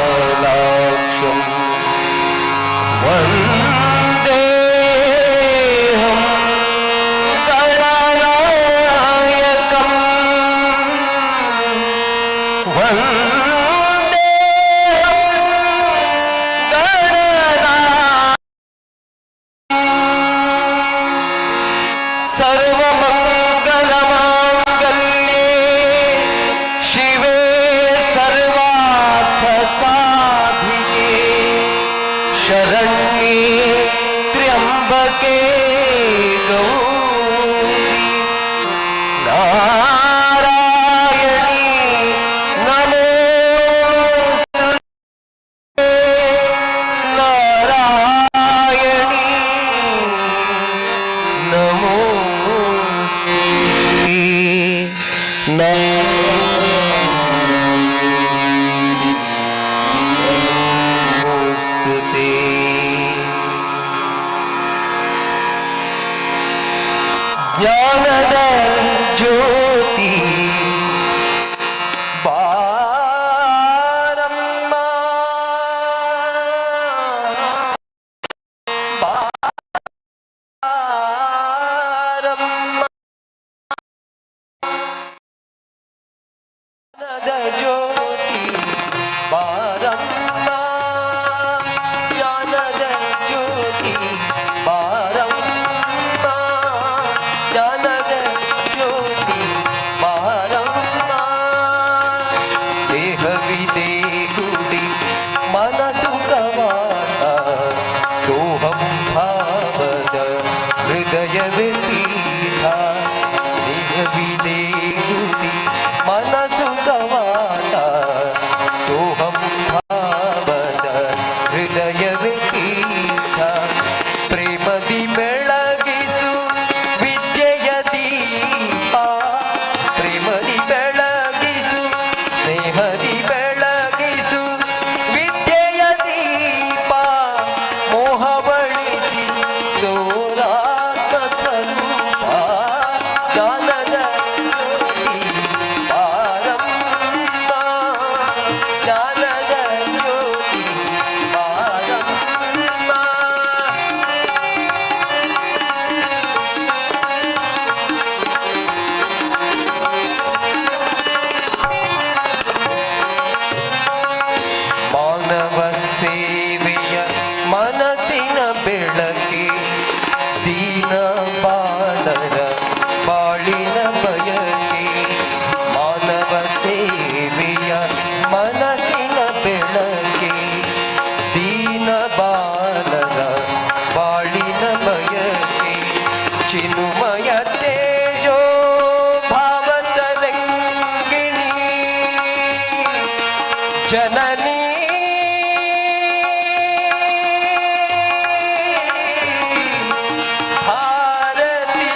विशालाक्षं वन्देऽहं गणनायकं सर्वमङ्गलमाङ्गल्ये शिवे सर्वार्थसाधिके शरण्ये त्र्यम्बके गौरी नारायणी नमोस्तुते नारायणी नमोस्तुते नमोस्तुते ज्ञानद ज्योति बारम्मा बारम्मा ज्ञानद ज्योति बारम्मा ज्ञानद ज्योति बारम्मा ज्ञानद ज्योति बारम्मा देहविदे गुಡಿ मनसु कवाಟ सोहं भावद हृदಯವೇ ಪೀಠ ದೇಹವಿದೆ ಗುಡಿ मनसु कवाಟ सोहं भावद हृदಯವೇ ಪೀಠ प्रेमदि ಬೆಳಗಿಸು ವಿದ್ಯೆಯ ದೀಪ ಪ್ರೇಮದಿ ಬೆಳಗಿಸು ಸ್ನೇಹದಿ ಬೆಳಗಿಸು ವಿದ್ಯೆಯ ದೀಪ ಮೋಹ ಬಳಿಸಿ ತೋರಾತ್ಮ ಸ್ವರೂಪ ಜ್ಞಾನದ ಜ್ಯೋತಿ ಬಾರಮ್ಮ ಜ್ಞಾನದ ಜ್ಯೋತಿ ಬಾರಮ್ಮ ಮಾನವ ಸೇವೆಯ ಮನಸ್ಸಿನ ಬೆಳಕಿ ದೀನ ಬಾಲರ ಬಾಳಿನ ಬಯಕೆ ಮಾನವ ಸೇವೆಯ ಮನಸ್ಸಿನ ಬೆಳಕೆ ದೀನ ಬಾಲರ ಬಾಳಿನ ಬಯಕೆ ಚಿನ್ಮಯ ತೇಜೋ ಭಾವತರಂಗಿಣಿ ಜನನಿ ಭಾರತಿ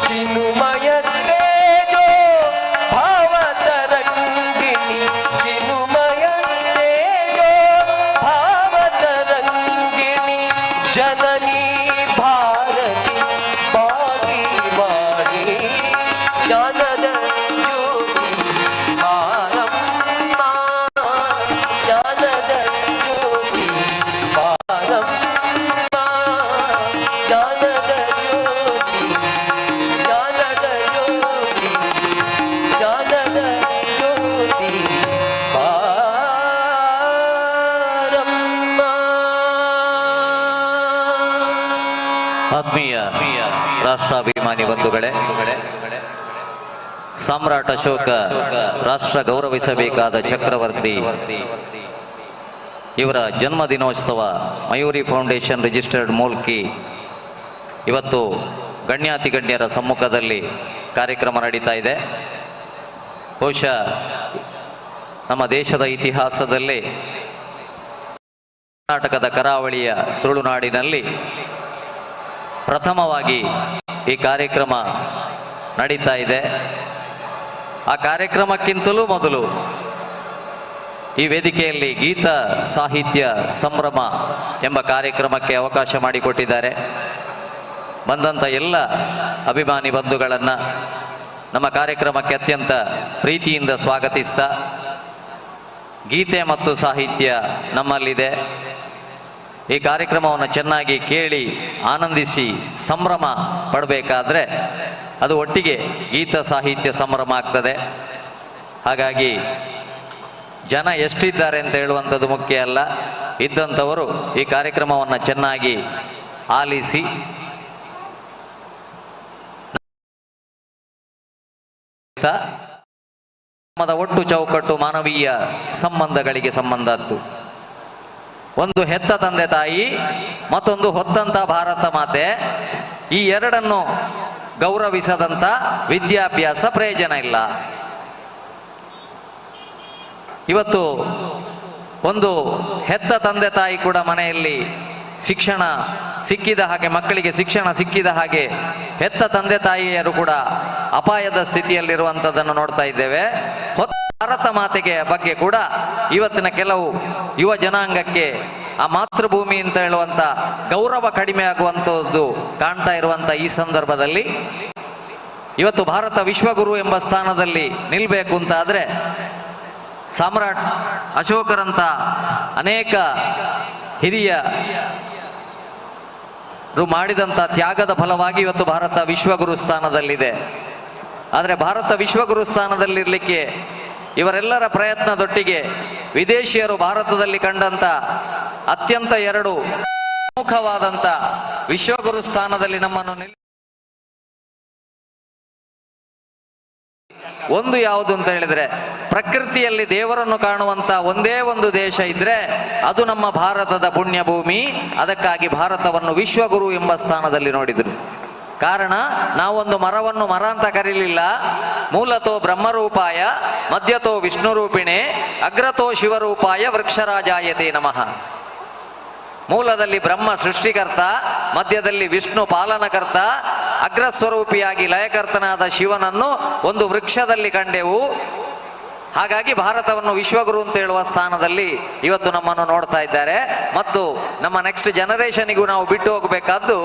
ಚಿನ್ಮಯ ತೇಜೋ ಭಾವತರಂಗಿಣಿ ಚಿನ್ಮಯ ತೇಜೋ ಭಾವತರಂಗಿಣಿ ಜನನಿ ಭಾರತಿ ಭಾಗಿವಾಣಿ ಜ್ಞಾನದ ಜ್ಯೋತಿ ಬಾರಮ್ಮ ಜ್ಞಾನದ ಜ್ಯೋತಿ ಬಾರಮ್ಮ ಜ್ಞಾನದ ಜ್ಯೋತಿ ಜ್ಞಾನದ ಜ್ಯೋತಿ ಜ್ಞಾನದ ಜ್ಯೋತಿ ಬಾರಮ್ಮ. ಆತ್ಮೀಯ ರಾಷ್ಟ್ರಾಭಿಮಾನಿ ಬಂಧುಗಳೇ, ಸಾಮ್ರಾಟ್ ಅಶೋಕ ರಾಷ್ಟ್ರ ಗೌರವಿಸಬೇಕಾದ ಚಕ್ರವರ್ತಿ ಇವರ ಜನ್ಮದಿನೋತ್ಸವ ಮಯೂರಿ ಫೌಂಡೇಶನ್ ರಿಜಿಸ್ಟರ್ಡ್ ಮೂಲ್ಕಿ ಇವತ್ತು ಗಣ್ಯಾತಿಗಣ್ಯರ ಸಮ್ಮುಖದಲ್ಲಿ ಕಾರ್ಯಕ್ರಮ ನಡೀತಾ ಇದೆ. ಬಹುಶಃ ನಮ್ಮ ದೇಶದ ಇತಿಹಾಸದಲ್ಲಿ ಕರ್ನಾಟಕದ ಕರಾವಳಿಯ ತುಳುನಾಡಿನಲ್ಲಿ ಪ್ರಥಮವಾಗಿ ಈ ಕಾರ್ಯಕ್ರಮ ನಡೀತಾ ಇದೆ. ಆ ಕಾರ್ಯಕ್ರಮಕ್ಕಿಂತಲೂ ಮೊದಲು ಈ ವೇದಿಕೆಯಲ್ಲಿ ಗೀತ ಸಾಹಿತ್ಯ ಸಂಭ್ರಮ ಎಂಬ ಕಾರ್ಯಕ್ರಮಕ್ಕೆ ಅವಕಾಶ ಮಾಡಿಕೊಟ್ಟಿದ್ದಾರೆ. ಬಂದಂಥ ಎಲ್ಲ ಅಭಿಮಾನಿ ಬಂಧುಗಳನ್ನು ನಮ್ಮ ಕಾರ್ಯಕ್ರಮಕ್ಕೆ ಅತ್ಯಂತ ಪ್ರೀತಿಯಿಂದ ಸ್ವಾಗತಿಸ್ತಾ, ಗೀತೆ ಮತ್ತು ಸಾಹಿತ್ಯ ನಮ್ಮಲ್ಲಿದೆ. ಈ ಕಾರ್ಯಕ್ರಮವನ್ನು ಚೆನ್ನಾಗಿ ಕೇಳಿ ಆನಂದಿಸಿ ಸಂಭ್ರಮ ಪಡಬೇಕಾದ್ರೆ ಅದು ಒಟ್ಟಿಗೆ ಗೀತ ಸಾಹಿತ್ಯ ಸಂಭ್ರಮ ಆಗ್ತದೆ. ಹಾಗಾಗಿ ಜನ ಎಷ್ಟಿದ್ದಾರೆ ಅಂತ ಹೇಳುವಂಥದ್ದು ಮುಖ್ಯ ಅಲ್ಲ, ಇದ್ದಂಥವರು ಈ ಕಾರ್ಯಕ್ರಮವನ್ನು ಚೆನ್ನಾಗಿ ಆಲಿಸಿ ಒಟ್ಟು ಚೌಕಟ್ಟು ಮಾನವೀಯ ಸಂಬಂಧಗಳಿಗೆ ಸಂಬಂಧದ್ದು. ಒಂದು ಹೆತ್ತ ತಂದೆ ತಾಯಿ, ಮತ್ತೊಂದು ಹೊತ್ತಂತ ಭಾರತ ಮಾತೆ, ಈ ಎರಡನ್ನು ಗೌರವಿಸದಂತ ವಿದ್ಯಾಭ್ಯಾಸ ಪ್ರಯೋಜನ ಇಲ್ಲ. ಇವತ್ತು ಒಂದು ಹೆತ್ತ ತಂದೆ ತಾಯಿ ಕೂಡ ಮನೆಯಲ್ಲಿ ಶಿಕ್ಷಣ ಸಿಕ್ಕಿದ ಹಾಗೆ, ಮಕ್ಕಳಿಗೆ ಶಿಕ್ಷಣ ಸಿಕ್ಕಿದ ಹಾಗೆ ಹೆತ್ತ ತಂದೆ ತಾಯಿಯರು ಕೂಡ ಅಪಾಯದ ಸ್ಥಿತಿಯಲ್ಲಿರುವಂಥದ್ದನ್ನು ನೋಡ್ತಾ ಇದ್ದೇವೆ. ಭಾರತ ಮಾತೆಗೆ ಬಗ್ಗೆ ಕೂಡ ಇವತ್ತಿನ ಕೆಲವು ಯುವ ಜನಾಂಗಕ್ಕೆ ಆ ಮಾತೃಭೂಮಿ ಅಂತ ಹೇಳುವಂಥ ಗೌರವ ಕಡಿಮೆ ಆಗುವಂಥದ್ದು ಕಾಣ್ತಾ ಇರುವಂಥ ಈ ಸಂದರ್ಭದಲ್ಲಿ ಇವತ್ತು ಭಾರತ ವಿಶ್ವಗುರು ಎಂಬ ಸ್ಥಾನದಲ್ಲಿ ನಿಲ್ಲಬೇಕು ಅಂತಾದರೆ ಸಾಮ್ರಾಟ್ ಅಶೋಕರಂಥ ಅನೇಕ ಹಿರಿಯ ಮಾಡಿದಂಥ ತ್ಯಾಗದ ಫಲವಾಗಿ ಇವತ್ತು ಭಾರತ ವಿಶ್ವಗುರು ಸ್ಥಾನದಲ್ಲಿದೆ. ಆದರೆ ಭಾರತ ವಿಶ್ವಗುರು ಸ್ಥಾನದಲ್ಲಿರಲಿಕ್ಕೆ ಇವರೆಲ್ಲರ ಪ್ರಯತ್ನದೊಟ್ಟಿಗೆ ವಿದೇಶಿಯರು ಭಾರತದಲ್ಲಿ ಕಂಡಂಥ ಅತ್ಯಂತ ಎರಡು ಪ್ರಮುಖವಾದಂಥ ವಿಶ್ವಗುರು ಸ್ಥಾನದಲ್ಲಿ ನಮ್ಮನ್ನು ಒಂದು ಯಾವುದು ಅಂತ ಹೇಳಿದ್ರೆ, ಪ್ರಕೃತಿಯಲ್ಲಿ ದೇವರನ್ನು ಕಾಣುವಂತ ಒಂದೇ ಒಂದು ದೇಶ ಇದ್ರೆ ಅದು ನಮ್ಮ ಭಾರತದ ಪುಣ್ಯಭೂಮಿ. ಅದಕ್ಕಾಗಿ ಭಾರತವನ್ನು ವಿಶ್ವಗುರು ಎಂಬ ಸ್ಥಾನದಲ್ಲಿ ನೋಡಿದ್ರು. ಕಾರಣ, ನಾವೊಂದು ಮರವನ್ನು ಮರ ಅಂತ ಕರೀಲಿಲ್ಲ. ಮೂಲತೋ ಬ್ರಹ್ಮರೂಪಾಯ, ಮಧ್ಯತೋ ವಿಷ್ಣುರೂಪಿಣೆ, ಅಗ್ರತೋ ಶಿವರೂಪಾಯ ವೃಕ್ಷರಾಜಾಯತೆ ನಮಃ. ಮೂಲದಲ್ಲಿ ಬ್ರಹ್ಮ ಸೃಷ್ಟಿಕರ್ತ, ಮಧ್ಯದಲ್ಲಿ ವಿಷ್ಣು ಪಾಲನಕರ್ತ, ಅಗ್ರಸ್ವರೂಪಿಯಾಗಿ ಲಯಕರ್ತನಾದ ಶಿವನನ್ನು ಒಂದು ವೃಕ್ಷದಲ್ಲಿ ಕಂಡೆವು. ಹಾಗಾಗಿ ಭಾರತವನ್ನು ವಿಶ್ವಗುರು ಅಂತ ಹೇಳುವ ಸ್ಥಾನದಲ್ಲಿ ಇವತ್ತು ನಮ್ಮನ್ನು ನೋಡ್ತಾ ಇದ್ದಾರೆ. ಮತ್ತು ನಮ್ಮ ನೆಕ್ಸ್ಟ್ ಜನರೇಷನಿಗೂ ನಾವು ಬಿಟ್ಟು ಹೋಗಬೇಕಾದ್ದು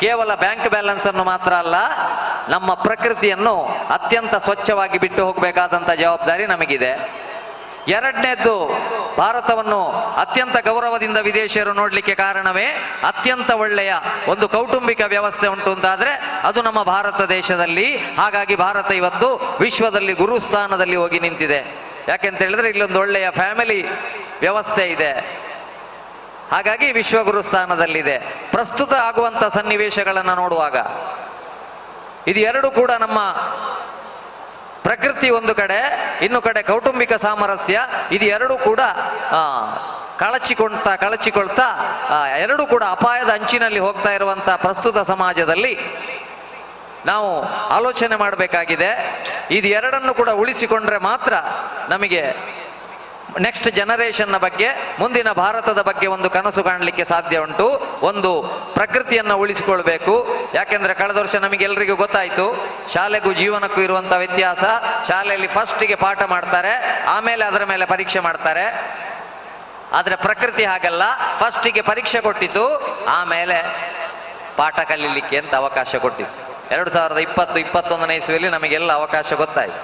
ಕೇವಲ ಬ್ಯಾಂಕ್ ಬ್ಯಾಲೆನ್ಸ್ ಅನ್ನು ಮಾತ್ರ ಅಲ್ಲ, ನಮ್ಮ ಪ್ರಕೃತಿಯನ್ನು ಅತ್ಯಂತ ಸ್ವಚ್ಛವಾಗಿ ಬಿಟ್ಟು ಹೋಗಬೇಕಾದಂಥ ಜವಾಬ್ದಾರಿ ನಮಗಿದೆ. ಎರಡನೇದ್ದು, ಭಾರತವನ್ನು ಅತ್ಯಂತ ಗೌರವದಿಂದ ವಿದೇಶಿಯರು ನೋಡಲಿಕ್ಕೆ ಕಾರಣವೇ ಅತ್ಯಂತ ಒಳ್ಳೆಯ ಒಂದು ಕೌಟುಂಬಿಕ ವ್ಯವಸ್ಥೆ ಉಂಟು ಅಂತಾದರೆ ಅದು ನಮ್ಮ ಭಾರತ ದೇಶದಲ್ಲಿ. ಹಾಗಾಗಿ ಭಾರತ ಇವತ್ತು ವಿಶ್ವದಲ್ಲಿ ಗುರುಸ್ಥಾನದಲ್ಲಿ ಹೋಗಿ ನಿಂತಿದೆ. ಯಾಕೆಂತ ಹೇಳಿದ್ರೆ ಇಲ್ಲೊಂದು ಒಳ್ಳೆಯ ಫ್ಯಾಮಿಲಿ ವ್ಯವಸ್ಥೆ ಇದೆ. ಹಾಗಾಗಿ ವಿಶ್ವಗುರು ಸ್ಥಾನದಲ್ಲಿದೆ. ಪ್ರಸ್ತುತ ಆಗುವಂಥ ಸನ್ನಿವೇಶಗಳನ್ನು ನೋಡುವಾಗ ಇದು ಎರಡು ಕೂಡ ನಮ್ಮ ಪ್ರಕೃತಿ ಒಂದು ಕಡೆ, ಇನ್ನು ಕಡೆ ಕೌಟುಂಬಿಕ ಸಾಮರಸ್ಯ, ಇದು ಎರಡೂ ಕೂಡ ಕಳಚಿಕೊಳ್ತಾ ಎರಡೂ ಕೂಡ ಅಪಾಯದ ಅಂಚಿನಲ್ಲಿ ಹೋಗ್ತಾ ಇರುವಂಥ ಪ್ರಸ್ತುತ ಸಮಾಜದಲ್ಲಿ ನಾವು ಆಲೋಚನೆ ಮಾಡಬೇಕಾಗಿದೆ. ಇದು ಎರಡನ್ನು ಕೂಡ ಉಳಿಸಿಕೊಂಡ್ರೆ ಮಾತ್ರ ನಮಗೆ ನೆಕ್ಸ್ಟ್ ಜನರೇಷನ್ನ ಬಗ್ಗೆ, ಮುಂದಿನ ಭಾರತದ ಬಗ್ಗೆ ಒಂದು ಕನಸು ಕಾಣಲಿಕ್ಕೆ ಸಾಧ್ಯ ಉಂಟು. ಒಂದು ಪ್ರಕೃತಿಯನ್ನು ಉಳಿಸಿಕೊಳ್ಬೇಕು. ಯಾಕೆಂದ್ರೆ ಕಳೆದ ವರ್ಷ ನಮಗೆಲ್ಲರಿಗೂ ಗೊತ್ತಾಯಿತು ಶಾಲೆಗೂ ಜೀವನಕ್ಕೂ ಇರುವಂಥ ವ್ಯತ್ಯಾಸ. ಶಾಲೆಯಲ್ಲಿ ಫಸ್ಟಿಗೆ ಪಾಠ ಮಾಡ್ತಾರೆ, ಆಮೇಲೆ ಅದರ ಮೇಲೆ ಪರೀಕ್ಷೆ ಮಾಡ್ತಾರೆ. ಆದರೆ ಪ್ರಕೃತಿ ಹಾಗಲ್ಲ, ಫಸ್ಟಿಗೆ ಪರೀಕ್ಷೆ ಕೊಟ್ಟಿತು, ಆಮೇಲೆ ಪಾಠ ಕಲೀಲಿಕ್ಕೆ ಅಂತ ಅವಕಾಶ ಕೊಟ್ಟಿತ್ತು. 2020-21ನೇ ಇಸ್ವಿಯಲ್ಲಿ ನಮಗೆಲ್ಲ ಅವಕಾಶ ಗೊತ್ತಾಯಿತು.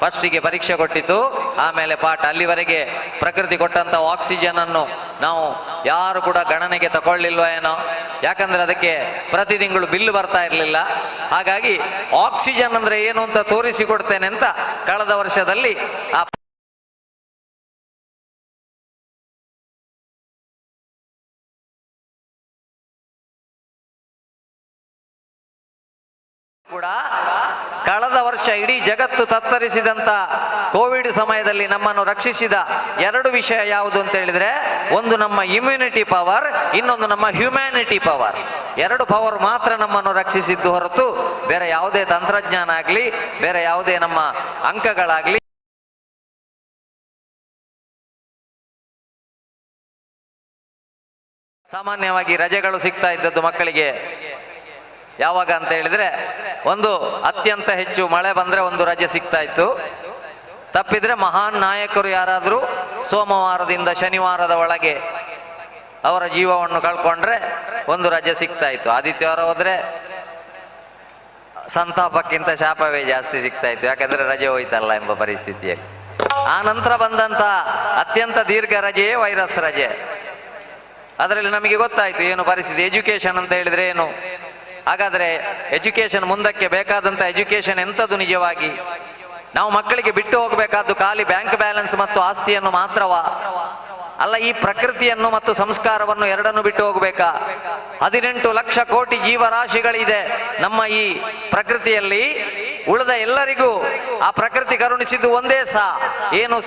ಫಸ್ಟಿಗೆ ಪರೀಕ್ಷೆ ಕೊಟ್ಟಿತ್ತು, ಆಮೇಲೆ ಪಾಠ. ಅಲ್ಲಿವರೆಗೆ ಪ್ರಕೃತಿ ಕೊಟ್ಟಂಥ ಆಕ್ಸಿಜನ್ ಅನ್ನು ನಾವು ಯಾರು ಕೂಡ ಗಣನೆಗೆ ತಗೊಳ್ಳಿಲ್ವ ಏನೋ, ಯಾಕಂದ್ರೆ ಅದಕ್ಕೆ ಪ್ರತಿ ತಿಂಗಳು ಬಿಲ್ ಬರ್ತಾ ಇರಲಿಲ್ಲ. ಹಾಗಾಗಿ ಆಕ್ಸಿಜನ್ ಅಂದ್ರೆ ಏನು ಅಂತ ತೋರಿಸಿಕೊಡ್ತೇನೆ ಅಂತ ಕಳೆದ ವರ್ಷದಲ್ಲಿ ಆ ಕೂಡ ಕಳೆದ ವರ್ಷ ಇಡೀ ಜಗತ್ತು ತತ್ತರಿಸಿದಂತ ಕೋವಿಡ್ ಸಮಯದಲ್ಲಿ ನಮ್ಮನ್ನು ರಕ್ಷಿಸಿದ ಎರಡು ವಿಷಯ ಯಾವುದು ಅಂತ ಹೇಳಿದ್ರೆ, ಒಂದು ನಮ್ಮ ಇಮ್ಯುನಿಟಿ ಪವರ್, ಇನ್ನೊಂದು ನಮ್ಮ ಹ್ಯುಮ್ಯಾನಿಟಿ ಪವರ್. ಎರಡು ಪವರ್ ಮಾತ್ರ ನಮ್ಮನ್ನು ರಕ್ಷಿಸಿದ್ದು ಹೊರತು ಬೇರೆ ಯಾವುದೇ ತಂತ್ರಜ್ಞಾನ ಆಗಲಿ, ಬೇರೆ ಯಾವುದೇ ನಮ್ಮ ಅಂಕಗಳಾಗಲಿ ಸಾಮಾನ್ಯವಾಗಿ ರಜೆಗಳು ಸಿಗ್ತಾ ಇದ್ದದ್ದು ಮಕ್ಕಳಿಗೆ ಯಾವಾಗ ಅಂತ ಹೇಳಿದ್ರೆ, ಒಂದು ಅತ್ಯಂತ ಹೆಚ್ಚು ಮಳೆ ಬಂದ್ರೆ ಒಂದು ರಜೆ ಸಿಗ್ತಾ ಇತ್ತು. ತಪ್ಪಿದ್ರೆ ಮಹಾನ್ ನಾಯಕರು ಯಾರಾದರೂ ಸೋಮವಾರದಿಂದ ಶನಿವಾರದ ಒಳಗೆ ಅವರ ಜೀವವನ್ನು ಕಳ್ಕೊಂಡ್ರೆ ಒಂದು ರಜೆ ಸಿಗ್ತಾ ಇತ್ತು. ಆದಿತ್ಯವಾರ ಹೋದ್ರೆ ಸಂತಾಪಕ್ಕಿಂತ ಶಾಪವೇ ಜಾಸ್ತಿ ಸಿಗ್ತಾ ಇತ್ತು, ಯಾಕಂದ್ರೆ ರಜೆ ಹೋಯ್ತಲ್ಲ ಎಂಬ ಪರಿಸ್ಥಿತಿಯಲ್ಲಿ. ಆ ನಂತರ ಬಂದಂತ ಅತ್ಯಂತ ದೀರ್ಘ ರಜೆಯೇ ವೈರಸ್ ರಜೆ. ಅದರಲ್ಲಿ ನಮಗೆ ಗೊತ್ತಾಯ್ತು ಏನು ಪರಿಸ್ಥಿತಿ. ಎಜುಕೇಶನ್ ಅಂತ ಹೇಳಿದ್ರೆ ಏನು, ಹಾಗಾದ್ರೆ ಎಜುಕೇಶನ್ ಮುಂದಕ್ಕೆ ಬೇಕಾದಂತ ಎಜುಕೇಶನ್ ಎಂಥದ್ದು ನಿಜವಾಗಿ? ನಾವು ಮಕ್ಕಳಿಗೆ ಬಿಟ್ಟು ಹೋಗಬೇಕಾದ್ದು ಖಾಲಿ ಬ್ಯಾಂಕ್ ಬ್ಯಾಲೆನ್ಸ್ ಮತ್ತು ಆಸ್ತಿಯನ್ನು ಮಾತ್ರವಾ? ಅಲ್ಲ, ಈ ಪ್ರಕೃತಿಯನ್ನು ಮತ್ತು ಸಂಸ್ಕಾರವನ್ನು ಎರಡನ್ನು ಬಿಟ್ಟು ಹೋಗ್ಬೇಕಾ? 18 ಲಕ್ಷ ಕೋಟಿ ಜೀವರಾಶಿಗಳಿದೆ ನಮ್ಮ ಈ ಪ್ರಕೃತಿಯಲ್ಲಿ. ಉಳಿದ ಎಲ್ಲರಿಗೂ ಆ ಪ್ರಕೃತಿ ಕರುಣಿಸಿದ್ದು ಒಂದೇ ಏನು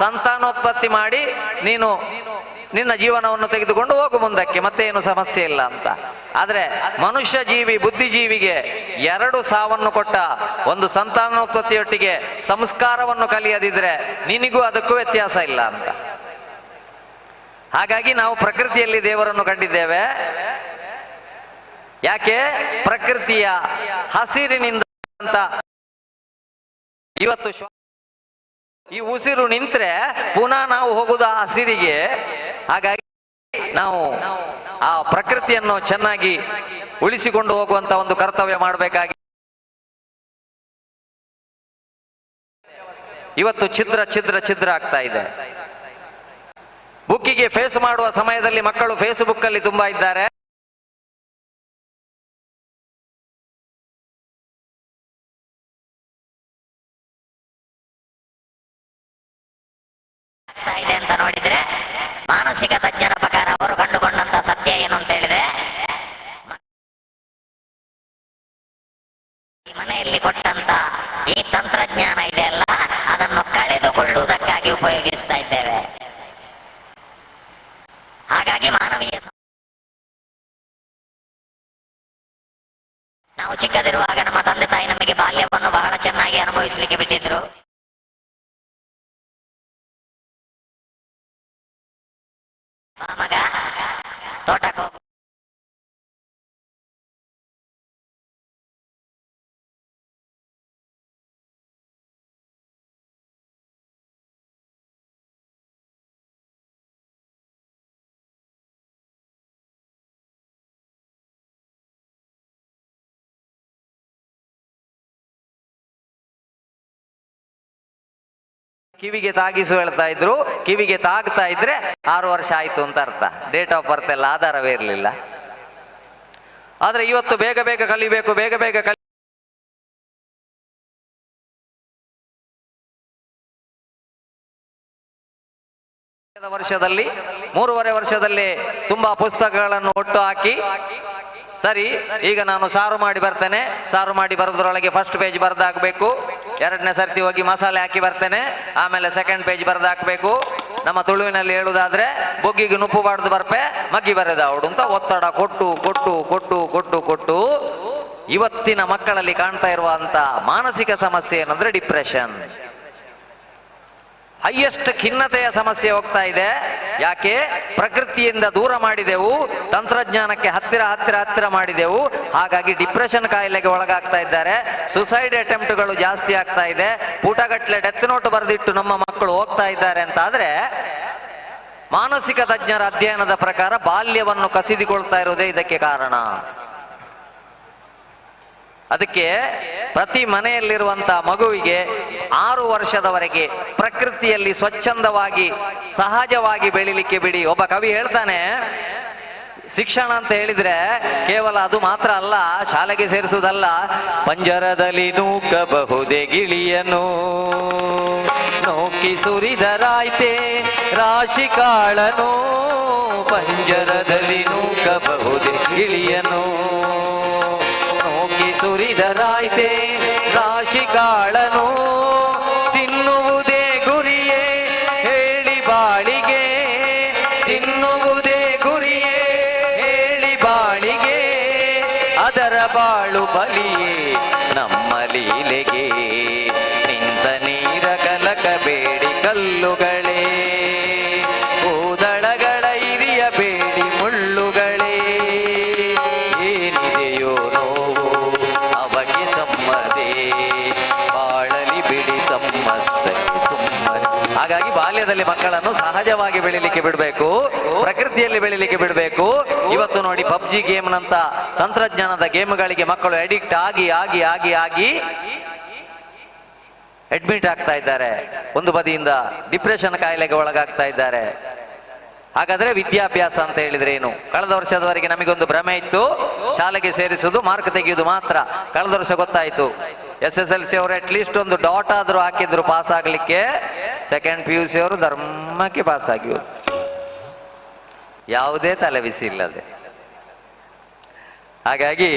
ಸಂತಾನೋತ್ಪತ್ತಿ ಮಾಡಿ ನೀನು ನಿನ್ನ ಜೀವನವನ್ನು ತೆಗೆದುಕೊಂಡು ಹೋಗು ಮುಂದಕ್ಕೆ, ಮತ್ತೆ ಏನು ಸಮಸ್ಯೆ ಇಲ್ಲ ಅಂತ. ಆದ್ರೆ ಮನುಷ್ಯ ಜೀವಿ ಬುದ್ಧಿಜೀವಿಗೆ 2 ಸಾವನ್ನು ಕೊಟ್ಟ, ಒಂದು ಸಂತಾನೋತ್ಪತ್ತಿಯೊಟ್ಟಿಗೆ ಸಂಸ್ಕಾರವನ್ನು ಕಲಿಯದಿದ್ರೆ ನಿನಗೂ ಅದಕ್ಕೂ ವ್ಯತ್ಯಾಸ ಇಲ್ಲ ಅಂತ. ಹಾಗಾಗಿ ನಾವು ಪ್ರಕೃತಿಯಲ್ಲಿ ದೇವರನ್ನು ಕಂಡಿದ್ದೇವೆ. ಯಾಕೆ? ಪ್ರಕೃತಿಯ ಹಸಿರಿನಿಂದ ಇವತ್ತು ಈ ಉಸಿರು ನಿಂತ್ರೆ ಪುನಃ ನಾವು ಹೋಗುವುದು ಆ ಹಸಿರಿಗೆ. ಹಾಗಾಗಿ ನಾವು ಆ ಪ್ರಕೃತಿಯನ್ನು ಚೆನ್ನಾಗಿ ಉಳಿಸಿಕೊಂಡು ಹೋಗುವಂತ ಒಂದು ಕರ್ತವ್ಯ ಮಾಡಬೇಕಾಗಿ ಇವತ್ತು ಛಿದ್ರ ಆಗ್ತಾ ಇದೆ. ಬುಕ್ಕಿಗೆ ಫೇಸ್ ಮಾಡುವ ಸಮಯದಲ್ಲಿ ಮಕ್ಕಳು ಫೇಸ್ಬುಕ್ ಅಲ್ಲಿ ತುಂಬಾ ಇದ್ದಾರೆ. ಇದೆ ಅಂತ ನೋಡಿದ್ರೆ ಮಾನಸಿಕ ತಜ್ಞರ ಪ್ರಕಾರ ಅವರು ಕಂಡುಕೊಂಡಂತ ಸತ್ಯ ಏನು ಅಂತ ಹೇಳಿದ್ರೆ, ಈ ಮನೆಯಲ್ಲಿ ಕೊಟ್ಟಂತ ಈ ತಂತ್ರಜ್ಞಾನ ಇದೆಯಲ್ಲ, ಅದನ್ನು ಕಳೆದುಕೊಳ್ಳುವುದಕ್ಕಾಗಿ ಉಪಯೋಗಿಸ್ತಾ ಇದ್ದೇವೆ. ಹಾಗಾಗಿ ಮಾನವೀಯ ನಾವು ಚಿಕ್ಕದಿರುವಾಗ ನಮ್ಮ ತಂದೆ ತಾಯಿ ನಮಗೆ ಬಾಲ್ಯವನ್ನು ಬಹಳ ಚೆನ್ನಾಗಿ ಅನುಭವಿಸಲಿಕ್ಕೆ ಬಿಟ್ಟಿದ್ರು. ಮಗ ತೋಟಕ್ಕೆ ಹೋಗು, ಕಿವಿಗೆ ತಾಗಿಸು ಹೇಳ್ತಾ ಇದ್ರು. ಕಿವಿಗೆ ತಾಗ್ತಾ ಇದ್ರೆ 6 ವರ್ಷ ಆಯ್ತು ಅಂತ ಅರ್ಥ. ಡೇಟ್ ಆಫ್ ಬರ್ತ್ ಎಲ್ಲ ಆಧಾರವೇ ಇರಲಿಲ್ಲ. ಆದ್ರೆ ಇವತ್ತು ಬೇಗ ಕಲಿಬೇಕು, ಬೇಗ ವರ್ಷದಲ್ಲಿ 3.5 ವರ್ಷದಲ್ಲಿ ತುಂಬಾ ಪುಸ್ತಕಗಳನ್ನು ಒಟ್ಟು ಹಾಕಿ, ಸರಿ ಈಗ ನಾನು ಸಾರು ಮಾಡಿ ಬರ್ತೇನೆ, ಸಾರು ಮಾಡಿ ಬರೋದ್ರೊಳಗೆ ಫಸ್ಟ್ ಪೇಜ್ ಬರ್ದಾಕ್ಬೇಕು, 2ನೇ ಸರ್ತಿ ಹೋಗಿ ಮಸಾಲೆ ಹಾಕಿ ಬರ್ತೇನೆ, ಆಮೇಲೆ ಸೆಕೆಂಡ್ ಪೇಜ್ ಬರ್ದಾಕ್ಬೇಕು. ನಮ್ಮ ತುಳುವಿನಲ್ಲಿ ಹೇಳುವುದಾದ್ರೆ ಬೊಗ್ಗಿಗೆ ನುಪ್ಪು ಬಾಡ್ದು ಬರ್ಪೆ ಮಗ್ಗಿ ಬರೆದಾವಡು ಅಂತ ಒತ್ತಡ ಕೊಟ್ಟು ಇವತ್ತಿನ ಮಕ್ಕಳಲ್ಲಿ ಕಾಣ್ತಾ ಇರುವಂತ ಮಾನಸಿಕ ಸಮಸ್ಯೆ ಏನಂದ್ರೆ ಡಿಪ್ರೆಷನ್. ಹೈಯೆಸ್ಟ್ ಖಿನ್ನತೆಯ ಸಮಸ್ಯೆ ಹೋಗ್ತಾ ಇದೆ. ಯಾಕೆ? ಪ್ರಕೃತಿಯಿಂದ ದೂರ ಮಾಡಿದೆವು, ತಂತ್ರಜ್ಞಾನಕ್ಕೆ ಹತ್ತಿರ ಮಾಡಿದೆವು. ಹಾಗಾಗಿ ಡಿಪ್ರೆಷನ್ ಕಾಯಿಲೆಗೆ ಒಳಗಾಗ್ತಾ ಇದ್ದಾರೆ. ಸುಸೈಡ್ ಅಟೆಂಪ್ಟ್ಗಳು ಜಾಸ್ತಿ ಆಗ್ತಾ ಇದೆ. ಪುಟಗಟ್ಲೆ ಡೆತ್ ನೋಟ್ ಬರೆದಿಟ್ಟು ನಮ್ಮ ಮಕ್ಕಳು ಹೋಗ್ತಾ ಇದ್ದಾರೆ ಅಂತ ಆದ್ರೆ, ಮಾನಸಿಕ ತಜ್ಞರ ಅಧ್ಯಯನದ ಪ್ರಕಾರ ಬಾಲ್ಯವನ್ನು ಕಸಿದುಕೊಳ್ತಾ ಇರೋದೇ ಇದಕ್ಕೆ ಕಾರಣ. ಅದಕ್ಕೆ ಪ್ರತಿ ಮನೆಯಲ್ಲಿರುವಂತಹ ಮಗುವಿಗೆ 6 ವರ್ಷದವರೆಗೆ ಪ್ರಕೃತಿಯಲ್ಲಿ ಸ್ವಚ್ಛಂದವಾಗಿ ಸಹಜವಾಗಿ ಬೆಳಿಲಿಕ್ಕೆ ಬಿಡಿ. ಒಬ್ಬ ಕವಿ ಹೇಳ್ತಾನೆ, ಶಿಕ್ಷಣ ಅಂತ ಹೇಳಿದ್ರೆ ಕೇವಲ ಅದು ಮಾತ್ರ ಅಲ್ಲ, ಶಾಲೆಗೆ ಸೇರಿಸುವುದಲ್ಲ. ಪಂಜರದಲ್ಲಿ ನೂಕಬಹುದೇ ಗಿಳಿಯನು, ನೂಕಿ ಸುರಿದರಾಯ್ತೆ ರಾಶಿ ಕಾಳನು. ಪಂಜರದಲ್ಲಿ ನೂಕಬಹುದೇ ಗಿಳಿಯನು, ಸುರಿದರಾಯ್ತೆ ರಾಶಿ ಕಾಳನು. ತಿನ್ನುವುದೇ ಗುರಿಯೇ ಹೇಳಿ ಬಾಳಿಗೆ, ತಿನ್ನುವುದೇ ಗುರಿಯೇ ಹೇಳಿ ಬಾಳಿಗೆ. ಅದರ ಬಾಳು ಬಲಿಯೇ ನಮ್ಮ ಲೀಲೆಗೆ. ನಿಂತ ನೀರ ಕಲಕಬೇಡಿ ಕಲ್ಲುಗಳೇ, ಕೂದಳಗಳ ಹಿರಿಯ ಬೇಡಿ ಮುಳ್ಳುಗಳೇ. ಏನಿದೆಯೋ ನೋವು ಅವಗೆ ತಮ್ಮದೇ, ಬಾಳಲಿ ಹಾಗಾಗಿ ಬಾಲ್ಯದಲ್ಲಿ ಮಕ್ಕಳನ್ನು ಸಹಜವಾಗಿ ಬೆಳಿಲಿಕ್ಕೆ ಬಿಡಬೇಕು, ಪ್ರಕೃತಿಯಲ್ಲಿ ಬೆಳಿಲಿಕ್ಕೆ ಬಿಡಬೇಕು. ಇವತ್ತು ನೋಡಿ ಪಬ್ಜಿ ಗೇಮ್ನಂತ ತಂತ್ರಜ್ಞಾನದ ಗೇಮ್ಗಳಿಗೆ ಮಕ್ಕಳು ಅಡಿಕ್ಟ್ ಆಗಿ ಆಗಿ ಆಗಿ ಆಗಿ ಅಡ್ಮಿಟ್ ಆಗ್ತಾ ಇದ್ದಾರೆ. ಒಂದು ಬದಿಯಿಂದ ಡಿಪ್ರೆಷನ್ ಕಾಯಿಲೆಗೆ ಒಳಗಾಗ್ತಾ ಇದ್ದಾರೆ. ಹಾಗಾದ್ರೆ ವಿದ್ಯಾಭ್ಯಾಸ ಅಂತ ಹೇಳಿದ್ರೆ ಏನು? ಕಳೆದ ವರ್ಷದವರೆಗೆ ನಮಗೊಂದು ಭ್ರಮೆ ಇತ್ತು, ಶಾಲೆಗೆ ಸೇರಿಸುವುದು ಮಾರ್ಕ್ ತೆಗೆಯುವುದು ಮಾತ್ರ. ಕಳೆದ ವರ್ಷ ಗೊತ್ತಾಯ್ತು, SSLC ಅವರು ಅಟ್ಲೀಸ್ಟ್ ಒಂದು ಡಾಟ್ ಆದ್ರೂ ಹಾಕಿದ್ರು ಪಾಸ್ ಆಗ್ಲಿಕ್ಕೆ. ಸೆಕೆಂಡ್ PUC ಅವರು ಧರ್ಮಕ್ಕೆ ಪಾಸ್ ಆಗಿದ್ರು, ಯಾವುದೇ ತಲೆಬಿಸಿ ಇಲ್ಲದೆ. ಹಾಗಾಗಿ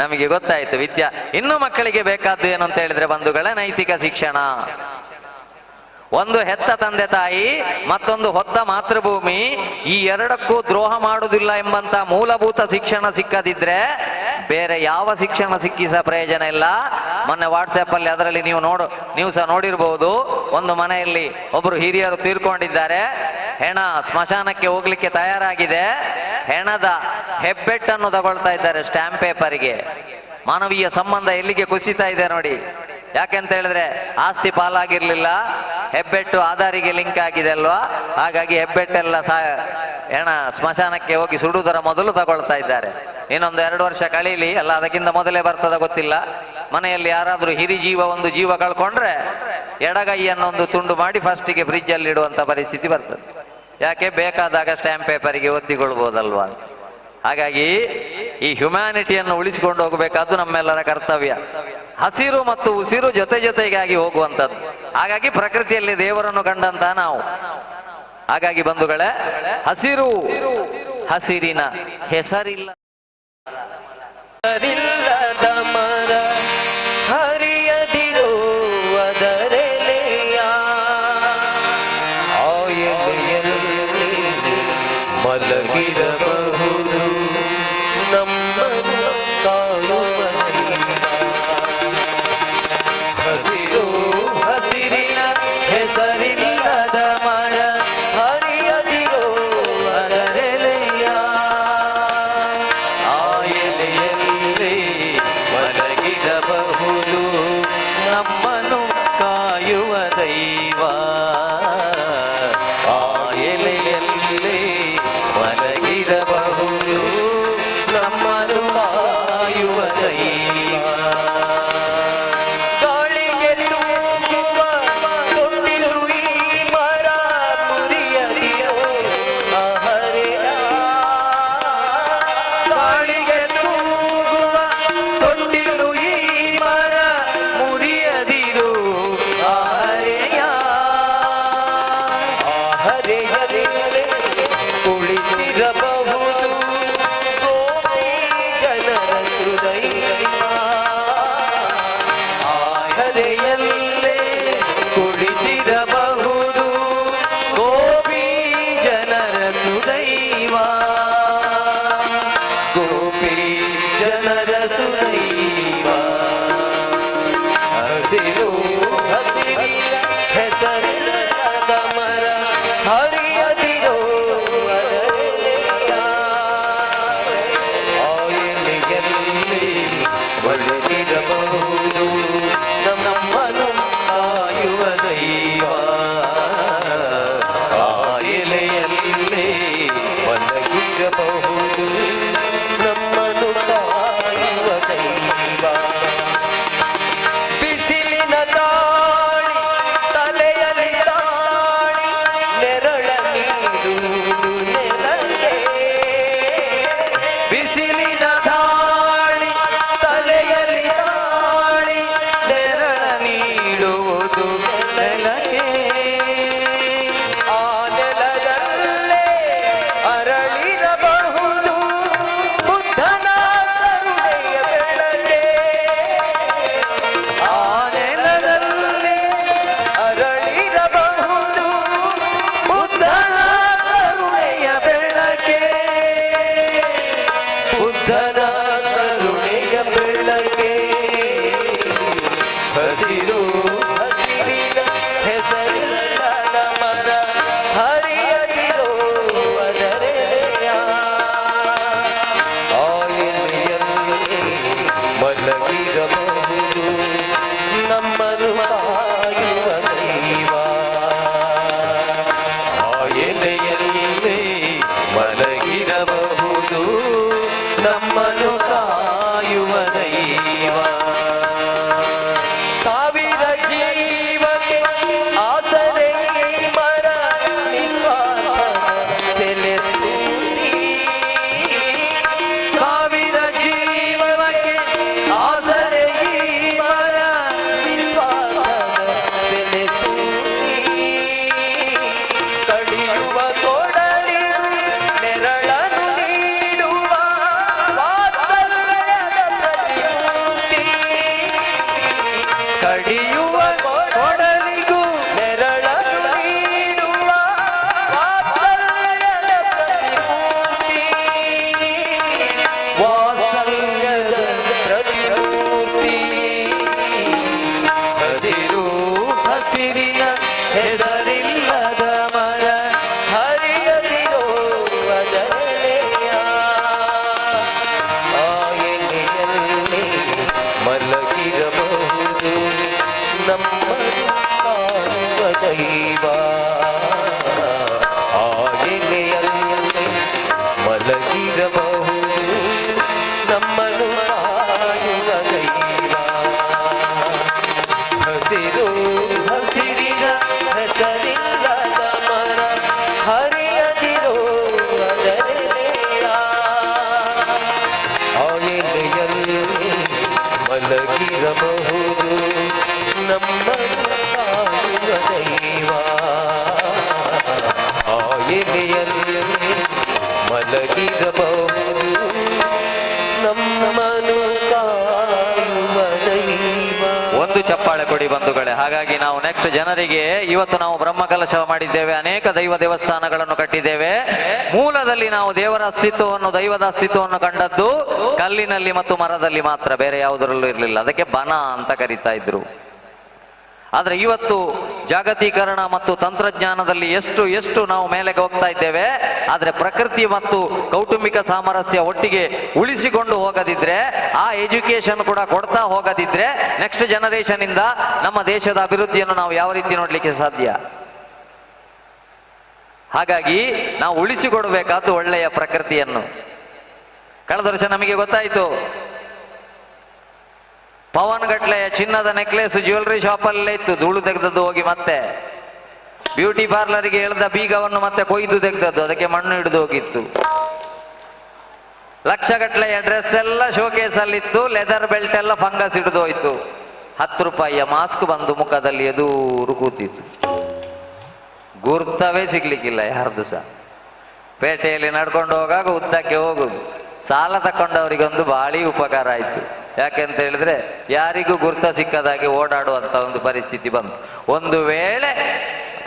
ನಮಗೆ ಗೊತ್ತಾಯ್ತು ಇನ್ನು ಮಕ್ಕಳಿಗೆ ಬೇಕಾದ್ದು ಏನು ಅಂತ ಹೇಳಿದ್ರೆ ಬಂಧುಗಳೇ, ನೈತಿಕ ಶಿಕ್ಷಣ. ಒಂದು ಹೆತ್ತ ತಂದೆ ತಾಯಿ, ಮತ್ತೊಂದು ಹೊತ್ತ ಮಾತೃಭೂಮಿ, ಈ ಎರಡಕ್ಕೂ ದ್ರೋಹ ಮಾಡುವುದಿಲ್ಲ ಎಂಬಂತ ಮೂಲಭೂತ ಶಿಕ್ಷಣ ಸಿಕ್ಕದಿದ್ರೆ ಬೇರೆ ಯಾವ ಶಿಕ್ಷಣ ಸಿಕ್ಕಿ ಸಹ ಪ್ರಯೋಜನ ಇಲ್ಲ. ಮೊನ್ನೆ ವಾಟ್ಸಪ್ ಅಲ್ಲಿ ಅದರಲ್ಲಿ ನೀವು ಸಹ ನೋಡಿರ್ಬಹುದು, ಒಂದು ಮನೆಯಲ್ಲಿ ಒಬ್ಬರು ಹಿರಿಯರು ತೀರ್ಕೊಂಡಿದ್ದಾರೆ. ಹೆಣ ಸ್ಮಶಾನಕ್ಕೆ ಹೋಗ್ಲಿಕ್ಕೆ ತಯಾರಾಗಿದೆ. ಹೆಣದ ಹೆಬ್ಬೆಟ್ಟನ್ನು ತಗೊಳ್ತಾ ಇದ್ದಾರೆ ಸ್ಟ್ಯಾಂಪ್ ಪೇಪರ್ಗೆ. ಮಾನವೀಯ ಸಂಬಂಧ ಎಲ್ಲಿಗೆ ಕುಸಿತಾ ಇದೆ ನೋಡಿ. ಯಾಕೆಂತ ಹೇಳಿದ್ರೆ ಆಸ್ತಿ ಪಾಲಾಗಿರ್ಲಿಲ್ಲ, ಹೆಬ್ಬೆಟ್ಟು ಆಧಾರಿಗೆ ಲಿಂಕ್ ಆಗಿದೆ ಅಲ್ವಾ. ಹಾಗಾಗಿ ಹೆಬ್ಬೆಟ್ಟೆಲ್ಲ ಹೆಣ ಸ್ಮಶಾನಕ್ಕೆ ಹೋಗಿ ಸುಡುವುದರ ಮೊದಲು ತಗೊಳ್ತಾ ಇದ್ದಾರೆ. ಇನ್ನೊಂದು 2 ವರ್ಷ ಕಳೀಲಿ ಅಲ್ಲ, ಅದಕ್ಕಿಂತ ಮೊದಲೇ ಬರ್ತದ ಗೊತ್ತಿಲ್ಲ. ಮನೆಯಲ್ಲಿ ಯಾರಾದ್ರೂ ಹಿರಿ ಜೀವ ಒಂದು ಜೀವ ಕಳ್ಕೊಂಡ್ರೆ ಎಡಗೈಯನ್ನೊಂದು ತುಂಡು ಮಾಡಿ ಫಸ್ಟಿಗೆ ಫ್ರಿಜ್ ಅಲ್ಲಿ ಇಡುವಂತ ಪರಿಸ್ಥಿತಿ ಬರ್ತದೆ. ಯಾಕೆ? ಬೇಕಾದಾಗ ಸ್ಟ್ಯಾಂಪ್ ಪೇಪರಿಗೆ ಒತ್ತಿಕೊಳ್ಬಹುದಲ್ವಾ. ಹಾಗಾಗಿ ಈ ಹ್ಯುಮ್ಯಾನಿಟಿಯನ್ನು ಉಳಿಸಿಕೊಂಡು ಹೋಗಬೇಕಾದ್ದು ನಮ್ಮೆಲ್ಲರ ಕರ್ತವ್ಯ. ಹಸಿರು ಮತ್ತು ಉಸಿರು ಜೊತೆ ಜೊತೆಗಾಗಿ ಹೋಗುವಂಥದ್ದು. ಹಾಗಾಗಿ ಪ್ರಕೃತಿಯಲ್ಲಿ ದೇವರನ್ನು ಕಂಡಂತ ನಾವು. ಹಾಗಾಗಿ ಬಂಧುಗಳೇ, ಹಸಿರಿನ ಹೆಸರಿಲ್ಲ ಮರ ಹರಿಯದಿರೋ ಅದರೆಲೆಯ ಆಯಲೆಯಲ್ಲಿ ಮಲಗಿರಬಹುದು ನಮ್ಮನ್ನು ಕಾಯುವ ಹಸಿರಿನ ಹೆಸರಿಲ್ಲದ ಮರ ಹರಿಯದಿರೋ ಅದರೆಲೆಯ ಆಯಲೆಯಲ್ಲಿ ಮಲಗಿರಬಹುದು ನಮ್ಮನ್ನು ಕಾಯುವ ದೈವ. ಆಯಲೆಯಲ್ಲಿ ಮಲಗಿರಬಹುದು ನಮ್ಮನ್ನು ಕಾಯುವ ದೈವ. ಗಾಳಿಗೆ ತೂಗುವ ತೊಟ್ಟಿಲು ಈ ಮರ ಮುರಿಯದಿರೋ ಹರೆಯ. ಗಾಳಿಗೆ ತೂಗುವ ತೊಟ್ಟಿಲು ಈ ಮರ ಮುರಿಯದಿರೋ ಹರೆಯ. ಹರೆಯದಿರಲೆ ಕುಳಿತಿರಬಹುದು ಗೋಪಿ ಜನರ ಹೃದಯ. ಹರೆಯಲ್ಲೇ ಕುಳಿತಿರಬಹುದು ಗೋಪಿ ಜನರ ಸುದೈವ. ಗೋಪಿ ಜನರ ಸುದೈವ. ಹಸಿರಿನ ಹೆಸರಿಲ್ಲದ ಮರ ಹರಿಯದಿರೋ ಅದರೆಲೆಯ. ಆಯಲೆಯಲ್ಲಿ ಒಳ್ಳೆದಿರಬಹುದು ನಮ್ಮನ್ನು ಕಾಯುವ ದೈವ. ಆಯಲೆಯಲ್ಲಿ ಒಳಗಿರಬಹುದು ನಮ್ಮನ್ನು ಕಾಯುವ ದೈವ. ಬಿಸಿಲಿನ ಗಾಳಿ ತಲೆಯಲ್ಲಿ ನಮ್ಮನ್ನು ಕಾಯುವ ದೈವ ಆ ಎಲೆಯಲ್ಲಿ ಮಲಗಿರಬಹುದು ನಮ್ಮನ್ನು ಕಾಯುವ ದೈವ ಹಸಿರು ಹಸಿರಿನ ಹೆಸರಿಲ್ಲದ ಮರ ಹರಿಯದಿರೋ ಅದರೆಲೆಯ ಆ ಎಲೆಯಲ್ಲಿ ಮಲಗಿರಬಹುದು ನಮ್ಮನ್ನು ಕಾಯುವ ದೈವ ಆ ಎಲೆಯಲ್ಲಿ ಮಲಗಿರಬಹುದು ನಮ್ಮನ್ನು ಕಾಯುವ ದೈವ. ಒಂದು ಚಪ್ಪಾಳೆ ಕೊಡಿ ಬಂಧುಗಳೇ. ಹಾಗಾಗಿ ನಾವು ನೆಕ್ಸ್ಟ್ ಜನರಿಗೆ ಇವತ್ತು ನಾವು ಬ್ರಹ್ಮಕಲಶ ಮಾಡಿದ್ದೇವೆ, ಅನೇಕ ದೈವ ದೇವಸ್ಥಾನಗಳನ್ನು ಕಟ್ಟಿದ್ದೇವೆ. ಮೂಲದಲ್ಲಿ ನಾವು ದೇವರ ಅಸ್ತಿತ್ವವನ್ನು ದೈವದ ಅಸ್ತಿತ್ವವನ್ನು ಕಂಡದ್ದು ಕಲ್ಲಿನಲ್ಲಿ ಮತ್ತು ಮರದಲ್ಲಿ ಮಾತ್ರ, ಬೇರೆ ಯಾವುದರಲ್ಲೂ ಇರಲಿಲ್ಲ. ಅದಕ್ಕೆ ಬನ ಅಂತ ಕರೀತಾ ಇದ್ರು. ಆದರೆ ಇವತ್ತು ಜಾಗತೀಕರಣ ಮತ್ತು ತಂತ್ರಜ್ಞಾನದಲ್ಲಿ ಎಷ್ಟು ಎಷ್ಟು ನಾವು ಮೇಲೆ ಹೋಗ್ತಾ ಇದ್ದೇವೆ. ಆದರೆ ಪ್ರಕೃತಿ ಮತ್ತು ಕೌಟುಂಬಿಕ ಸಾಮರಸ್ಯ ಒಟ್ಟಿಗೆ ಉಳಿಸಿಕೊಂಡು ಹೋಗದಿದ್ರೆ, ಆ ಎಜುಕೇಶನ್ ಕೂಡ ಕೊಡ್ತಾ ಹೋಗದಿದ್ರೆ ನೆಕ್ಸ್ಟ್ ಜನರೇಷನ್ ಇಂದ ನಮ್ಮ ದೇಶದ ಅಭಿವೃದ್ಧಿಯನ್ನು ನಾವು ಯಾವ ರೀತಿ ನೋಡ್ಲಿಕ್ಕೆ ಸಾಧ್ಯ? ಹಾಗಾಗಿ ನಾವು ಉಳಿಸಿಕೊಡ್ಬೇಕಾದ್ದು ಒಳ್ಳೆಯ ಪ್ರಕೃತಿಯನ್ನು. ಕಳೆದ ವರ್ಷ ನಮಗೆ ಗೊತ್ತಾಯಿತು, ಪವನ್ ಗಟ್ಲೆಯ ಚಿನ್ನದ ನೆಕ್ಲೆಸ್ ಜ್ಯುವೆಲ್ರಿ ಶಾಪಲ್ಲೇ ಇತ್ತು, ಧೂಳು ತೆಗೆದದ್ದು ಹೋಗಿ ಮತ್ತೆ ಬ್ಯೂಟಿ ಪಾರ್ಲರ್ಗೆ ಎಳೆದ ಬೀಗವನ್ನು ಮತ್ತೆ ಕೊಯ್ದು ತೆಗೆದದ್ದು, ಅದಕ್ಕೆ ಮಣ್ಣು ಹಿಡಿದು ಹೋಗಿತ್ತು. ಲಕ್ಷಗಟ್ಲೆಯ ಡ್ರೆಸ್ ಎಲ್ಲ ಶೋಕೇಸ್ ಅಲ್ಲಿತ್ತು, ಲೆದರ್ ಬೆಲ್ಟ್ ಎಲ್ಲ ಫಂಗಸ್ ಹಿಡಿದು ಹೋಯ್ತು. 10 ರೂಪಾಯಿಯ ಮಾಸ್ಕ್ ಬಂದು ಮುಖದಲ್ಲಿ ಎದುರು ಕೂತಿತ್ತು. ಗುರ್ತವೇ ಸಿಗ್ಲಿಕ್ಕಿಲ್ಲ ಯಾರ್ದು ಸಹ. ಪೇಟೆಯಲ್ಲಿ ನಡ್ಕೊಂಡು ಹೋಗಾಗ ಉದ್ದಕ್ಕೆ ಹೋಗುದು. ಸಾಲ ತಕೊಂಡವರಿಗೊಂದು ಭಾರಿ ಉಪಕಾರ ಆಯಿತು. ಯಾಕೆಂತ ಹೇಳಿದ್ರೆ ಯಾರಿಗೂ ಗುರ್ತ ಸಿಕ್ಕದಾಗಿ ಓಡಾಡುವಂಥ ಒಂದು ಪರಿಸ್ಥಿತಿ ಬಂತು. ಒಂದು ವೇಳೆ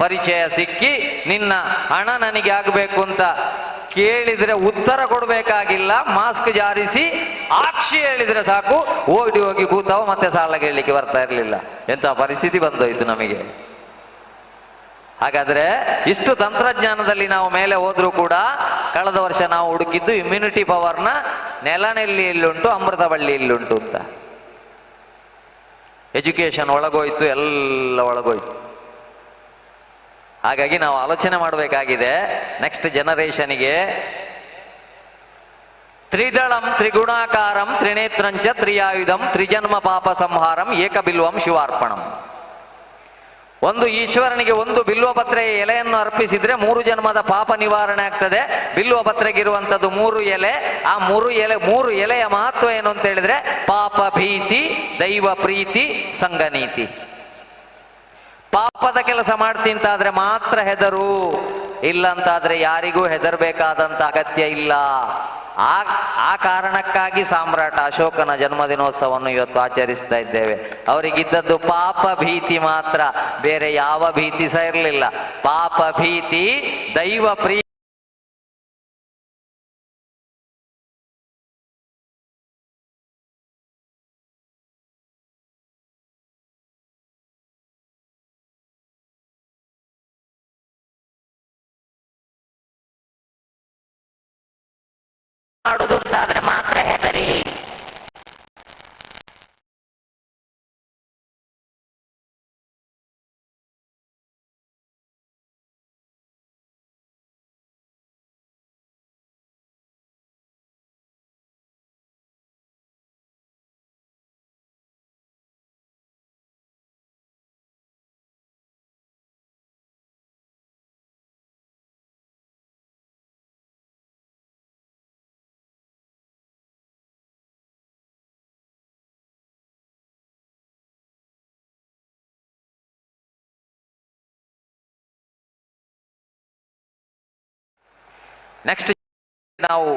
ಪರಿಚಯ ಸಿಕ್ಕಿ ನಿನ್ನ ಹಣ ನನಗೆ ಆಗಬೇಕು ಅಂತ ಕೇಳಿದ್ರೆ ಉತ್ತರ ಕೊಡಬೇಕಾಗಿಲ್ಲ, ಮಾಸ್ಕ್ ಜಾರಿಸಿ ಆಕ್ಷಿ ಹೇಳಿದ್ರೆ ಸಾಕು, ಓಡಿ ಹೋಗಿ ಕೂತಾವ, ಮತ್ತೆ ಸಾಲ ಕೇಳಲಿಕ್ಕೆ ಬರ್ತಾ ಇರಲಿಲ್ಲ. ಎಂಥ ಪರಿಸ್ಥಿತಿ ಬಂದೋಯ್ತು ನಮಗೆ. ಹಾಗಾದ್ರೆ ಇಷ್ಟು ತಂತ್ರಜ್ಞಾನದಲ್ಲಿ ನಾವು ಮೇಲೆ ಹೋದ್ರೂ ಕೂಡ ಕಳೆದ ವರ್ಷ ನಾವು ಹುಡುಕಿದ್ದು ಇಮ್ಯುನಿಟಿ ಪವರ್ನ ನೆಲನೆಲ್ಲಿಯಲ್ಲುಂಟು, ಅಮೃತ ಬಳ್ಳಿಯಲ್ಲುಂಟು ಅಂತ. ಎಜುಕೇಶನ್ ಒಳಗೋಯ್ತು, ಎಲ್ಲ ಒಳಗೋಯ್ತು. ಹಾಗಾಗಿ ನಾವು ಆಲೋಚನೆ ಮಾಡಬೇಕಾಗಿದೆ ನೆಕ್ಸ್ಟ್ ಜನರೇಷನ್ಗೆ. ತ್ರಿದಳಂ ತ್ರಿಗುಣಾಕಾರಂ ತ್ರಿನೇತ್ರಂಚ ತ್ರಿಯಾಯುಧಂ ತ್ರಿಜನ್ಮ ಪಾಪ ಸಂಹಾರಂ ಏಕಬಿಲ್ವಂ ಶಿವಾರ್ಪಣಂ. ಒಂದು ಈಶ್ವರನಿಗೆ ಒಂದು ಬಿಲ್ವಪತ್ರೆಯ ಎಲೆಯನ್ನು ಅರ್ಪಿಸಿದ್ರೆ 3 ಜನ್ಮದ ಪಾಪ ನಿವಾರಣೆ ಆಗ್ತದೆ. ಬಿಲ್ವಪತ್ರೆಗಿರುವಂಥದ್ದು 3 ಎಲೆ. ಆ 3 ಎಲೆಯ ಮಹತ್ವ ಏನು ಅಂತ ಹೇಳಿದ್ರೆ ಪಾಪ ಭೀತಿ, ದೈವ ಪ್ರೀತಿ, ಸಂಘನೀತಿ. ಪಾಪದ ಕೆಲಸ ಮಾಡ್ತಿಂತಾದ್ರೆ ಮಾತ್ರ ಹೆದರು, ಇಲ್ಲಂತಾದ್ರೆ ಯಾರಿಗೂ ಹೆದರ್ಬೇಕಾದಂತ ಅಗತ್ಯ ಇಲ್ಲ. ಆ ಕಾರಣಕ್ಕಾಗಿ ಸಾಮ್ರಾಟ ಅಶೋಕನ ಜನ್ಮದಿನೋತ್ಸವವನ್ನು ಇವತ್ತು ಆಚರಿಸ್ತಾ ಇದ್ದೇವೆ. ಅವರಿಗಿದ್ದದ್ದು ಪಾಪ ಭೀತಿ ಮಾತ್ರ, ಬೇರೆ ಯಾವ ಭೀತಿ ಸಹ ಇರಲಿಲ್ಲ. ಪಾಪ ಭೀತಿ, ದೈವ ಪ್ರೀತಿ ಮಾಡುದು ಅಂತಾದ್ರೆ ಮಾತ್ರ ಹೆದರಿ. ನೆಕ್ಸ್ಟ್ ನಾವು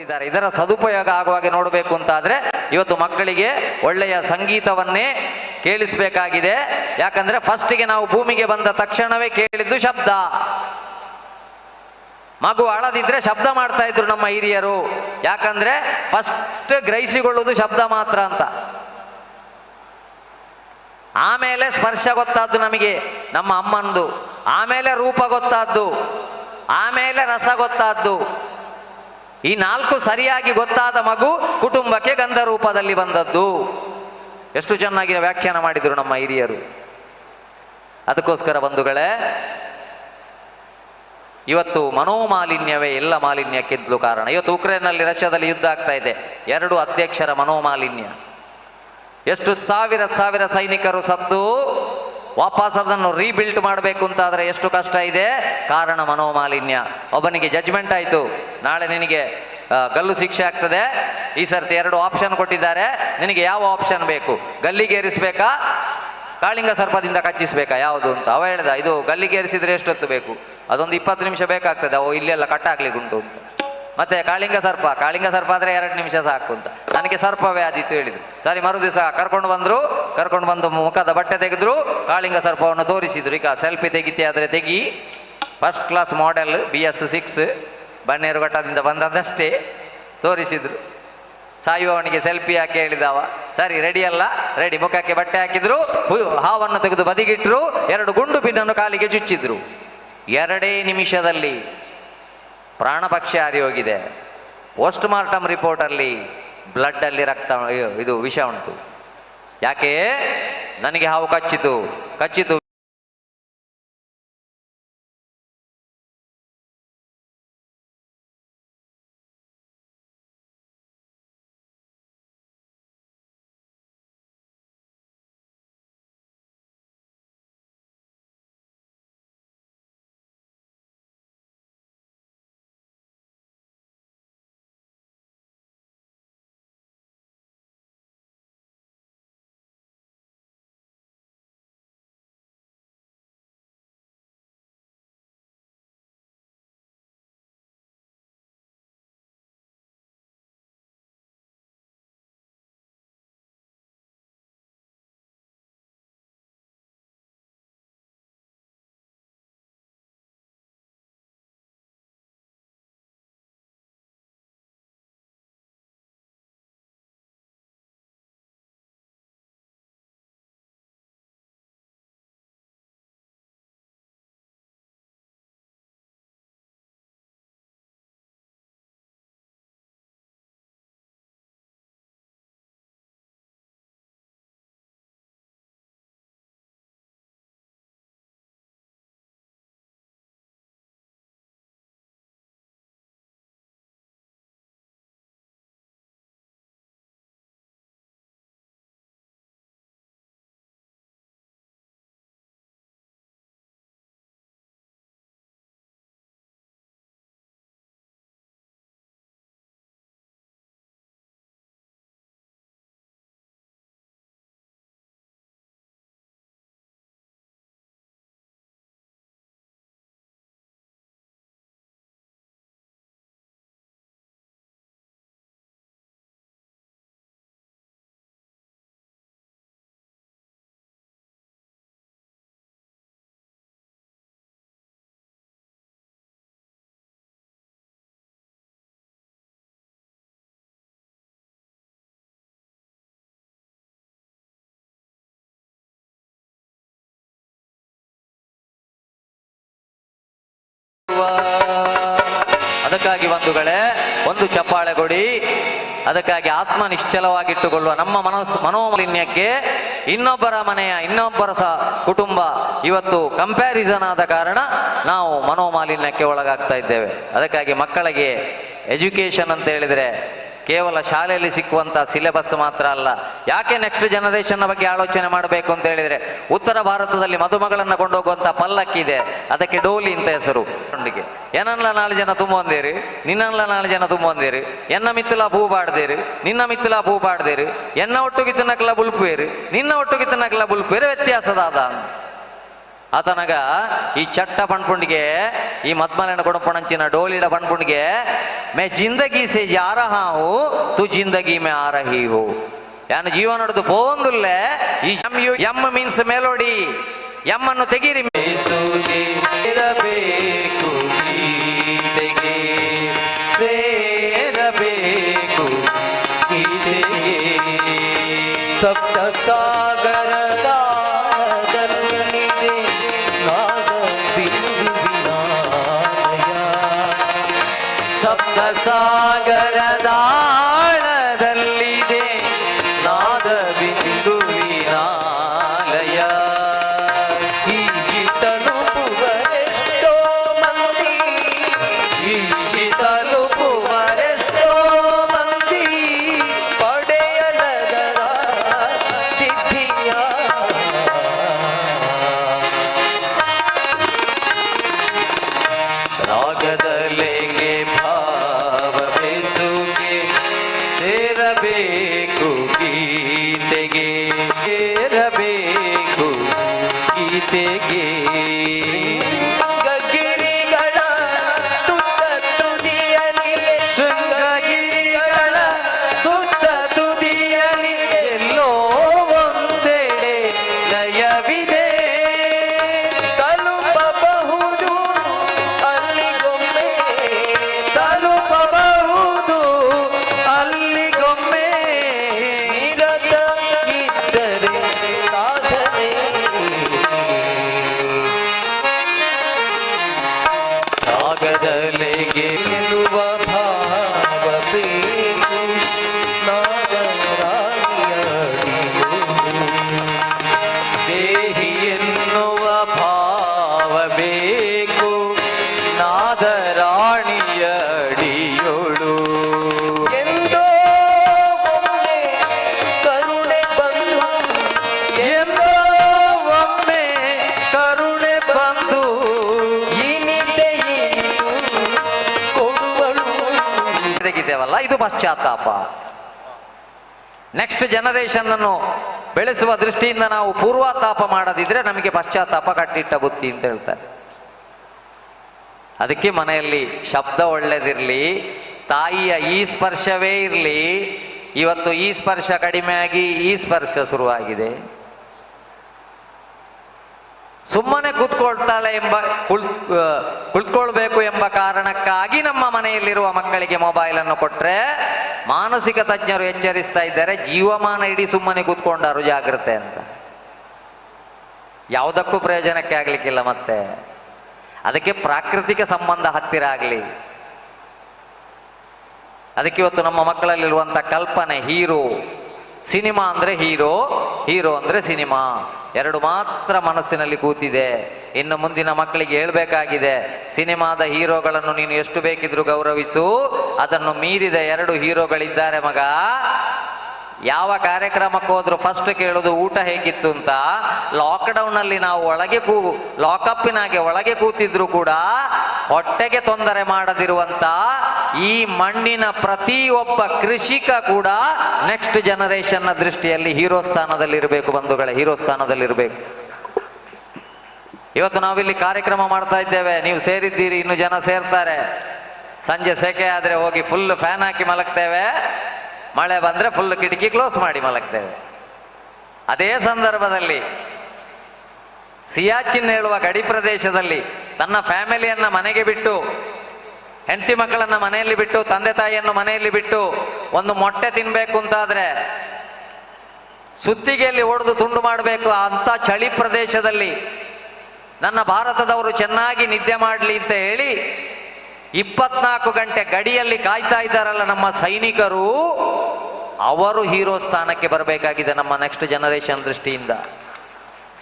ಇದ್ದಾರೆ. ಇದರ ಸದುಪಯೋಗ ಆಗುವಾಗೆ ನೋಡಬೇಕು ಅಂತಾದ್ರೆ ಇವತ್ತು ಮಕ್ಕಳಿಗೆ ಒಳ್ಳೆಯ ಸಂಗೀತವನ್ನೇ ಕೇಳಿಸಬೇಕಾಗಿದೆ. ಯಾಕಂದ್ರೆ ಫಸ್ಟಿಗೆ ನಾವು ಭೂಮಿಗೆ ಬಂದ ತಕ್ಷಣವೇ ಕೇಳಿದ್ದು ಶಬ್ದ. ಮಗು ಅಳದಿದ್ರೆ ಶಬ್ದ ಮಾಡ್ತಾ ಇದ್ರು ನಮ್ಮ ಹಿರಿಯರು. ಯಾಕಂದ್ರೆ ಫಸ್ಟ್ ಗ್ರಹಿಸಿಕೊಳ್ಳುವುದು ಶಬ್ದ ಮಾತ್ರ ಅಂತ. ಆಮೇಲೆ ಸ್ಪರ್ಶ ಗೊತ್ತಾದ್ದು ನಮಗೆ ನಮ್ಮ ಅಮ್ಮಂದು, ಆಮೇಲೆ ರೂಪ ಗೊತ್ತಾದ್ದು, ಆಮೇಲೆ ರಸ ಗೊತ್ತಾದ್ದು. ಈ 4 ಸರಿಯಾಗಿ ಗೊತ್ತಾದ ಮಗು ಕುಟುಂಬಕ್ಕೆ ಗಂಧ ರೂಪದಲ್ಲಿ ಬಂದದ್ದು. ಎಷ್ಟು ಚೆನ್ನಾಗಿ ವ್ಯಾಖ್ಯಾನ ಮಾಡಿದರು ನಮ್ಮ ಹಿರಿಯರು. ಅದಕ್ಕೋಸ್ಕರ ಬಂಧುಗಳೇ, ಇವತ್ತು ಮನೋಮಾಲಿನ್ಯವೇ ಎಲ್ಲ ಮಾಲಿನ್ಯಕ್ಕಿದ್ಲು ಕಾರಣ. ಇವತ್ತು ಉಕ್ರೇನ್ನಲ್ಲಿ ರಷ್ಯಾದಲ್ಲಿ ಯುದ್ಧ ಆಗ್ತಾ ಇದೆ. 2 ಅಧ್ಯಕ್ಷರ ಮನೋಮಾಲಿನ್ಯ. ಎಷ್ಟು ಸಾವಿರ ಸೈನಿಕರು ಸತ್ತು ವಾಪಸ್ ಅದನ್ನು ರೀಬಿಲ್ಟ್ ಮಾಡಬೇಕು ಅಂತಾದರೆ ಎಷ್ಟು ಕಷ್ಟ ಇದೆ. ಕಾರಣ ಮನೋಮಾಲಿನ್ಯ. ಒಬ್ಬನಿಗೆ ಜಡ್ಜ್ಮೆಂಟ್ ಆಯಿತು, ನಾಳೆ ನಿನಗೆ ಗಲ್ಲು ಶಿಕ್ಷೆ ಆಗ್ತದೆ. ಈ ಸರ್ತಿ 2 ಆಪ್ಷನ್ ಕೊಟ್ಟಿದ್ದಾರೆ, ನಿನಗೆ ಯಾವ ಆಪ್ಷನ್ ಬೇಕು, ಗಲ್ಲಿಗೇರಿಸಬೇಕಾ ಕಾಳಿಂಗ ಸರ್ಪದಿಂದ ಕಚ್ಚಿಸ್ಬೇಕಾ ಯಾವುದು ಅಂತ. ಅವ ಹೇಳ್ದ, ಇದು ಗಲ್ಲಿಗೇರಿಸಿದ್ರೆ ಎಷ್ಟೊತ್ತು ಬೇಕು, ಅದೊಂದು 20 ನಿಮಿಷ ಬೇಕಾಗ್ತದೆ, ಅವು ಇಲ್ಲೆಲ್ಲ ಕಟ್ಟಾಗ್ಲಿಕ್ಕುಂಟು ಅಂತ. ಮತ್ತೆ ಕಾಳಿಂಗ ಸರ್ಪ ಆದರೆ 2 ನಿಮಿಷ ಸಾಕು ಅಂತ. ನನಗೆ ಸರ್ಪವೇ ಆದಿತ್ತು ಹೇಳಿದ್ರು. ಸರಿ, ಮರು ದಿವಸ ಕರ್ಕೊಂಡು ಬಂದು ಮುಖದ ಬಟ್ಟೆ ತೆಗೆದ್ರು, ಕಾಳಿಂಗ ಸರ್ಪವನ್ನು ತೋರಿಸಿದ್ರು. ಈಗ ಸೆಲ್ಫಿ ತೆಗಿತೆ ಆದರೆ ತೆಗಿ, ಫಸ್ಟ್ ಕ್ಲಾಸ್ ಮಾಡೆಲ್ BS6 ಬನ್ನೇರುಘಟ್ಟದಿಂದ ಬಂದದಷ್ಟೇ ತೋರಿಸಿದ್ರು. ಸಾಯುವವನಿಗೆ ಸೆಲ್ಫಿ ಹಾಕಿ ಹೇಳಿದವ. ಸರಿ, ರೆಡಿ ಅಲ್ಲ, ರೆಡಿ. ಮುಖಕ್ಕೆ ಬಟ್ಟೆ ಹಾಕಿದ್ರು, ಹಾವನ್ನು ತೆಗೆದು ಬದಿಗಿಟ್ರು, 2 ಗುಂಡು ಪಿನ್ನನ್ನು ಕಾಲಿಗೆ ಚುಚ್ಚಿದ್ರು. 2 ನಿಮಿಷದಲ್ಲಿ ಪ್ರಾಣಪಕ್ಷಿ ಹಾರಿ ಹೋಗಿದೆ. ಪೋಸ್ಟ್ ಮಾರ್ಟಮ್ ರಿಪೋರ್ಟಲ್ಲಿ ಬ್ಲಡ್ಡಲ್ಲಿ ರಕ್ತ, ಇದು ವಿಷ ಉಂಟು. ಯಾಕೆ? ನನಗೆ ಹಾವು ಕಚ್ಚಿತು. ಅದಕ್ಕಾಗಿ ಬಂಧುಗಳೇ, ಒಂದು ಚಪ್ಪಾಳೆ ಕೊಡಿ. ಅದಕ್ಕಾಗಿ ಆತ್ಮ ನಿಶ್ಚಲವಾಗಿಟ್ಟುಕೊಳ್ಳುವ ನಮ್ಮ ಮನೋಮಾಲಿನ್ಯಕ್ಕೆ ಇನ್ನೊಬ್ಬರ ಮನೆಯ ಇನ್ನೊಬ್ಬರ ಕುಟುಂಬ ಇವತ್ತು ಕಂಪ್ಯಾರಿಸನ್ ಆದ ಕಾರಣ ನಾವು ಮನೋಮಾಲಿನ್ಯಕ್ಕೆ ಒಳಗಾಗ್ತಾ ಇದ್ದೇವೆ. ಅದಕ್ಕಾಗಿ ಮಕ್ಕಳಿಗೆ ಎಜುಕೇಶನ್ ಅಂತ ಹೇಳಿದರೆ ಕೇವಲ ಶಾಲೆಯಲ್ಲಿ ಸಿಕ್ಕುವಂಥ ಸಿಲೆಬಸ್ ಮಾತ್ರ ಅಲ್ಲ. ಯಾಕೆ ನೆಕ್ಸ್ಟ್ ಜನರೇಷನ್ನ ಬಗ್ಗೆ ಆಲೋಚನೆ ಮಾಡಬೇಕು ಅಂತ ಹೇಳಿದರೆ, ಉತ್ತರ ಭಾರತದಲ್ಲಿ ಮದುಮಗಳನ್ನು ಕೊಂಡೋಗುವಂಥ ಪಲ್ಲಕ್ಕಿ ಇದೆ, ಅದಕ್ಕೆ ಡೋಲಿ ಅಂತ ಹೆಸರು. ಏನಲ್ಲ 4 ಜನ ತುಂಬೊಂದೇರಿ, ನಿನ್ನಲ್ಲ 4 ಜನ ತುಂಬೊಂದೇರಿ, ಎನ್ನ ಮಿತ್ತಲ ಪೂ ಬಾಡ್ದೇರಿ, ನಿನ್ನ ಮಿತ್ತಲ ಪೂ ಬಾಡ್ದೇರಿ, ಎನ್ನ ಒಟ್ಟುಗಿ ತಿನ್ನಕಲ್ಲ ಬುಲ್ಪೇರಿ, ನಿನ್ನ ಒಟ್ಟುಗಿ ತಿನ್ನಕಲ್ಲ ಬುಲ್ಪೇರಿ, ವ್ಯತ್ಯಾಸದಾದ. ಆತನಗ ಈ ಚಟ್ಟ ಪಣ್ಪುಂಡಿಗೆ ಈ ಮದ್ಮಲೆನ ಕೊಡಪಣಂಚಿನ ಡೋಲಿಡ ಪಣ್ಪುಂಡಿಗೆ ಮೇ ಜಿಂದಗಿ ಸೆ ಜಾ ರಹಾ ಹೂ ತು ಜಿಂದಗಿ ಮೇ ಆ ರಹಿ ಹೋ. ಯಾನ ಜೀವನ ನಡೆದು ಪೋಂದುಲ್ಲೆ ಈ ಎಮ್ ಮೀನ್ಸ್ ಮೆಲೋಡಿ, ಎಮ್ ಅನ್ನು ತೆಗೀರಿ. ಸೇರಬೇಕು ಗೀತೆಗೆ, ಸೇರಬೇಕು ಗೀತೆಗೆ, ಸಪ್ತ ಸಾಗರದಲ್ಲಿದೆ ನಾದ ಬಿಂದುವಿನಾಲಯ. ಸಪ್ತ ಸಾಗರದಾಳದಲ್ಲಿದೆ ನಾದ ಬಿಂದುವಿನಾಲಯ. ಈಜಿ ತಲುಪುವರೆಷ್ಟೋ ಮಂದಿ, ಈಜಿ ತಲುಪುವರೆಷ್ಟೋ ಮಂದಿ, ಪಡೆಯಲದರ ಸಿದ್ಧಿಯ. ರಾಗದಲೆಗೆ ಭಾವ ಬೆಸುಗೆ, ಸೇರಬೇಕು ಗೀತೆಗೆ, ಸೇರಬೇಕು ಗೀತೆಗೆ. ಗಗಿರಿಗಳ ತುತ್ತ ತುದಿಯಲಿ, ಶೃಂಗಗಿರಿಗಳ ತುತ್ತ ತುದಿಯಲಿ ಎಲ್ಲೋ ಒಂದೆಡೆ ಲಯವಿದೆ. ತಲುಪಬಹುದು ಅಲ್ಲಿಗೊಮ್ಮೆ, ತಲುಪಬಹುದು ಅಲ್ಲಿಗೊಮ್ಮೆ. ನಿರತ ಇದ್ದರೆ ಸಾಧನೆ. ರಾಗದಲೆಗೆ ಗೆಲ್ಲುವ ಭಾವ ಬೇಕು ನಾಗರಾಣಿಯಡಿಯು. ದೇಹಿ ಎನ್ನುವ ಭಾವ ಬೇಕು ನಾದರಾಣಿಯ ಅಡಿಯೋಳು. ಎಂದೋ ಒಮ್ಮೆ ಕರುಣೆ ಬಂದು, ಎಂದೋ ಒಮ್ಮೆ ಕರುಣೆ ಬಂದು ಇನಿತೆಯನ್ನು ಕೊಡುವಳು. ತೆಗಿತೇವಲ್ಲ, ಇದು ಪಶ್ಚಾತ್ತಾಪ. ನೆಕ್ಸ್ಟ್ ಜನರೇಷನ್ ಅನ್ನು ಬೆಳೆಸುವ ದೃಷ್ಟಿಯಿಂದ ನಾವು ಪೂರ್ವಾತಾಪ ಮಾಡದಿದ್ರೆ ನಮಗೆ ಪಶ್ಚಾತ್ತಾಪ ಕಟ್ಟಿಟ್ಟ ಬುತ್ತಿ ಅಂತ ಹೇಳ್ತಾರೆ. ಅದಕ್ಕೆ ಮನೆಯಲ್ಲಿ ಶಬ್ದ ಒಳ್ಳೆದಿರಲಿ, ತಾಯಿಯ ಈ ಸ್ಪರ್ಶವೇ ಇರಲಿ. ಇವತ್ತು ಈ ಸ್ಪರ್ಶ ಕಡಿಮೆಯಾಗಿ ಈ ಸ್ಪರ್ಶ ಶುರುವಾಗಿದೆ. ಸುಮ್ಮನೆ ಕೂತ್ಕೊಳ್ತಾಳೆ ಎಂಬ ಕುಳಿತುಕೊಳ್ಬೇಕು ಎಂಬ ಕಾರಣಕ್ಕಾಗಿ ನಮ್ಮ ಮನೆಯಲ್ಲಿರುವ ಮಕ್ಕಳಿಗೆ ಮೊಬೈಲನ್ನು ಕೊಟ್ಟರೆ ಮಾನಸಿಕ ತಜ್ಞರು ಎಚ್ಚರಿಸ್ತಾ ಇದ್ದಾರೆ, ಜೀವಮಾನ ಇಡೀ ಸುಮ್ಮನೆ ಕೂತ್ಕೊಂಡಾರು ಜಾಗ್ರತೆ ಅಂತ. ಯಾವುದಕ್ಕೂ ಪ್ರಯೋಜನಕ್ಕೆ ಆಗ್ಲಿಕ್ಕಿಲ್ಲ. ಮತ್ತೆ ಅದಕ್ಕೆ ಪ್ರಾಕೃತಿಕ ಸಂಬಂಧ ಹತ್ತಿರ ಆಗಲಿ. ಅದಕ್ಕೆ ಇವತ್ತು ನಮ್ಮ ಮಕ್ಕಳಲ್ಲಿರುವಂಥ ಕಲ್ಪನೆ, ಹೀರೋ ಸಿನಿಮಾ ಅಂದರೆ ಹೀರೋ, ಹೀರೋ ಅಂದರೆ ಸಿನಿಮಾ, ಎರಡು ಮಾತ್ರ ಮನಸ್ಸಿನಲ್ಲಿ ಕೂತಿದೆ. ಇನ್ನು ಮುಂದಿನ ಮಕ್ಕಳಿಗೆ ಹೇಳ್ಬೇಕಾಗಿದೆ, ಸಿನಿಮಾದ ಹೀರೋಗಳನ್ನು ನೀನು ಎಷ್ಟು ಬೇಕಿದ್ರೂ ಗೌರವಿಸು, ಅದನ್ನು ಮೀರಿದ ಎರಡು ಹೀರೋಗಳಿದ್ದಾರೆ ಮಗ. ಯಾವ ಕಾರ್ಯಕ್ರಮಕ್ಕೆ ಹೋದ್ರು ಫಸ್ಟ್ ಕೇಳೋದು ಊಟ ಹೇಗಿತ್ತು ಅಂತ. ಲಾಕ್ಡೌನಲ್ಲಿ ನಾವು ಲಾಕಪ್ಪಿನಾಗೆ ಒಳಗೆ ಕೂತಿದ್ರು ಕೂಡ ಹೊಟ್ಟೆಗೆ ತೊಂದರೆ ಮಾಡದಿರುವಂತ ಈ ಮಣ್ಣಿನ ಪ್ರತಿಯೊಬ್ಬ ಕೃಷಿಕ ಕೂಡ ನೆಕ್ಸ್ಟ್ ಜನರೇಷನ್ನ ದೃಷ್ಟಿಯಲ್ಲಿ ಹೀರೋ ಸ್ಥಾನದಲ್ಲಿರಬೇಕು ಬಂಧುಗಳೇ, ಹೀರೋ ಸ್ಥಾನದಲ್ಲಿರಬೇಕು. ಇವತ್ತು ನಾವಿಲ್ಲಿ ಕಾರ್ಯಕ್ರಮ ಮಾಡ್ತಾ ಇದ್ದೇವೆ, ನೀವು ಸೇರಿದ್ದೀರಿ, ಇನ್ನು ಜನ ಸೇರ್ತಾರೆ. ಸಂಜೆ ಸೆಕೆ ಆದರೆ ಹೋಗಿ ಫುಲ್ ಫ್ಯಾನ್ ಹಾಕಿ ಮಲಗ್ತೇವೆ, ಮಳೆ ಬಂದರೆ ಫುಲ್ ಕಿಟಕಿ ಕ್ಲೋಸ್ ಮಾಡಿ ಮಲಗ್ತೇವೆ. ಅದೇ ಸಂದರ್ಭದಲ್ಲಿ ಸಿಯಾಚಿನ್ ಹೇಳುವ ಗಡಿ ಪ್ರದೇಶದಲ್ಲಿ ತನ್ನ ಫ್ಯಾಮಿಲಿಯನ್ನ ಮನೆಗೆ ಬಿಟ್ಟು, ಹೆಂಡತಿ ಮಕ್ಕಳನ್ನ ಮನೆಯಲ್ಲಿ ಬಿಟ್ಟು, ತಂದೆ ತಾಯಿಯನ್ನು ಮನೆಯಲ್ಲಿ ಬಿಟ್ಟು ಒಂದು ಮೊಟ್ಟೆ ತಿನ್ಬೇಕು ಅಂತಾದ್ರೆ ಸುತ್ತಿಗೆಯಲ್ಲಿ ಹೊಡೆದು ತುಂಡು ಮಾಡಬೇಕು ಅಂತ ಚಳಿ ಪ್ರದೇಶದಲ್ಲಿ ನನ್ನ ಭಾರತದವರು ಚೆನ್ನಾಗಿ ನಿದ್ದೆ ಮಾಡಲಿ ಅಂತ ಹೇಳಿ 24 ಗಂಟೆ ಗಡಿಯಲ್ಲಿ ಕಾಯ್ತಾ ಇದ್ದಾರಲ್ಲ ನಮ್ಮ ಸೈನಿಕರು, ಅವರು ಹೀರೋ ಸ್ಥಾನಕ್ಕೆ ಬರಬೇಕಾಗಿದೆ ನಮ್ಮ ನೆಕ್ಸ್ಟ್ ಜನರೇಷನ್ ದೃಷ್ಟಿಯಿಂದ.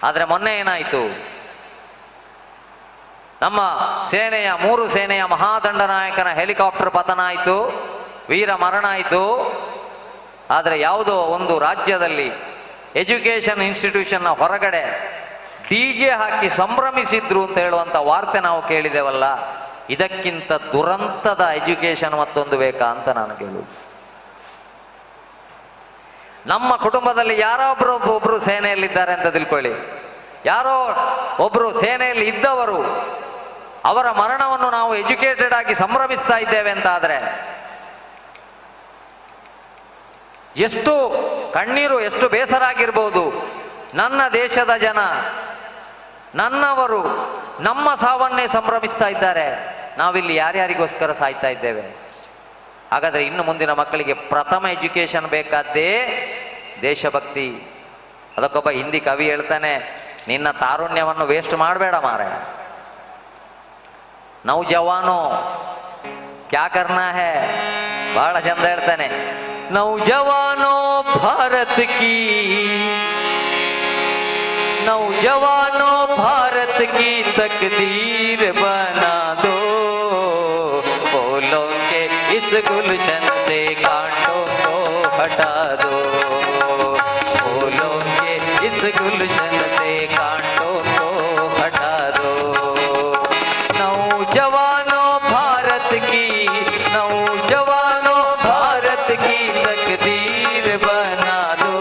ಆದರೆ ಮೊನ್ನೆ ಏನಾಯಿತು, ನಮ್ಮ ಸೇನೆಯ 3 ಸೇನೆಯ ಮಹಾದಂಡನಾಯಕನ ಹೆಲಿಕಾಪ್ಟರ್ ಪತನ ಆಯಿತು, ವೀರ ಮರಣ ಆಯಿತು. ಆದರೆ ಯಾವುದೋ ಒಂದು ರಾಜ್ಯದಲ್ಲಿ ಎಜುಕೇಷನ್ ಇನ್ಸ್ಟಿಟ್ಯೂಷನ್ನ ಹೊರಗಡೆ DJ ಹಾಕಿ ಸಂಭ್ರಮಿಸಿದ್ರು ಅಂತ ಹೇಳುವಂಥ ವಾರ್ತೆ ನಾವು ಕೇಳಿದೆವಲ್ಲ. ಇದಕ್ಕಿಂತ ದುರಂತದ ಎಜುಕೇಷನ್ ಮತ್ತೊಂದು ಬೇಕಾ ಅಂತ ನಾನು ಕೇಳುವುದು. ನಮ್ಮ ಕುಟುಂಬದಲ್ಲಿ ಯಾರೊಬ್ಬರು ಸೇನೆಯಲ್ಲಿದ್ದಾರೆ ಅಂತ ತಿಳ್ಕೊಳ್ಳಿ, ಯಾರೋ ಒಬ್ರು ಸೇನೆಯಲ್ಲಿ ಇದ್ದವರು ಅವರ ಮರಣವನ್ನು ನಾವು ಎಜುಕೇಟೆಡ್ ಆಗಿ ಸಂಭ್ರಮಿಸ್ತಾ ಇದ್ದೇವೆ ಅಂತ ಆದರೆ ಎಷ್ಟು ಕಣ್ಣೀರು, ಎಷ್ಟು ಬೇಸರ ಆಗಿರ್ಬೋದು. ನನ್ನ ದೇಶದ ಜನ, ನನ್ನವರು ನಮ್ಮ ಸಾವನ್ನೇ ಸಂಭ್ರಮಿಸ್ತಾ ಇದ್ದಾರೆ, ನಾವಿಲ್ಲಿ ಯಾರ್ಯಾರಿಗೋಸ್ಕರ ಸಾಯ್ತಾ ಇದ್ದೇವೆ. ಹಾಗಾದರೆ ಇನ್ನು ಮುಂದಿನ ಮಕ್ಕಳಿಗೆ ಪ್ರಥಮ ಎಜುಕೇಶನ್ ಬೇಕಾದ್ದೇ ದೇಶಭಕ್ತಿ. ಅದಕ್ಕೊಬ್ಬ ಹಿಂದಿ ಕವಿ ಹೇಳ್ತಾನೆ, ನಿನ್ನ ತಾರುಣ್ಯವನ್ನು ವೇಸ್ಟ್ ಮಾಡಬೇಡ ಮಾರೆ. ನೌಜವಾನೋ ಕ್ಯಾ ಕರ್ನಾ ಹೇ, ಬಹಳ ಚಂದ ಹೇಳ್ತಾನೆ. ನೌಜವಾನೋ ಭಾರತ್ ಕಿ, नौजवानों भारत की तकदीर बना दो, फूलों के इस गुलशन से कांटों को हटा दो, फूलों के इस गुलशन से कांटों को हटा दो. नौजवानों भारत की, नौजवानों भारत की तकदीर बना दो,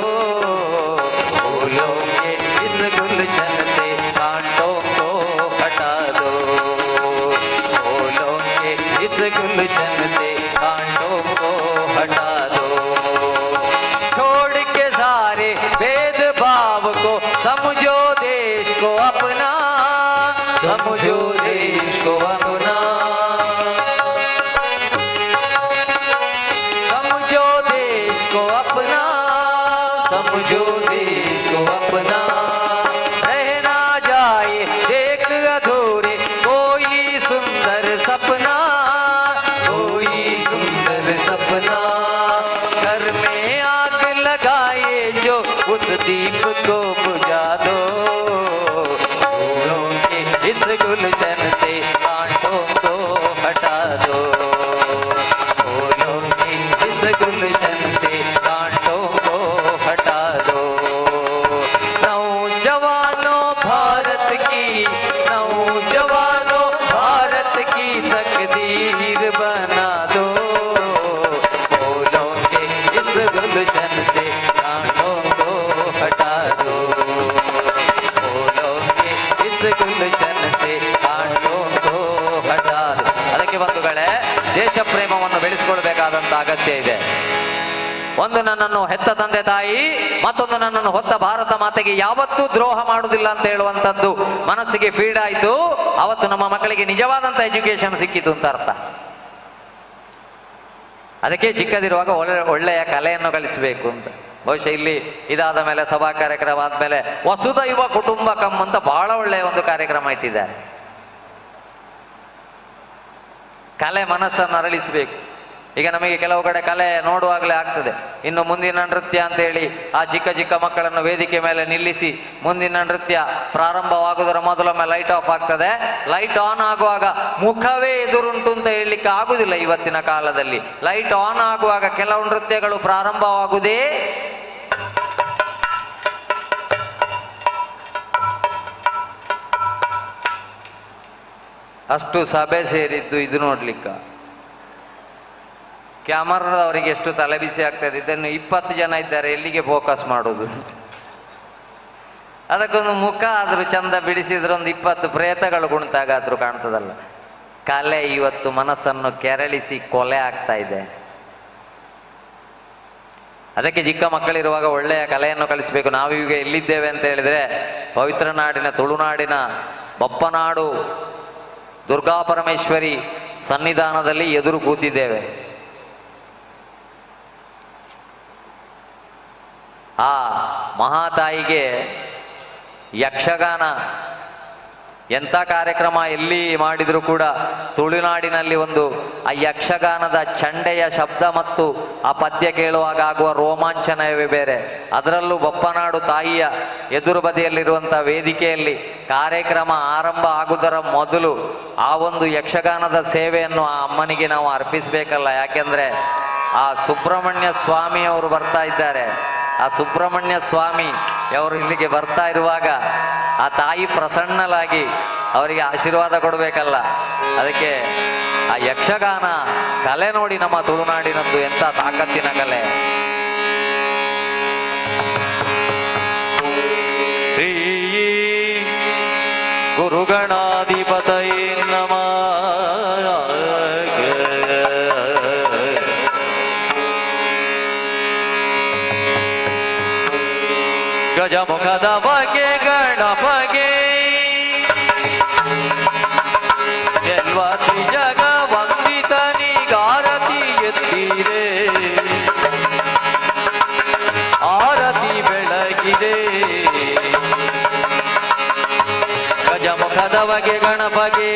फूलों के इस गुलशन से कांटों को हटा दो, फूलों के इस गुलशन से कांटों को हटा दो. छोड़ के सारे भेदभाव को समझो देश को अपना, समझो देश को अपना, समझो देश को अपना, समझो देश को अपना. रहना जाए देख अधूरे कोई सुंदर सपना, कोई सुंदर सपना. घर में आग लगाए जो उस दीप को बुझा दो, फूलों के इस गुलशन से कांटों को हटा दो, फूलों के इस गुलशन से कांटों को हटा दो. नौजवानों भारत की, नौजवानों भारत की तकदीर बना दो, फूलों के इस गुलशन से कांटों को हटा दो, फूलों के इस गुलशन से कांटों को हटा दो. ಅದಕ್ಕೆ ಬಂಧುಗಳೇ, ದೇಶ ಪ್ರೇಮವನ್ನು ಬೆಳೆಸಿಕೊಳ್ಬೇಕಾದಂತ ಅಗತ್ಯ ಇದೆ. ಒಂದು ನನ್ನನ್ನು ಹೆತ್ತ ತಂದೆ ತಾಯಿ, ಮತ್ತೊಂದು ನನ್ನನ್ನು ಹೊತ್ತ ಭಾರತ ಮಾತೆಗೆ ಯಾವತ್ತೂ ದ್ರೋಹ ಮಾಡುವುದಿಲ್ಲ ಅಂತ ಹೇಳುವಂಥದ್ದು ಮನಸ್ಸಿಗೆ ಫೀಡ್ ಆಯಿತು. ಅವತ್ತು ನಮ್ಮ ಮಕ್ಕಳಿಗೆ ನಿಜವಾದಂಥ ಎಜುಕೇಶನ್ ಸಿಕ್ಕಿತು ಅಂತ ಅರ್ಥ. ಅದಕ್ಕೆ ಚಿಕ್ಕದಿರುವಾಗ ಒಳ್ಳೆಯ ಕಲೆಯನ್ನು ಕಲಿಸಬೇಕು ಅಂತ. ಬಹುಶಃ ಇಲ್ಲಿ ಇದಾದ ಮೇಲೆ ಸಭಾ ಕಾರ್ಯಕ್ರಮ ಆದಮೇಲೆ ವಸುದೈವ ಕುಟುಂಬಕಂ ಅಂತ ಬಹಳ ಒಳ್ಳೆಯ ಒಂದು ಕಾರ್ಯಕ್ರಮ ಇಟ್ಟಿದ್ದಾರೆ. ಕಲೆ ಮನಸ್ಸನ್ನು ಅರಳಿಸಬೇಕು. ಈಗ ನಮಗೆ ಕೆಲವು ಕಡೆ ಕಲೆ ನೋಡುವಾಗಲೇ ಆಗ್ತದೆ. ಇನ್ನು ಮುಂದಿನ ನೃತ್ಯ ಅಂತೇಳಿ ಆ ಚಿಕ್ಕ ಚಿಕ್ಕ ಮಕ್ಕಳನ್ನು ವೇದಿಕೆ ಮೇಲೆ ನಿಲ್ಲಿಸಿ ಮುಂದಿನ ನೃತ್ಯ ಪ್ರಾರಂಭವಾಗುವುದರ ಮೊದಲೊಮ್ಮೆ ಲೈಟ್ ಆಫ್ ಆಗ್ತದೆ. ಲೈಟ್ ಆನ್ ಆಗುವಾಗ ಮುಖವೇ ಎದುರುಂಟು ಅಂತ ಹೇಳಲಿಕ್ಕೆ ಆಗುದಿಲ್ಲ ಇವತ್ತಿನ ಕಾಲದಲ್ಲಿ. ಲೈಟ್ ಆನ್ ಆಗುವಾಗ ಕೆಲವು ನೃತ್ಯಗಳು ಪ್ರಾರಂಭವಾಗುವುದೇ ಅಷ್ಟು ಸಭೆ ಸೇರಿದ್ದು ಇದು ನೋಡ್ಲಿಕ್ಕೆ. ಕ್ಯಾಮರಾದವರಿಗೆ ಎಷ್ಟು ತಲೆಬಿಸಿ ಆಗ್ತದೆ. ಇದನ್ನು 20 ಜನ ಇದ್ದಾರೆ, ಎಲ್ಲಿಗೆ ಫೋಕಸ್ ಮಾಡೋದು? ಅದಕ್ಕೊಂದು ಮುಖ ಆದರೂ ಚಂದ ಬಿಡಿಸಿದ್ರೆ ಒಂದು 20 ಪ್ರೇತಗಳು ಕುಣಿತಾಗಾದ್ರೂ ಕಾಣ್ತದಲ್ಲ. ಕಲೆ ಇವತ್ತು ಮನಸ್ಸನ್ನು ಕೆರಳಿಸಿ ಕೊಲೆ ಆಗ್ತಾ ಇದೆ. ಅದಕ್ಕೆ ಚಿಕ್ಕ ಮಕ್ಕಳಿರುವಾಗ ಒಳ್ಳೆಯ ಕಲೆಯನ್ನು ಕಲಿಸಬೇಕು. ನಾವೀಗ ಎಲ್ಲಿದ್ದೇವೆ ಅಂತ ಹೇಳಿದರೆ ಪವಿತ್ರ ನಾಡಿನ ತುಳುನಾಡಿನ ಬಪ್ಪನಾಡು ದುರ್ಗಾ ಪರಮೇಶ್ವರಿ ಸನ್ನಿಧಾನದಲ್ಲಿ ಎದುರು ಕೂತಿದ್ದೇವೆ. ಆ ಮಹಾತಾಯಿಗೆ ಯಕ್ಷಗಾನ ಎಂಥ ಕಾರ್ಯಕ್ರಮ ಎಲ್ಲಿ ಮಾಡಿದರೂ ಕೂಡ ತುಳುನಾಡಿನಲ್ಲಿ ಒಂದು ಆ ಯಕ್ಷಗಾನದ ಚಂಡೆಯ ಶಬ್ದ ಮತ್ತು ಆ ಪದ್ಯ ಕೇಳುವಾಗ ಆಗುವ ರೋಮಾಂಚನವೇ ಬೇರೆ. ಅದರಲ್ಲೂ ಬಪ್ಪನಾಡು ತಾಯಿಯ ಎದುರು ಬದಿಯಲ್ಲಿರುವಂಥ ವೇದಿಕೆಯಲ್ಲಿ ಕಾರ್ಯಕ್ರಮ ಆರಂಭ ಆಗುವುದರ ಮೊದಲು ಆ ಒಂದು ಯಕ್ಷಗಾನದ ಸೇವೆಯನ್ನು ಆ ಅಮ್ಮನಿಗೆ ನಾವು ಅರ್ಪಿಸಬೇಕಲ್ಲ. ಯಾಕೆಂದರೆ ಆ ಸುಬ್ರಹ್ಮಣ್ಯ ಸ್ವಾಮಿಯವರು ಬರ್ತಾ ಇದ್ದಾರೆ. ಆ ಸುಬ್ರಹ್ಮಣ್ಯ ಸ್ವಾಮಿ ಅವರು ಇಲ್ಲಿಗೆ ಬರ್ತಾ ಇರುವಾಗ ಆ ತಾಯಿ ಪ್ರಸನ್ನಲಾಗಿ ಅವರಿಗೆ ಆಶೀರ್ವಾದ ಕೊಡಬೇಕಲ್ಲ. ಅದಕ್ಕೆ ಆ ಯಕ್ಷಗಾನ ಕಲೆ ನೋಡಿ ನಮ್ಮ ತುಳುನಾಡಿನದ್ದು ಎಂಥ ತಾಕತ್ತಿನ ಕಲೆ. ಶ್ರೀ ಗುರುಗಣಾಧಿಪತಯೇ ನಮಃ. ಗಜಮುಖದ ಬಗೆ ಗಣಪಗೆ ಎಲ್ವ ತ್ರಿಜಗ ವಂದಿತನಿಗಾರತಿ ಎತ್ತಿದೆ, ಆರತಿ ಬೆಳಗಿದೆ. ಗಜಮುಖದ ಬಗೆ ಗಣಪಗೆ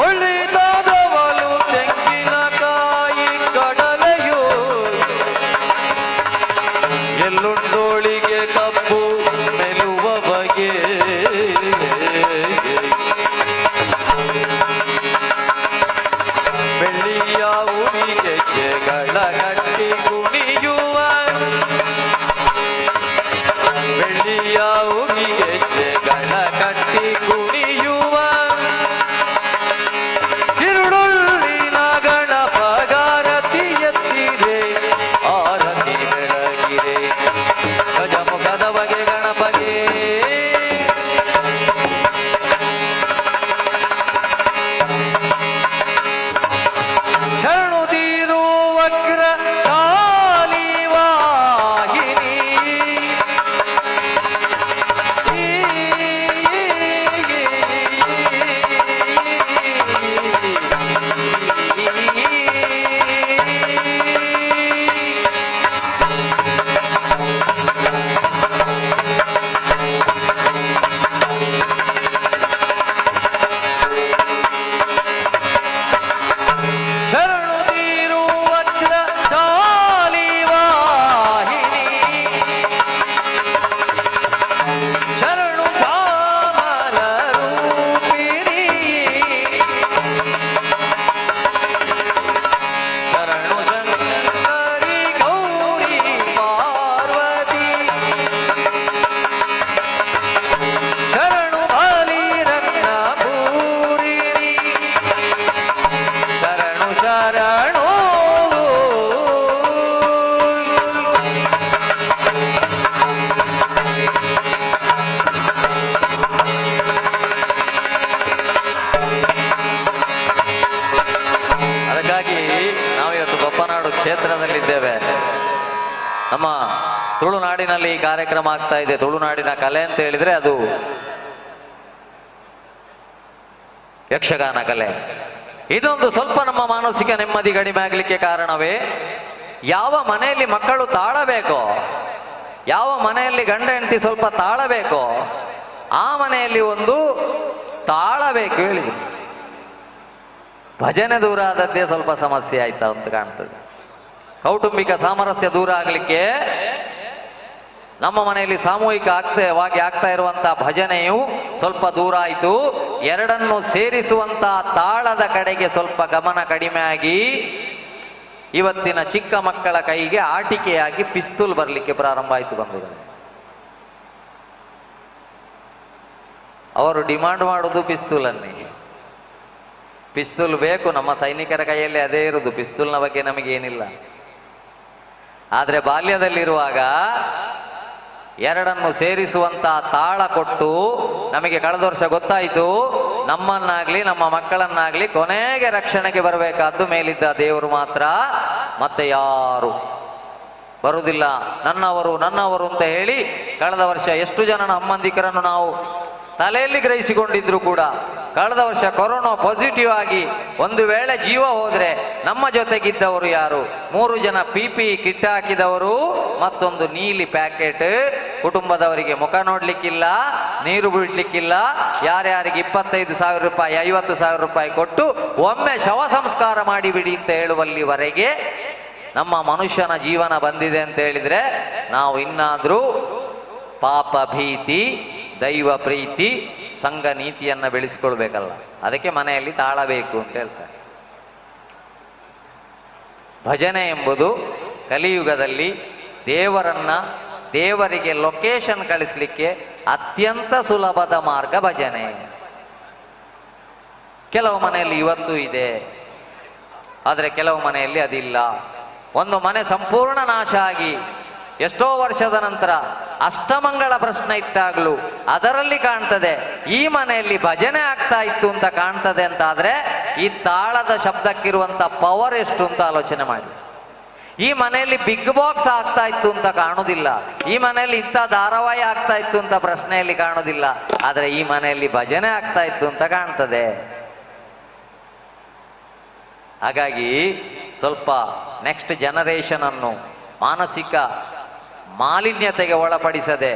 ಒಳ್ಳಿದಾದವಲು ತೆಂಗಿನಕಾಯಿ ಕಡಲೆಯು ಎಲ್ಲುಂಡೋಳಿಗೆ ಕಬ್ಬು ಮೆಲುವ ಬಗೆ. ಬೆಳ್ಳಿಯ ಉಡಿಗೆ ಚೆಗಳ ಕಟ್ಟಿ ಕುಣಿಯುವ, ಬೆಳ್ಳಿಯ ಉಡಿಗೆ ಚೆಗಳ ಕಟ್ಟಿ ಕುಣಿಯುವ ಕಿರುಳುಳ್ಳಿನ ಗಣಪಗಾರತಿ ಎತ್ತಿದೆ, ಆರತಿ ಬೆಳಗಿದೆ. ಗಜಮುಖದ ಬಗೆ ಗಣಪಗೆ ಶರಣು ತೀರು ವಕ್ರ ಚಾಲಿ ವಾಹಿನಿ. ಶರಣು ತೀರು ವಕ್ರ ಚಾಲಿ ವಾಹಿನಿ, ಶರಣು ಶ್ಯಾಮಲ ರೂಪಿಣಿ, ಶರಣು ಶಂಕರಿ ಗೌರಿ ಪಾರ್ವತಿ, ಶರಣು ಬಲಿರತ್ನ ಪೂರಿಣಿ, ಶರಣು ಶರಣು. ಅದಕ್ಕಾಗಿ ನಾವಿವತ್ತು ಬಪ್ಪನಾಡು ಕ್ಷೇತ್ರದಲ್ಲಿದ್ದೇವೆ. ನಮ್ಮ ತುಳುನಾಡಿನಲ್ಲಿ ಈ ಕಾರ್ಯಕ್ರಮ ಆಗ್ತಾ ಇದೆ. ತುಳುನಾಡಿನ ಕಲೆ ಅಂತ ಹೇಳಿದ್ರೆ ಅದು ಯಕ್ಷಗಾನ ಕಲೆ. ಇದೊಂದು ಸ್ವಲ್ಪ ನಮ್ಮ ಮಾನಸಿಕ ನೆಮ್ಮದಿ ಕಡಿಮೆ ಆಗಲಿಕ್ಕೆ ಕಾರಣವೇ, ಯಾವ ಮನೆಯಲ್ಲಿ ಮಕ್ಕಳು ತಾಳಬೇಕೋ, ಯಾವ ಮನೆಯಲ್ಲಿ ಗಂಡ ಹೆಂಡತಿ ಸ್ವಲ್ಪ ತಾಳಬೇಕೋ ಆ ಮನೆಯಲ್ಲಿ ಒಂದು ತಾಳಬೇಕು ಹೇಳಿದ್ರು. ಭಜನೆ ದೂರ ಆದದ್ದೇ ಸ್ವಲ್ಪ ಸಮಸ್ಯೆ ಆಯ್ತಾ ಅಂತ ಕಾಣ್ತದೆ. ಕೌಟುಂಬಿಕ ಸಾಮರಸ್ಯ ದೂರ ಆಗಲಿಕ್ಕೆ ನಮ್ಮ ಮನೆಯಲ್ಲಿ ಸಾಮೂಹಿಕವಾಗಿ ಆಗ್ತಾ ಇರುವಂತ ಭಜನೆಯು ಸ್ವಲ್ಪ ದೂರ ಆಯಿತು. ಎರಡನ್ನು ಸೇರಿಸುವಂತ ತಾಳದ ಕಡೆಗೆ ಸ್ವಲ್ಪ ಗಮನ ಕಡಿಮೆ ಆಗಿ ಇವತ್ತಿನ ಚಿಕ್ಕ ಮಕ್ಕಳ ಕೈಗೆ ಆಟಿಕೆಯಾಗಿ ಪಿಸ್ತೂಲ್ ಬರಲಿಕ್ಕೆ ಪ್ರಾರಂಭ ಆಯಿತು. ಬಂಧುಗಳೇ, ಅವರು ಡಿಮಾಂಡ್ ಮಾಡೋದು ಪಿಸ್ತೂಲನ್ನೇ. ಪಿಸ್ತೂಲ್ ಬೇಕು, ನಮ್ಮ ಸೈನಿಕರ ಕೈಯಲ್ಲಿ ಅದೇ ಇರುವುದು. ಪಿಸ್ತೂಲ್ನ ಬಗ್ಗೆ ನಮಗೇನಿಲ್ಲ. ಆದರೆ ಬಾಲ್ಯದಲ್ಲಿರುವಾಗ ಎರಡನ್ನು ಸೇರಿಸುವಂತ ತಾಳ ಕೊಟ್ಟು ನಮಗೆ ಕಳೆದ ವರ್ಷ ಗೊತ್ತಾಯಿತು, ನಮ್ಮನ್ನಾಗ್ಲಿ ನಮ್ಮ ಮಕ್ಕಳನ್ನಾಗ್ಲಿ ಕೊನೆಗೆ ರಕ್ಷಣೆಗೆ ಬರಬೇಕಾದ್ದು ಮೇಲಿದ್ದ ದೇವರು ಮಾತ್ರ, ಮತ್ತೆ ಯಾರು ಬರುವುದಿಲ್ಲ. ನನ್ನವರು ನನ್ನವರು ಅಂತ ಹೇಳಿ ಕಳೆದ ವರ್ಷ ಎಷ್ಟು ಜನ ಸಂಬಂಧಿಕರನ್ನು ನಾವು ತಲೆಯಲ್ಲಿ ಗ್ರಹಿಸಿಕೊಂಡಿದ್ರು ಕೂಡ ಕಳೆದ ವರ್ಷ ಕೊರೋನಾ ಪಾಸಿಟಿವ್ ಆಗಿ ಒಂದು ವೇಳೆ ಜೀವ ಹೋದ್ರೆ ನಮ್ಮ ಜೊತೆಗಿದ್ದವರು ಯಾರು? 3 ಜನ PPE ಕಿಟ್ ಹಾಕಿದವರು, ಮತ್ತೊಂದು ನೀಲಿ ಪ್ಯಾಕೆಟ್. ಕುಟುಂಬದವರಿಗೆ ಮುಖ ನೋಡ್ಲಿಕ್ಕಿಲ್ಲ, ನೀರು ಬಿಡ್ಲಿಕ್ಕಿಲ್ಲ. ಯಾರ್ಯಾರಿಗೆ 25,000 ರೂಪಾಯಿ 50,000 ರೂಪಾಯಿ ಕೊಟ್ಟು ಒಮ್ಮೆ ಶವ ಸಂಸ್ಕಾರ ಮಾಡಿಬಿಡಿ ಅಂತ ಹೇಳುವಲ್ಲಿವರೆಗೆ ನಮ್ಮ ಮನುಷ್ಯನ ಜೀವನ ಬಂದಿದೆ ಅಂತ ಹೇಳಿದ್ರೆ ನಾವು ಇನ್ನಾದ್ರೂ ಪಾಪ ಭೀತಿ, ದೈವ ಪ್ರೀತಿ, ಸಂಘ ನೀತಿಯನ್ನ ಬೆಳೆಸಿಕೊಳ್ಬೇಕಲ್ಲ. ಅದಕ್ಕೆ ಮನೆಯಲ್ಲಿ ತಾಳಬೇಕು ಅಂತ ಹೇಳ್ತಾರೆ. ಭಜನೆ ಎಂಬುದು ಕಲಿಯುಗದಲ್ಲಿ ದೇವರಿಗೆ ಲೊಕೇಶನ್ ಕಳಿಸ್ಲಿಕ್ಕೆ ಅತ್ಯಂತ ಸುಲಭದ ಮಾರ್ಗ ಭಜನೆ. ಕೆಲವು ಮನೆಯಲ್ಲಿ ಇವತ್ತು ಇದೆ, ಆದರೆ ಕೆಲವು ಮನೆಯಲ್ಲಿ ಅದಿಲ್ಲ. ಒಂದು ಮನೆ ಸಂಪೂರ್ಣ ನಾಶ ಆಗಿ ಎಷ್ಟೋ ವರ್ಷದ ನಂತರ ಅಷ್ಟಮಂಗಳ ಪ್ರಶ್ನೆ ಇಟ್ಟಾಗ್ಲೂ ಅದರಲ್ಲಿ ಕಾಣ್ತದೆ ಈ ಮನೆಯಲ್ಲಿ ಭಜನೆ ಆಗ್ತಾ ಇತ್ತು ಅಂತ ಕಾಣ್ತದೆ ಅಂತ ಆದ್ರೆ ಈ ತಾಳದ ಶಬ್ದಕ್ಕಿರುವಂತ ಪವರ್ ಎಷ್ಟು ಅಂತ ಆಲೋಚನೆ ಮಾಡಿ. ಈ ಮನೆಯಲ್ಲಿ ಬಿಗ್ ಬಾಕ್ಸ್ ಆಗ್ತಾ ಇತ್ತು ಅಂತ ಕಾಣುವುದಿಲ್ಲ, ಈ ಮನೆಯಲ್ಲಿ ಇಂಥ ಧಾರಾವಾಹಿ ಆಗ್ತಾ ಇತ್ತು ಅಂತ ಪ್ರಶ್ನೆಯಲ್ಲಿ ಕಾಣುವುದಿಲ್ಲ, ಆದ್ರೆ ಈ ಮನೆಯಲ್ಲಿ ಭಜನೆ ಆಗ್ತಾ ಇತ್ತು ಅಂತ ಕಾಣ್ತದೆ. ಹಾಗಾಗಿ ಸ್ವಲ್ಪ ನೆಕ್ಸ್ಟ್ ಜನರೇಷನ್ ಅನ್ನು ಮಾನಸಿಕ ಮಾಲಿನ್ಯತೆಗೆ ಒಳಪಡಿಸದೆ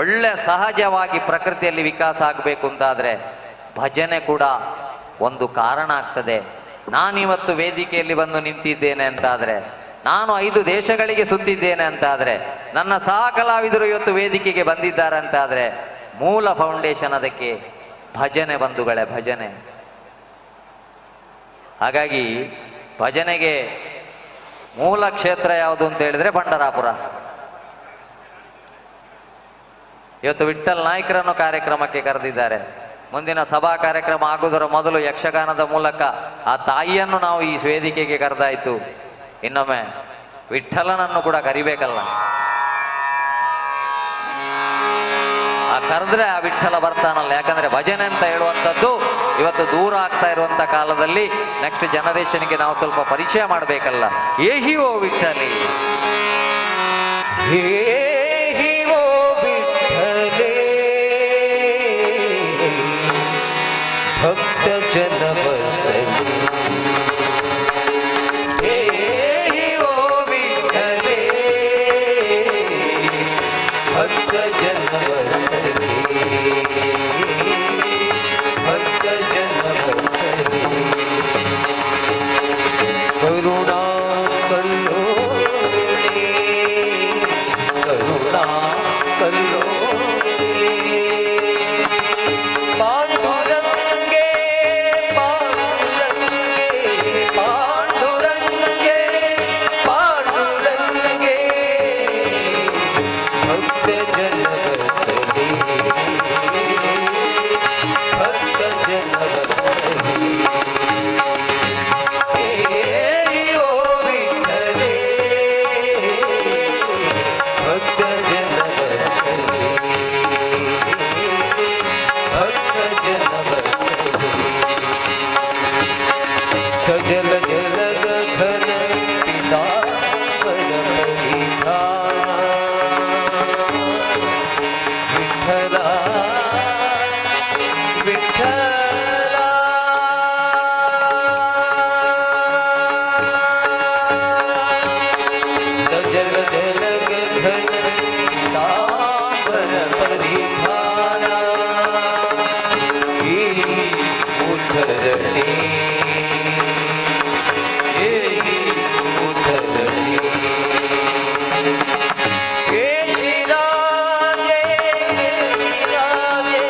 ಒಳ್ಳೆ ಸಹಜವಾಗಿ ಪ್ರಕೃತಿಯಲ್ಲಿ ವಿಕಾಸ ಆಗಬೇಕು ಅಂತಾದರೆ ಭಜನೆ ಕೂಡ ಒಂದು ಕಾರಣ ಆಗ್ತದೆ. ನಾನಿವತ್ತು ವೇದಿಕೆಯಲ್ಲಿ ಬಂದು ನಿಂತಿದ್ದೇನೆ ಅಂತಾದರೆ, ನಾನು 5 ದೇಶಗಳಿಗೆ ಸುತ್ತಿದ್ದೇನೆ ಅಂತಾದರೆ, ನನ್ನ ಸಹ ಕಲಾವಿದರು ಇವತ್ತು ವೇದಿಕೆಗೆ ಬಂದಿದ್ದಾರೆ ಅಂತಾದರೆ ಮೂಲ ಫೌಂಡೇಶನ್ ಅದಕ್ಕೆ ಭಜನೆ ಬಂಧುಗಳೇ, ಭಜನೆ. ಹಾಗಾಗಿ ಭಜನೆಗೆ ಮೂಲ ಕ್ಷೇತ್ರ ಯಾವುದು ಅಂತ ಹೇಳಿದ್ರೆ ಪಂಡರಾಪುರ. ಇವತ್ತು ವಿಠ್ಠಲ್ ನಾಯ್ಕರನ್ನು ಕಾರ್ಯಕ್ರಮಕ್ಕೆ ಕರೆದಿದ್ದಾರೆ. ಮುಂದಿನ ಸಭಾ ಕಾರ್ಯಕ್ರಮ ಆಗುವುದರ ಮೊದಲು ಯಕ್ಷಗಾನದ ಮೂಲಕ ಆ ತಾಯಿಯನ್ನು ನಾವು ಈ ವೇದಿಕೆಗೆ ಕರೆದಾಯಿತು. ಇನ್ನೊಮ್ಮೆ ವಿಠ್ಠಲನನ್ನು ಕೂಡ ಕರಿಬೇಕಲ್ಲ, ಆ ಕರೆದ್ರೆ ಆ ವಿಠ್ಠಲ ಬರ್ತಾನಲ್ಲ. ಯಾಕಂದ್ರೆ ಭಜನೆ ಅಂತ ಹೇಳುವಂಥದ್ದು ಇವತ್ತು ದೂರ ಆಗ್ತಾ ಇರುವಂತ ಕಾಲದಲ್ಲಿ ನೆಕ್ಸ್ಟ್ ಜನರೇಷನ್ಗೆ ನಾವು ಸ್ವಲ್ಪ ಪರಿಚಯ ಮಾಡಬೇಕಲ್ಲ. ಏಹಿ ಓ ವಿಠ್ಠಲಿ, ಹೇಹಿ ಓ ವಿಠ್ಠಲೇ, ಭಕ್ತ ಜನ ವತ್ಸಲೇ. ಹೇಹಿ ಓ ವಿಠ್ಠಲೇ, ಭಕ್ತ ಜನ ವತ್ಸಲೇ, ಭಕ್ತ ಜನ ವತ್ಸಲೇ. ಕರುಣಾ ಕಲ್ಲೋಳೆ, ಕರುಣಾ ಕಲ್ಲೋಳೆ. ಪಾಂಡುರಂಗೆ ಪಾಂಡುರಂಗೆ ಪಾಂಡುರಂಗೆ ಪಾಂಡುರಂಗೆ, ಭಕ್ತ ಜನ ವತ್ಸಲೇ, ಭಕ್ತ ಜನ ವತ್ಸಲೇ. ಹೇರಿ ಓ ವಿಠ್ಠಲೇ, ಭಕ್ತ ಜನ ವತ್ಸಲೇ, ಭಕ್ತ ಜನ ವತ್ಸಲೇ. ಸಜಲ ಜಲದ ಘನ ಪಿತಾಂಬರ ಪರಿಧಾನ, ವಿಠ್ಠಲ ವಿಠ್ಠಲ. ಸಜಲ ಜಲಗ ಘನ ಪಿತಾಂಬರ ಪರಿಧಾನ, ಈ ಉದ್ಧರಣೆ, ಈ ಉದ್ಧರಣೆ. ಕೇಶಿರಾಜೇ ಕೇಶಿರಾಜೇ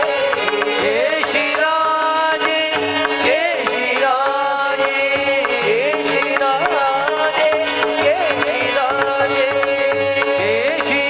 ಕೇಶಿರಾಜೇ ಕೇಶಿರಾಜೇ ಕೇಶಿರಾಜೇ ಕೇಶಿರಾಜೇ ಕೇಶಿರಾಜೇ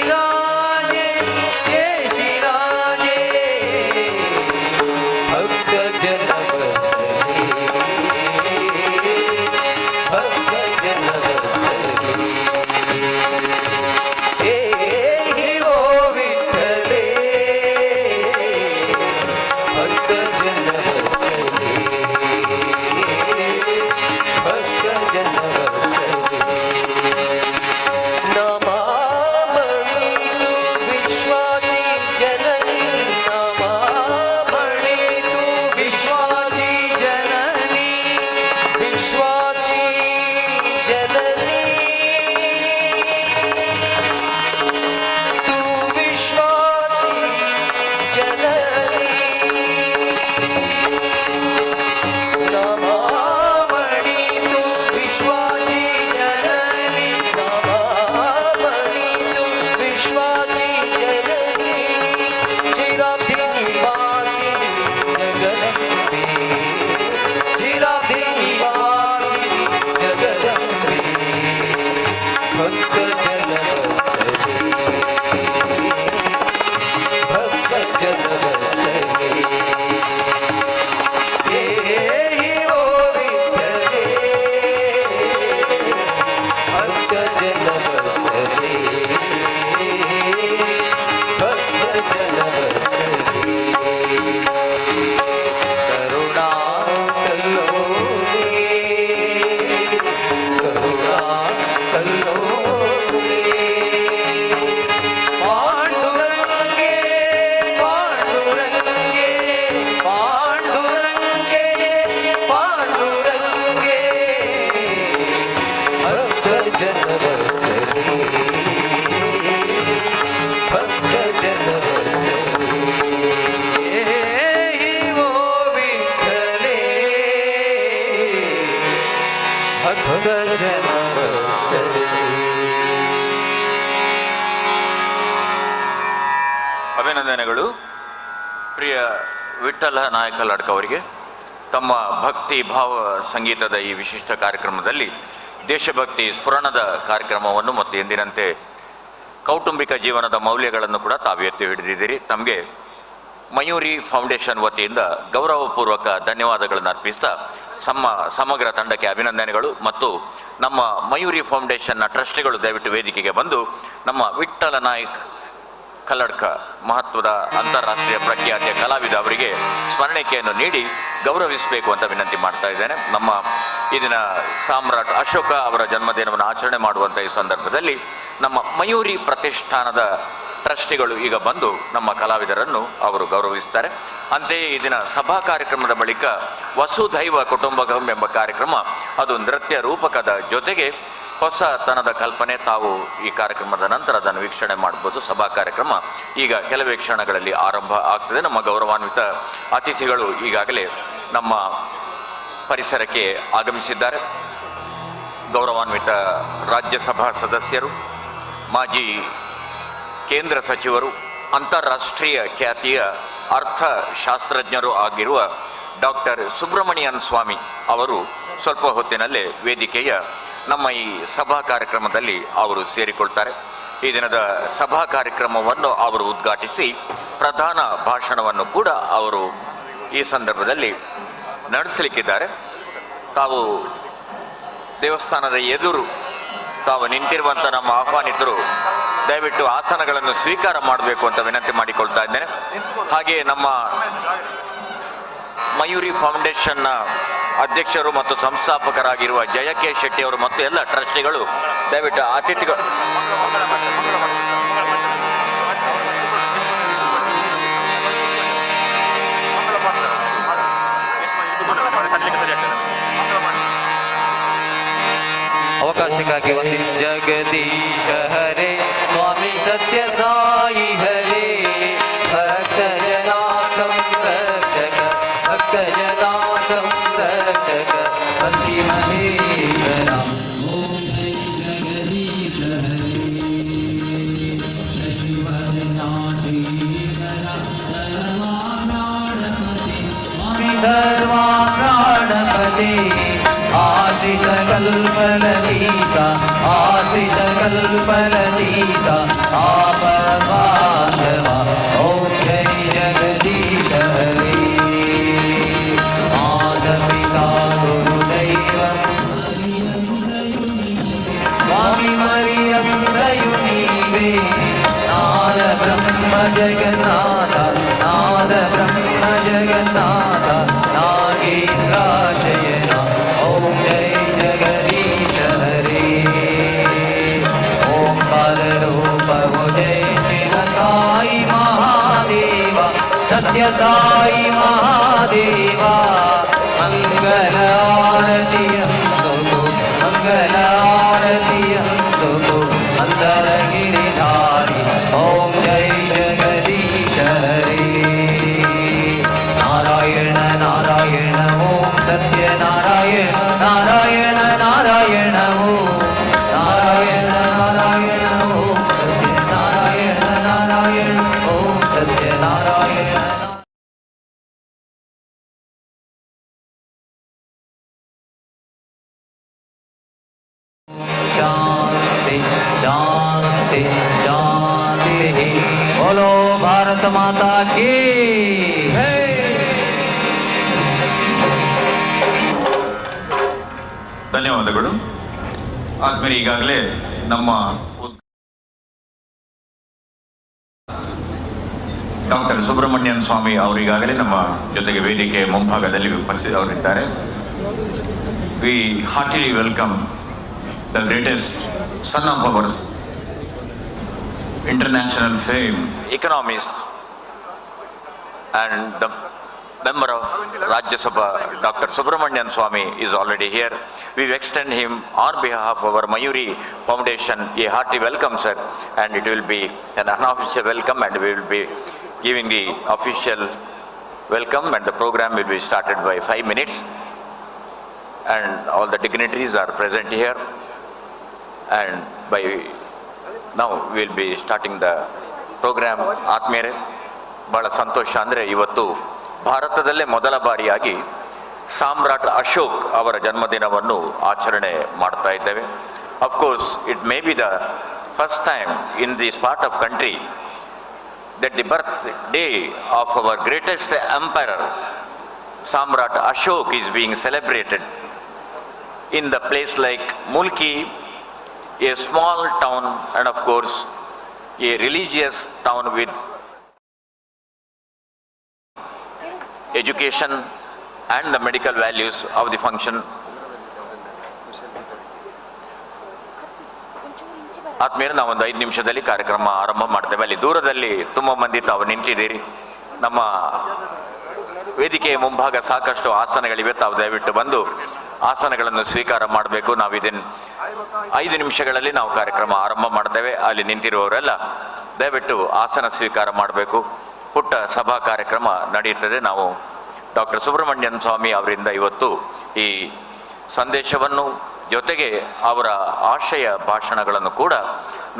ಅಭಿನಂದನೆಗಳು ಪ್ರಿಯ ವಿಠ್ಠಲ ನಾಯಕ ಲಡ್ಕ ಅವರಿಗೆ. ತಮ್ಮ ಭಕ್ತಿ ಭಾವ ಸಂಗೀತದ ಈ ವಿಶಿಷ್ಟ ಕಾರ್ಯಕ್ರಮದಲ್ಲಿ ದೇಶಭಕ್ತಿ ಸ್ಫುರಣದ ಕಾರ್ಯಕ್ರಮವನ್ನು ಮತ್ತು ಎಂದಿನಂತೆ ಕೌಟುಂಬಿಕ ಜೀವನದ ಮೌಲ್ಯಗಳನ್ನು ಕೂಡ ತಾವು ಎತ್ತಿ ಹಿಡಿದಿದ್ದೀರಿ. ತಮಗೆ ಮಯೂರಿ ಫೌಂಡೇಶನ್ ವತಿಯಿಂದ ಗೌರವಪೂರ್ವಕ ಧನ್ಯವಾದಗಳನ್ನು ಅರ್ಪಿಸ್ತಾ ಸಮಗ್ರ ತಂಡಕ್ಕೆ ಅಭಿನಂದನೆಗಳು. ಮತ್ತು ನಮ್ಮ ಮಯೂರಿ ಫೌಂಡೇಶನ್ನ ಟ್ರಸ್ಟಿಗಳು ದಯವಿಟ್ಟು ವೇದಿಕೆಗೆ ಬಂದು ನಮ್ಮ ವಿಠ್ಠಲ ನಾಯ್ಕ್ ಕಲ್ಲಡ್ಕ ಮಹತ್ವದ ಅಂತಾರಾಷ್ಟ್ರೀಯ ಪ್ರಖ್ಯಾತಿಯ ಕಲಾವಿದ ಅವರಿಗೆ ಸ್ಮರಣಿಕೆಯನ್ನು ನೀಡಿ ಗೌರವಿಸಬೇಕು ಅಂತ ವಿನಂತಿ ಮಾಡ್ತಾ ಇದ್ದೇನೆ. ನಮ್ಮ ಈ ದಿನ ಸಾಮ್ರಾಟ್ ಅಶೋಕ ಅವರ ಜನ್ಮದಿನವನ್ನು ಆಚರಣೆ ಮಾಡುವಂಥ ಈ ಸಂದರ್ಭದಲ್ಲಿ ನಮ್ಮ ಮಯೂರಿ ಪ್ರತಿಷ್ಠಾನದ ಟ್ರಸ್ಟಿಗಳು ಈಗ ಬಂದು ನಮ್ಮ ಕಲಾವಿದರನ್ನು ಅವರು ಗೌರವಿಸ್ತಾರೆ. ಅಂತೆಯೇ ಈ ದಿನ ಸಭಾ ಕಾರ್ಯಕ್ರಮದ ಬಳಿಕ ವಸುಧೈವ ಕುಟುಂಬಕಂ ಎಂಬ ಕಾರ್ಯಕ್ರಮ, ಅದು ನೃತ್ಯ ರೂಪಕದ ಜೊತೆಗೆ ಹೊಸತನದ ಕಲ್ಪನೆ. ತಾವು ಈ ಕಾರ್ಯಕ್ರಮದ ನಂತರ ಅದನ್ನು ವೀಕ್ಷಣೆ ಮಾಡ್ಬೋದು. ಸಭಾ ಕಾರ್ಯಕ್ರಮ ಈಗ ಕೆಲವೇ ಕ್ಷಣಗಳಲ್ಲಿ ಆರಂಭ ಆಗ್ತದೆ. ನಮ್ಮ ಗೌರವಾನ್ವಿತ ಅತಿಥಿಗಳು ಈಗಾಗಲೇ ನಮ್ಮ ಪರಿಸರಕ್ಕೆ ಆಗಮಿಸಿದ್ದಾರೆ. ಗೌರವಾನ್ವಿತ ರಾಜ್ಯಸಭಾ ಸದಸ್ಯರು, ಮಾಜಿ ಕೇಂದ್ರ ಸಚಿವರು, ಅಂತಾರಾಷ್ಟ್ರೀಯ ಖ್ಯಾತಿಯ ಅರ್ಥಶಾಸ್ತ್ರಜ್ಞರು ಆಗಿರುವ ಡಾಕ್ಟರ್ ಸುಬ್ರಮಣಿಯನ್ ಸ್ವಾಮಿ ಅವರು ಸ್ವಲ್ಪ ಹೊತ್ತಿನಲ್ಲೇ ವೇದಿಕೆಯ ನಮ್ಮ ಈ ಸಭಾ ಕಾರ್ಯಕ್ರಮದಲ್ಲಿ ಅವರು ಸೇರಿಕೊಳ್ತಾರೆ. ಈ ದಿನದ ಸಭಾ ಕಾರ್ಯಕ್ರಮವನ್ನು ಅವರು ಉದ್ಘಾಟಿಸಿ ಪ್ರಧಾನ ಭಾಷಣವನ್ನು ಕೂಡ ಅವರು ಈ ಸಂದರ್ಭದಲ್ಲಿ ನಡೆಸಲಿಕ್ಕಿದ್ದಾರೆ. ತಾವು ದೇವಸ್ಥಾನದ ಎದುರು ತಾವು ನಿಂತಿರುವಂಥ ನಮ್ಮ ಆಹ್ವಾನಿತರು ದಯವಿಟ್ಟು ಆಸನಗಳನ್ನು ಸ್ವೀಕಾರ ಮಾಡಬೇಕು ಅಂತ ವಿನಂತಿ ಮಾಡಿಕೊಳ್ತಾ ಇದ್ದೇನೆ. ಹಾಗೆಯೇ ನಮ್ಮ ಮಯೂರಿ ಫೌಂಡೇಶನ್ನ ಅಧ್ಯಕ್ಷರು ಮತ್ತು ಸಂಸ್ಥಾಪಕರಾಗಿರುವ ಜಯಕೆ ಶೆಟ್ಟಿ ಅವರು ಮತ್ತು ಎಲ್ಲ ಟ್ರಸ್ಟಿಗಳು ದಯವಿಟ್ಟು ಅತಿಥಿಗಳು ಅವಕಾಶಕ್ಕಾಗಿ ಒಂದು ಜಗದೀಶ ಹರೇ ಸ್ವಾಮಿ ಸತ್ಯ ಸಾಯಿ ಹರೇ ಭಕ್ತ ಜನಾ ಸಂರಕ್ಷಕ ಭಕ್ತ ಜನಾ ಸಂರಕ್ಷಕ ಭಕ್ತಿ ಮಹೇಶ್ವರ सर्वाणपते आश्रित कल्पलतीका आश्रित कल्पलतीका आपबान्धवा ॐ जय जगदीश हरे मातपिता गुरुदैवं स्वामी मरियन्दयुनीवे नाद ब्रह्म जगन्नाथ नाद ब्रह्म जगन्नाथ नागेन्द्राशयना ॐ जय जगदीश हरे ओंकार रूप हो जय शिव साई महादेवा सत्य साई महादेवा मंगल आरती अंतु मंगल आरती अंतु अंतर गिरिधारी ॐ जय जगदीश हरे नारायण नारायण ओम सत्य नारायण नारायण नारायण ओम नारायण नारायण ओम सत्य नारायण नारायण ओम सत्य नारायण शांति शांति शांति बोलो भारत माता की ಧನ್ಯವಾದಗಳು. ಆದ್ಮೇಲೆ ಈಗಾಗಲೇ ನಮ್ಮ ಡಾಕ್ಟರ್ ಸುಬ್ರಹ್ಮಣ್ಯನ್ ಸ್ವಾಮಿ ಅವರು ಈಗಾಗಲೇ ನಮ್ಮ ಜೊತೆಗೆ ವೇದಿಕೆ ಮುಂಭಾಗದಲ್ಲಿ ಉಪಸ್ಥಿತರಿದ್ದಾರೆ. We heartily welcome the greatest son of our international fame economist and the member of Rajya Sabha, Dr. Subramanian Swami is already here. We extend him on behalf of our Mayuri Foundation a hearty welcome, sir, and it will be an unofficial welcome, and we will be giving the official welcome, and the program will be started by 5 minutes, and all the dignitaries are present here, and by now we will be starting the program. Atmere ಬಹಳ ಸಂತೋಷ ಅಂದರೆ ಇವತ್ತು ಭಾರತದಲ್ಲೇ ಮೊದಲ ಬಾರಿಯಾಗಿ ಸಾಮ್ರಾಟ್ ಅಶೋಕ್ ಅವರ ಜನ್ಮದಿನವನ್ನು ಆಚರಣೆ ಮಾಡ್ತಾ ಇದ್ದೇವೆ. Of course it may be the first time in this part of country that the birthday of our greatest emperor Samrat Ashok is being celebrated in the place like Mulki, a small town, and of course a religious town with education and the medical values of the function. ಆದ್ಮೇಲೆ ನಾವು ಒಂದು 5 ನಿಮಿಷದಲ್ಲಿ ಕಾರ್ಯಕ್ರಮ ಆರಂಭ ಮಾಡ್ತೇವೆ. ಅಲ್ಲಿ ದೂರದಲ್ಲಿ ತುಂಬ ಮಂದಿ ತಾವು ನಿಂತಿದ್ದೀರಿ. ನಮ್ಮ ವೇದಿಕೆಯ ಮುಂಭಾಗ ಸಾಕಷ್ಟು ಆಸನಗಳಿವೆ. ತಾವು ದಯವಿಟ್ಟು ಬಂದು ಆಸನಗಳನ್ನು ಸ್ವೀಕಾರ ಮಾಡಬೇಕು. ನಾವು ಇದನ್ನು 5 ನಿಮಿಷಗಳಲ್ಲಿ ನಾವು ಕಾರ್ಯಕ್ರಮ ಆರಂಭ ಮಾಡ್ತೇವೆ. ಅಲ್ಲಿ ನಿಂತಿರುವವರೆಲ್ಲ ದಯವಿಟ್ಟು ಆಸನ ಸ್ವೀಕಾರ ಮಾಡಬೇಕು. ಪುಟ್ಟ ಸಭಾ ಕಾರ್ಯಕ್ರಮ ನಡೆಯುತ್ತದೆ. ನಾವು ಡಾಕ್ಟರ್ ಸುಬ್ರಹ್ಮಣ್ಯನ್ ಸ್ವಾಮಿ ಅವರಿಂದ ಇವತ್ತು ಈ ಸಂದೇಶವನ್ನು ಜೊತೆಗೆ ಅವರ ಆಶಯ ಭಾಷಣಗಳನ್ನು ಕೂಡ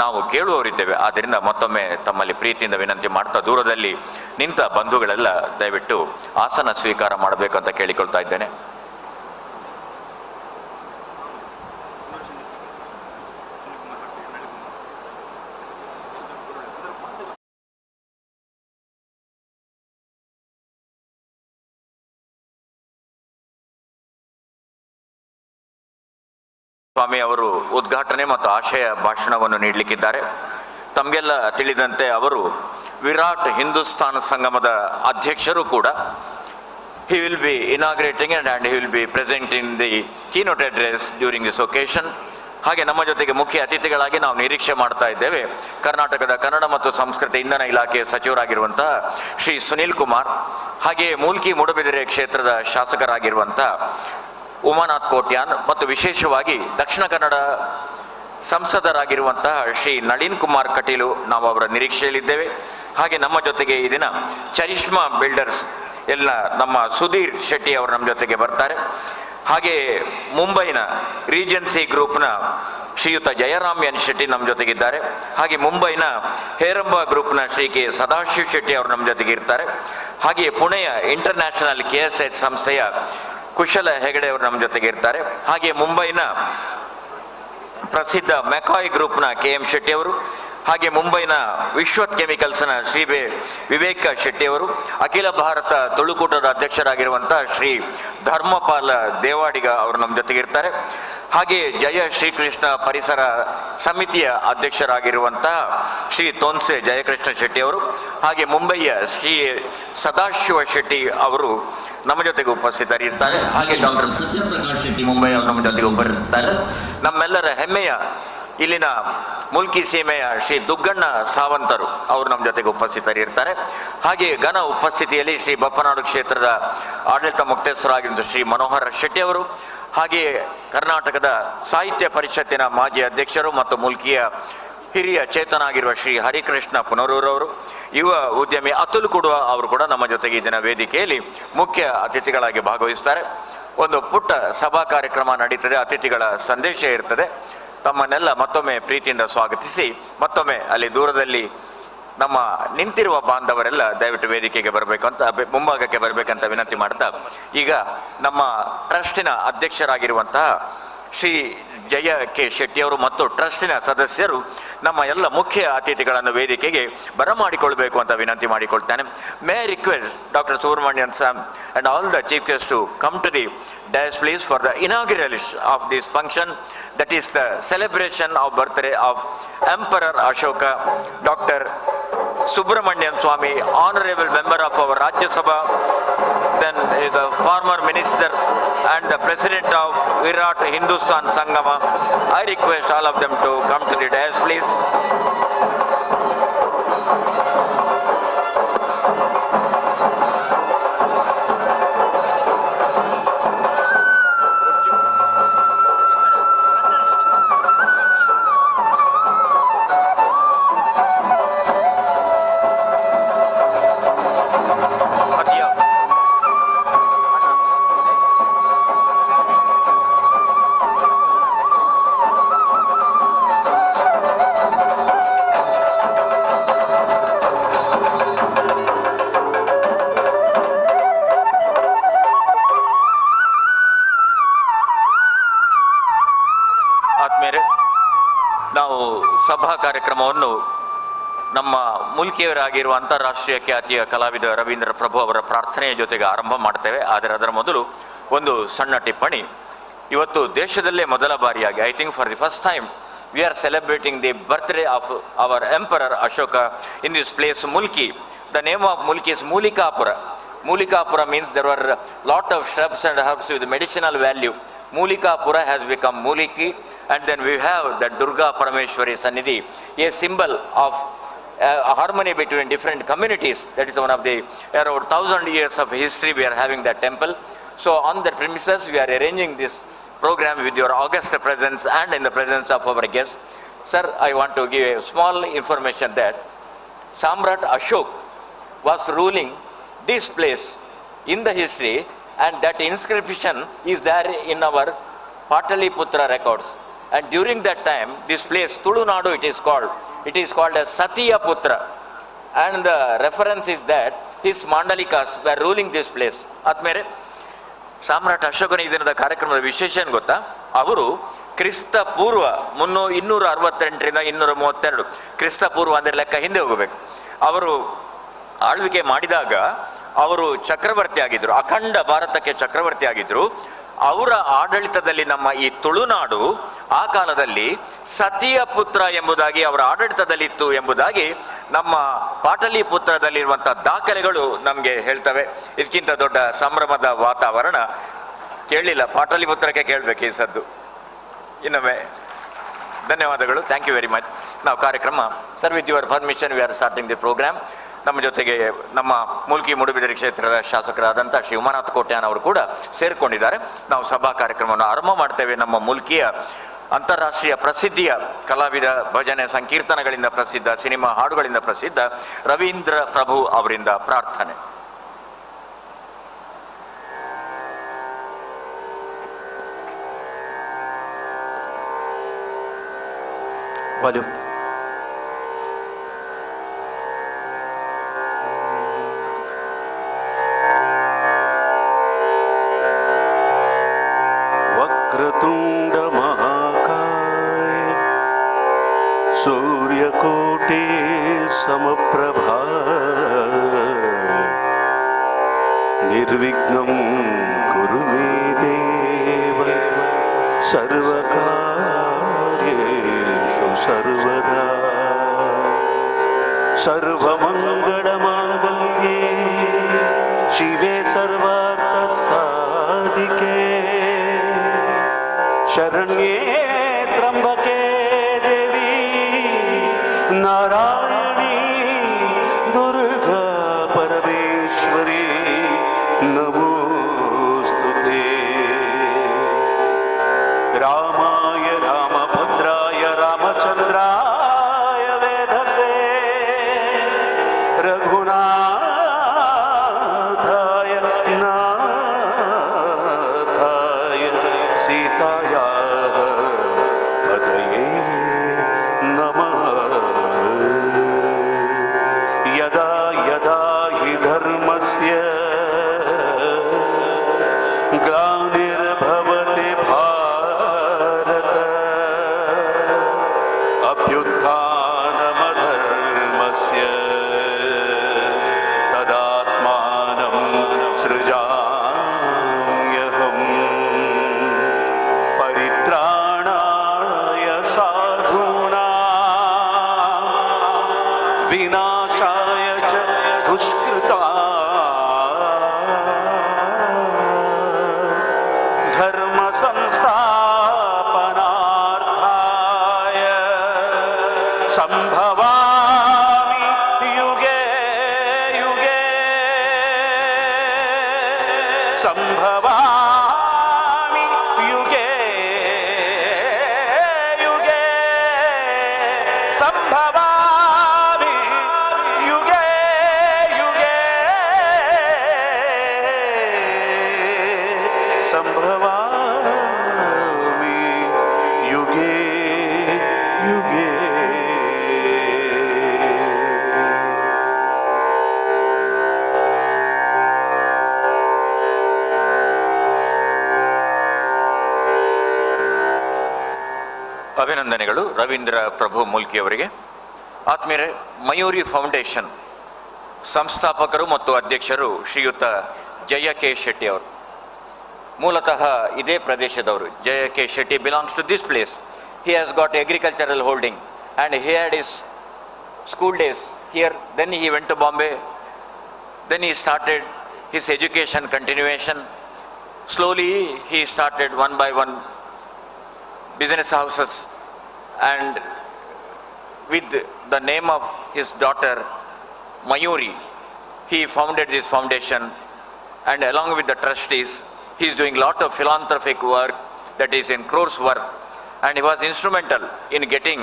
ನಾವು ಕೇಳುವವರಿದ್ದೇವೆ. ಆದ್ದರಿಂದ ಮತ್ತೊಮ್ಮೆ ತಮ್ಮಲ್ಲಿ ಪ್ರೀತಿಯಿಂದ ವಿನಂತಿ ಮಾಡ್ತಾ ದೂರದಲ್ಲಿ ನಿಂತ ಬಂಧುಗಳೆಲ್ಲ ದಯವಿಟ್ಟು ಆಸನ ಸ್ವೀಕಾರ ಮಾಡಬೇಕು ಅಂತ ಕೇಳಿಕೊಳ್ತಾ ಇದ್ದೇನೆ. ಸ್ವಾಮಿ ಅವರು ಉದ್ಘಾಟನೆ ಮತ್ತು ಆಶಯ ಭಾಷಣವನ್ನು ನೀಡಲಿಕ್ಕಿದ್ದಾರೆ. ತಮಗೆಲ್ಲ ತಿಳಿದಂತೆ ಅವರು ವಿರಾಟ್ ಹಿಂದೂಸ್ತಾನ್ ಸಂಗಮದ ಅಧ್ಯಕ್ಷರು ಕೂಡ. He will be inaugurating and he will be presenting the keynote address during this occasion. ಹಾಗೆ ನಮ್ಮ ಜೊತೆಗೆ ಮುಖ್ಯ ಅತಿಥಿಗಳಾಗಿ ನಾವು ನಿರೀಕ್ಷೆ ಮಾಡ್ತಾ ಇದ್ದೇವೆ ಕರ್ನಾಟಕದ ಕನ್ನಡ ಮತ್ತು ಸಂಸ್ಕೃತಿ ಇಂಧನ ಇಲಾಖೆ ಸಚಿವರಾಗಿರುವಂತಹ ಶ್ರೀ ಸುನೀಲ್ ಕುಮಾರ್, ಹಾಗೆಯೇ ಮೂಲ್ಕಿ ಮೂಡಬಿದಿರೆ ಕ್ಷೇತ್ರದ ಶಾಸಕರಾಗಿರುವಂಥ ಉಮಾನಾಥ್ ಕೋಟ್ಯಾನ್ ಮತ್ತು ವಿಶೇಷವಾಗಿ ದಕ್ಷಿಣ ಕನ್ನಡ ಸಂಸದರಾಗಿರುವಂತಹ ಶ್ರೀ ನಳಿನ್ ಕುಮಾರ್ ಕಟೀಲು ನಾವು ಅವರ ನಿರೀಕ್ಷೆಯಲ್ಲಿದ್ದೇವೆ. ಹಾಗೆ ನಮ್ಮ ಜೊತೆಗೆ ಈ ದಿನ ಚರಿಷ್ಮಾ ಬಿಲ್ಡರ್ಸ್ ಎಲ್ಲ ನಮ್ಮ ಸುಧೀರ್ ಶೆಟ್ಟಿ ಅವರು ನಮ್ಮ ಜೊತೆಗೆ ಬರ್ತಾರೆ. ಹಾಗೆ ಮುಂಬೈನ ರೀಜೆನ್ಸಿ ಗ್ರೂಪ್ನ ಶ್ರೀಯುತ ಜಯರಾಮ್ ಎನ್ ಶೆಟ್ಟಿ ನಮ್ಮ ಜೊತೆಗಿದ್ದಾರೆ. ಹಾಗೆ ಮುಂಬೈನ ಹೇರಂಬ ಗ್ರೂಪ್ನ ಶ್ರೀ ಕೆ ಸದಾಶಿವ್ ಶೆಟ್ಟಿ ಅವರು ನಮ್ಮ ಜೊತೆಗೆ ಇರ್ತಾರೆ. ಹಾಗೆಯೇ ಪುಣೆಯ ಇಂಟರ್ನ್ಯಾಷನಲ್ KSH ಸಂಸ್ಥೆಯ ಕುಶಲ ಹೆಗಡೆ ಅವರು ನಮ್ಮ ಜೊತೆಗೆ ಇರ್ತಾರೆ. ಹಾಗೆ ಮುಂಬೈನ ಪ್ರಸಿದ್ಧ ಮೆಕಾಯ್ ಗ್ರೂಪ್ನ KM ಶೆಟ್ಟಿ ಅವರು, ಹಾಗೆ ಮುಂಬೈನ ವಿಶ್ವತ್ ಕೆಮಿಕಲ್ಸ್ನ ಶ್ರೀ ವಿವೇಕ ಶೆಟ್ಟಿ ಅವರು, ಅಖಿಲ ಭಾರತ ತುಳುಕೂಟದ ಅಧ್ಯಕ್ಷರಾಗಿರುವಂಥ ಶ್ರೀ ಧರ್ಮಪಾಲ ದೇವಾಡಿಗ ಅವರು ನಮ್ಮ ಜೊತೆಗೆ ಇರ್ತಾರೆ. ಹಾಗೆ ಜಯ ಶ್ರೀಕೃಷ್ಣ ಪರಿಸರ ಸಮಿತಿಯ ಅಧ್ಯಕ್ಷರಾಗಿರುವಂತಹ ಶ್ರೀ ತೋನ್ಸೆ ಜಯಕೃಷ್ಣ ಶೆಟ್ಟಿ ಅವರು, ಹಾಗೆ ಮುಂಬಯಿಯ ಶ್ರೀ ಸದಾಶಿವ ಶೆಟ್ಟಿ ಅವರು ನಮ್ಮ ಜೊತೆಗೆ ಉಪಸ್ಥಿತರಿರ್ತಾರೆ. ಹಾಗೆ ಡಾಕ್ಟರ್ ಸತ್ಯಪ್ರಕಾಶ್ ಶೆಟ್ಟಿ ಮುಂಬೈ ಅವರು ನಮ್ಮ ಜೊತೆಗೆ ಉಪಸ್ಥಿತರಿರ್ತಾರೆ. ನಮ್ಮೆಲ್ಲರ ಹೆಮ್ಮೆಯ ಇಲ್ಲಿನ ಮುಲ್ಕಿ ಸೀಮೆಯ ಶ್ರೀ ದುಗ್ಗಣ್ಣ ಸಾವಂತರು ಅವರು ನಮ್ಮ ಜೊತೆಗೆ ಉಪಸ್ಥಿತರಿರ್ತಾರೆ. ಹಾಗೆ ಘನ ಉಪಸ್ಥಿತಿಯಲ್ಲಿ ಶ್ರೀ ಬಪ್ಪನಾಡು ಕ್ಷೇತ್ರದ ಆಡಳಿತ ಮುಕ್ತೇಶ್ವರಾಗಿರುವಂಥ ಶ್ರೀ ಮನೋಹರ ಶೆಟ್ಟಿ ಅವರು, ಹಾಗೆಯೇ ಕರ್ನಾಟಕದ ಸಾಹಿತ್ಯ ಪರಿಷತ್ತಿನ ಮಾಜಿ ಅಧ್ಯಕ್ಷರು ಮತ್ತು ಮುಲ್ಕಿಯ ಹಿರಿಯ ಚೇತನಾಗಿರುವ ಶ್ರೀ ಹರಿಕೃಷ್ಣ ಪುನರೂರವರು, ಯುವ ಉದ್ಯಮಿ ಅತುಲ್ ಕುಡುವ ಅವರು ಕೂಡ ನಮ್ಮ ಜೊತೆಗೆ ಈ ದಿನ ವೇದಿಕೆಯಲ್ಲಿ ಮುಖ್ಯ ಅತಿಥಿಗಳಾಗಿ ಭಾಗವಹಿಸ್ತಾರೆ. ಒಂದು ಪುಟ್ಟ ಸಭಾ ಕಾರ್ಯಕ್ರಮ ನಡೀತದೆ, ಅತಿಥಿಗಳ ಸಂದೇಶ ಇರ್ತದೆ. ತಮ್ಮನ್ನೆಲ್ಲ ಮತ್ತೊಮ್ಮೆ ಪ್ರೀತಿಯಿಂದ ಸ್ವಾಗತಿಸಿ ಮತ್ತೊಮ್ಮೆ ಅಲ್ಲಿ ದೂರದಲ್ಲಿ ನಮ್ಮ ನಿಂತಿರುವ ಬಾಂಧವರೆಲ್ಲ ದಯವಿಟ್ಟು ವೇದಿಕೆಗೆ ಬರಬೇಕಂತ ಮುಂಭಾಗಕ್ಕೆ ಬರಬೇಕಂತ ವಿನಂತಿ ಮಾಡ್ತಾ, ಈಗ ನಮ್ಮ ಟ್ರಸ್ಟಿನ ಅಧ್ಯಕ್ಷರಾಗಿರುವಂತಹ ಶ್ರೀ ಜಯ ಕೆ ಶೆಟ್ಟಿಯವರು ಮತ್ತು ಟ್ರಸ್ಟಿನ ಸದಸ್ಯರು ನಮ್ಮ ಎಲ್ಲ ಮುಖ್ಯ ಅತಿಥಿಗಳನ್ನು ವೇದಿಕೆಗೆ ಬರಮಾಡಿಕೊಳ್ಬೇಕು ಅಂತ ವಿನಂತಿ ಮಾಡಿಕೊಳ್ತಾನೆ. May I request doctor Subramanian Swamy and all the chief guests to come to the dais please for the inaugural of this function, that is the celebration of birthday of Emperor Ashoka. Dr. Subramanian Swami, honorable member of our Rajya Sabha, then the former minister and the president of Virat Hindustan Sangama. I request all of them to come to the dais please. ಸಭಾ ಕಾರ್ಯಕ್ರಮವನ್ನು ನಮ್ಮ ಮುಲ್ಕಿಯವರಾಗಿರುವ ಅಂತಾರಾಷ್ಟ್ರೀಯ ಖ್ಯಾತಿಯ ಕಲಾವಿದ ರವೀಂದ್ರ ಪ್ರಭು ಅವರ ಪ್ರಾರ್ಥನೆಯ ಜೊತೆಗೆ ಆರಂಭ ಮಾಡ್ತೇವೆ. ಆದರೆ ಅದರ ಮೊದಲು ಒಂದು ಸಣ್ಣ ಟಿಪ್ಪಣಿ. ಇವತ್ತು ದೇಶದಲ್ಲೇ ಮೊದಲ ಬಾರಿಯಾಗಿ, I think for the first time, we are celebrating the birthday of our emperor Ashoka in this place Mulki. The name of Mulki is Mulikapura. Mulikapura means there were a lot of shrubs and herbs with medicinal value. Mulikapura has become Muliki, and then we have the Durga Parameshwari Sannidhi, a symbol of harmony between different communities. That is one of the around 1000 years of history we are having that temple. So on the premises we are arranging this program with your august presence and in the presence of our guests. Sir, I want to give a small information that Samrat Ashok was ruling this place in the history, and that inscription is there in our Pataliputra records. And during that time, this place, Tulunadu it is called as Satyaputra. And the reference is that his Mandalikas were ruling this place. Atmere, ಸಾಮ್ರಾಟ್ ಅಶೋಕನ ಈ ದಿನದ ಕಾರ್ಯಕ್ರಮದ ವಿಶೇಷ ಏನು ಗೊತ್ತಾ? ಅವರು ಕ್ರಿಸ್ತ ಪೂರ್ವ 268ರಿಂದ 232, ಕ್ರಿಸ್ತ ಪೂರ್ವ ಅಂದರೆ ಲೆಕ್ಕ ಹಿಂದೆ ಹೋಗಬೇಕು. ಅವರು ಆಳ್ವಿಕೆ ಮಾಡಿದಾಗ ಅವರು ಚಕ್ರವರ್ತಿ ಆಗಿದ್ರು, ಅಖಂಡ ಭಾರತಕ್ಕೆ ಚಕ್ರವರ್ತಿ ಆಗಿದ್ರು. ಅವರ ಆಡಳಿತದಲ್ಲಿ ನಮ್ಮ ಈ ತುಳುನಾಡು ಆ ಕಾಲದಲ್ಲಿ ಸತಿಯ ಪುತ್ರ ಎಂಬುದಾಗಿ ಅವರ ಆಡಳಿತದಲ್ಲಿತ್ತು ಎಂಬುದಾಗಿ ನಮ್ಮ ಪಾಟಲಿಪುತ್ರದಲ್ಲಿರುವಂಥ ದಾಖಲೆಗಳು ನಮಗೆ ಹೇಳ್ತವೆ. ಇದಕ್ಕಿಂತ ದೊಡ್ಡ ಸಂಭ್ರಮದ ವಾತಾವರಣ ಕೇಳಲಿಲ್ಲ. ಪಾಟಲಿಪುತ್ರಕ್ಕೆ ಕೇಳಬೇಕು ಈ ಸದ್ದು. ಇನ್ನೊಮ್ಮೆ ಧನ್ಯವಾದಗಳು. Thank you very much. ನಾವು ಕಾರ್ಯಕ್ರಮ, sir with your permission we are starting the programme. ನಮ್ಮ ಜೊತೆಗೆ ನಮ್ಮ ಮೂಲ್ಕಿ ಮೂಡುಬಿದಿರೆ ಕ್ಷೇತ್ರದ ಶಾಸಕರಾದಂಥ ಶ್ರೀ ಉಮಾನಾಥ್ ಕೋಟ್ಯಾನ್ ಅವರು ಕೂಡ ಸೇರಿಕೊಂಡಿದ್ದಾರೆ. ನಾವು ಸಭಾ ಕಾರ್ಯಕ್ರಮವನ್ನು ಆರಂಭ ಮಾಡ್ತೇವೆ. ನಮ್ಮ ಮೂಲ್ಕಿಯ ಅಂತಾರಾಷ್ಟ್ರೀಯ ಪ್ರಸಿದ್ಧಿಯ ಕಲಾವಿದ, ಭಜನೆ ಸಂಕೀರ್ತನಗಳಿಂದ ಪ್ರಸಿದ್ಧ, ಸಿನಿಮಾ ಹಾಡುಗಳಿಂದ ಪ್ರಸಿದ್ಧ ರವೀಂದ್ರ ಪ್ರಭು ಅವರಿಂದ ಪ್ರಾರ್ಥನೆ. ವಾಲ್ಯೂಮ್. वक्रतुंड महाकाय सूर्यकोटि समप्रभा निर्विघ्नं कुरु मे देव सर्वकार्येषु सर्वदा सर्वमङ्गलमाङ्गल्ये शिवे सर्वार्थसाधिके शरण्ये त्र्यंबके देवी नारायणी दुर्गा परमेश्वरी नमोस्तुते। रामाय रामभद्राय रामचंद्राय वेधसे रघुनाथाय नाथाय सीताया पदये नमः। यदा यदा हि धर्मस्य ग्लानिर्भवति भारत अभ्युत्थानमधर्मस्य तदात्मानं सृजाम्यहम्। परित्राणाय साधूनां विनाशाय च दुष्कृतां धर्म संस्थापनार्थाय संभवामि युगे युगे संभवामि युगे युगे संभवामि युगे युगे संभवामि युगे युगे। ಅಭಿನಂದನೆಗಳು ರವೀಂದ್ರ ಪ್ರಭು ಮುಲ್ಕಿ ಅವರಿಗೆ. ಆತ್ಮೀಯರೇ, ಮಯೂರಿ ಫೌಂಡೇಶನ್ ಸಂಸ್ಥಾಪಕರು ಮತ್ತು ಅಧ್ಯಕ್ಷರು ಶ್ರೀಯುತ ಜಯ ಕೆ ಶೆಟ್ಟಿ ಅವರು. ಮೂಲತಃ ಇದೇ ಪ್ರದೇಶದವರು. Jaya K Shetty belongs to this place. He has got agricultural holding and he had his school days here. Then he went to Bombay. Then he started his education continuation. Slowly he started one by one business houses, and with the name of his daughter Mayuri, he founded this foundation, and along with the trustees he is doing lot of philanthropic work that is in crores worth, and he was instrumental in getting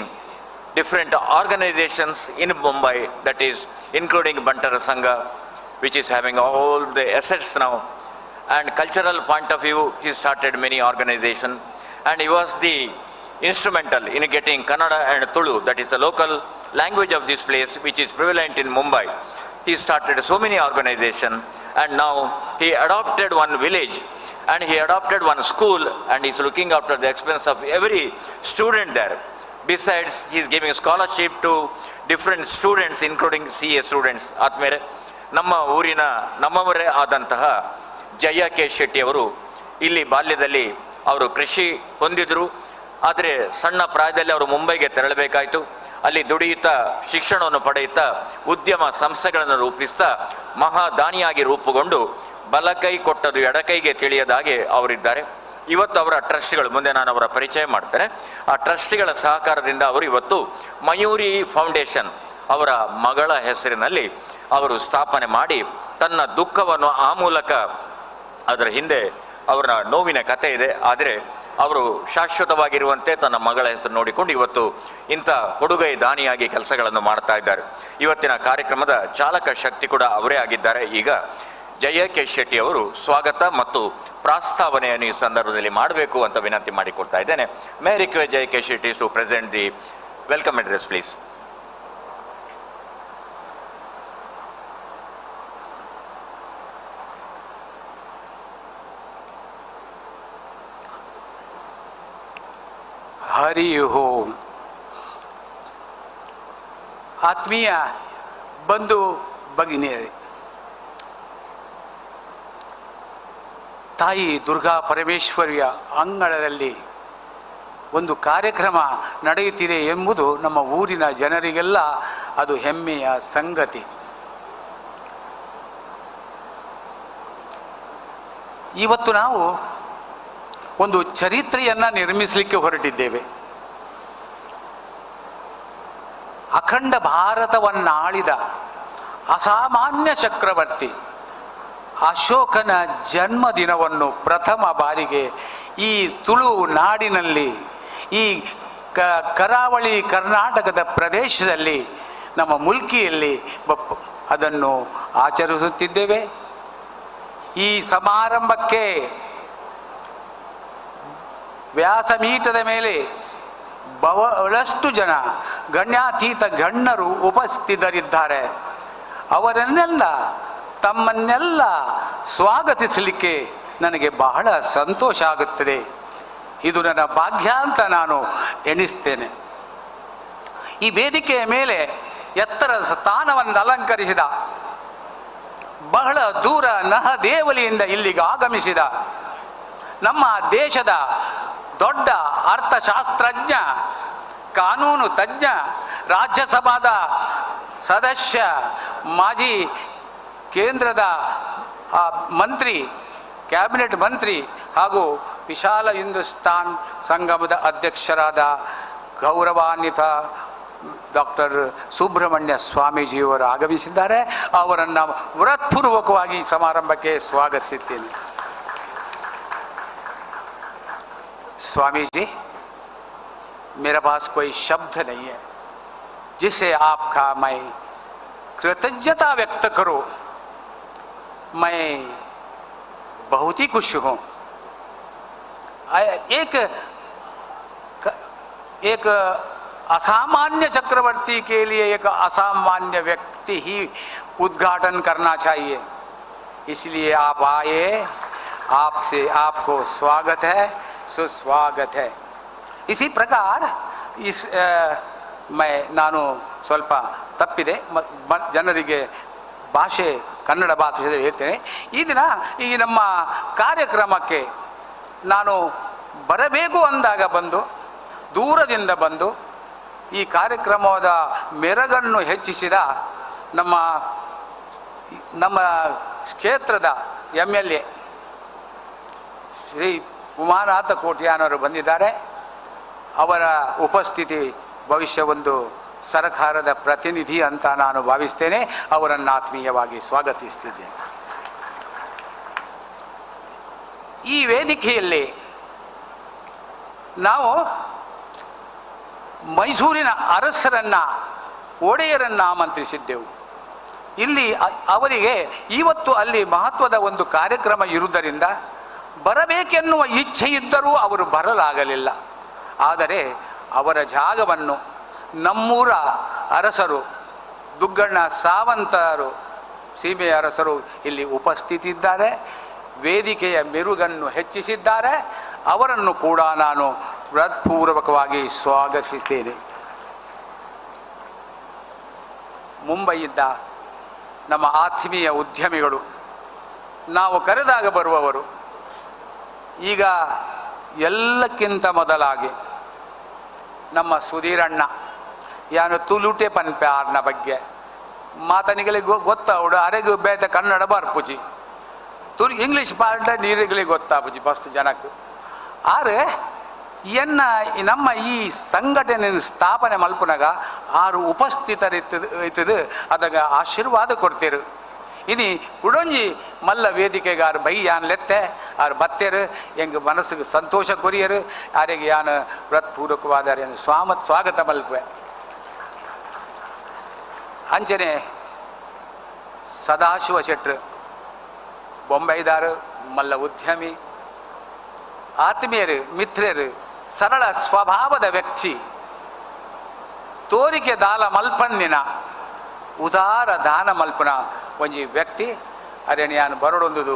different organizations in Mumbai, that is including Bantara Sangha, which is having all the assets now, and cultural point of view he started many organizations, and he was the instrumental in getting Kannada and Tulu, that is the local language of this place which is prevalent in Mumbai. He started so many organizations, and now he adopted one village and he adopted one school, and he is looking after the expense of every student there. Besides, he is giving scholarship to different students, including CA students. ಆತ್ಮೇಲೆ ನಮ್ಮ ಊರಿನ ನಮ್ಮವರೇ ಆದಂತಹ ಜಯ K Shetty ಅವರು ಇಲ್ಲಿ ಬಾಲ್ಯದಲ್ಲಿ ಅವರು ಕೃಷಿ ಹೊಂದಿದ್ರು. ಆದರೆ ಸಣ್ಣ ಪ್ರಾಯದಲ್ಲಿ ಅವರು ಮುಂಬೈಗೆ ತೆರಳಬೇಕಾಯಿತು. ಅಲ್ಲಿ ದುಡಿಯುತ್ತಾ ಶಿಕ್ಷಣವನ್ನು ಪಡೆಯುತ್ತಾ ಉದ್ಯಮ ಸಂಸ್ಥೆಗಳನ್ನು ರೂಪಿಸ್ತಾ ಮಹಾದಾನಿಯಾಗಿ ರೂಪುಗೊಂಡು ಬಲಕೈ ಕೊಟ್ಟದು ಎಡಕೈಗೆ ತಿಳಿಯದಾಗೆ ಅವರಿದ್ದಾರೆ. ಇವತ್ತು ಅವರ ಟ್ರಸ್ಟ್ಗಳು, ಮುಂದೆ ನಾನು ಅವರ ಪರಿಚಯ ಮಾಡ್ತೇನೆ, ಆ ಟ್ರಸ್ಟ್ಗಳ ಸಹಕಾರದಿಂದ ಅವರು ಇವತ್ತು ಮಯೂರಿ ಫೌಂಡೇಶನ್ ಅವರ ಮಗಳ ಹೆಸರಿನಲ್ಲಿ ಅವರು ಸ್ಥಾಪನೆ ಮಾಡಿ ತನ್ನ ದುಃಖವನ್ನು ಆ ಮೂಲಕ, ಅದರ ಹಿಂದೆ ಅವರ ನೋವಿನ ಕಥೆ ಇದೆ, ಆದರೆ ಅವರು ಶಾಶ್ವತವಾಗಿರುವಂತೆ ತನ್ನ ಮಗಳ ಹೆಸರು ನೋಡಿಕೊಂಡು ಇವತ್ತು ಇಂಥ ಕೊಡುಗೈ ದಾನಿಯಾಗಿ ಕೆಲಸಗಳನ್ನು ಮಾಡ್ತಾ ಇದ್ದಾರೆ. ಇವತ್ತಿನ ಕಾರ್ಯಕ್ರಮದ ಚಾಲಕ ಶಕ್ತಿ ಕೂಡ ಅವರೇ ಆಗಿದ್ದಾರೆ. ಈಗ ಜಯ ಕೆ ಶೆಟ್ಟಿ ಅವರು ಸ್ವಾಗತ ಮತ್ತು ಪ್ರಾಸ್ತಾವನೆಯನ್ನು ಈ ಸಂದರ್ಭದಲ್ಲಿ ಮಾಡಬೇಕು ಅಂತ ವಿನಂತಿ ಮಾಡಿಕೊಡ್ತಾ ಇದ್ದೇನೆ. May request Jaya K Shetty to present the welcome address please. Hari Om. ಆತ್ಮೀಯ ಬಂಧು ಭಗಿನಿಯರೇ, ತಾಯಿ ದುರ್ಗಾ ಪರಮೇಶ್ವರಿಯ ಅಂಗಳದಲ್ಲಿ ಒಂದು ಕಾರ್ಯಕ್ರಮ ನಡೆಯುತ್ತಿದೆ ಎಂಬುದು ನಮ್ಮ ಊರಿನ ಜನರಿಗೆಲ್ಲ ಅದು ಹೆಮ್ಮೆಯ ಸಂಗತಿ. ಇವತ್ತು ನಾವು ಒಂದು ಚರಿತ್ರೆಯನ್ನು ನಿರ್ಮಿಸಲಿಕ್ಕೆ ಹೊರಟಿದ್ದೇವೆ. ಅಖಂಡ ಭಾರತವನ್ನಾಳಿದ ಅಸಾಮಾನ್ಯ ಚಕ್ರವರ್ತಿ ಅಶೋಕನ ಜನ್ಮದಿನವನ್ನು ಪ್ರಥಮ ಬಾರಿಗೆ ಈ ತುಳು ನಾಡಿನಲ್ಲಿ, ಈ ಕರಾವಳಿ ಕರ್ನಾಟಕದ ಪ್ರದೇಶದಲ್ಲಿ, ನಮ್ಮ ಮುಲ್ಕಿಯಲ್ಲಿ ಅದನ್ನು ಆಚರಿಸುತ್ತಿದ್ದೇವೆ. ಈ ಸಮಾರಂಭಕ್ಕೆ ವ್ಯಾಸಮೀಠದ ಮೇಲೆ ಬಹಳಷ್ಟು ಜನ ಗಣ್ಯಾತೀತ ಗಣ್ಯರು ಉಪಸ್ಥಿತರಿದ್ದಾರೆ. ಅವರನ್ನೆಲ್ಲ ತಮ್ಮನ್ನೆಲ್ಲ ಸ್ವಾಗತಿಸಲಿಕ್ಕೆ ನನಗೆ ಬಹಳ ಸಂತೋಷ ಆಗುತ್ತದೆ. ಇದು ನನ್ನ ಭಾಗ್ಯ ಅಂತ ನಾನು ಎಣಿಸ್ತೇನೆ. ಈ ವೇದಿಕೆಯ ಮೇಲೆ ಎತ್ತರದ ಸ್ಥಾನವನ್ನು ಅಲಂಕರಿಸಿದ, ಬಹಳ ದೂರ ನಹದೇವಲಿಯಿಂದ ಇಲ್ಲಿಗೆ ಆಗಮಿಸಿದ ನಮ್ಮ ದೇಶದ ದೊಡ್ಡ ಅರ್ಥಶಾಸ್ತ್ರಜ್ಞ, ಕಾನೂನು ತಜ್ಞ, ರಾಜ್ಯಸಭಾದ ಸದಸ್ಯ, ಮಾಜಿ ಕೇಂದ್ರದ ಮಂತ್ರಿ, ಕ್ಯಾಬಿನೆಟ್ ಮಂತ್ರಿ ಹಾಗೂ ವಿಶಾಲ ಹಿಂದೂಸ್ತಾನ್ ಸಂಗಮದ ಅಧ್ಯಕ್ಷರಾದ ಗೌರವಾನ್ವಿತ ಡಾಕ್ಟರ್ ಸುಬ್ರಹ್ಮಣ್ಯ ಸ್ವಾಮೀಜಿಯವರು ಆಗಮಿಸಿದ್ದಾರೆ. ಅವರನ್ನು ಹೃತ್ಪೂರ್ವಕವಾಗಿ ಸಮಾರಂಭಕ್ಕೆ ಸ್ವಾಗತಿಸುತ್ತೇನೆ. स्वामी जी, मेरे पास कोई शब्द नहीं है जिसे आपका मैं कृतज्ञता व्यक्त करूं. मैं बहुत ही खुश हूं. एक असामान्य चक्रवर्ती के लिए एक असामान्य व्यक्ति ही उद्घाटन करना चाहिए. इसलिए आप आए, आपसे आपको स्वागत है, सुस्वागत है. ಇಸಿ ಪ್ರಕಾರ ನಾನು ಸ್ವಲ್ಪ ತಪ್ಪಿದೆ ಜನರಿಗೆ ಭಾಷೆ ಕನ್ನಡ ಭಾಷೆ ಹೇಳ್ತೇನೆ. ಈ ದಿನ ಈ ನಮ್ಮ ಕಾರ್ಯಕ್ರಮಕ್ಕೆ ನಾನು ಬರಬೇಕು ಅಂದಾಗ ಬಂದು ದೂರದಿಂದ ಬಂದು ಈ ಕಾರ್ಯಕ್ರಮದ ಮೆರಗನ್ನು ಹೆಚ್ಚಿಸಿದ ನಮ್ಮ ಕ್ಷೇತ್ರದ MLA ಶ್ರೀ ಉಮಾನಾಥ ಕೋಟ್ಯಾನವರು ಬಂದಿದ್ದಾರೆ. ಅವರ ಉಪಸ್ಥಿತಿ ಭವಿಷ್ಯ ಒಂದು ಸರ್ಕಾರದ ಪ್ರತಿನಿಧಿ ಅಂತ ನಾನು ಭಾವಿಸ್ತೇನೆ. ಅವರನ್ನು ಆತ್ಮೀಯವಾಗಿ ಸ್ವಾಗತಿಸ್ತಿದ್ದೇನೆ. ಈ ವೇದಿಕೆಯಲ್ಲಿ ನಾವು ಮೈಸೂರಿನ ಅರಸರನ್ನು ಒಡೆಯರನ್ನು ಆಮಂತ್ರಿಸಿದ್ದೆವು. ಇಲ್ಲಿ ಅವರಿಗೆ ಇವತ್ತು ಅಲ್ಲಿ ಮಹತ್ವದ ಒಂದು ಕಾರ್ಯಕ್ರಮ ಇರುವುದರಿಂದ ಬರಬೇಕೆನ್ನುವ ಇಚ್ಛೆ ಇದ್ದರೂ ಅವರು ಬರಲಾಗಲಿಲ್ಲ. ಆದರೆ ಅವರ ಜಾಗವನ್ನು ನಮ್ಮೂರ ಅರಸರು ದುಗ್ಗಣ್ಣ ಸಾವಂತರು ಸೀಮೆಯ ಅರಸರು ಇಲ್ಲಿ ಉಪಸ್ಥಿತಿದ್ದಾರೆ. ವೇದಿಕೆಯ ಮೆರುಗನ್ನು ಹೆಚ್ಚಿಸಿದ್ದಾರೆ. ಅವರನ್ನು ಕೂಡ ನಾನು ಹೃತ್ಪೂರ್ವಕವಾಗಿ ಸ್ವಾಗತಿಸುತ್ತೇನೆ. ಮುಂಬೈಯಿಂದ ನಮ್ಮ ಆತ್ಮೀಯ ಉದ್ಯಮಿಗಳು ನಾವು ಕರೆದಾಗ ಬರುವವರು. ಈಗ ಎಲ್ಲಕ್ಕಿಂತ ಮೊದಲಾಗಿ ನಮ್ಮ ಸುಧೀರಣ್ಣ ಯಾನು ತುಲುಟೆ ಪನ್ಪ್ಯಾರ್ನ ಬಗ್ಗೆ ಮಾತನಿಗಳಿಗೆ ಗೊತ್ತಾವಡು ಅರೆಗೂ ಬೇದ ಕನ್ನಡ ಬರ್ಪುಜಿ ಇಂಗ್ಲೀಷ್ ಪಾಠ ನೀರಿಗಳಿಗೆ ಗೊತ್ತಾಪುಜಿ ಫಸ್ಟ್ ಜನಕ್ಕೆ. ಆರೆ ನಮ್ಮ ಈ ಸಂಘಟನೆ ಸ್ಥಾಪನೆ ಮಲ್ಪನಾಗ ಆರು ಉಪಸ್ಥಿತರಿತ್ತದು ಅದಾಗ ಆಶೀರ್ವಾದ ಕೊಡ್ತೀರು. ಇನಿ ಕುಡೊಂಜಿ ಮಲ್ಲ ವೇದಿಕೆಗಾರು ಬೈ ಯಾನ್ ಲೆತ್ತೆ ಆರು ಬತ್ತೇರು ಹೆಂಗೆ ಮನಸ್ಸಿಗೆ ಸಂತೋಷ ಕೊರಿಯರು ಆರಿಗೆ ಯಾನು ಹೃತ್ಪೂರ್ವಕವಾದ ಸ್ವಾಗತ ಮಲ್ಪೆ. ಅಂಚನೆ ಸದಾಶಿವ ಶೆಟ್ರು ಬೊಂಬೈದಾರು ಮಲ್ಲ ಉದ್ಯಮಿ ಆತ್ಮೀಯರು ಮಿತ್ರರು ಸರಳ ಸ್ವಭಾವದ ವ್ಯಕ್ತಿ ತೋರಿಕೆ ದಾಲ ಮಲ್ಪನ್ನಿನ ಉದಾರ ದಾನ ಮಲ್ಪನ ಒಂಜಿ ವ್ಯಕ್ತಿ ಅರೇನು ಯಾನು ಬರೋಡೊಂದು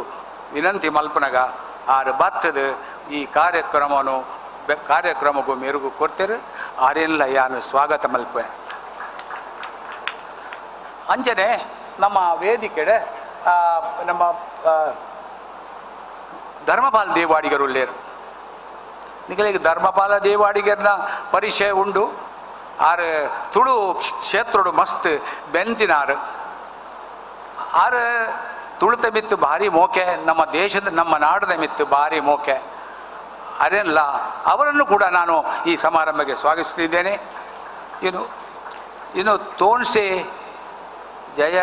ವಿನಂತಿ ಮಲ್ಪನಾಗ ಆರು ಬತ್ತದ ಈ ಕಾರ್ಯಕ್ರಮಕ್ಕೂ ಮೆರುಗು ಕೊಡ್ತೇರು ಆರೆಲ್ಲ ಯಾನು ಸ್ವಾಗತ ಮಲ್ಪೆ. ಅಂಚನೆ ನಮ್ಮ ವೇದಿಕೆಡೆ ನಮ್ಮ ಧರ್ಮಪಾಲ ದೇವಾಡಿಗರು ಉಳ್ಳೇರು. ನಿಗಳಿಗೆ ಧರ್ಮಪಾಲ ದೇವಾಡಿಗರನ್ನ ಪರಿಚಯ ಉಂಡು. ಆರು ತುಳು ಕ್ಷೇತ್ರಡು ಮಸ್ತ್ ಬೆಂತಿನಾರು ಆರು ತುಳಿತ ಮಿತ್ತು ಭಾರಿ ಮೋಕೆ ನಮ್ಮ ದೇಶದ ನಮ್ಮ ನಾಡದ ಮಿತ್ತು ಭಾರಿ ಮೋಕೆ ಅರೆಲ್ಲ ಅವರನ್ನು ಕೂಡ ನಾನು ಈ ಸಮಾರಂಭಕ್ಕೆ ಸ್ವಾಗತಿಸ್ತಿದ್ದೇನೆ. ಇನ್ನು ತೋನ್ಸೆ ಜಯ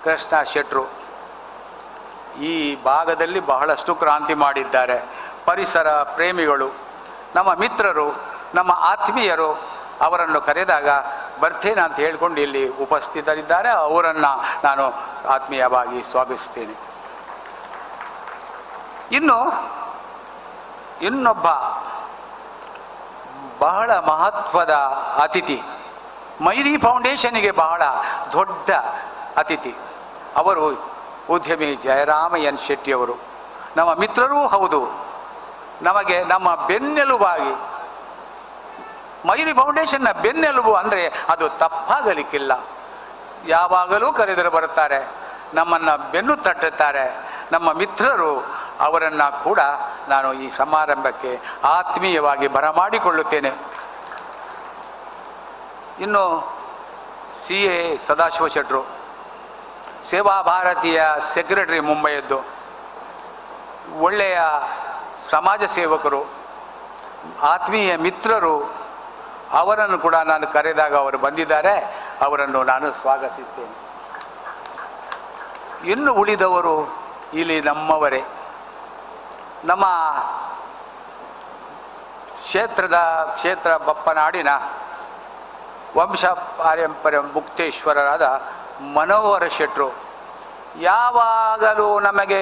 ಕೃಷ್ಣ ಶೆಟ್ರು ಈ ಭಾಗದಲ್ಲಿ ಬಹಳಷ್ಟು ಕ್ರಾಂತಿ ಮಾಡಿದ್ದಾರೆ. ಪರಿಸರ ಪ್ರೇಮಿಗಳು, ನಮ್ಮ ಮಿತ್ರರು, ನಮ್ಮ ಆತ್ಮೀಯರು ಅವರನ್ನು ಕರೆದಾಗ ಬರ್ತೇನೆ ಅಂತ ಹೇಳ್ಕೊಂಡು ಇಲ್ಲಿ ಉಪಸ್ಥಿತರಿದ್ದಾರೆ. ಅವರನ್ನು ನಾನು ಆತ್ಮೀಯವಾಗಿ ಸ್ವಾಗತಿಸ್ತೇನೆ. ಇನ್ನೊಬ್ಬ ಬಹಳ ಮಹತ್ವದ ಅತಿಥಿ, ಮೈರಿ ಫೌಂಡೇಶನ್ಗೆ ಬಹಳ ದೊಡ್ಡ ಅತಿಥಿ ಅವರು ಉದ್ಯಮಿ ಜಯರಾಮಯ್ಯನ್ ಶೆಟ್ಟಿಯವರು. ನಮ್ಮ ಮಿತ್ರರೂ ಹೌದು, ನಮಗೆ ನಮ್ಮ ಬೆನ್ನೆಲುಬಾಗಿ ಮಯೂರಿ ಫೌಂಡೇಶನ್ನ ಬೆನ್ನೆಲುಬು ಅಂದರೆ ಅದು ತಪ್ಪಾಗಲಿಕ್ಕಿಲ್ಲ. ಯಾವಾಗಲೂ ಕರೆದರೆ ಬರುತ್ತಾರೆ, ನಮ್ಮನ್ನು ಬೆನ್ನು ತಟ್ಟುತ್ತಾರೆ ನಮ್ಮ ಮಿತ್ರರು. ಅವರನ್ನು ಕೂಡ ನಾನು ಈ ಸಮಾರಂಭಕ್ಕೆ ಆತ್ಮೀಯವಾಗಿ ಬರಮಾಡಿಕೊಳ್ಳುತ್ತೇನೆ. ಇನ್ನು CA ಸದಾಶಿವ ಶೆಟ್ರು ಸೇವಾ ಭಾರತೀಯ ಸೆಕ್ರೆಟರಿ ಮುಂಬೈಯದ್ದು, ಒಳ್ಳೆಯ ಸಮಾಜ ಸೇವಕರು, ಆತ್ಮೀಯ ಮಿತ್ರರು. ಅವರನ್ನು ಕೂಡ ನಾನು ಕರೆದಾಗ ಅವರು ಬಂದಿದ್ದಾರೆ, ಅವರನ್ನು ನಾನು ಸ್ವಾಗತಿಸ್ತೇನೆ. ಇನ್ನು ಉಳಿದವರು ಇಲ್ಲಿ ನಮ್ಮವರೇ. ನಮ್ಮ ಕ್ಷೇತ್ರ ಬಪ್ಪನಾಡಿನ ವಂಶ ಪಾರಂಪರ್ಯ ಮುಕ್ತೇಶ್ವರರಾದ ಮನೋಹರ ಶೆಟ್ರು ಯಾವಾಗಲೂ ನಮಗೆ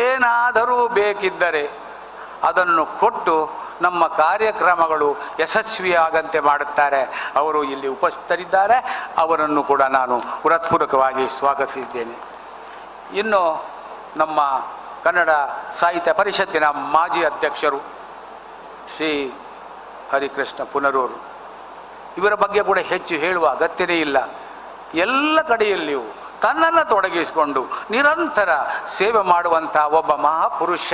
ಏನಾದರೂ ಬೇಕಿದ್ದರೆ ಅದನ್ನು ಕೊಟ್ಟು ನಮ್ಮ ಕಾರ್ಯಕ್ರಮಗಳು ಯಶಸ್ವಿಯಾಗಂತೆ ಮಾಡುತ್ತಾರೆ. ಅವರು ಇಲ್ಲಿ ಉಪಸ್ಥಿತರಿದ್ದಾರೆ, ಅವರನ್ನು ಕೂಡ ನಾನು ಹೃತ್ಪೂರ್ವಕವಾಗಿ ಸ್ವಾಗತಿಸಿದ್ದೇನೆ. ಇನ್ನು ನಮ್ಮ ಕನ್ನಡ ಸಾಹಿತ್ಯ ಪರಿಷತ್ತಿನ ಮಾಜಿ ಅಧ್ಯಕ್ಷರು ಶ್ರೀ ಹರಿಕೃಷ್ಣ ಪುನರೂರು. ಇವರ ಬಗ್ಗೆ ಕೂಡ ಹೆಚ್ಚು ಹೇಳುವ ಅಗತ್ಯವೇ ಇಲ್ಲ. ಎಲ್ಲ ಕಡೆಯಲ್ಲಿಯೂ ತನ್ನನ್ನು ತೊಡಗಿಸಿಕೊಂಡು ನಿರಂತರ ಸೇವೆ ಮಾಡುವಂಥ ಒಬ್ಬ ಮಹಾಪುರುಷ.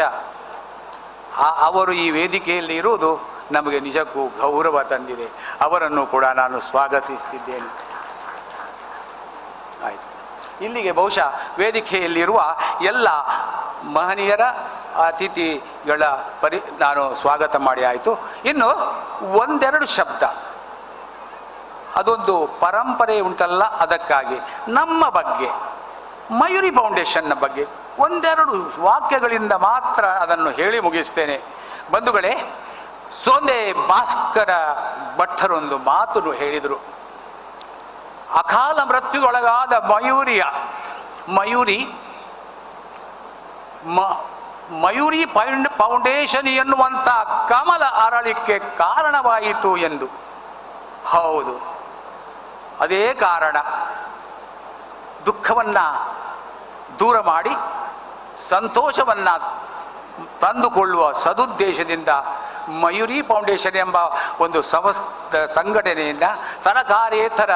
ಅವರು ಈ ವೇದಿಕೆಯಲ್ಲಿ ಇರುವುದು ನಮಗೆ ನಿಜಕ್ಕೂ ಗೌರವ ತಂದಿದೆ. ಅವರನ್ನು ಕೂಡ ನಾನು ಸ್ವಾಗತಿಸ್ತಿದ್ದೇನೆ. ಆಯಿತು, ಇಲ್ಲಿಗೆ ಬಹುಶಃ ವೇದಿಕೆಯಲ್ಲಿರುವ ಎಲ್ಲ ಮಹನೀಯರ ಅತಿಥಿಗಳ ನಾನು ಸ್ವಾಗತ ಮಾಡಿ ಆಯಿತು. ಇನ್ನು ಒಂದೆರಡು ಶಬ್ದ, ಅದೊಂದು ಪರಂಪರೆ ಉಂಟಲ್ಲ, ಅದಕ್ಕಾಗಿ ನಮ್ಮ ಬಗ್ಗೆ, ಮಯೂರಿ ಫೌಂಡೇಶನ್ನ ಬಗ್ಗೆ ಒಂದೆರಡು ವಾಕ್ಯಗಳಿಂದ ಮಾತ್ರ ಅದನ್ನು ಹೇಳಿ ಮುಗಿಸ್ತೇನೆ. ಬಂಧುಗಳೇ, ಸೋಂದೆ ಭಾಸ್ಕರ ಭಟ್ಟರೊಂದು ಮಾತು ಹೇಳಿದರು. ಅಕಾಲ ಮೃತ್ಯುಗೊಳಗಾದ ಮಯೂರಿ ಫೌಂಡೇಶನ್ ಎನ್ನುವಂಥ ಕಮಲ ಅರಳಿಕ್ಕೆ ಕಾರಣವಾಯಿತು ಎಂದು. ಹೌದು, ಅದೇ ಕಾರಣ. ದುಃಖವನ್ನು ದೂರ ಮಾಡಿ ಸಂತೋಷವನ್ನು ತಂದುಕೊಳ್ಳುವ ಸದುದ್ದೇಶದಿಂದ ಮಯೂರಿ ಫೌಂಡೇಶನ್ ಎಂಬ ಒಂದು ಸಂಘಟನೆಯನ್ನು, ಸರಕಾರೇತರ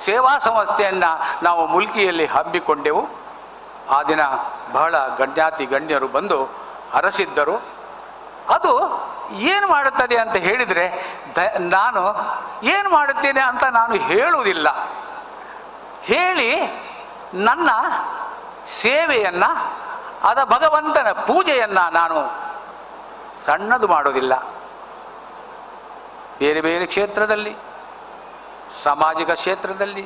ಸೇವಾ ಸಂಸ್ಥೆಯನ್ನು ನಾವು ಮುಲ್ಕಿಯಲ್ಲಿ ಹಮ್ಮಿಕೊಂಡೆವು. ಆ ದಿನ ಬಹಳ ಗಣ್ಯರು ಬಂದು ಹರಸಿದ್ದರು. ಅದು ಏನು ಮಾಡುತ್ತದೆ ಅಂತ ಹೇಳಿದರೆ, ನಾನು ಏನು ಮಾಡುತ್ತೇನೆ ಅಂತ ನಾನು ಹೇಳುವುದಿಲ್ಲ. ಹೇಳಿ ನನ್ನ ಸೇವೆಯನ್ನು, ಭಗವಂತನ ಪೂಜೆಯನ್ನು ನಾನು ಸಣ್ಣದು ಮಾಡೋದಿಲ್ಲ. ಬೇರೆ ಬೇರೆ ಕ್ಷೇತ್ರದಲ್ಲಿ, ಸಾಮಾಜಿಕ ಕ್ಷೇತ್ರದಲ್ಲಿ,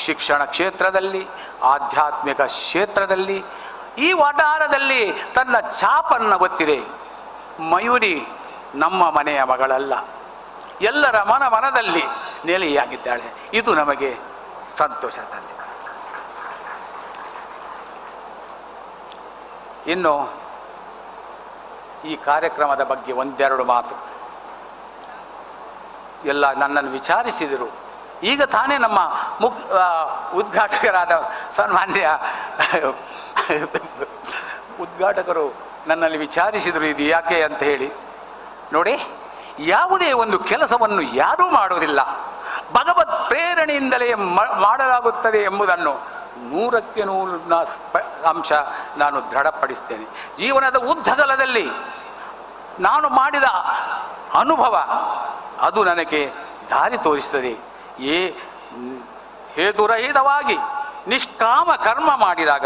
ಶಿಕ್ಷಣ ಕ್ಷೇತ್ರದಲ್ಲಿ, ಆಧ್ಯಾತ್ಮಿಕ ಕ್ಷೇತ್ರದಲ್ಲಿ, ಈ ವಠಾರದಲ್ಲಿ ತನ್ನ ಛಾಪನ್ನು ಒತ್ತಿದೆ. ಮಯೂರಿ ನಮ್ಮ ಮನೆಯ ಮಗಳಲ್ಲ, ಎಲ್ಲರ ಮನದಲ್ಲಿ ನೆಲೆಯಾಗಿದ್ದಾಳೆ. ಇದು ನಮಗೆ ಸಂತೋಷ ತಂದಿದೆ. ಇನ್ನು ಈ ಕಾರ್ಯಕ್ರಮದ ಬಗ್ಗೆ ಒಂದೆರಡು ಮಾತು. ಎಲ್ಲ ನನ್ನನ್ನು ವಿಚಾರಿಸಿದರು. ಈಗ ತಾನೇ ನಮ್ಮ ಉದ್ಘಾಟಕರಾದ ಸನ್ಮಾನ್ಯ ಉದ್ಘಾಟಕರು ನನ್ನಲ್ಲಿ ವಿಚಾರಿಸಿದರು, ಇದು ಯಾಕೆ ಅಂತ ಹೇಳಿ. ನೋಡಿ, ಯಾವುದೇ ಒಂದು ಕೆಲಸವನ್ನು ಯಾರೂ ಮಾಡುವುದಿಲ್ಲ, ಭಗವತ್ ಪ್ರೇರಣೆಯಿಂದಲೇ ಮಾಡಲಾಗುತ್ತದೆ ಎಂಬುದನ್ನು 100ಕ್ಕೆ 100 ಅಂಶ ನಾನು ದೃಢಪಡಿಸ್ತೇನೆ. ಜೀವನದ ಉದ್ದಗಲದಲ್ಲಿ ನಾನು ಮಾಡಿದ ಅನುಭವ ಅದು ನನಗೆ ದಾರಿ ತೋರಿಸ್ತದೆ. ಹೇತುರಹಿತವಾಗಿ ನಿಷ್ಕಾಮ ಕರ್ಮ ಮಾಡಿದಾಗ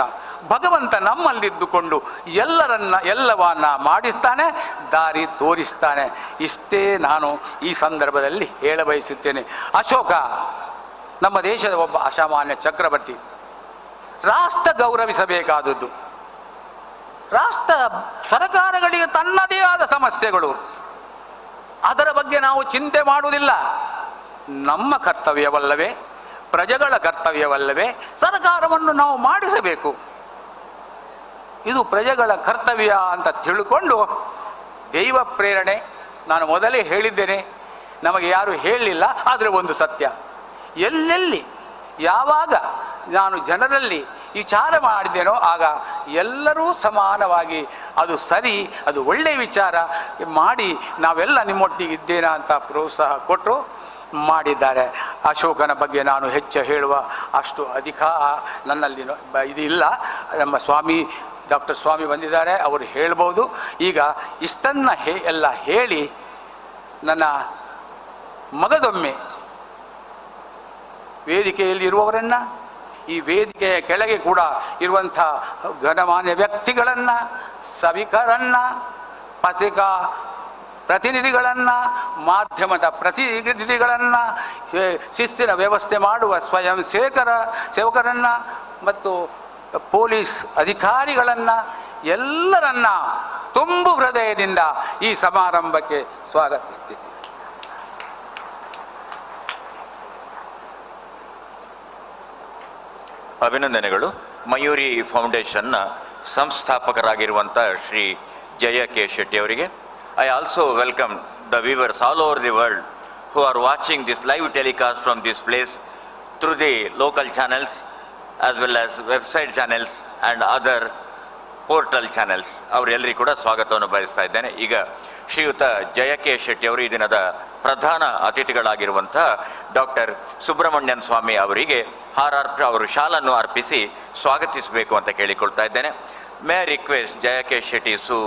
ಭಗವಂತ ನಮ್ಮಲ್ಲಿದ್ದುಕೊಂಡು ಎಲ್ಲವನ್ನ ಮಾಡಿಸ್ತಾನೆ, ದಾರಿ ತೋರಿಸ್ತಾನೆ. ಇಷ್ಟೇ ನಾನು ಈ ಸಂದರ್ಭದಲ್ಲಿ ಹೇಳಬಯಸುತ್ತೇನೆ. ಅಶೋಕ ನಮ್ಮ ದೇಶದ ಒಬ್ಬ ಅಸಾಮಾನ್ಯ ಚಕ್ರವರ್ತಿ. ರಾಷ್ಟ್ರ ಗೌರವಿಸಬೇಕಾದದ್ದು. ಸರ್ಕಾರಗಳಿಗೆ ತನ್ನದೇ ಆದ ಸಮಸ್ಯೆಗಳು, ಅದರ ಬಗ್ಗೆ ನಾವು ಚಿಂತೆ ಮಾಡುವುದಿಲ್ಲ. ನಮ್ಮ ಕರ್ತವ್ಯವಲ್ಲವೇ, ಪ್ರಜೆಗಳ ಕರ್ತವ್ಯವಲ್ಲವೇ ಸರ್ಕಾರವನ್ನು ನಾವು ಮಾಡಿಸಬೇಕು. ಇದು ಪ್ರಜೆಗಳ ಕರ್ತವ್ಯ ಅಂತ ತಿಳ್ಕೊಂಡು ದೈವ ಪ್ರೇರಣೆ. ನಾನು ಮೊದಲೇ ಹೇಳಿದ್ದೇನೆ, ನಮಗೆ ಯಾರು ಹೇಳಲಿಲ್ಲ, ಆದರೆ ಒಂದು ಸತ್ಯ, ಎಲ್ಲೆಲ್ಲಿ ಯಾವಾಗ ನಾನು ಜನರಲ್ಲಿ ವಿಚಾರ ಮಾಡಿದ್ದೇನೋ ಆಗ ಎಲ್ಲರೂ ಸಮಾನವಾಗಿ ಅದು ಸರಿ, ಅದು ಒಳ್ಳೆಯ ವಿಚಾರ ಮಾಡಿ ನಾವೆಲ್ಲ ನಿಮ್ಮೊಟ್ಟಿಗೆ ಇದ್ದೇನಾ ಅಂತ ಪ್ರೋತ್ಸಾಹ ಕೊಟ್ಟರು, ಮಾಡಿದ್ದಾರೆ. ಅಶೋಕನ ಬಗ್ಗೆ ನಾನು ಹೆಚ್ಚು ಹೇಳುವ ಅಷ್ಟು ಅಧಿಕಾರ ನನ್ನಲ್ಲಿ ಇದು ಇಲ್ಲ. ನಮ್ಮ ಸ್ವಾಮಿ ಡಾಕ್ಟರ್ ಸ್ವಾಮಿ ಬಂದಿದ್ದಾರೆ, ಅವರು ಹೇಳ್ಬೋದು. ಈಗ ಇಷ್ಟನ್ನು ಎಲ್ಲ ಹೇಳಿ ನನ್ನ ಮಗದೊಮ್ಮೆ ವೇದಿಕೆಯಲ್ಲಿರುವವರನ್ನು, ಈ ವೇದಿಕೆಯ ಕೆಳಗೆ ಕೂಡ ಇರುವಂಥ ಗಣಮಾನ್ಯ ವ್ಯಕ್ತಿಗಳನ್ನು, ಸಭಿಕರನ್ನು, ಪತ್ರಿಕಾ ಪ್ರತಿನಿಧಿಗಳನ್ನು, ಮಾಧ್ಯಮದ ಪ್ರತಿನಿಧಿಗಳನ್ನು, ಶಿಸ್ತಿನ ವ್ಯವಸ್ಥೆ ಮಾಡುವ ಸ್ವಯಂ ಸೇವಕರನ್ನು ಮತ್ತು ಪೊಲೀಸ್ ಅಧಿಕಾರಿಗಳನ್ನು ಎಲ್ಲರನ್ನ ತುಂಬು ಹೃದಯದಿಂದ ಈ ಸಮಾರಂಭಕ್ಕೆ ಸ್ವಾಗತಿಸ್ತೀನಿ. ಅಭಿನಂದನೆಗಳು. ಮಯೂರಿ ಫೌಂಡೇಶನ್ನ ಸಂಸ್ಥಾಪಕರಾಗಿರುವಂಥ ಶ್ರೀ ಜಯ ಕೆ ಶೆಟ್ಟಿ ಅವರಿಗೆ. I also welcome the viewers all over the world who are watching this live telecast from this place through the local channels as well as website channels and other portal channels ಅವರೆಲ್ಲರಿಗೂ ಕೂಡ ಸ್ವಾಗತವನ್ನು ಬಯಸ್ತಾ ಇದ್ದೇನೆ. ಈಗ ಶ್ರೀಯುತ ಜಯಕೆ ಶೆಟ್ಟಿ ಅವರು ಈ ದಿನದ ಪ್ರಧಾನ ಅತಿಥಿಗಳಾಗಿರುವಂಥ ಡಾಕ್ಟರ್ ಸುಬ್ರಹ್ಮಣ್ಯನ್ ಸ್ವಾಮಿ ಅವರಿಗೆ ಅವರು ಶಾಲನ್ನು ಅರ್ಪಿಸಿ ಸ್ವಾಗತಿಸಬೇಕು ಅಂತ ಕೇಳಿಕೊಳ್ತಾ ಇದ್ದೇನೆ. May I request Jaya K Shetty to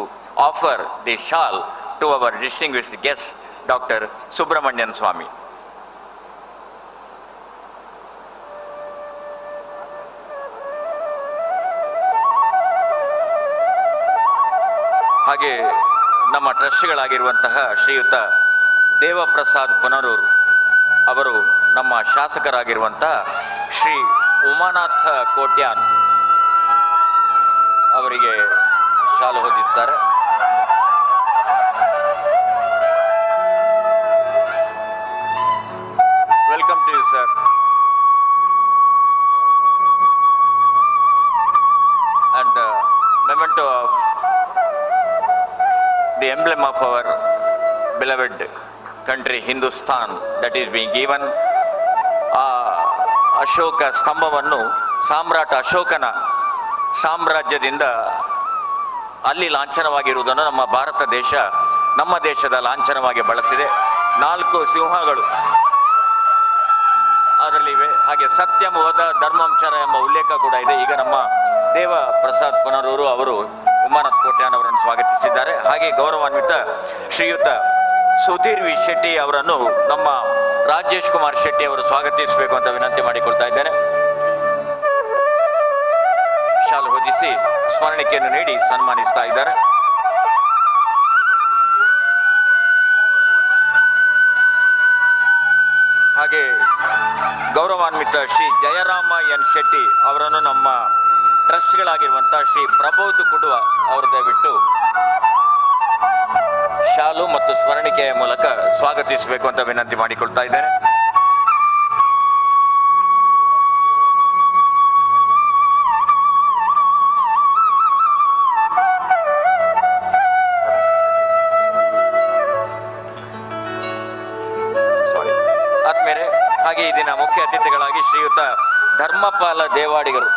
offer the shawl to our distinguished guest doctor Subramanian Swamy. ಹಾಗೆ ನಮ್ಮ ಟ್ರಸ್ಟಿಗಳಾಗಿರುವಂತಹ ಶ್ರೀಯುತ ದೇವಪ್ರಸಾದ್ ಪುನರೂರು ಅವರು ನಮ್ಮ ಶಾಸಕರಾಗಿರುವಂಥ ಶ್ರೀ ಉಮಾನಾಥ ಕೋಟ್ಯಾನ್ ಅವರಿಗೆ ಶಾಲು ಹೊದಿಸ್ತಾರೆ. Welcome to you sir. And memento of the emblem of our beloved country Hindustan that is being given. ಆ ಅಶೋಕ ಸ್ತಂಭವನ್ನು ಸಾಮ್ರಾಟ್ ಅಶೋಕನ ಸಾಮ್ರಾಜ್ಯದಿಂದ ಅಲ್ಲಿ ಲಾಂಛನವಾಗಿರುವುದನ್ನು ನಮ್ಮ ಭಾರತ ದೇಶ ನಮ್ಮ ದೇಶದ ಲಾಂಛನವಾಗಿ ಬಳಸಿದೆ. 4 ಸಿಂಹಗಳು ಅದರಲ್ಲಿವೆ. ಹಾಗೆ ಸತ್ಯಂ ವದ ಧರ್ಮಂಚರ ಎಂಬ ಉಲ್ಲೇಖ ಕೂಡ ಇದೆ. ಈಗ ನಮ್ಮ ದೇವ ಪ್ರಸಾದ್ ಪುನರೂರು ಅವರು ಉಮಾನಾಥ್ ಕೋಟ್ಯಾನ್ ಅವರನ್ನು ಸ್ವಾಗತಿಸಿದ್ದಾರೆ. ಹಾಗೆ ಗೌರವಾನ್ವಿತ ಶ್ರೀಯುತ ಸುಧೀರ್ ವಿ ಶೆಟ್ಟಿ ಅವರನ್ನು ನಮ್ಮ ರಾಜೇಶ್ ಕುಮಾರ್ ಶೆಟ್ಟಿ ಅವರು ಸ್ವಾಗತಿಸಬೇಕು ಅಂತ ವಿನಂತಿ ಮಾಡಿಕೊಳ್ತಾ ಇದ್ದೇನೆ. ಶಾಲು ಹೊದಿಸಿ ಸ್ಮರಣಿಕೆಯನ್ನು ನೀಡಿ ಸನ್ಮಾನಿಸ್ತಾ ಇದ್ದಾರೆ. ಹಾಗೆ ಗೌರವಾನ್ವಿತ ಶ್ರೀ ಜಯರಾಮ ಎನ್ ಶೆಟ್ಟಿ ಅವರನ್ನು ನಮ್ಮ ಟ್ರಸ್ಟ್ಗಳಾಗಿರುವಂಥ ಶ್ರೀ ಪ್ರಬೋಧ್ ಕುಡುವ ಅವರು ದಯವಿಟ್ಟು ಶಾಲು ಮತ್ತು ಸ್ಮರಣಿಕೆಯ ಮೂಲಕ ಸ್ವಾಗತಿಸಬೇಕು ಅಂತ ವಿನಂತಿ ಮಾಡಿಕೊಳ್ತಾ ಇದ್ದೇನೆ. ಆದ್ಮೇಲೆ ಹಾಗೆ ಈ ದಿನ ಮುಖ್ಯ ಅತಿಥಿಗಳಾಗಿ ಶ್ರೀಯುತ ಧರ್ಮಪಾಲ ದೇವಾಡಿಗರು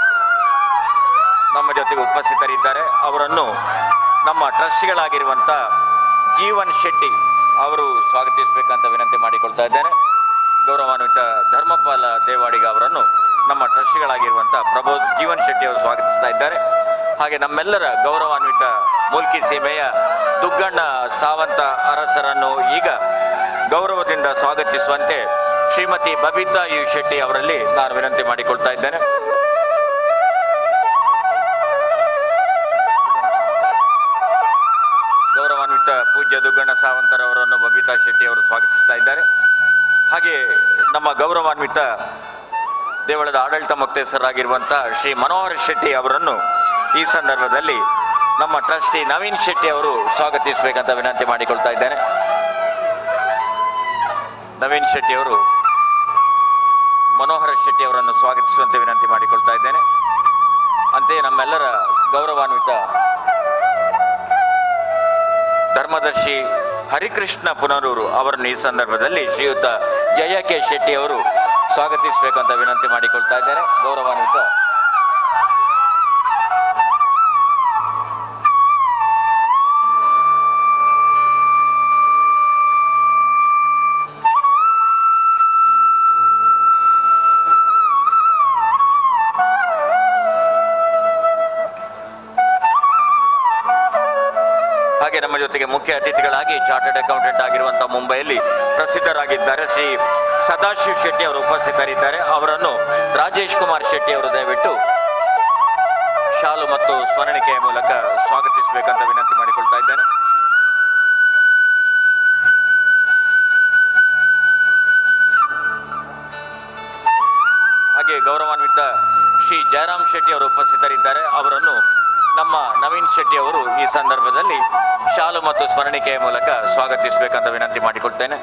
ನಮ್ಮ ಜೊತೆಗೆ ಉಪಸ್ಥಿತರಿದ್ದಾರೆ. ಅವರನ್ನು ನಮ್ಮ ಟ್ರಸ್ಟಿಗಳಾಗಿರುವಂಥ ಜೀವನ್ ಶೆಟ್ಟಿ ಅವರು ಸ್ವಾಗತಿಸಬೇಕಂತ ವಿನಂತಿ ಮಾಡಿಕೊಳ್ತಾ ಇದ್ದೇನೆ. ಗೌರವಾನ್ವಿತ ಧರ್ಮಪಾಲ ದೇವಾಡಿಗ ಅವರನ್ನು ನಮ್ಮ ಟ್ರಸ್ಟಿಗಳಾಗಿರುವಂಥ ಜೀವನ್ ಶೆಟ್ಟಿ ಅವರು ಸ್ವಾಗತಿಸ್ತಾ ಇದ್ದಾರೆ. ಹಾಗೆ ನಮ್ಮೆಲ್ಲರ ಗೌರವಾನ್ವಿತ ಮೂಲ್ಕಿ ಸೀಮೆಯ ದುಗ್ಗಣ್ಣ ಸಾವಂತ ಅರಸರನ್ನು ಈಗ ಗೌರವದಿಂದ ಸ್ವಾಗತಿಸುವಂತೆ ಶ್ರೀಮತಿ ಬಬಿತಾ ಯು ಶೆಟ್ಟಿ ಅವರಲ್ಲಿ ನಾನು ವಿನಂತಿ ಮಾಡಿಕೊಳ್ತಾ ಇದ್ದೇನೆ. ಗೌರವಾನ್ವಿತ ಪೂಜ್ಯ ದುಗ್ಗಣ್ಣ ಸಾವಂತರವರನ್ನು ಬಬಿತಾ ಶೆಟ್ಟಿ ಅವರು ಸ್ವಾಗತಿಸ್ತಾ ಇದ್ದಾರೆ. ಹಾಗೆ ನಮ್ಮ ಗೌರವಾನ್ವಿತ ದೇವಳದ ಆಡಳಿತ ಮುಕ್ತೇಸರಾಗಿರುವಂಥ ಶ್ರೀ ಮನೋಹರ್ ಶೆಟ್ಟಿ ಅವರನ್ನು ಈ ಸಂದರ್ಭದಲ್ಲಿ ನಮ್ಮ ಟ್ರಸ್ಟಿ ನವೀನ್ ಶೆಟ್ಟಿ ಅವರು ಸ್ವಾಗತಿಸಬೇಕಂತ ವಿನಂತಿ ಮಾಡಿಕೊಳ್ತಾ ಇದ್ದೇನೆ. ನವೀನ್ ಶೆಟ್ಟಿ ಅವರು ಮನೋಹರ ಶೆಟ್ಟಿ ಅವರನ್ನು ಸ್ವಾಗತಿಸುವಂತೆ ವಿನಂತಿ ಮಾಡಿಕೊಳ್ತಾ ಇದ್ದೇನೆ. ಅಂತೆಯೇ ನಮ್ಮೆಲ್ಲರ ಗೌರವಾನ್ವಿತ ಧರ್ಮದರ್ಶಿ ಹರಿಕೃಷ್ಣ ಪುನರೂರು ಅವರನ್ನು ಈ ಸಂದರ್ಭದಲ್ಲಿ ಶ್ರೀಯುತ ಜಯ ಕೆ ಶೆಟ್ಟಿ ಅವರು ಸ್ವಾಗತಿಸಬೇಕಂತ ವಿನಂತಿ ಮಾಡಿಕೊಳ್ತಾ ಇದ್ದೇನೆ. ಗೌರವಾನ್ವಿತ ಹಾಗೆ ನಮ್ಮ ಜೊತೆಗೆ ಮುಖ್ಯ ಅತಿಥಿಗಳಾಗಿ ಚಾರ್ಟರ್ಡ್ ಅಕೌಂಟೆಂಟ್ ಆಗಿರುವಂತಹ ಮುಂಬೈಯಲ್ಲಿ ಪ್ರಸಿದ್ಧರಾಗಿದ್ದಾರೆ ಶ್ರೀ ಸದಾಶಿವ್ ಶೆಟ್ಟಿ ಅವರು ಉಪಸ್ಥಿತರಿದ್ದಾರೆ. ಅವರನ್ನು ರಾಜೇಶ್ ಕುಮಾರ್ ಶೆಟ್ಟಿ ಅವರು ದಯವಿಟ್ಟು ಶಾಲು ಮತ್ತು ಸ್ಮರಣಿಕೆಯ ಮೂಲಕ ಸ್ವಾಗತಿಸಬೇಕಂತ ವಿನಂತಿ ಮಾಡಿಕೊಳ್ತಾ ಇದ್ದೇನೆ. ಹಾಗೆ ಗೌರವಾನ್ವಿತ ಶ್ರೀ ಜಯರಾಮ್ ಶೆಟ್ಟಿ ಅವರು ಉಪಸ್ಥಿತರಿದ್ದಾರೆ. ಅವರನ್ನು ನಮ್ಮ ನವೀನ್ ಶೆಟ್ಟಿ ಅವರು ಈ ಸಂದರ್ಭದಲ್ಲಿ ಶಾಲು ಮತ್ತು ಸ್ಮರಣಿಕೆಯ ಮೂಲಕ ಸ್ವಾಗತಿಸಬೇಕಂತ ವಿನಂತಿ ಮಾಡಿಕೊಳ್ತೇನೆ.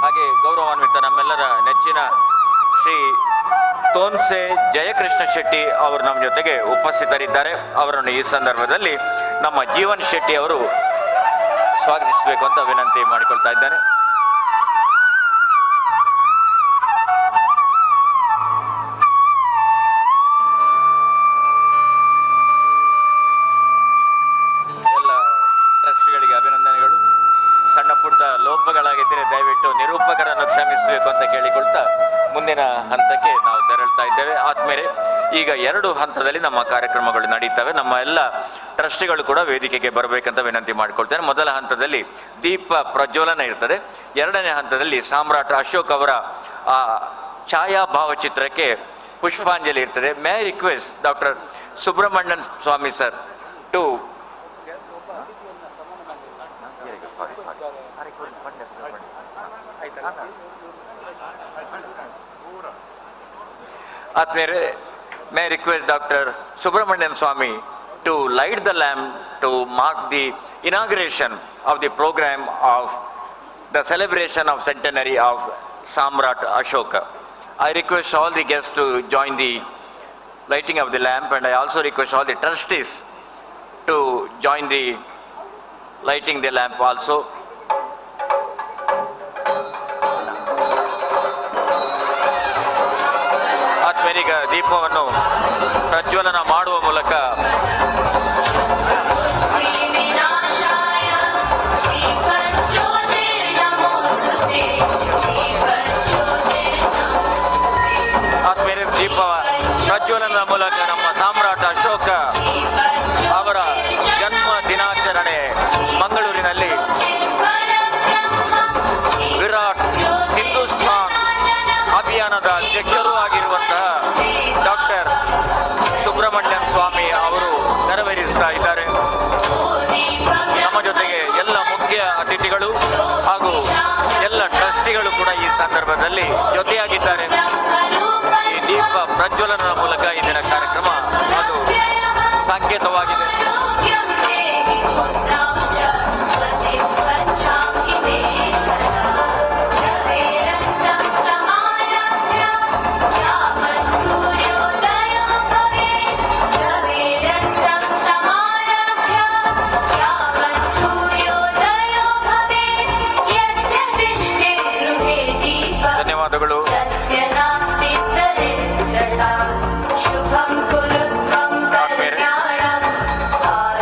ಹಾಗೆ ಗೌರವಾನ್ವಿತ ನಮ್ಮೆಲ್ಲರ ನೆಚ್ಚಿನ ಶ್ರೀ ತೋನ್ಸೆ ಜಯಕೃಷ್ಣ ಶೆಟ್ಟಿ ಅವರು ನಮ್ಮ ಜೊತೆಗೆ ಉಪಸ್ಥಿತರಿದ್ದಾರೆ. ಅವರನ್ನು ಈ ಸಂದರ್ಭದಲ್ಲಿ ನಮ್ಮ ಜೀವನ್ ಶೆಟ್ಟಿ ಅವರು ಸ್ವಾಗತಿಸಬೇಕು ಅಂತ ವಿನಂತಿ ಮಾಡಿಕೊಳ್ತಾ ಇದ್ದೇನೆ. ಇದ್ದರೆ ದಯವಿಟ್ಟು ನಿರೂಪಕರನ್ನು ಕ್ಷಮಿಸಬೇಕು ಅಂತ ಕೇಳಿಕೊಳ್ತಾ ಮುಂದಿನ ಹಂತಕ್ಕೆ ನಾವು ತೆರಳ್ತಾ ಇದ್ದೇವೆ. ಆದ್ಮೇಲೆ ಈಗ 2 ಹಂತದಲ್ಲಿ ನಮ್ಮ ಕಾರ್ಯಕ್ರಮಗಳು ನಡೀತವೆ. ನಮ್ಮ ಎಲ್ಲ ಟ್ರಸ್ಟಿಗಳು ಕೂಡ ವೇದಿಕೆಗೆ ಬರಬೇಕಂತ ವಿನಂತಿ ಮಾಡಿಕೊಳ್ತೇನೆ. ಮೊದಲ ಹಂತದಲ್ಲಿ ದೀಪ ಪ್ರಜ್ವಲನ ಇರ್ತದೆ. 2ನೇ ಹಂತದಲ್ಲಿ ಸಾಮ್ರಾಟ್ ಅಶೋಕ್ ಅವರ ಆ ಛಾಯಾ ಭಾವಚಿತ್ರಕ್ಕೆ ಪುಷ್ಪಾಂಜಲಿ ಇರ್ತದೆ. May request doctor Subramanian Swamy sir to may request Dr. Subramanian Swami to light the lamp to mark the inauguration of the program of the celebration of centenary of Samrat Ashoka. I request all the guests to join the lighting of the lamp, and I also request all the trustees to join the lighting the lamp also. ಆದ್ಮೇಲೀಗ ದೀಪವನ್ನು ಪ್ರಜ್ವಲನ ಮಾಡುವ ಮೂಲಕ ಆದ್ಮೇಲೆ ದೀಪ ಪ್ರಜ್ವಲನ ಮೂಲಕ ನಮ್ಮ ಸಾಮ್ರಾಟ್ ಅಶೋಕ ಅವರ ಜನ್ಮ ದಿನಾಚರಣೆ ಮಂಗಳೂರಿನಲ್ಲಿ ವಿರಾಟ್ ಹಿಂದೂಸ್ತಾನ್ ಅಭಿಯಾನದ ಅಧ್ಯಕ್ಷರೂ ಆಗಿರುವಂತಹ ಡಾಕ್ಟರ್ ಸುಬ್ರಹ್ಮಣ್ಯನ್ ಸ್ವಾಮಿ ಅವರು ನೆರವೇರಿಸ್ತಾ ಇದ್ದಾರೆ. ನಮ್ಮ ಜೊತೆಗೆ ಎಲ್ಲ ಮುಖ್ಯ ಅತಿಥಿಗಳು ಹಾಗೂ ಎಲ್ಲ ಟ್ರಸ್ಟಿಗಳು ಕೂಡ ಈ ಸಂದರ್ಭದಲ್ಲಿ ಜೊತೆಯಾಗಿದ್ದಾರೆ. ಈ ದೀಪ ಪ್ರಜ್ವಲನದ ಮೂಲಕ ಇಂದಿನ ಕಾರ್ಯಕ್ರಮ ಅದು ಸಂಕೇತವಾಗಿದೆ. ಧನ್ಯವಾದಗಳು.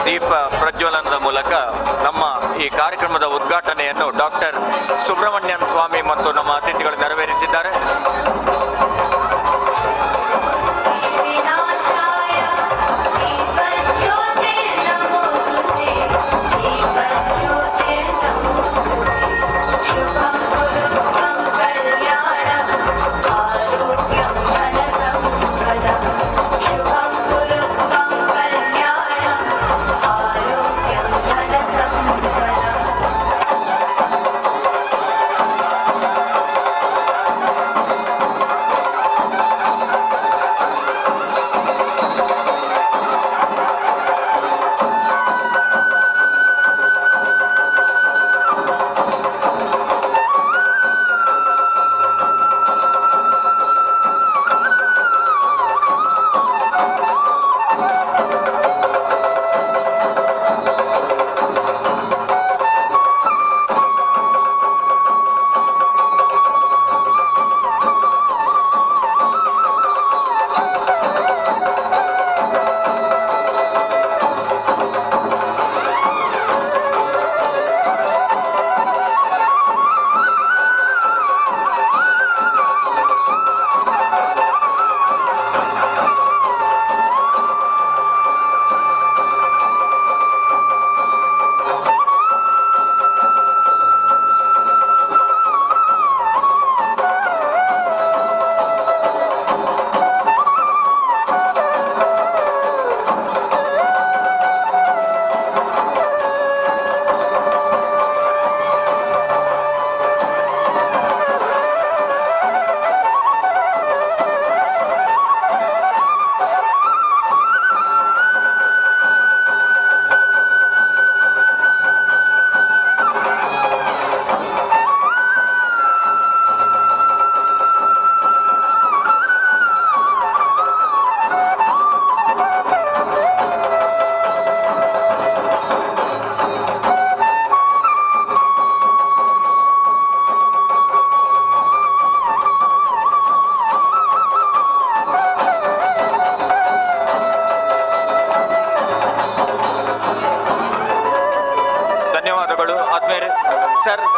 ದೀಪ ಪ್ರಜ್ವಲನದ ಮೂಲಕ ನಮ್ಮ ಈ ಕಾರ್ಯಕ್ರಮದ ಉದ್ಘಾಟನೆಯನ್ನು ಡಾಕ್ಟರ್ ಸುಬ್ರಹ್ಮಣ್ಯನ್ ಸ್ವಾಮಿ ಮತ್ತು ನಮ್ಮ ಅತಿಥಿಗಳು ನೆರವೇರಿಸಿದ್ದಾರೆ.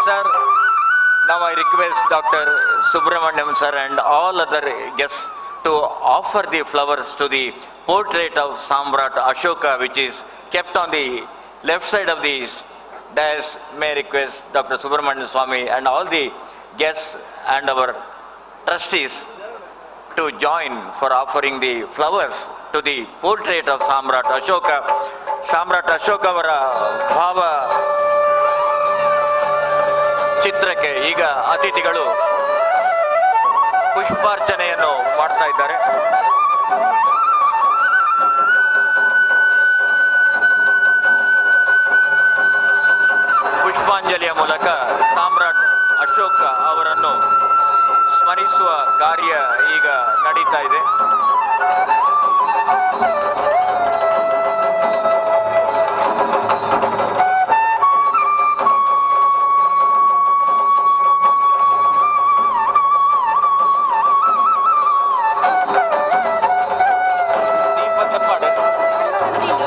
Sir Now I request Dr. Subramaniam sir and all other guests to offer the flowers to the portrait of Samrat Ashoka, which is kept on the left side of the dais. May I request Dr. Subramaniam Swami and all the guests and our trustees to join for offering the flowers to the portrait of Samrat Ashoka. Samrat Ashoka ಅವರ ಭಾವ ಚಿತ್ರಕ್ಕೆ ಈಗ ಅತಿಥಿಗಳು ಪುಷ್ಪಾರ್ಚನೆಯನ್ನು ಮಾಡ್ತಾ ಇದ್ದಾರೆ. ಪುಷ್ಪಾಂಜಲಿಯ ಮೂಲಕ ಸಾಮ್ರಾಟ್ ಅಶೋಕ ಅವರನ್ನು ಸ್ಮರಿಸುವ ಕಾರ್ಯ ಈಗ ನಡೀತಾ ಇದೆ.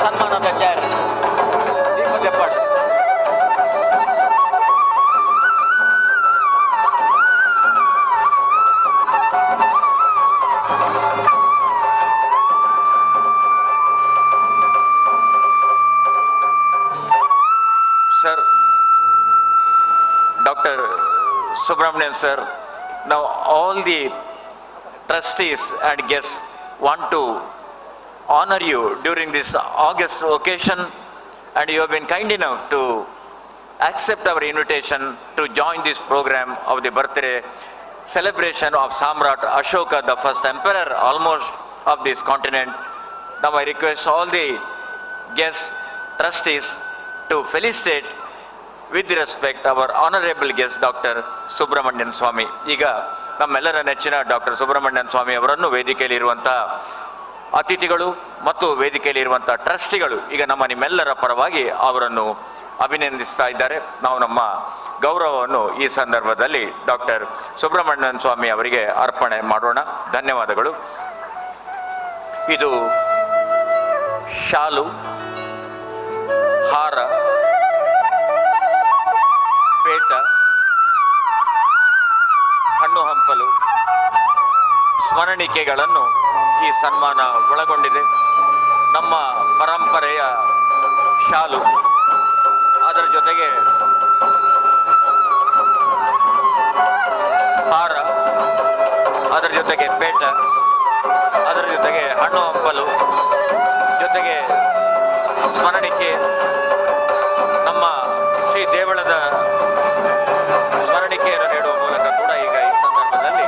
ಸನ್ಮಾನದ chair Deepa ತೆಪ್ಪಾಡು. Sir, Dr. Subramanian sir, now all the trustees and guests want to honor you during this August occasion, and you have been kind enough to accept our invitation to join this program of the birthday celebration of Samrat Ashoka, the first emperor almost of this continent. Now I request all the guests, trustees to felicitate with respect our honorable guest Dr. Subramanian Swami. ಈಗ ನಮ್ಮೆಲ್ಲರ ನೆಚ್ಚಿನ doctor Subramanian ಸ್ವಾಮಿ ಅವರನ್ನು ವೇದಿಕೆಯಲ್ಲಿ ಇರುವಂಥ ಅತಿಥಿಗಳು ಮತ್ತು ವೇದಿಕೆಯಲ್ಲಿ ಇರುವಂಥ ಟ್ರಸ್ಟಿಗಳು ಈಗ ನಿಮ್ಮೆಲ್ಲರ ಪರವಾಗಿ ಅವರನ್ನು ಅಭಿನಂದಿಸ್ತಾ ಇದ್ದಾರೆ. ನಾವು ನಮ್ಮ ಗೌರವವನ್ನು ಈ ಸಂದರ್ಭದಲ್ಲಿ ಡಾಕ್ಟರ್ ಸುಬ್ರಹ್ಮಣ್ಯನ್ ಸ್ವಾಮಿ ಅವರಿಗೆ ಅರ್ಪಣೆ ಮಾಡೋಣ. ಧನ್ಯವಾದಗಳು. ಇದು ಶಾಲು, ಹಾರ, ಪೇಟ, ಹಣ್ಣು ಹಂಪಲು, ಸ್ಮರಣಿಕೆಗಳನ್ನು ಈ ಸನ್ಮಾನ ಒಳಗೊಂಡಿದೆ. ನಮ್ಮ ಪರಂಪರೆಯ ಶಾಲು, ಅದರ ಜೊತೆಗೆ ಹಾರ, ಅದರ ಜೊತೆಗೆ ಪೇಟ, ಅದರ ಜೊತೆಗೆ ಹಣ್ಣು ಹಂಪಲು, ಜೊತೆಗೆ ಸ್ಮರಣಿಕೆ, ನಮ್ಮ ಶ್ರೀ ದೇವಳದ ಸ್ಮರಣಿಕೆಯನ್ನು ನೀಡುವ ಮೂಲಕ ಕೂಡ ಈಗ ಈ ಸಂದರ್ಭದಲ್ಲಿ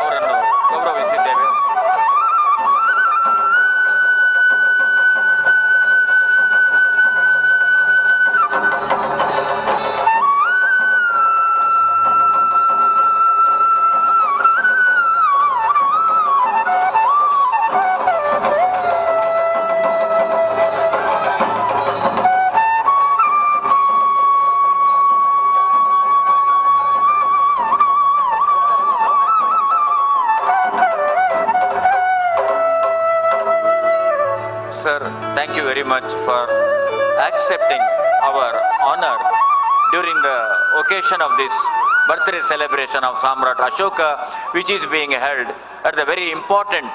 ಅವರನ್ನು ಗೌರವಿಸಿದ್ದೇವೆ. Sir, thank you very much for accepting our honor during the occasion of this birthday celebration of Samrat Ashoka, which is being held at the very important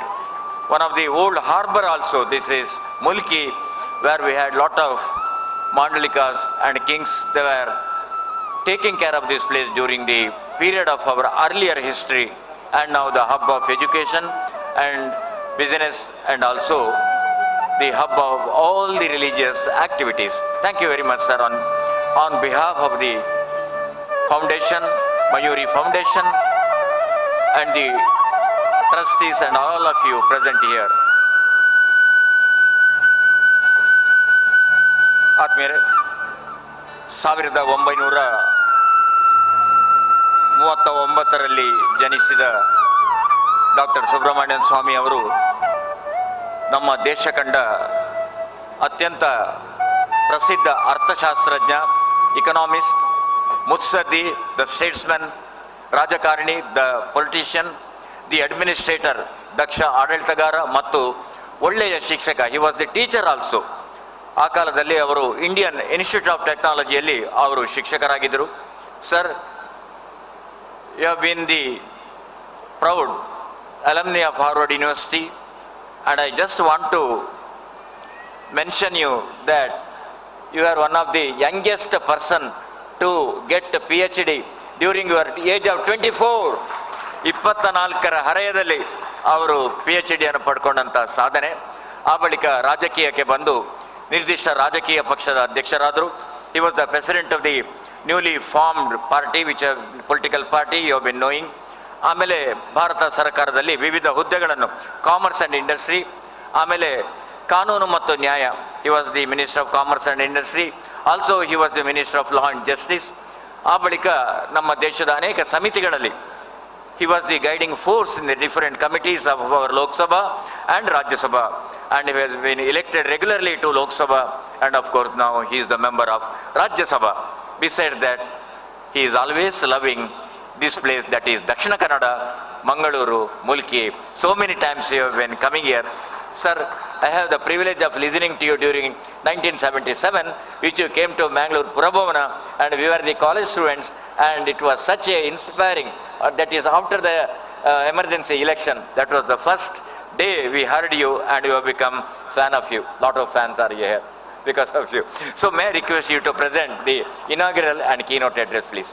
one of the old harbor also. This is Mulki, where we had lot of Mandalikas and kings. They were taking care of this place during the period of our earlier history, and now the hub of education and business, and also the hub of all the religious activities. Thank you very much, sir, on behalf of the foundation, Mayuri Foundation, and the trustees and all of you present here. ಆತ್ಮೀಯರೇ, 1939ರಲ್ಲಿ ಜನಿಸಿದ doctor Subramanian Swamy ಅವರು ನಮ್ಮ ದೇಶ ಕಂಡ ಅತ್ಯಂತ ಪ್ರಸಿದ್ಧ ಅರ್ಥಶಾಸ್ತ್ರಜ್ಞ, economist, ಮುತ್ಸದ್ದಿ, ದ ಸ್ಟೇಟ್ಸ್ಮನ್, ರಾಜಕಾರಣಿ, ದ ಪೊಲಿಟಿಷಿಯನ್, ದಿ ಅಡ್ಮಿನಿಸ್ಟ್ರೇಟರ್, ದಕ್ಷ ಆಡಳಿತಗಾರ ಮತ್ತು ಒಳ್ಳೆಯ ಶಿಕ್ಷಕ. He was the teacher also. ಆ ಕಾಲದಲ್ಲಿ ಅವರು ಇಂಡಿಯನ್ ಇನ್ಸ್ಟಿಟ್ಯೂಟ್ ಆಫ್ ಟೆಕ್ನಾಲಜಿಯಲ್ಲಿ ಅವರು ಶಿಕ್ಷಕರಾಗಿದ್ದರು. Sir, you have been the proud alumni of Harvard University, and I just want to mention you that you are one of the youngest person to get a PhD during your age of 24. 24ರ ಹರೆಯದಲ್ಲಿ ಅವರು PhD ಅನ್ನು ಪಡ್ಕೊಂಡಂಥ ಸಾಧನೆ. ಆ ಬಳಿಕ ರಾಜಕೀಯಕ್ಕೆ ಬಂದು ನಿರ್ದಿಷ್ಟ ರಾಜಕೀಯ ಪಕ್ಷದ ಅಧ್ಯಕ್ಷರಾದರು. He was the president of the newly formed party, which a political party you have been knowing. ಆಮೇಲೆ ಭಾರತ ಸರ್ಕಾರದಲ್ಲಿ ವಿವಿಧ ಹುದ್ದೆಗಳನ್ನು, ಕಾಮರ್ಸ್ ಆ್ಯಂಡ್ ಇಂಡಸ್ಟ್ರಿ, ಆಮೇಲೆ ಕಾನೂನು ಮತ್ತು ನ್ಯಾಯ, he was the minister of commerce and industry, also he was the minister of law and justice. ಆ ಬಳಿಕ ನಮ್ಮ ದೇಶದ ಅನೇಕ ಸಮಿತಿಗಳಲ್ಲಿ he was the guiding force in the different committees of our Lok Sabha and Rajya Sabha, and he has been elected regularly to Lok Sabha, and of course now he is the member of Rajya Sabha. Besides that, he is always loving this place, that is Dakshina Kannada, Mangaluru, Mulki. So many times you have been coming here. Sir, I have the privilege of listening to you during 1977, which you came to Mangalore Purabhavana, and we were the college students, and it was such a inspiring, that is after the emergency election, that was the first day we heard you, and we have become fan of you. Lot of fans are here because of you. So may I request you to present the inaugural and keynote address, please.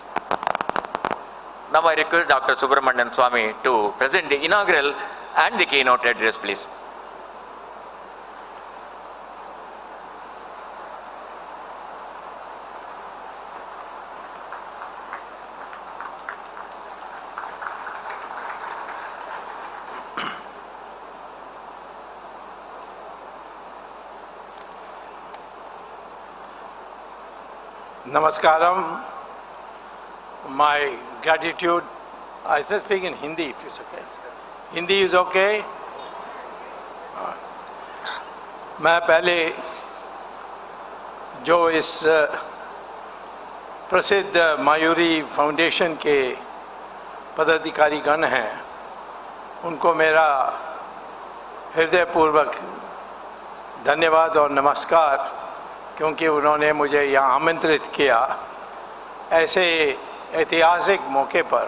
Now I request Dr. Subramanian Swami to present the inaugural and the keynote address, please. Namaskaram. My gratitude. I shall speak in Hindi if it's okay. Hindi is okay. मैं पहले जो इस प्रसिद्ध मायूरी foundation के पदाधिकारीगण हैं, उनको मेरा हृदयपूर्वक धन्यवाद और नमस्कार, क्योंकि उन्होंने मुझे यहाँ आमंत्रित किया ऐसे ऐतिहासिक मौके पर,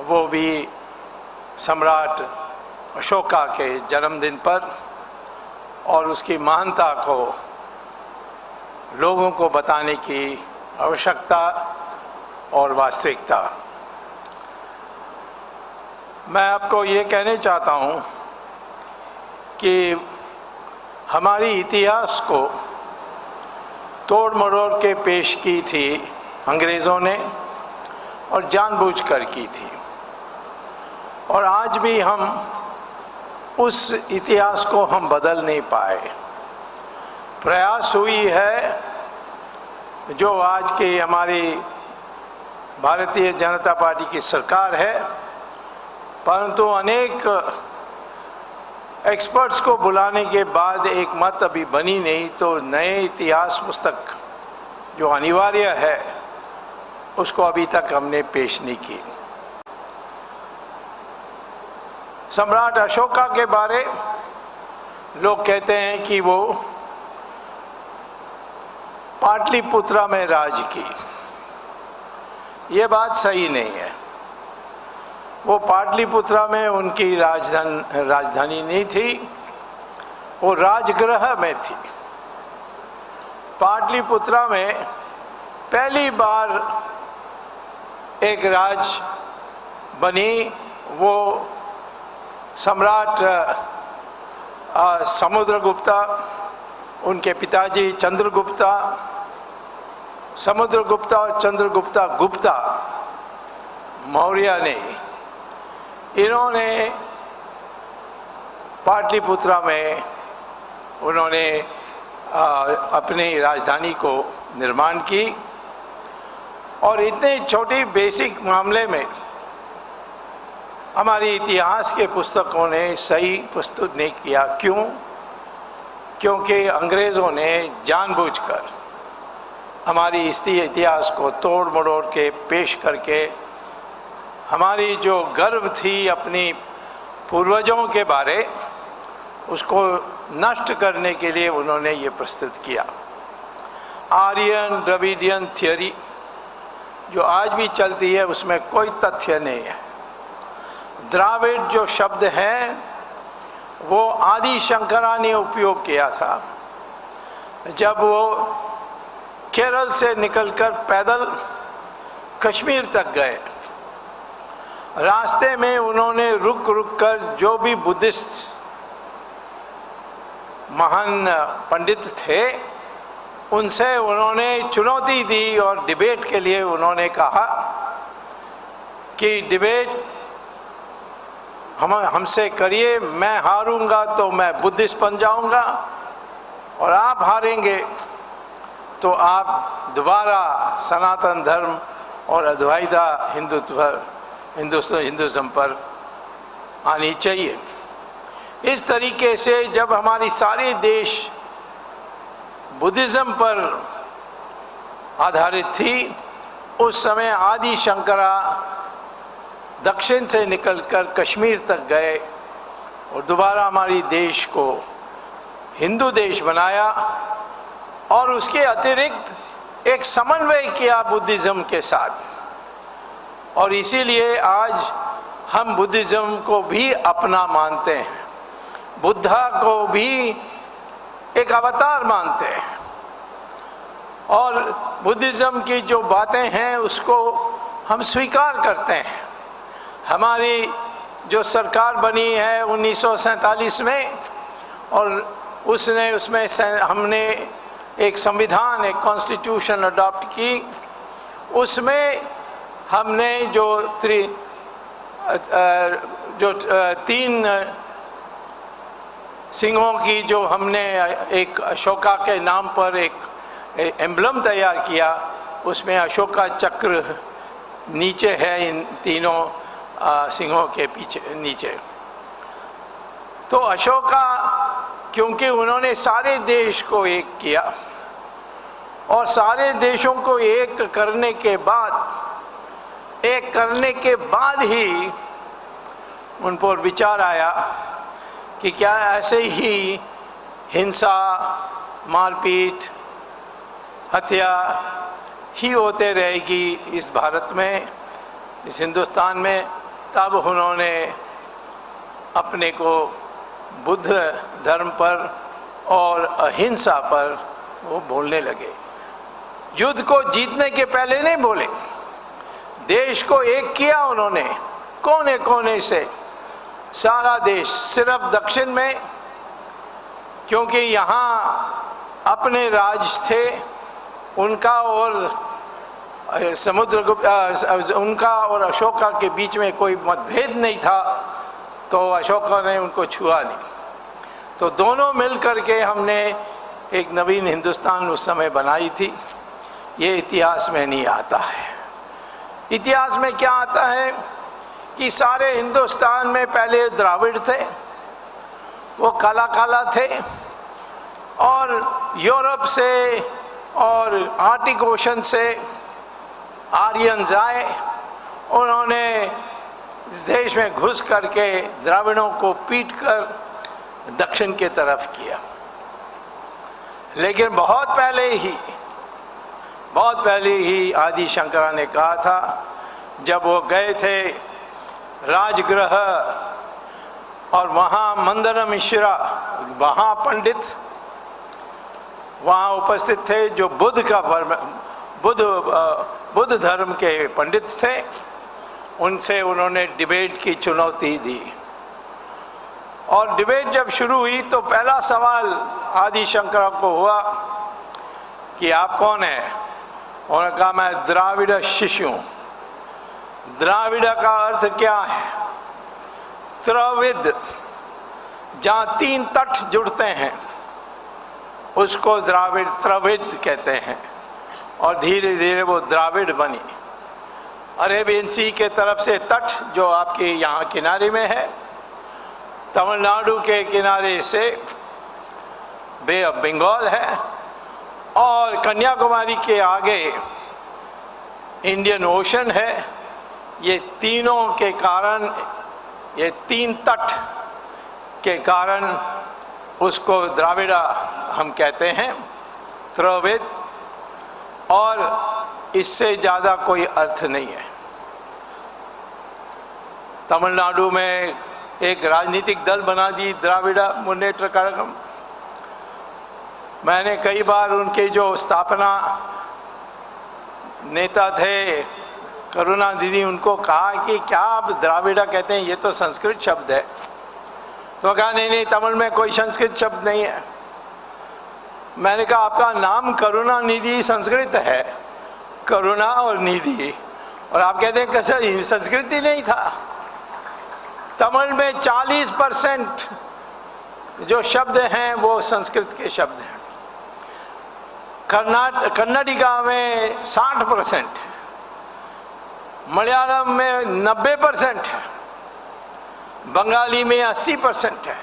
वो भी सम्राट अशोका के जन्मदिन पर, और उसकी महानता को लोगों को बताने की आवश्यकता और वास्तविकता। मैं आपको ये कहने चाहता हूँ कि हमारी इतिहास को तोड़ मरोड़ के पेश की थी अंग्रेज़ों ने, और जानबूझकर की थी, और आज भी हम उस इतिहास को हम बदल नहीं पाए। प्रयास हुई है, जो आज की हमारी भारतीय जनता पार्टी की सरकार है, परंतु अनेक एक्सपर्ट्स को बुलाने के बाद एक मत अभी बनी नहीं, तो नए इतिहास पुस्तक जो अनिवार्य है उसको अभी तक हमने पेश नहीं की। सम्राट अशोका के बारे लोग कहते हैं कि वो पाटलिपुत्रा में राज की। ये बात सही नहीं है। वो पाटलिपुत्रा में उनकी राजधानी नहीं थी, वो राजगृह में थी। पाटलिपुत्रा में पहली बार एक राज बनी, वो सम्राट समुद्रगुप्ता, उनके पिताजी चंद्रगुप्ता, समुद्रगुप्ता और चंद्रगुप्ता गुप्ता मौर्य ने, इन्होंने पाटलिपुत्रा में उन्होंने अपनी राजधानी को निर्माण की, और इतने छोटे बेसिक मामले में हमारी इतिहास के पुस्तकों ने सही प्रस्तुत नहीं किया। क्यों? क्योंकि अंग्रेज़ों ने जानबूझकर हमारी इतिहास को तोड़ मरोड़ के पेश करके हमारी जो गर्व थी अपनी पूर्वजों के बारे, उसको नष्ट करने के लिए उन्होंने ये प्रस्तुत किया। आर्यन द्रविडियन थियोरी, जो आज भी चलती है उसमें कोई तथ्य नहीं है। द्राविड़ जो शब्द है वो आदि शंकरा ने उपयोग किया था जब वो केरल से निकलकर पैदल कश्मीर तक गए। रास्ते में उन्होंने रुक रुक कर जो भी बुद्धिस्ट महान पंडित थे उनसे उन्होंने चुनौती दी और डिबेट के लिए उन्होंने कहा कि डिबेट हमसे करिए, मैं हारूंगा तो मैं बुद्धिस्ट बन जाऊंगा और आप हारेंगे तो आप दोबारा सनातन धर्म और अद्वैता हिंदुज़म पर आनी चाहिए। इस तरीके से जब हमारी सारे देश बुद्धिज़्म पर आधारित थी उस समय आदि शंकरा दक्षिण से निकलकर कश्मीर तक गए और दोबारा हमारी देश को हिंदू देश बनाया और उसके अतिरिक्त एक समन्वय किया बुद्धिज़्म के साथ। और इसीलिए आज हम बुद्धिज़्म को भी अपना मानते हैं, बुद्धा को भी एक अवतार मानते हैं और बुद्धिज़्म की जो बातें हैं उसको हम स्वीकार करते हैं। हमारी जो सरकार बनी है 1947 में और उसमें हमने एक संविधान, एक कॉन्स्टिट्यूशन अडॉप्ट की। उसमें हमने जो तीन सिंहों की जो हमने एक अशोका के नाम पर एक एम्बलम तैयार किया, उसमें अशोका चक्र नीचे है इन तीनों सिंहों के पीछे नीचे। तो अशोका क्योंकि उन्होंने सारे देश को एक किया और सारे देशों को एक करने के बाद ही उन पर विचार आया कि क्या ऐसे ही हिंसा, मारपीट, हत्या ही होते रहेगी इस भारत में, इस हिंदुस्तान में। तब उन्होंने अपने को बुद्ध धर्म पर और अहिंसा पर वो बोलने लगे। युद्ध को जीतने के पहले नहीं बोले, देश को एक किया उन्होंने कोने कोने से, सारा देश। सिर्फ दक्षिण में क्योंकि यहाँ अपने राज थे उनका और उनका और अशोका के बीच में कोई मतभेद नहीं था, तो अशोका ने उनको छुआ नहीं। तो दोनों मिल करके हमने एक नवीन हिंदुस्तान उस समय बनाई थी। ये इतिहास में नहीं आता है। इतिहास में क्या आता है कि सारे हिंदुस्तान में पहले द्राविड़ थे, वो काला काला थे और यूरोप से और आर्टिक ओशन से आर्यंस आए, उन्होंने इस देश में घुस करके द्राविड़ों को पीटकर दक्षिण की तरफ किया। लेकिन बहुत पहले ही आदि शंकरा ने कहा था, जब वो गए थे राजगृह और वहाँ मंदर मिश्रा, वहाँ पंडित वहाँ उपस्थित थे जो बुद्ध धर्म के पंडित थे, उनसे उन्होंने डिबेट की चुनौती दी। और डिबेट जब शुरू हुई तो पहला सवाल आदि शंकरा को हुआ कि आप कौन हैं? उन्होंने कहा मैं द्राविड़ शिष्य हूँ। द्राविड़ का अर्थ क्या है? त्रविद, जहाँ तीन तट जुड़ते हैं उसको त्रविद कहते हैं। और धीरे धीरे वो द्राविड़ बनी। अरेबियन सी के तरफ से तट जो आपके यहाँ किनारे में है, तमिलनाडु के किनारे से बे ऑफ बंगाल है और कन्याकुमारी के आगे इंडियन ओशन है। ये तीनों के कारण, ये तीन तट के कारण उसको द्राविड़ा हम कहते हैं, त्रविद। और इससे ज़्यादा कोई अर्थ नहीं है। तमिलनाडु में एक राजनीतिक दल बना दी द्राविड़ मुन्नेत्र कड़गम। मैंने कई बार उनके जो स्थापना नेता थे करुणा दीदी, उनको कहा कि क्या आप द्राविड़ा कहते हैं, ये तो संस्कृत शब्द है। तो कहा नहीं नहीं, तमिल में कोई संस्कृत शब्द नहीं है। मैंने कहा आपका नाम करुणा निधि संस्कृत है, करुणा और निधि, और आप कहते हैं कैसे संस्कृत ही नहीं था। तमिल में 40% जो शब्द हैं वो संस्कृत के शब्द हैं। कन्नडिगा में 60% है, मलयालम में 90% है, बंगाली में 80% है।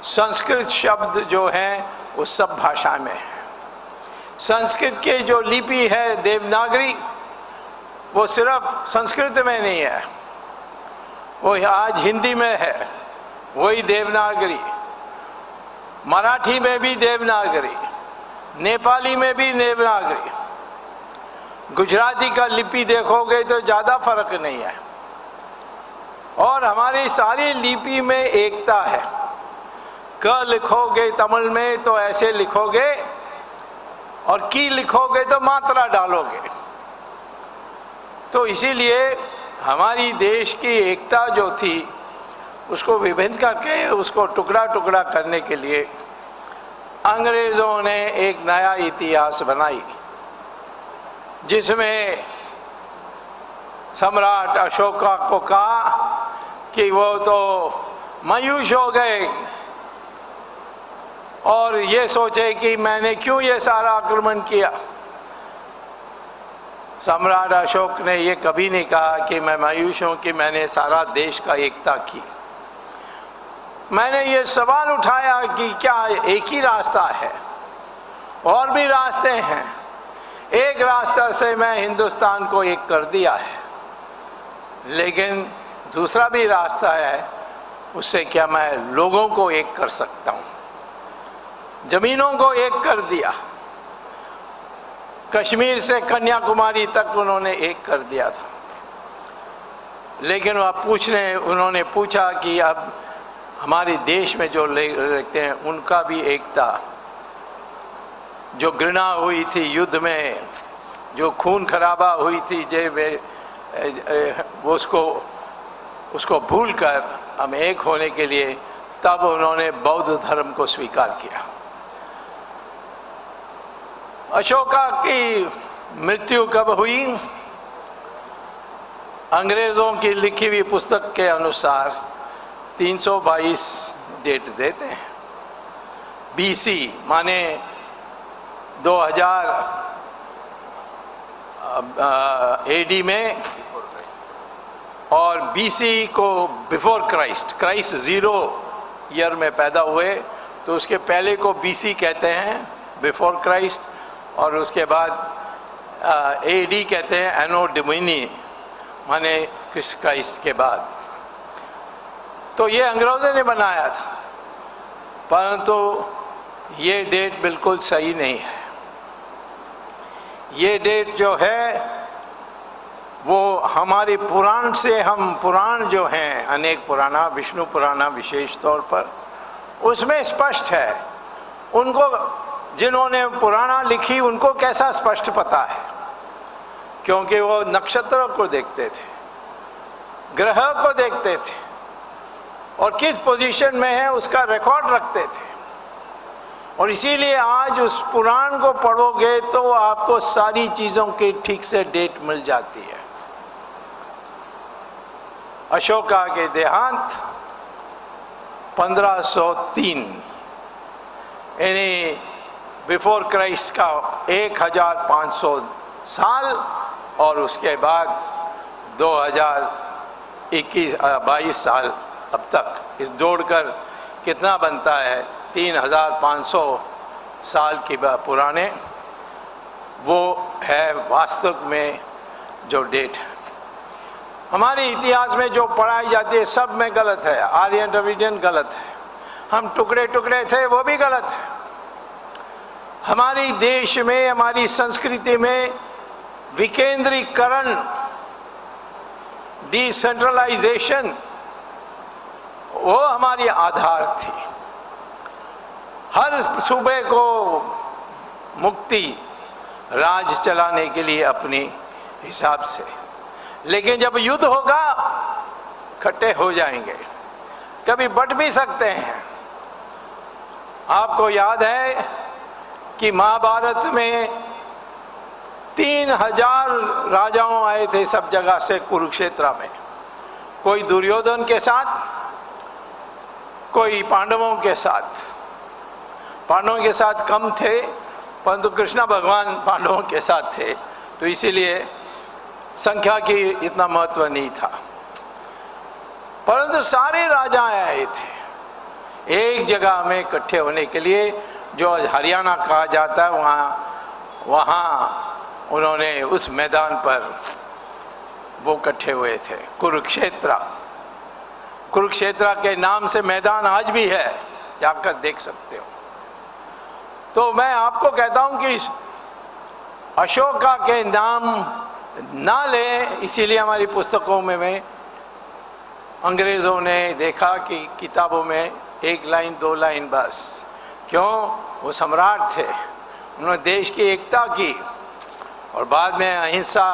संस्कृत शब्द जो हैं वो सब भाषा में है। संस्कृत के जो लिपि है देवनागरी, वो सिर्फ संस्कृत में नहीं है, वो आज हिंदी में है, वही देवनागरी। मराठी में भी देवनागरी, नेपाली में भी देवनागरी। गुजराती का लिपि देखोगे तो ज़्यादा फर्क नहीं है। और हमारी सारी लिपि में एकता है। क लिखोगे तमिल में तो ऐसे लिखोगे, और की लिखोगे तो मात्रा डालोगे। तो इसीलिए हमारी देश की एकता जो थी उसको विभिन्न करके उसको टुकड़ा टुकड़ा करने के लिए अंग्रेज़ों ने एक नया इतिहास बनाई, जिसमें सम्राट अशोक को कहा कि वो तो मायूस हो गए और ये सोचे कि मैंने क्यों ये सारा आक्रमण किया। सम्राट अशोक ने ये कभी नहीं कहा कि मैं मायूस हूँ कि मैंने सारा देश का एकता की। मैंने ये सवाल उठाया कि क्या एक ही रास्ता है? और भी रास्ते हैं। एक रास्ता से मैं हिंदुस्तान को एक कर दिया है, लेकिन दूसरा भी रास्ता है, उससे क्या मैं लोगों को एक कर सकता हूँ। जमीनों को एक कर दिया, कश्मीर से कन्याकुमारी तक उन्होंने एक कर दिया था। लेकिन उन्होंने पूछा कि अब हमारे देश में जो रहते हैं उनका भी एकता, जो घृणा हुई थी युद्ध में, जो खून खराबा हुई थी, वो उसको भूलकर हम एक होने के लिए तब उन्होंने बौद्ध धर्म को स्वीकार किया। अशोका की मृत्यु कब हुई? अंग्रेज़ों की लिखी हुई पुस्तक के अनुसार 322 डेट देते हैं, बीसी माने 2000 एडी में, और बीसी को बिफोर क्राइस्ट, क्राइस्ट 0 ईयर में पैदा हुए तो उसके पहले को बीसी कहते हैं, बिफोर क्राइस्ट, और उसके बाद एडी कहते हैं, एनो डोमिनी माने क्राइस्ट के बाद। तो ये अंग्रेज़ों ने बनाया था, परंतु ये डेट बिल्कुल सही नहीं है। ये डेट जो है वो हमारे पुराण से, हम पुराण जो हैं अनेक पुराना, विष्णु पुराना विशेष तौर पर, उसमें स्पष्ट है। उनको जिन्होंने पुराना लिखी उनको कैसा स्पष्ट पता है, क्योंकि वो नक्षत्रों को देखते थे, ग्रह को देखते थे, और किस पोजीशन में है उसका रिकॉर्ड रखते थे। और इसीलिए आज उस पुराण को पढ़ोगे तो आपको सारी चीज़ों की ठीक से डेट मिल जाती है। अशोका के देहांत 1503 यानी बिफोर क्राइस्ट का 1500 साल, और उसके बाद 2022 साल अब तक, इस जोड़कर कितना बनता है? 3500 साल की पुराने वो है वास्तव में जो डेट है। हमारे इतिहास में जो पढ़ाई जाती है सब में गलत है। आर्यन द्रविडियन गलत है, हम टुकड़े टुकड़े थे वो भी गलत है। हमारी देश में, हमारी संस्कृति में विकेंद्रीकरण, डिसेंट्रलाइजेशन, वो हमारी आधार थी। हर सूबे को मुक्ति राज चलाने के लिए अपने हिसाब से, लेकिन जब युद्ध होगा इकट्ठे हो जाएंगे, कभी बट भी सकते हैं। आपको याद है कि महाभारत में 3000 राजाओं आए थे सब जगह से कुरुक्षेत्र में, कोई दुर्योधन के साथ, कोई पांडवों के साथ। पांडवों के साथ कम थे, परंतु कृष्ण भगवान पांडवों के साथ थे, तो इसीलिए संख्या की इतना महत्व नहीं था। परंतु सारे राजा आए थे एक जगह में इकट्ठे होने के लिए, जो हरियाणा कहा जाता है, वहाँ उन्होंने उस मैदान पर वो इकट्ठे हुए थे, कुरुक्षेत्र। कुरुक्षेत्र के नाम से मैदान आज भी है, जाकर देख सकते हो। तो मैं आपको कहता हूं कि अशोका के नाम ना लें, इसीलिए हमारी पुस्तकों में अंग्रेज़ों ने देखा कि किताबों में 1 लाइन 2 लाइन बस। क्यों? वो सम्राट थे, उन्होंने देश की एकता की, और बाद में अहिंसा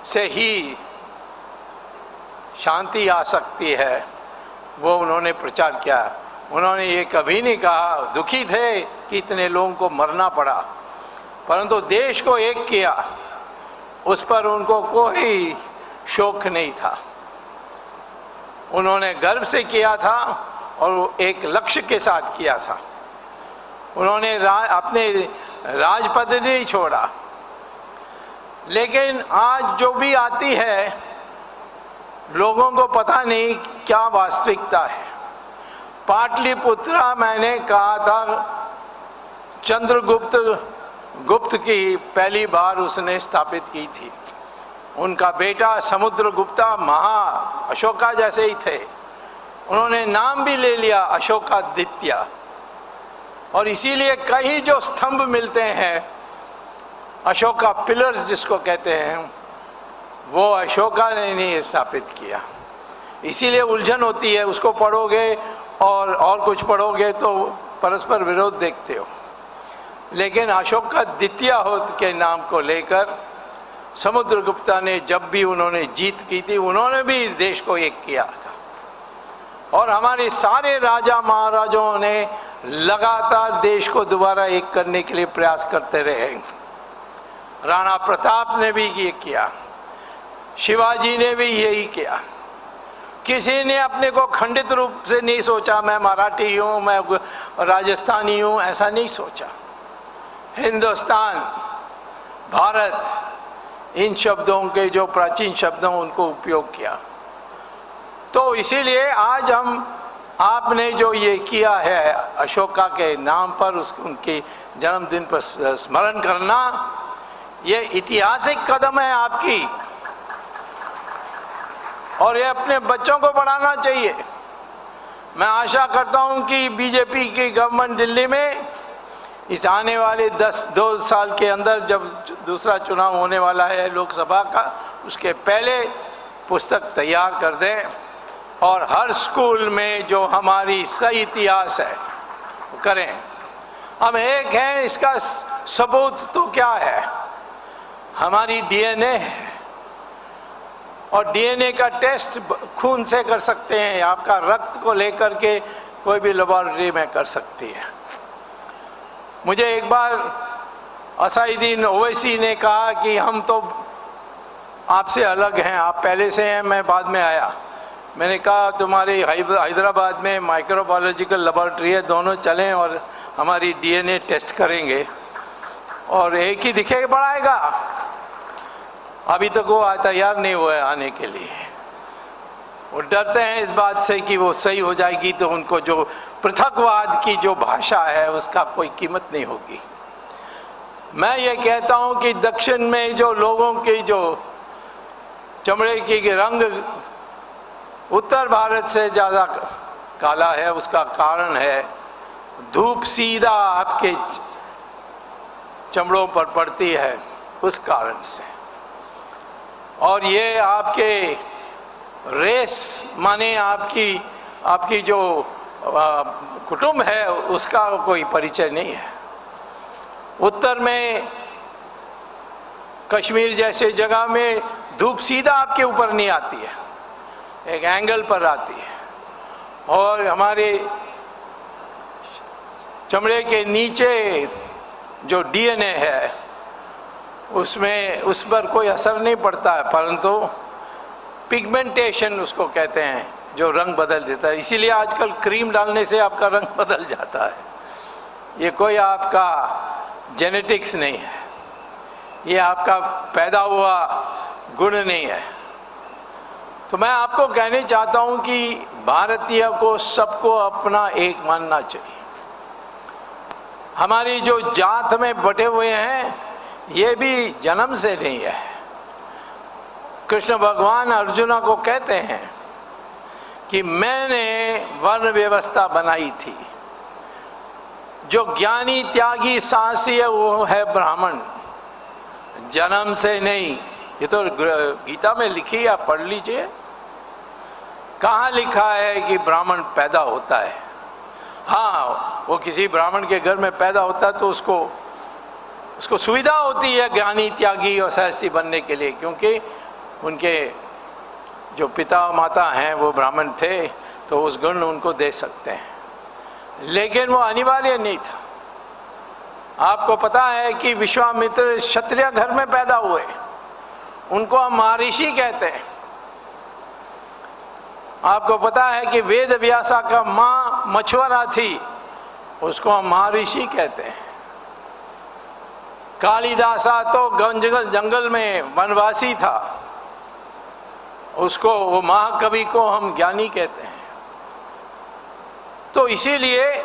से ही शांति आ सकती है, वो उन्होंने प्रचार किया। उन्होंने ये कभी नहीं कहा, दुखी थे कि इतने लोगों को मरना पड़ा, परंतु देश को एक किया, उस पर उनको कोई शौक नहीं था। उन्होंने गर्व से किया था और एक लक्ष्य के साथ किया था। उन्होंने अपने राजपद नहीं छोड़ा। लेकिन आज जो भी आती है, लोगों को पता नहीं क्या वास्तविकता है। पाटलिपुत्र मैंने कहा था, गुप्त की पहली बार उसने स्थापित की थी। उनका बेटा समुद्रगुप्ता अशोका जैसे ही थे, उन्होंने नाम भी ले लिया अशोकादित्य। और इसीलिए कई जो स्तंभ मिलते हैं, अशोका पिलर्स जिसको कहते हैं, वो अशोका ने नहीं स्थापित किया। इसीलिए उलझन होती है, उसको पढ़ोगे और कुछ पढ़ोगे तो परस्पर विरोध देखते हो। लेकिन अशोकादित्य के नाम को लेकर समुद्रगुप्ता ने जब भी उन्होंने जीत की थी, उन्होंने भी देश को एक किया था। और हमारे सारे राजा महाराजाओं ने लगातार देश को दोबारा एक करने के लिए प्रयास करते रहे। राणा प्रताप ने भी ये किया, शिवाजी ने भी यही किया। किसी ने अपने को खंडित रूप से नहीं सोचा, मैं मराठी हूँ, मैं राजस्थानी हूँ, ऐसा नहीं सोचा। हिंदुस्तान, भारत, इन शब्दों के जो प्राचीन शब्दों उनको उपयोग किया। तो इसीलिए आज आपने जो ये किया है अशोका के नाम पर, उनके जन्मदिन पर स्मरण करना, ये ऐतिहासिक कदम है आपकी, और ये अपने बच्चों को पढ़ाना चाहिए। मैं आशा करता हूं कि बीजेपी की गवर्नमेंट दिल्ली में इस आने वाले 2 साल के अंदर, जब दूसरा चुनाव होने वाला है लोकसभा का, उसके पहले पुस्तक तैयार कर दें और हर स्कूल में जो हमारी सही इतिहास है वो करें। हम एक हैं, इसका सबूत तो क्या है? हमारी डीएनए है, और डीएनए का टेस्ट खून से कर सकते हैं। आपका रक्त को लेकर के कोई भी लेबोरेटरी में कर सकती है। मुझे एक बार असईदीन ओवैसी ने कहा कि हम तो आपसे अलग हैं, आप पहले से हैं, मैं बाद में आया। मैंने कहा तुम्हारी हैदराबाद में माइक्रोबायोलॉजिकल लेबोरेटरी है, दोनों चलें और हमारी डीएनए टेस्ट करेंगे, और एक ही दिखेगा बढ़ाएगा। अभी तक वो तैयार नहीं हुआ है आने के लिए। वो डरते हैं इस बात से कि वो सही हो जाएगी तो उनको जो पृथकवाद की जो भाषा है उसका कोई कीमत नहीं होगी। मैं ये कहता हूँ कि दक्षिण में जो लोगों की जो चमड़े की रंग उत्तर भारत से ज़्यादा काला है, उसका कारण है धूप सीधा आपके चमड़ों पर पड़ती है, उस कारण से। और ये आपके रेस माने आपकी जो कुटुंब है उसका कोई परिचय नहीं है। उत्तर में कश्मीर जैसे जगह में धूप सीधा आपके ऊपर नहीं आती है, एक एंगल पर आती है, और हमारे चमड़े के नीचे जो डीएनए है उसमें उस पर कोई असर नहीं पड़ता है, परंतु पिगमेंटेशन उसको कहते हैं जो रंग बदल देता है। इसीलिए आजकल क्रीम डालने से आपका रंग बदल जाता है। ये कोई आपका जेनेटिक्स नहीं है, ये आपका पैदा हुआ गुण नहीं है। तो मैं आपको कहना चाहता हूं कि भारतीय को सबको अपना एक मानना चाहिए। हमारी जो जात में बटे हुए हैं ये भी जन्म से नहीं है। कृष्ण भगवान अर्जुना को कहते हैं कि मैंने वर्ण व्यवस्था बनाई थी, जो ज्ञानी त्यागी साहसी है वो है ब्राह्मण, जन्म से नहीं। ये तो गीता में लिखी है, आप पढ़ लीजिए। कहाँ लिखा है कि ब्राह्मण पैदा होता है? हाँ, वो किसी ब्राह्मण के घर में पैदा होता है तो उसको सुविधा होती है ज्ञानी त्यागी और साहसी बनने के लिए, क्योंकि उनके जो पिता माता हैं वो ब्राह्मण थे तो उस गुण उनको दे सकते हैं, लेकिन वो अनिवार्य नहीं था। आपको पता है कि विश्वामित्र क्षत्रिय घर में पैदा हुए, उनको हम महर्षि कहते हैं। आपको पता है कि वेद व्यासा का माँ मछुआरा थी, उसको हम महर्षि कहते हैं। कालिदासा तो जंगल में वनवासी था, उसको वो महाकवि को हम ज्ञानी कहते हैं। तो इसीलिए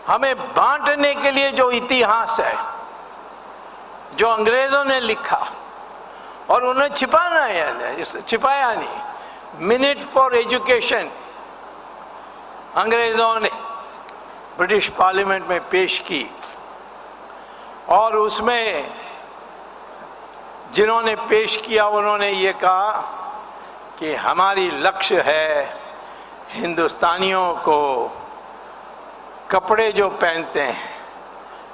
हमें बांटने के लिए जो इतिहास है जो अंग्रेजों ने लिखा और उन्हें छिपाया नहीं। मिनट फॉर एजुकेशन अंग्रेजों ने ब्रिटिश पार्लियामेंट में पेश की, और उसमें जिन्होंने पेश किया उन्होंने ये कहा कि हमारी लक्ष्य है हिंदुस्तानियों को कपड़े जो पहनते हैं,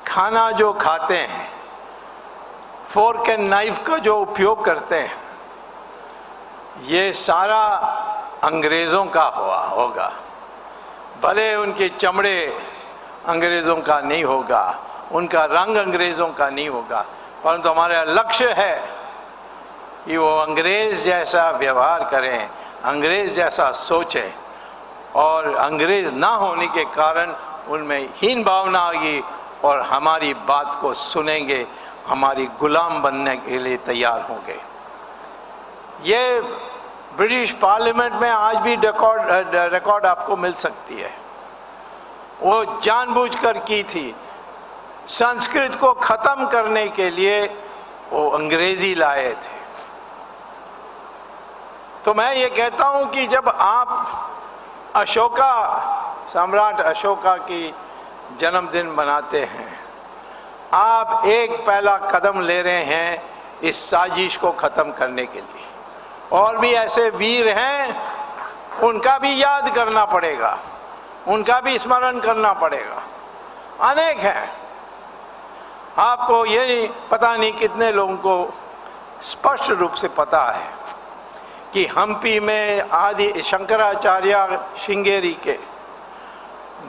खाना जो खाते हैं, फोर्क एंड नाइफ का जो उपयोग करते हैं, ये सारा अंग्रेज़ों का होगा। भले उनके चमड़े अंग्रेज़ों का नहीं होगा, उनका रंग अंग्रेज़ों का नहीं होगा, परंतु हमारा लक्ष्य है कि वो अंग्रेज़ जैसा व्यवहार करें, अंग्रेज़ जैसा सोचें, और अंग्रेज़ ना होने के कारण उनमें हीन भावना आएगी और हमारी बात को सुनेंगे, हमारी गुलाम बनने के लिए तैयार होंगे। ये ब्रिटिश पार्लियामेंट में आज भी रिकॉर्ड आपको मिल सकती है। वो जानबूझकर की थी, संस्कृत को ख़त्म करने के लिए वो अंग्रेज़ी लाए थे। तो मैं ये कहता हूँ कि जब आप सम्राट अशोका की जन्मदिन मनाते हैं, आप एक पहला कदम ले रहे हैं इस साजिश को ख़त्म करने के लिए। और भी ऐसे वीर हैं, उनका भी याद करना पड़ेगा, उनका भी स्मरण करना पड़ेगा, अनेक हैं। आपको ये पता नहीं कितने लोगों को स्पष्ट रूप से पता है कि हम्पी में आदि शंकराचार्य श्रृंगेरी के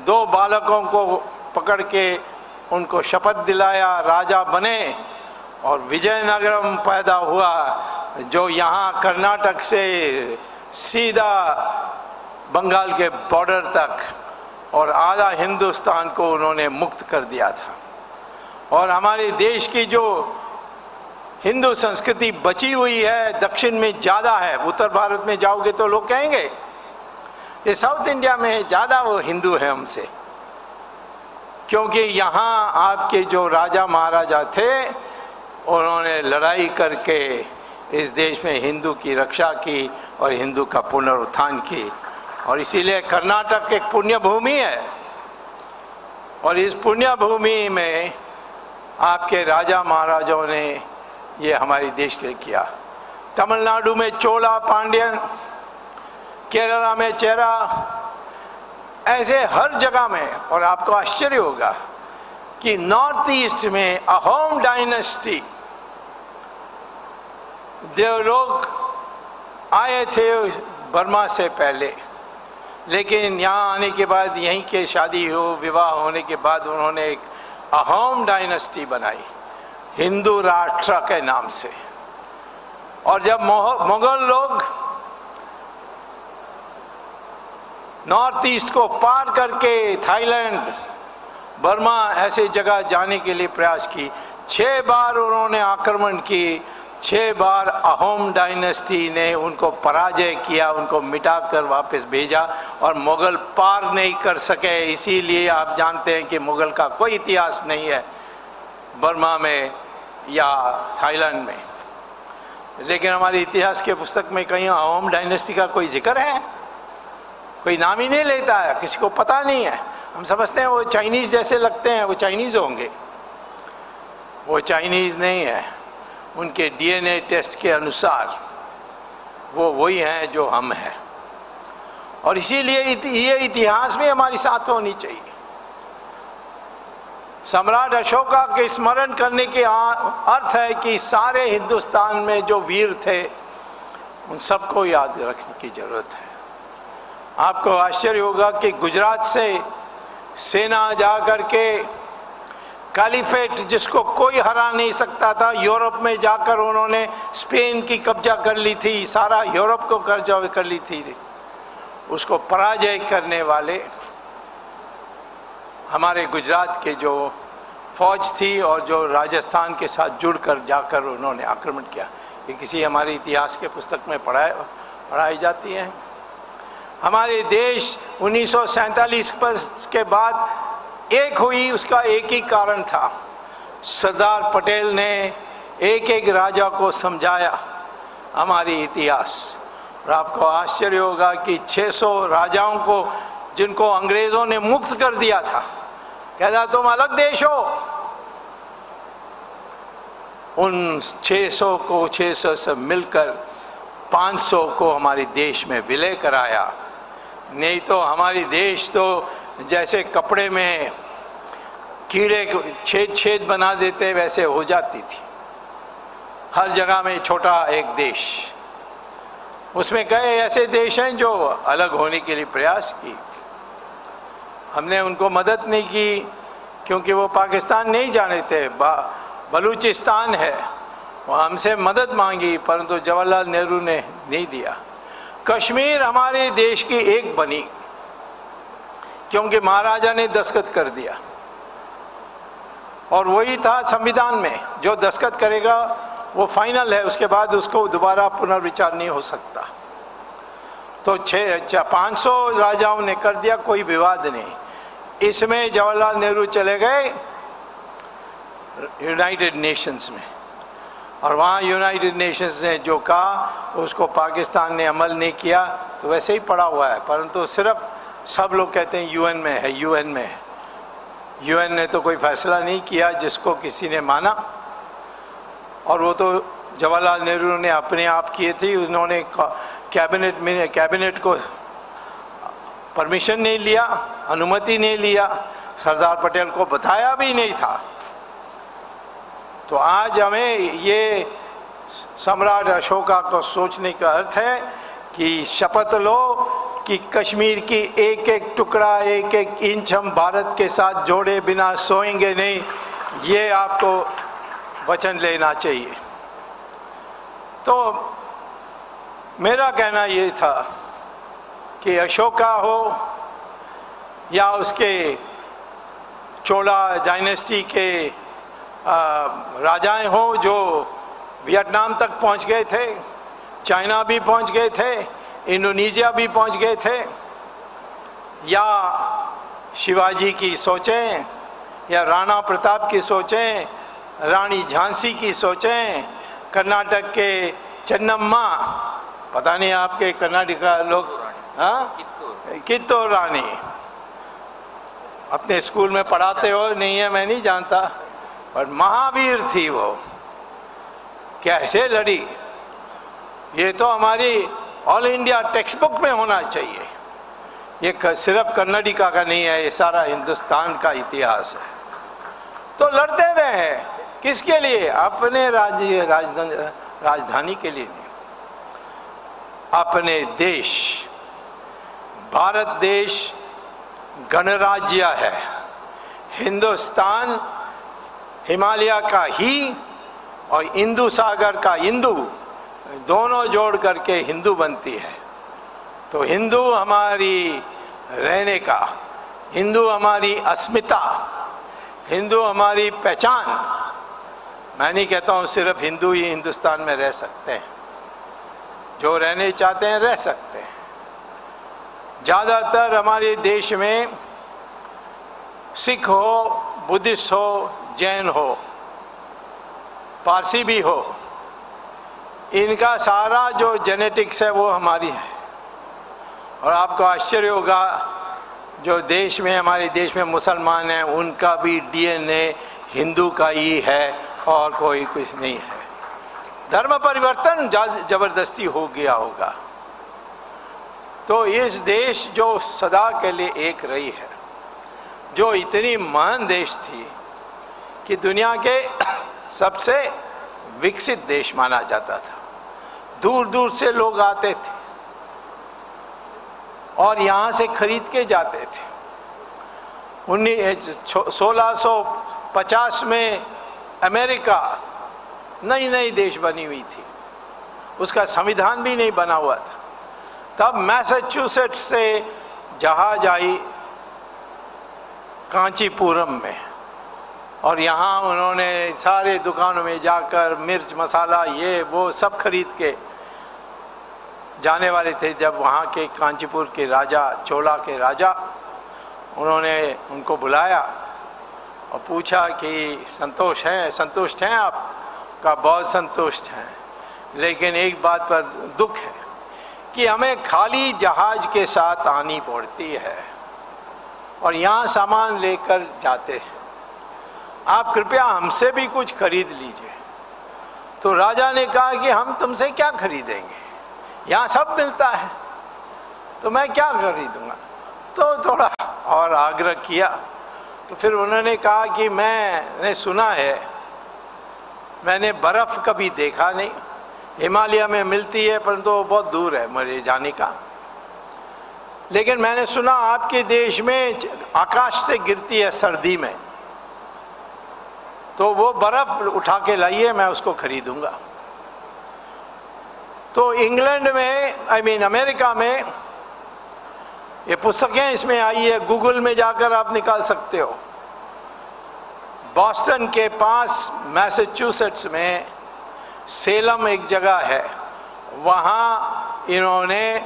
2 बालकों को पकड़ के उनको शपथ दिलाया, राजा बने, और विजयनगरम पैदा हुआ जो यहाँ कर्नाटक से सीधा बंगाल के बॉर्डर तक और आधा हिंदुस्तान को उन्होंने मुक्त कर दिया था। और हमारे देश की जो हिंदू संस्कृति बची हुई है दक्षिण में ज़्यादा है। उत्तर भारत में जाओगे तो लोग कहेंगे ये साउथ इंडिया में ज़्यादा वो हिंदू है हमसे, क्योंकि यहाँ आपके जो राजा महाराजा थे उन्होंने लड़ाई करके इस देश में हिंदू की रक्षा की और हिंदू का पुनरुत्थान की। और इसीलिए कर्नाटक एक पुण्य भूमि है, और इस पुण्य भूमि में आपके राजा महाराजाओं ने ये हमारे देश के लिए किया। तमिलनाडु में चोला पांड्यन, केरला में चेरा, ऐसे हर जगह में। और आपको आश्चर्य होगा कि नॉर्थ ईस्ट में अहोम डायनेस्टी, जो लोग आए थे बर्मा से पहले, लेकिन यहाँ आने के बाद यहीं के शादी हो, विवाह होने के बाद उन्होंने एक अहोम डायनेस्टी बनाई हिंदू राष्ट्र के नाम से। और जब मुगल लोग नॉर्थ ईस्ट को पार करके थाईलैंड, बर्मा ऐसे जगह जाने के लिए प्रयास की, 6 बार उन्होंने आक्रमण की, 6 बार अहोम डायनेस्टी ने उनको पराजय किया, उनको मिटाकर वापस भेजा और मुगल पार नहीं कर सके। इसीलिए आप जानते हैं कि मुगल का कोई इतिहास नहीं है बर्मा में या थाईलैंड में। लेकिन हमारे इतिहास के पुस्तक में कहीं अहोम डायनेस्टी का कोई जिक्र है? कोई नाम ही नहीं लेता है, किसी को पता नहीं है। हम समझते हैं वो चाइनीज़ जैसे लगते हैं, वो चाइनीज़ होंगे। वो चाइनीज़ नहीं है। उनके डीएनए टेस्ट के अनुसार वो वही हैं जो हम हैं। और इसीलिए ये इतिहास में हमारी साथ होनी चाहिए। सम्राट अशोका के स्मरण करने के अर्थ है कि सारे हिंदुस्तान में जो वीर थे उन सबको याद रखने की जरूरत है। आपको आश्चर्य होगा कि गुजरात से सेना जा कर के कैलिफेट, जिसको कोई हरा नहीं सकता था, यूरोप में जाकर उन्होंने स्पेन की कब्जा कर ली थी, सारा यूरोप को कब्जा कर ली थी। उसको पराजय करने वाले हमारे गुजरात के जो फौज थी और जो राजस्थान के साथ जुड़कर जाकर उन्होंने आक्रमण किया। ये किसी हमारे इतिहास के पुस्तक में पढ़ाई जाती है। हमारे देश 1947 के बाद एक हुई, उसका एक ही कारण था। सरदार पटेल ने एक एक राजा को समझाया हमारी इतिहास। और आपको आश्चर्य होगा कि 600 राजाओं को जिनको अंग्रेज़ों ने मुक्त कर दिया था, कहता तुम अलग देश हो, उन 600 से मिलकर 500 को हमारे देश में विलय कराया। नहीं तो हमारी देश तो जैसे कपड़े में कीड़े छेद बना देते वैसे हो जाती थी। हर जगह में छोटा एक देश। उसमें कई ऐसे देश हैं जो अलग होने के लिए प्रयास की, हमने उनको मदद नहीं की क्योंकि वो पाकिस्तान नहीं जाने थे, बलूचिस्तान है, वो हमसे मदद मांगी परंतु जवाहरलाल नेहरू ने नहीं दिया। कश्मीर हमारे देश की एक बनी क्योंकि महाराजा ने दस्तखत कर दिया और वही था संविधान में, जो दस्तखत करेगा वो फाइनल है, उसके बाद उसको दोबारा पुनर्विचार नहीं हो सकता। तो 500 राजाओं ने कर दिया, कोई विवाद नहीं। इसमें जवाहरलाल नेहरू चले गए यूनाइटेड नेशंस में और वहाँ यूनाइटेड नेशंस ने जो कहा उसको पाकिस्तान ने अमल नहीं किया, तो वैसे ही पड़ा हुआ है। परंतु सिर्फ सब लोग कहते हैं यूएन में है, यूएन में है। यूएन ने तो कोई फैसला नहीं किया जिसको किसी ने माना, और वो तो जवाहरलाल नेहरू ने अपने आप किए थे। उन्होंने कैबिनेट को परमिशन नहीं लिया, अनुमति नहीं लिया, सरदार पटेल को बताया भी नहीं था। तो आज हमें ये सम्राट अशोका को सोचने का अर्थ है कि शपथ लो कि कश्मीर की एक एक टुकड़ा, एक एक इंच हम भारत के साथ जोड़े बिना सोएंगे नहीं, ये आपको वचन लेना चाहिए। तो मेरा कहना ये था कि अशोका हो या उसके चोला डायनेस्टी के राजाएं हो जो वियतनाम तक पहुंच गए थे, चाइना भी पहुंच गए थे, इंडोनेशिया भी पहुंच गए थे, या शिवाजी की सोचें या राणा प्रताप की सोचें, रानी झांसी की सोचें, कर्नाटक के चन्नम्मा, पता नहीं आपके कर्नाटका लोग, हाँ, कित्तूर रानी अपने स्कूल में पढ़ाते हो नहीं है मैं नहीं जानता, पर महावीर थी वो। कैसे लड़ी, ये तो हमारी ऑल इंडिया टेक्स्ट बुक में होना चाहिए। ये सिर्फ कर्नाटका का नहीं है, ये सारा हिंदुस्तान का इतिहास है। तो लड़ते रहे, किसके लिए? अपने राजधानी के लिए नहीं, अपने देश। भारत देश गणराज्य है। हिंदुस्तान हिमालय का ही और हिंदू सागर का हिंदू दोनों जोड़ करके हिंदू बनती है। तो हिंदू हमारी रहने का, हिंदू हमारी अस्मिता, हिंदू हमारी पहचान। मैं नहीं कहता हूँ सिर्फ हिंदू ही हिंदुस्तान में रह सकते हैं, जो रहने चाहते हैं रह सकते हैं। ज़्यादातर हमारे देश में सिख हो, बुद्धिस्ट हो, जैन हो, पारसी भी हो, इनका सारा जो जेनेटिक्स है वो हमारी है। और आपको आश्चर्य होगा, जो देश में हमारे देश में मुसलमान हैं उनका भी डीएनए हिंदू का ही है और कोई कुछ नहीं है। धर्म परिवर्तन जबरदस्ती हो गया होगा। तो इस देश जो सदा के लिए एक रही है, जो इतनी महान देश थी कि दुनिया के सबसे विकसित देश माना जाता था, दूर दूर से लोग आते थे और यहाँ से खरीद के जाते थे। 1650 में अमेरिका नई नई देश बनी हुई थी, उसका संविधान भी नहीं बना हुआ था। तब मैसाचुसेट्स से जहाज आई कांचीपुरम में, और यहाँ उन्होंने सारे दुकानों में जाकर मिर्च मसाला ये वो सब खरीद के जाने वाले थे। जब वहाँ के कांचीपुर के राजा, चोला के राजा, उन्होंने उनको बुलाया और पूछा कि संतुष्ट हैं आप? का बहुत संतुष्ट हैं, लेकिन एक बात पर दुख है कि हमें खाली जहाज के साथ आनी पड़ती है और यहाँ सामान लेकर जाते हैं। आप कृपया हमसे भी कुछ खरीद लीजिए। तो राजा ने कहा कि हम तुमसे क्या खरीदेंगे, यहाँ सब मिलता है, तो मैं क्या खरीदूंगा। तो थोड़ा और आग्रह किया, तो फिर उन्होंने कहा कि मैंने सुना है, मैंने बर्फ़ कभी देखा नहीं, हिमालय में मिलती है परंतु तो बहुत दूर है मेरे जाने का, लेकिन मैंने सुना आपके देश में आकाश से गिरती है सर्दी में, तो वो बर्फ़ उठा के लाइए, मैं उसको खरीदूंगा। तो इंग्लैंड में अमेरिका में ये पुस्तकें इसमें आई है, गूगल में जाकर आप निकाल सकते हो। बॉस्टन के पास मैसाचुसेट्स में सेलम एक जगह है, वहाँ इन्होंने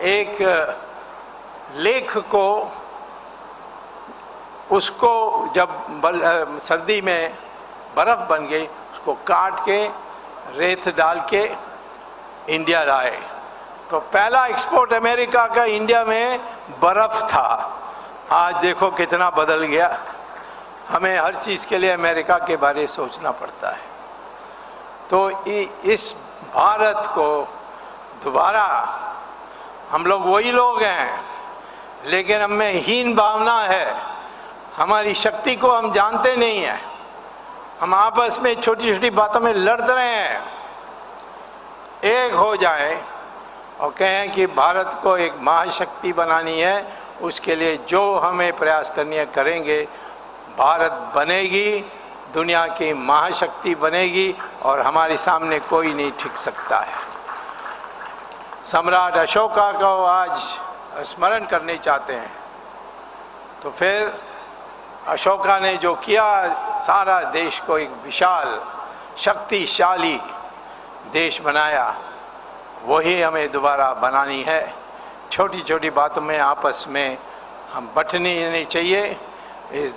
एक लेख को, उसको जब सर्दी में बर्फ़ बन गई उसको काट के रेत डाल के इंडिया लाए। तो पहला एक्सपोर्ट अमेरिका का इंडिया में बर्फ़ था। आज देखो कितना बदल गया। हमें हर चीज़ के लिए अमेरिका के बारे में सोचना पड़ता है। तो इस भारत को दोबारा, हम लोग वही लोग हैं लेकिन हमें हीन भावना है, हमारी शक्ति को हम जानते नहीं हैं, हम आपस में छोटी छोटी बातों में लड़ रहे हैं। एक हो जाए और कहें कि भारत को एक महाशक्ति बनानी है, उसके लिए जो हमें प्रयास करनी है करेंगे, भारत बनेगी, दुनिया की महाशक्ति बनेगी और हमारे सामने कोई नहीं टिक सकता है। सम्राट अशोका को आज स्मरण करने चाहते हैं, तो फिर अशोका ने जो किया, सारा देश को एक विशाल शक्तिशाली देश बनाया, वही हमें दोबारा बनानी है। छोटी छोटी बातों में आपस में हम बंटनी नहीं चाहिए। इस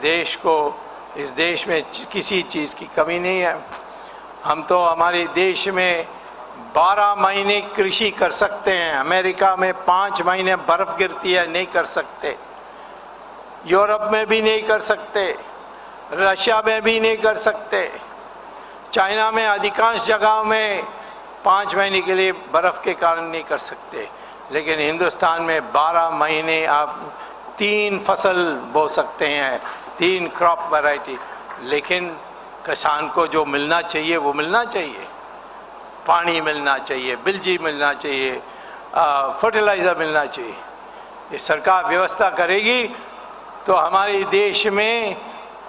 देश में किसी चीज़ की कमी नहीं है। हम तो हमारे देश में 12 महीने कृषि कर सकते हैं, अमेरिका में 5 महीने बर्फ़ गिरती है, नहीं कर सकते। यूरोप में भी नहीं कर सकते, रशिया में भी नहीं कर सकते। चाइना में अधिकांश जगहों में 5 महीने के लिए बर्फ़ के कारण नहीं कर सकते, लेकिन हिंदुस्तान में 12 महीने आप 3 फसल बो सकते हैं, 3 क्रॉप वैरायटी। लेकिन किसान को जो मिलना चाहिए वो मिलना चाहिए, पानी मिलना चाहिए, बिजली मिलना चाहिए, फर्टिलाइज़र मिलना चाहिए। ये सरकार व्यवस्था करेगी तो हमारे देश में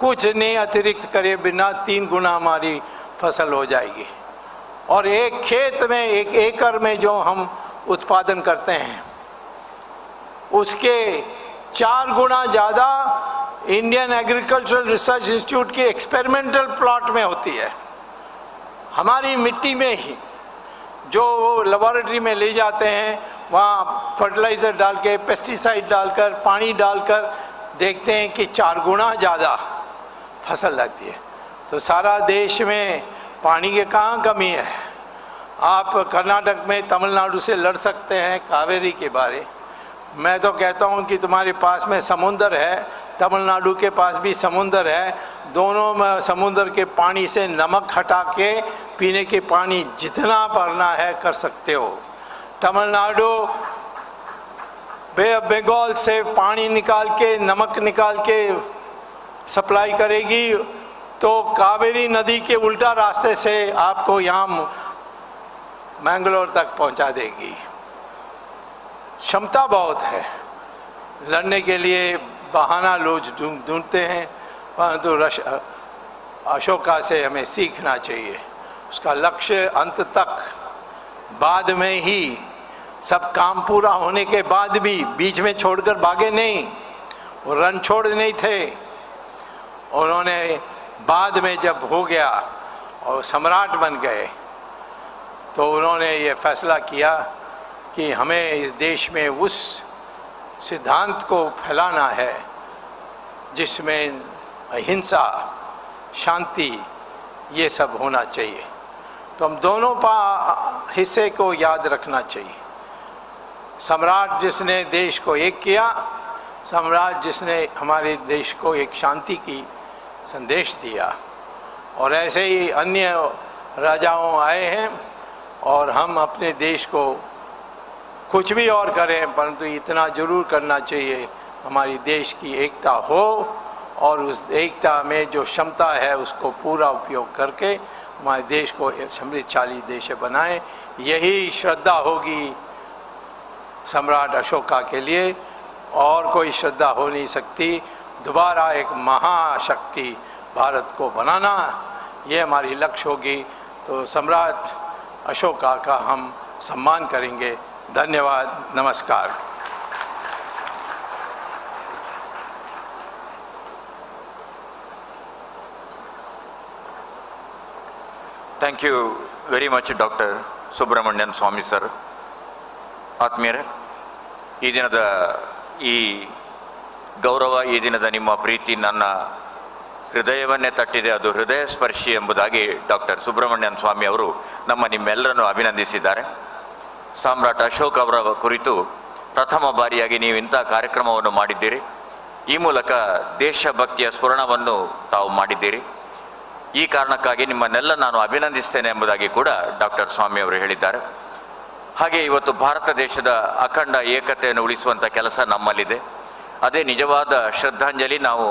कुछ नहीं अतिरिक्त करे बिना 3 गुना हमारी फसल हो जाएगी। और एक खेत में 1 एकड़ में जो हम उत्पादन करते हैं उसके 4 गुना ज़्यादा इंडियन एग्रीकल्चरल रिसर्च इंस्टीट्यूट की एक्सपेरिमेंटल प्लॉट में होती है। हमारी मिट्टी में ही जो वो लेबोरेटरी में ले जाते हैं, वहाँ फर्टिलाइज़र डाल के, पेस्टिसाइड डालकर, पानी डालकर देखते हैं कि 4 गुना ज़्यादा फसल लगती है। तो सारा देश में पानी की कहाँ कमी है? आप कर्नाटक में तमिलनाडु से लड़ सकते हैं कावेरी के बारे। मैं तो कहता हूँ कि तुम्हारे पास में समुंदर है, तमिलनाडु के पास भी समुंदर है, दोनों में समुंदर के पानी से नमक हटा के पीने के पानी जितना भरना है कर सकते हो। तमिलनाडु बे ऑफ बंगाल से पानी निकाल के, नमक निकाल के सप्लाई करेगी तो कावेरी नदी के उल्टा रास्ते से आपको यहाँ मैंगलोर तक पहुँचा देगी। क्षमता बहुत है, लड़ने के लिए बहाना लोग ढूंढते हैं, परंतु अशोका से हमें सीखना चाहिए। उसका लक्ष्य अंत तक, बाद में ही सब काम पूरा होने के बाद भी बीच में छोड़कर भागे नहीं, वो रन छोड़ नहीं थे। उन्होंने बाद में जब हो गया और सम्राट बन गए तो उन्होंने ये फैसला किया कि हमें इस देश में उस सिद्धांत को फैलाना है जिसमें अहिंसा, शांति, ये सब होना चाहिए। तो हम दोनों हिस्से को याद रखना चाहिए। सम्राट जिसने देश को एक किया, सम्राट जिसने हमारे देश को एक शांति की संदेश दिया, और ऐसे ही अन्य राजाओं आए हैं। और हम अपने देश को कुछ भी और करें, परंतु इतना जरूर करना चाहिए हमारी देश की एकता हो, और उस एकता में जो क्षमता है उसको पूरा उपयोग करके हमारे देश को समृद्धशाली देश बनाएं। यही श्रद्धा होगी सम्राट अशोका के लिए, और कोई श्रद्धा हो नहीं सकती। दोबारा एक महाशक्ति भारत को बनाना, ये हमारी लक्ष्य होगी। तो सम्राट अशोका का हम सम्मान करेंगे। धन्यवाद, नमस्कार। Thank you very much doctor Subramanian Swamy sir. ಆತ್ಮೀಯರೇ, ಈ ದಿನದ ಈ ಗೌರವ, ಈ ದಿನದ ನಿಮ್ಮ ಪ್ರೀತಿ ನನ್ನ ಹೃದಯವನ್ನೇ ತಟ್ಟಿದೆ, ಅದು ಹೃದಯ ಸ್ಪರ್ಶಿ ಎಂಬುದಾಗಿ ಡಾಕ್ಟರ್ ಸುಬ್ರಹ್ಮಣ್ಯನ್ ಸ್ವಾಮಿ ಅವರು ನಿಮ್ಮೆಲ್ಲರನ್ನು ಅಭಿನಂದಿಸಿದ್ದಾರೆ. ಸಾಮ್ರಾಟ್ ಅಶೋಕ್ ಅವರ ಕುರಿತು ಪ್ರಥಮ ಬಾರಿಯಾಗಿ ನೀವು ಇಂಥ ಕಾರ್ಯಕ್ರಮವನ್ನು ಮಾಡಿದ್ದೀರಿ. ಈ ಮೂಲಕ ದೇಶಭಕ್ತಿಯ ಸ್ಫುರಣವನ್ನು ತಾವು ಮಾಡಿದ್ದೀರಿ. ಈ ಕಾರಣಕ್ಕಾಗಿ ನಿಮ್ಮನ್ನೆಲ್ಲ ನಾನು ಅಭಿನಂದಿಸ್ತೇನೆ ಎಂಬುದಾಗಿ ಕೂಡ ಡಾಕ್ಟರ್ ಸ್ವಾಮಿ ಅವರು ಹೇಳಿದ್ದಾರೆ. ಹಾಗೆ ಇವತ್ತು ಭಾರತ ದೇಶದ ಅಖಂಡ ಏಕತೆಯನ್ನು ಉಳಿಸುವಂಥ ಕೆಲಸ ನಮ್ಮಲ್ಲಿದೆ. ಅದೇ ನಿಜವಾದ ಶ್ರದ್ಧಾಂಜಲಿ ನಾವು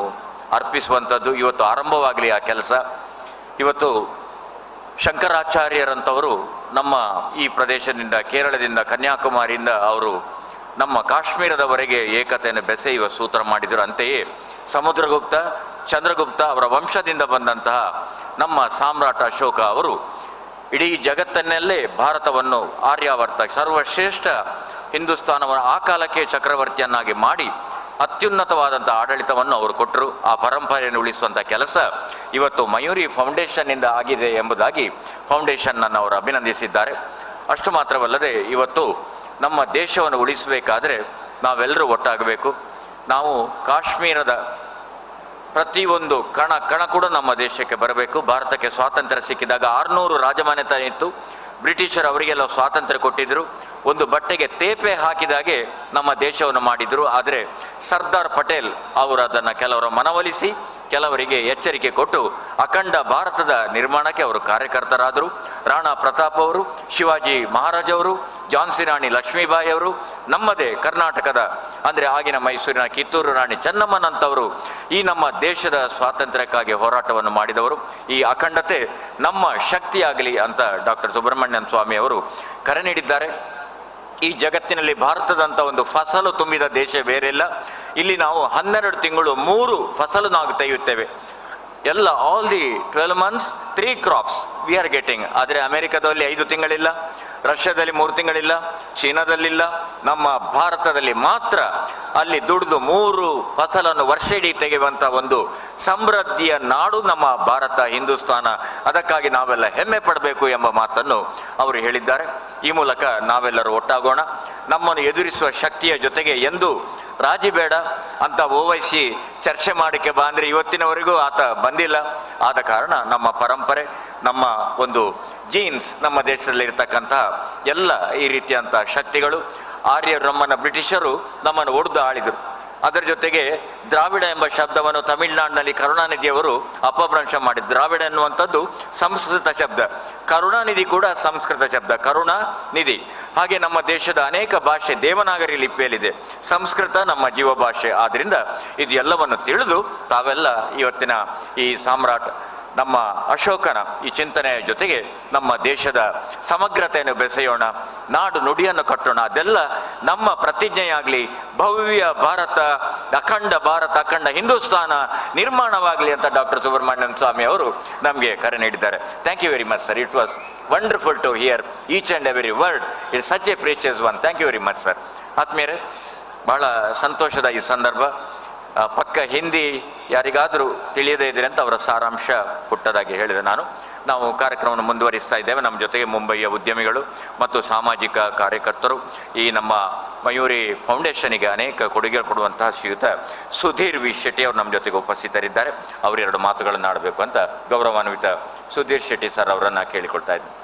ಅರ್ಪಿಸುವಂಥದ್ದು. ಇವತ್ತು ಆರಂಭವಾಗಲಿ ಆ ಕೆಲಸ. ಇವತ್ತು ಶಂಕರಾಚಾರ್ಯರಂಥವರು ನಮ್ಮ ಈ ಪ್ರದೇಶದಿಂದ, ಕೇರಳದಿಂದ, ಕನ್ಯಾಕುಮಾರಿಯಿಂದ ಅವರು ನಮ್ಮ ಕಾಶ್ಮೀರದವರೆಗೆ ಏಕತೆಯನ್ನು ಬೆಸೆಯುವ ಸೂತ್ರ ಮಾಡಿದರು. ಅಂತೆಯೇ ಸಮುದ್ರಗುಪ್ತ, ಚಂದ್ರಗುಪ್ತ ಅವರ ವಂಶದಿಂದ ಬಂದಂತಹ ನಮ್ಮ ಸಾಮ್ರಾಟ್ ಅಶೋಕ ಅವರು ಇಡೀ ಜಗತ್ತನ್ನಲ್ಲೇ ಭಾರತವನ್ನು ಆರ್ಯಾವರ್ತ ಸರ್ವಶ್ರೇಷ್ಠ ಹಿಂದೂಸ್ತಾನವನ್ನು ಆ ಕಾಲಕ್ಕೆ ಚಕ್ರವರ್ತಿಯನ್ನಾಗಿ ಮಾಡಿ ಅತ್ಯುನ್ನತವಾದಂಥ ಆಡಳಿತವನ್ನು ಅವರು ಕೊಟ್ಟರು. ಆ ಪರಂಪರೆಯನ್ನು ಉಳಿಸುವಂಥ ಕೆಲಸ ಇವತ್ತು ಮಯೂರಿ ಫೌಂಡೇಶನ್ನಿಂದ ಆಗಿದೆ ಎಂಬುದಾಗಿ ಫೌಂಡೇಶನ್ನನ್ನು ಅವರು ಅಭಿನಂದಿಸಿದ್ದಾರೆ. ಅಷ್ಟು ಮಾತ್ರವಲ್ಲದೆ ಇವತ್ತು ನಮ್ಮ ದೇಶವನ್ನು ಉಳಿಸಬೇಕಾದರೆ ನಾವೆಲ್ಲರೂ ಒಟ್ಟಾಗಬೇಕು. ನಾವು ಕಾಶ್ಮೀರದ ಪ್ರತಿಯೊಂದು ಕಣ ಕಣ ಕೂಡ ನಮ್ಮ ದೇಶಕ್ಕೆ ಬರಬೇಕು. ಭಾರತಕ್ಕೆ ಸ್ವಾತಂತ್ರ್ಯ ಸಿಕ್ಕಿದಾಗ 600 ರಾಜಮಾನ್ಯತೆ ಇತ್ತು. ಬ್ರಿಟಿಷರು ಅವರಿಗೆಲ್ಲ ಸ್ವಾತಂತ್ರ್ಯ ಕೊಟ್ಟಿದ್ದರು. ಒಂದು ಬಟ್ಟೆಗೆ ತೇಪೆ ಹಾಕಿದಾಗೆ ನಮ್ಮ ದೇಶವನ್ನು ಮಾಡಿದರು. ಆದರೆ ಸರ್ದಾರ್ ಪಟೇಲ್ ಅವರು ಅದನ್ನು ಕೆಲವರ ಮನವೊಲಿಸಿ ಕೆಲವರಿಗೆ ಎಚ್ಚರಿಕೆ ಕೊಟ್ಟು ಅಖಂಡ ಭಾರತದ ನಿರ್ಮಾಣಕ್ಕೆ ಅವರು ಕಾರ್ಯಕರ್ತರಾದರು. ರಾಣಾ ಪ್ರತಾಪ್ ಅವರು, ಶಿವಾಜಿ ಮಹಾರಾಜ್ ಅವರು, ಝಾನ್ಸಿ ರಾಣಿ ಲಕ್ಷ್ಮೀಬಾಯಿ ಅವರು, ನಮ್ಮದೇ ಕರ್ನಾಟಕದ ಅಂದರೆ ಆಗಿನ ಮೈಸೂರಿನ ಕಿತ್ತೂರು ರಾಣಿ ಚೆನ್ನಮ್ಮನಂತವರು ಈ ನಮ್ಮ ದೇಶದ ಸ್ವಾತಂತ್ರ್ಯಕ್ಕಾಗಿ ಹೋರಾಟವನ್ನು ಮಾಡಿದವರು. ಈ ಅಖಂಡತೆ ನಮ್ಮ ಶಕ್ತಿಯಾಗಲಿ ಅಂತ ಡಾಕ್ಟರ್ ಸುಬ್ರಹ್ಮಣ್ಯಂ ಸ್ವಾಮಿ ಅವರು ಕರೆ ನೀಡಿದ್ದಾರೆ. ಈ ಜಗತ್ತಿನಲ್ಲಿ ಭಾರತದಂಥ ಒಂದು ಫಸಲು ತುಂಬಿದ ದೇಶ ಬೇರೆಲ್ಲ. ಇಲ್ಲಿ ನಾವು 12 ತಿಂಗಳು 3 ಫಸಲು ನಾವು ತೆಗೆಯುತ್ತೇವೆ. ಎಲ್ಲ all the 12 months 3 crops we are getting. ಆದರೆ ಅಮೆರಿಕದಲ್ಲಿ 5 ತಿಂಗಳಿಲ್ಲ, ರಷ್ಯಾದಲ್ಲಿ 3 ತಿಂಗಳಿಲ್ಲ, ಚೀನಾದಲ್ಲಿಲ್ಲ. ನಮ್ಮ ಭಾರತದಲ್ಲಿ ಮಾತ್ರ ಅಲ್ಲಿ ದುಡಿದು 3 ಫಸಲನ್ನು ವರ್ಷ ಇಡೀ ತೆಗೆಯುವಂಥ ಒಂದು ಸಮೃದ್ಧಿಯ ನಾಡು ನಮ್ಮ ಭಾರತ, ಹಿಂದೂಸ್ತಾನ. ಅದಕ್ಕಾಗಿ ನಾವೆಲ್ಲ ಹೆಮ್ಮೆ ಪಡಬೇಕು ಎಂಬ ಮಾತನ್ನು ಅವರು ಹೇಳಿದ್ದಾರೆ. ಈ ಮೂಲಕ ನಾವೆಲ್ಲರೂ ಒಟ್ಟಾಗೋಣ. ನಮ್ಮನ್ನು ಎದುರಿಸುವ ಶಕ್ತಿಯ ಜೊತೆಗೆ ಎಂದು ರಾಜಿ ಬೇಡ ಅಂತ ಓವೈಸಿ ಚರ್ಚೆ ಮಾಡಿಕೆ ಬಾ ಅಂದರೆ ಇವತ್ತಿನವರೆಗೂ ಆತ ಬಂದಿಲ್ಲ. ಆದ ಕಾರಣ ನಮ್ಮ ಪರಂಪರೆ, ನಮ್ಮ ಒಂದು ಜೀನ್ಸ್, ನಮ್ಮ ದೇಶದಲ್ಲಿ ಇರತಕ್ಕಂತಹ ಎಲ್ಲ ಈ ರೀತಿಯಂಥ ಶಕ್ತಿಗಳು, ಆರ್ಯರು, ನಮ್ಮನ್ನು ಬ್ರಿಟಿಷರು ನಮ್ಮನ್ನು ಒಡೆದು ಆಳಿದರು. ಅದರ ಜೊತೆಗೆ ದ್ರಾವಿಡ ಎಂಬ ಶಬ್ದವನ್ನು ತಮಿಳುನಾಡಿನಲ್ಲಿ ಕರುಣಾನಿಧಿಯವರು ಅಪಭ್ರಂಶ ಮಾಡಿದ್ರು. ದ್ರಾವಿಡ ಎನ್ನುವಂಥದ್ದು ಸಂಸ್ಕೃತ ಶಬ್ದ, ಕರುಣಾನಿಧಿ ಕೂಡ ಸಂಸ್ಕೃತ ಶಬ್ದ, ಕರುಣಾನಿಧಿ. ಹಾಗೆ ನಮ್ಮ ದೇಶದ ಅನೇಕ ಭಾಷೆ ದೇವನಾಗರಿ ಲಿಪಿಯಲ್ಲಿದೆ. ಸಂಸ್ಕೃತ ನಮ್ಮ ಜೀವ ಭಾಷೆ. ಆದ್ದರಿಂದ ಇದು ಎಲ್ಲವನ್ನು ತಿಳಿದು ತಾವೆಲ್ಲ ಇವತ್ತಿನ ಈ ಸಾಮ್ರಾಟ್ ನಮ್ಮ ಅಶೋಕನ ಈ ಚಿಂತನೆಯ ಜೊತೆಗೆ ನಮ್ಮ ದೇಶದ ಸಮಗ್ರತೆಯನ್ನು ಬೆಸೆಯೋಣ, ನಾಡು ನುಡಿಯನ್ನು ಕಟ್ಟೋಣ. ಅದೆಲ್ಲ ನಮ್ಮ ಪ್ರತಿಜ್ಞೆಯಾಗಲಿ. ಭವ್ಯ ಭಾರತ, ಅಖಂಡ ಭಾರತ, ಅಖಂಡ ಹಿಂದೂಸ್ತಾನ ನಿರ್ಮಾಣವಾಗಲಿ ಅಂತ ಡಾಕ್ಟರ್ ಸುಬ್ರಹ್ಮಣ್ಯಂ ಸ್ವಾಮಿ ಅವರು ನಮಗೆ ಕರೆ ನೀಡಿದ್ದಾರೆ. Thank you very much sir. It was wonderful to hear each and every word. It's such a precious one. Thank you very much sir. ಆದ್ಮೇಲೆ ಬಹಳ ಸಂತೋಷದ ಈ ಸಂದರ್ಭ. ಪಕ್ಕ ಹಿಂದಿ ಯಾರಿಗಾದರೂ ತಿಳಿಯದೇ ಇದ್ದೀರಿ ಅಂತ ಅವರ ಸಾರಾಂಶ ಪುಟ್ಟದಾಗಿ ಹೇಳಿದೆ ನಾನು. ನಾವು ಕಾರ್ಯಕ್ರಮವನ್ನು ಮುಂದುವರಿಸ್ತಾ ಇದ್ದೇವೆ. ನಮ್ಮ ಜೊತೆಗೆ ಮುಂಬಯಿಯ ಉದ್ಯಮಿಗಳು ಮತ್ತು ಸಾಮಾಜಿಕ ಕಾರ್ಯಕರ್ತರು, ಈ ನಮ್ಮ ಮಯೂರಿ ಫೌಂಡೇಶನಿಗೆ ಅನೇಕ ಕೊಡುಗೆ ಕೊಡುವಂತಹ ಶ್ರೀಯುತ ಸುಧೀರ್ ವಿ ಶೆಟ್ಟಿ ಅವರು ನಮ್ಮ ಜೊತೆಗೆ ಉಪಸ್ಥಿತರಿದ್ದಾರೆ. ಅವರೆರಡು ಮಾತುಗಳನ್ನು ಆಡಬೇಕು ಅಂತ ಗೌರವಾನ್ವಿತ ಸುಧೀರ್ ಶೆಟ್ಟಿ ಸರ್ ಅವರನ್ನು ಕೇಳಿಕೊಳ್ತಾ ಇದ್ದೀನಿ.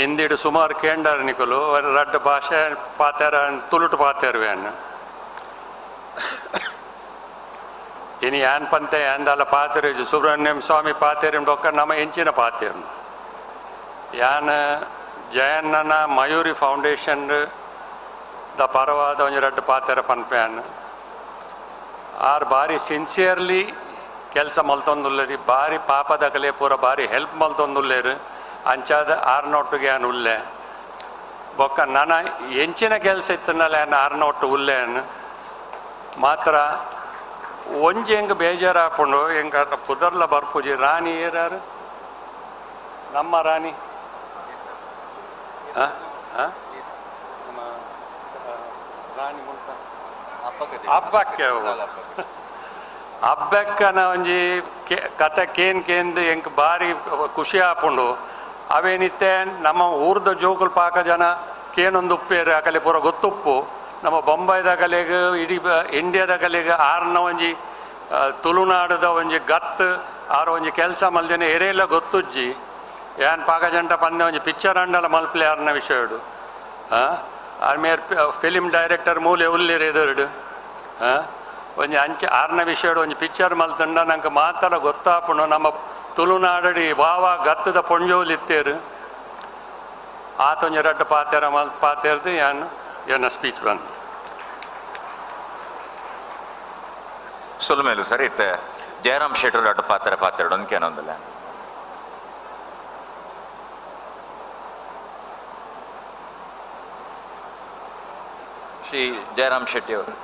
ಹಿಂದಿಡು ಸುಮಾರು ಕೇಂಡಾರ ನಿಕಲು ರಡ್ಡ ಭಾಷೆ ಪಾತ್ಯಾರ ತುಳುಟು ಪಾತ್ಯಾರ್ವೆ ಅನ್ನ ಇನಿ ಯಾನ್ ಪಂತೆ ಅಂದಲ್ಲ ಪಾತ್ಯರೇಜು ಸುಬ್ರಹ್ಮಣ್ಯಂ ಸ್ವಾಮಿ ಪಾತ್ಯರಿಂ ಡೊಕ್ಕ ನಮ್ಮ ಹೆಂಚಿನ ಪಾತ್ಯರು ಯಾನ್ ಜಯಣ್ಣನ ಮಯೂರಿ ಫೌಂಡೇಶನ್ ದ ಪರವಾದ ಒಂಜಿ ರಡ್ಡ ಪಾತ್ಯರ ಪನ್ಪೆಯನ್ ಆರ್ ಬಾರಿ ಸಿನ್ಸಿಯರ್ಲಿ ಕೆಲಸ ಮಲ್ತೊಂದುಲ್ಲೇರಿ, ಬಾರಿ ಪಾಪದಕಲೆ ಪೂರ ಬಾರಿ ಹೆಲ್ಪ್ ಮಲ್ತೊಂದುಲ್ಲೇರು. ಅಂಚಾದ ಆರ್ನೊಟ್ಟಿಗೆ ಏನು ಉಲ್ಲೆ ಬೊಕ್ಕ ನನ್ನ ಹೆಂಚಿನ ಕೆಲಸ ಇತ್ತನಲ್ಲ ಏನು ಆರ್ನೊಟ್ಟು ಉಲ್ಲೆ ಅನ್ನು ಮಾತ್ರ ಒಂಜಿ ಹೆಂಗೆ ಬೇಜಾರಾಪುಂಡು ಹೆಂಗ ಪುದರ್ಲ ಬರ್ಪುಜಿ ರಾಣಿ ಏರಾರು ನಮ್ಮ ರಾಣಿ ರಾಣಿ ಹಬ್ಬಕ್ಕೆ ಹಬ್ಬಕ್ಕನ ಒಂಜಿ ಕತೆ ಕೇಂದು ಹೆಂಗೆ ಭಾರಿ ಖುಷಿ ಆಪುಂಡು. ಅವೇನಿತ್ತೆ ನಮ್ಮ ಊರ್ದ ಜೋಗುಲ್ ಪಾಕ ಜನ ಕೇನೊಂದು ಉಪ್ಪೇರು ಅಕಲೆ ಪೂರ ಗೊತ್ತುಪ್ಪು. ನಮ್ಮ ಬೊಂಬೈದ ಕಲೆಗೆ ಇಡೀ ಇಂಡಿಯಾದ ಕಲೆಗೆ ಆರ್ನ ಒಂಜಿ ತುಳುನಾಡದ ಒಂಜಿ ಗತ್ತು ಆರು ಒಂಜಿ ಕೆಲಸ ಮಲ್ದೇನೆ ಎರೆಲ್ಲ ಗೊತ್ತುಜ್ಜಿ ಏನ್ ಪಾಕ ಜಂಟ ಪಂದೆ ಒಂಜಿ ಪಿಕ್ಚರ್ ಅಂಡಲ ಮಲ್ಪಲೆ ಆರ್ನ ವಿಷಯಡು ಆಮೇಲೆ ಫಿಲಿಮ್ ಡೈರೆಕ್ಟರ್ ಮೂಲೆ ಉಲ್ಲಿರು ಎದುರುಡು ಒಂಜಿ ಅಂಚೆ ಆರ್ನ ವಿಷಯಡು ಒಂಜಿ ಪಿಕ್ಚರ್ ಮಲ್ತಂಡ ನಂಗೆ ಮಾತಾಡ ಗೊತ್ತಾಪುಂಡು ನಮ್ಮ ತುಳುನಾಡಡಿ ವಾವ ಗತ್ತದ ಪೊಂಜೋಲಿತ್ತೇರು ಆತೊಂಜಿ ರಡ್ಡ ಪಾತ್ಯಾರ ಪಾತ್ಯಾರ್ದು ಯಾನು ಏನ ಸ್ಪೀಚ್ ಬಂದು ಸುಲ್ಮೇಲು ಸರ್ ಇತ್ತೆ ಜಯರಾಮ್ ಶೆಟ್ಟರು ರಡ್ಡ ಪಾತ್ಯಾರ ಒಂದಕ್ಕೆ ಏನೊಂದಲ್ಲ ಶ್ರೀ ಜಯರಾಮ್ ಶೆಟ್ಟಿ ಅವರು.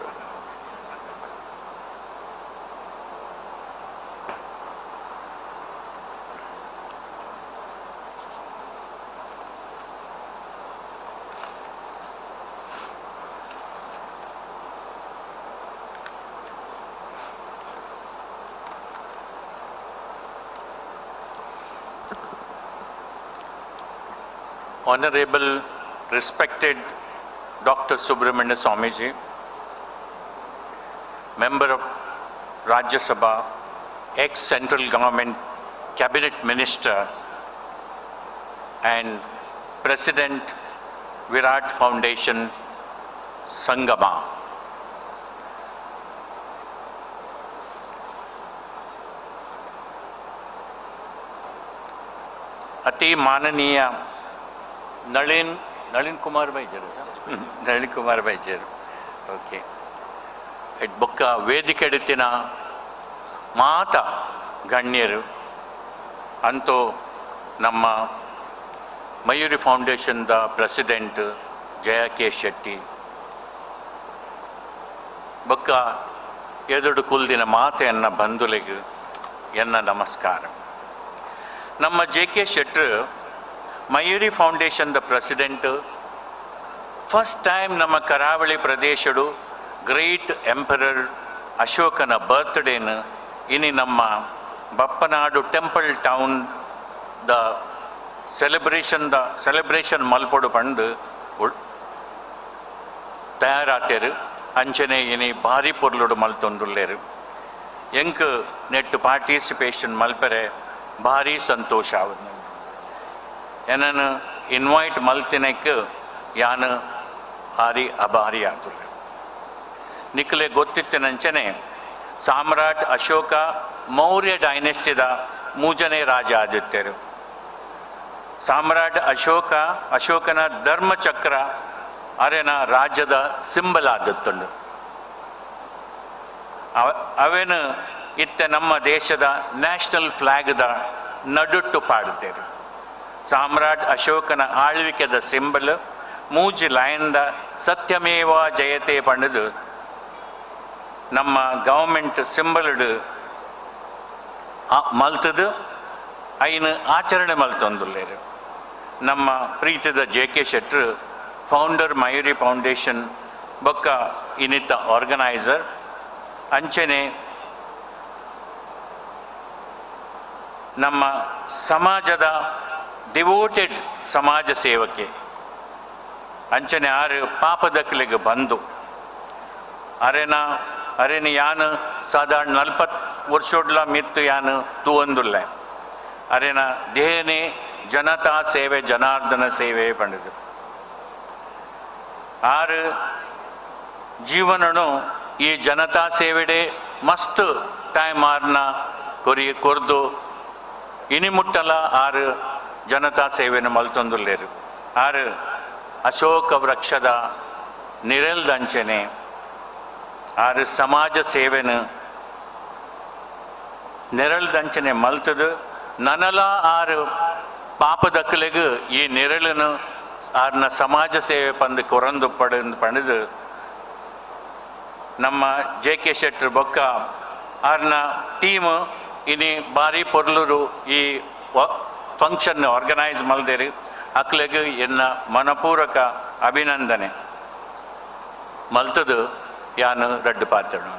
Honorable, respected Dr. Subramanya Swamiji, Member of Rajya Sabha, ex-Central Government Cabinet Minister, and President Virat Foundation Sangama. अति माननीय नलिन कुमार भाई जर नलिन कुमार भाई जर ओके बೊಕ್ಕ ವೇದಿಕೆಡಿತ್ತಿನ ಮಾತ ಗಣ್ಯರು ಅಂತೂ ನಮ್ಮ ಮಯೂರಿ ಫೌಂಡೇಶನ್ದ ಪ್ರೆಸಿಡೆಂಟ್ ಜಯ ಕೆ ಶೆಟ್ಟಿ ಬೊಕ್ಕ ಎದುಡು ಕುಲ್ದಿನ ಮಾತೆಯನ್ನ ಬಂಧುಲಿಗೆ ಎನ್ನ ನಮಸ್ಕಾರ. ನಮ್ಮ ಜೆ ಕೆ ಶೆಟ್ರು ಮಯೂರಿ ಫೌಂಡೇಶನ್ದ ಪ್ರೆಸಿಡೆಂಟ್. ಫಸ್ಟ್ ಟೈಮ್ ನಮ್ಮ ಕರಾವಳಿ ಪ್ರದೇಶಡು ಗ್ರೇಟ್ ಎಂಪರರ್ ಅಶೋಕನ ಬರ್ತ್ಡೇನ ಇನಿ ನಮ್ಮ Bappanadu temple town the celebration ಮಲ್ಪೊಡು ಪಂಡು ತಯಾರಾತೆರು ಅಂಚನೆ ಇನಿ ಭಾರಿ ಪೊರ್ಲುಡು ಮಲ್ತೊಂದುಲ್ಲೇರು. ಎಂಕ್ ನೆಟ್ಟು ಪಾರ್ಟಿಸಿಪೇಷನ್ ಮಲ್ಪರೆ ಭಾರಿ ಸಂತೋಷ ಆವದು. ಏನನ್ನು ಇನ್ವೈಟ್ ಮಲ್ತಿನಕ್ಕೆ ಯಾನು ಭಾರಿ ಅಭಾರಿ ಆತುಲ್ಲೆ. ನಿಖಲೆ ಗೊತ್ತಿತ್ತಿನಂಚನೆ ಸಾಮ್ರಾಟ್ ಅಶೋಕ ಮೌರ್ಯ ಡೈನೆಸ್ಟಿದ ಮೂಜನೇ ರಾಜ ಆದಿತ್ಯರು. ಸಾಮ್ರಾಟ್ ಅಶೋಕನ ಧರ್ಮಚಕ್ರ ಅರೆನ ರಾಜ್ಯದ ಸಿಂಬಲ್ ಆದತ್ತುಂಡು. ಅವೇನು ಇತ್ತೆ ನಮ್ಮ ದೇಶದ ನ್ಯಾಷನಲ್ ಫ್ಲಾಗ್ದ ನಡುಟ್ಟು ಪಾಡುತ್ತೇವೆ. ಸಾಮ್ರಾಟ್ ಅಶೋಕನ ಆಳ್ವಿಕೆದ ಸಿಂಬಲ್ ಮೂಜಿ ಲಯನ್ದ ಸತ್ಯಮೇವ ಜಯತೆ ಪಂಡದು ನಮ್ಮ ಗವರ್ಮೆಂಟ್ ಸಿಂಬಲ್ಡು ಮಲ್ತದು ಐನು ಆಚರಣೆ ಮಲ್ತೊಂದುಲ್ಲೇರು. ನಮ್ಮ ಪ್ರೀತಿದ ಜೆ ಕೆ ಶೆಟ್ರು ಫೌಂಡರ್ ಮಯೂರಿ ಫೌಂಡೇಶನ್ ಬೊಕ್ಕ ಇನ್ನಿತ ಆರ್ಗನೈಸರ್ ಅಂಚನೆ ನಮ್ಮ ಸಮಾಜದ ಡಿವೋಟೆಡ್ ಸಮಾಜ ಸೇವಕ್ಕೆ ಅಂಚನೆ ಆರು ಪಾಪದಕ್ಕಲಿಗೆ ಬಂದು ಅರೆನ ಯಾನು ಸಾಧಾರಣ 40 ವರ್ಷೋಡ್ಲ ಮಿತ್ತು ಯಾನು ತೂವೊಂದುಲ್ಲೆ ಅರೆನ ದೇಹನೇ ಜನತಾ ಸೇವೆ ಜನಾರ್ದನ ಸೇವೆ ಪಂಡಿದು ಆರು ಜೀವನನು ಈ ಜನತಾ ಸೇವೆಡೆ ಮಸ್ತ್ ಟೈಮ್ ಆರ್ನ ಕೊರ್ದು ಇನಿಮುಟ್ಟಲ ಆರು ಜನತಾ ಸೇವೆನ ಮಲ್ತೊಂದುಲ್ಲೇರು. ಆರು ಅಶೋಕ ವೃಕ್ಷದ ನಿರಲ್ದಂಚನೆ ಆರು ಸಮಾಜ ಸೇವೆನ ನೆರಳ್ದಂಚನೆ ಮಲ್ತದು ನನಲ ಆರು ಪಾಪದಕ್ಕಲಿಗೆ ಈ ನೆರಳನ್ನು ಆರ್ನ ಸಮಾಜ ಸೇವೆ ಪಂದು ಕೊರಂದು ಪಡೆದು ನಮ್ಮ ಜೆ ಕೆ ಶೆಟ್ರು ಬೊಕ್ಕ ಆರ್ನ ಟೀಮ್ ಇನಿ ಭಾರಿ ಪೊರ್ಲುರು ಈ ಫಂಕ್ಷನ್ ಆರ್ಗನೈಸ್ ಮಲ್ದೇರಿ ಅಕ್ಲೆಗೆ ಎನ್ನ ಮನಪೂರ್ವಕ ಅಭಿನಂದನೆ ಮಲ್ತದು ಯಾನು ರಡ್ಡು ಪಾತ್ರನು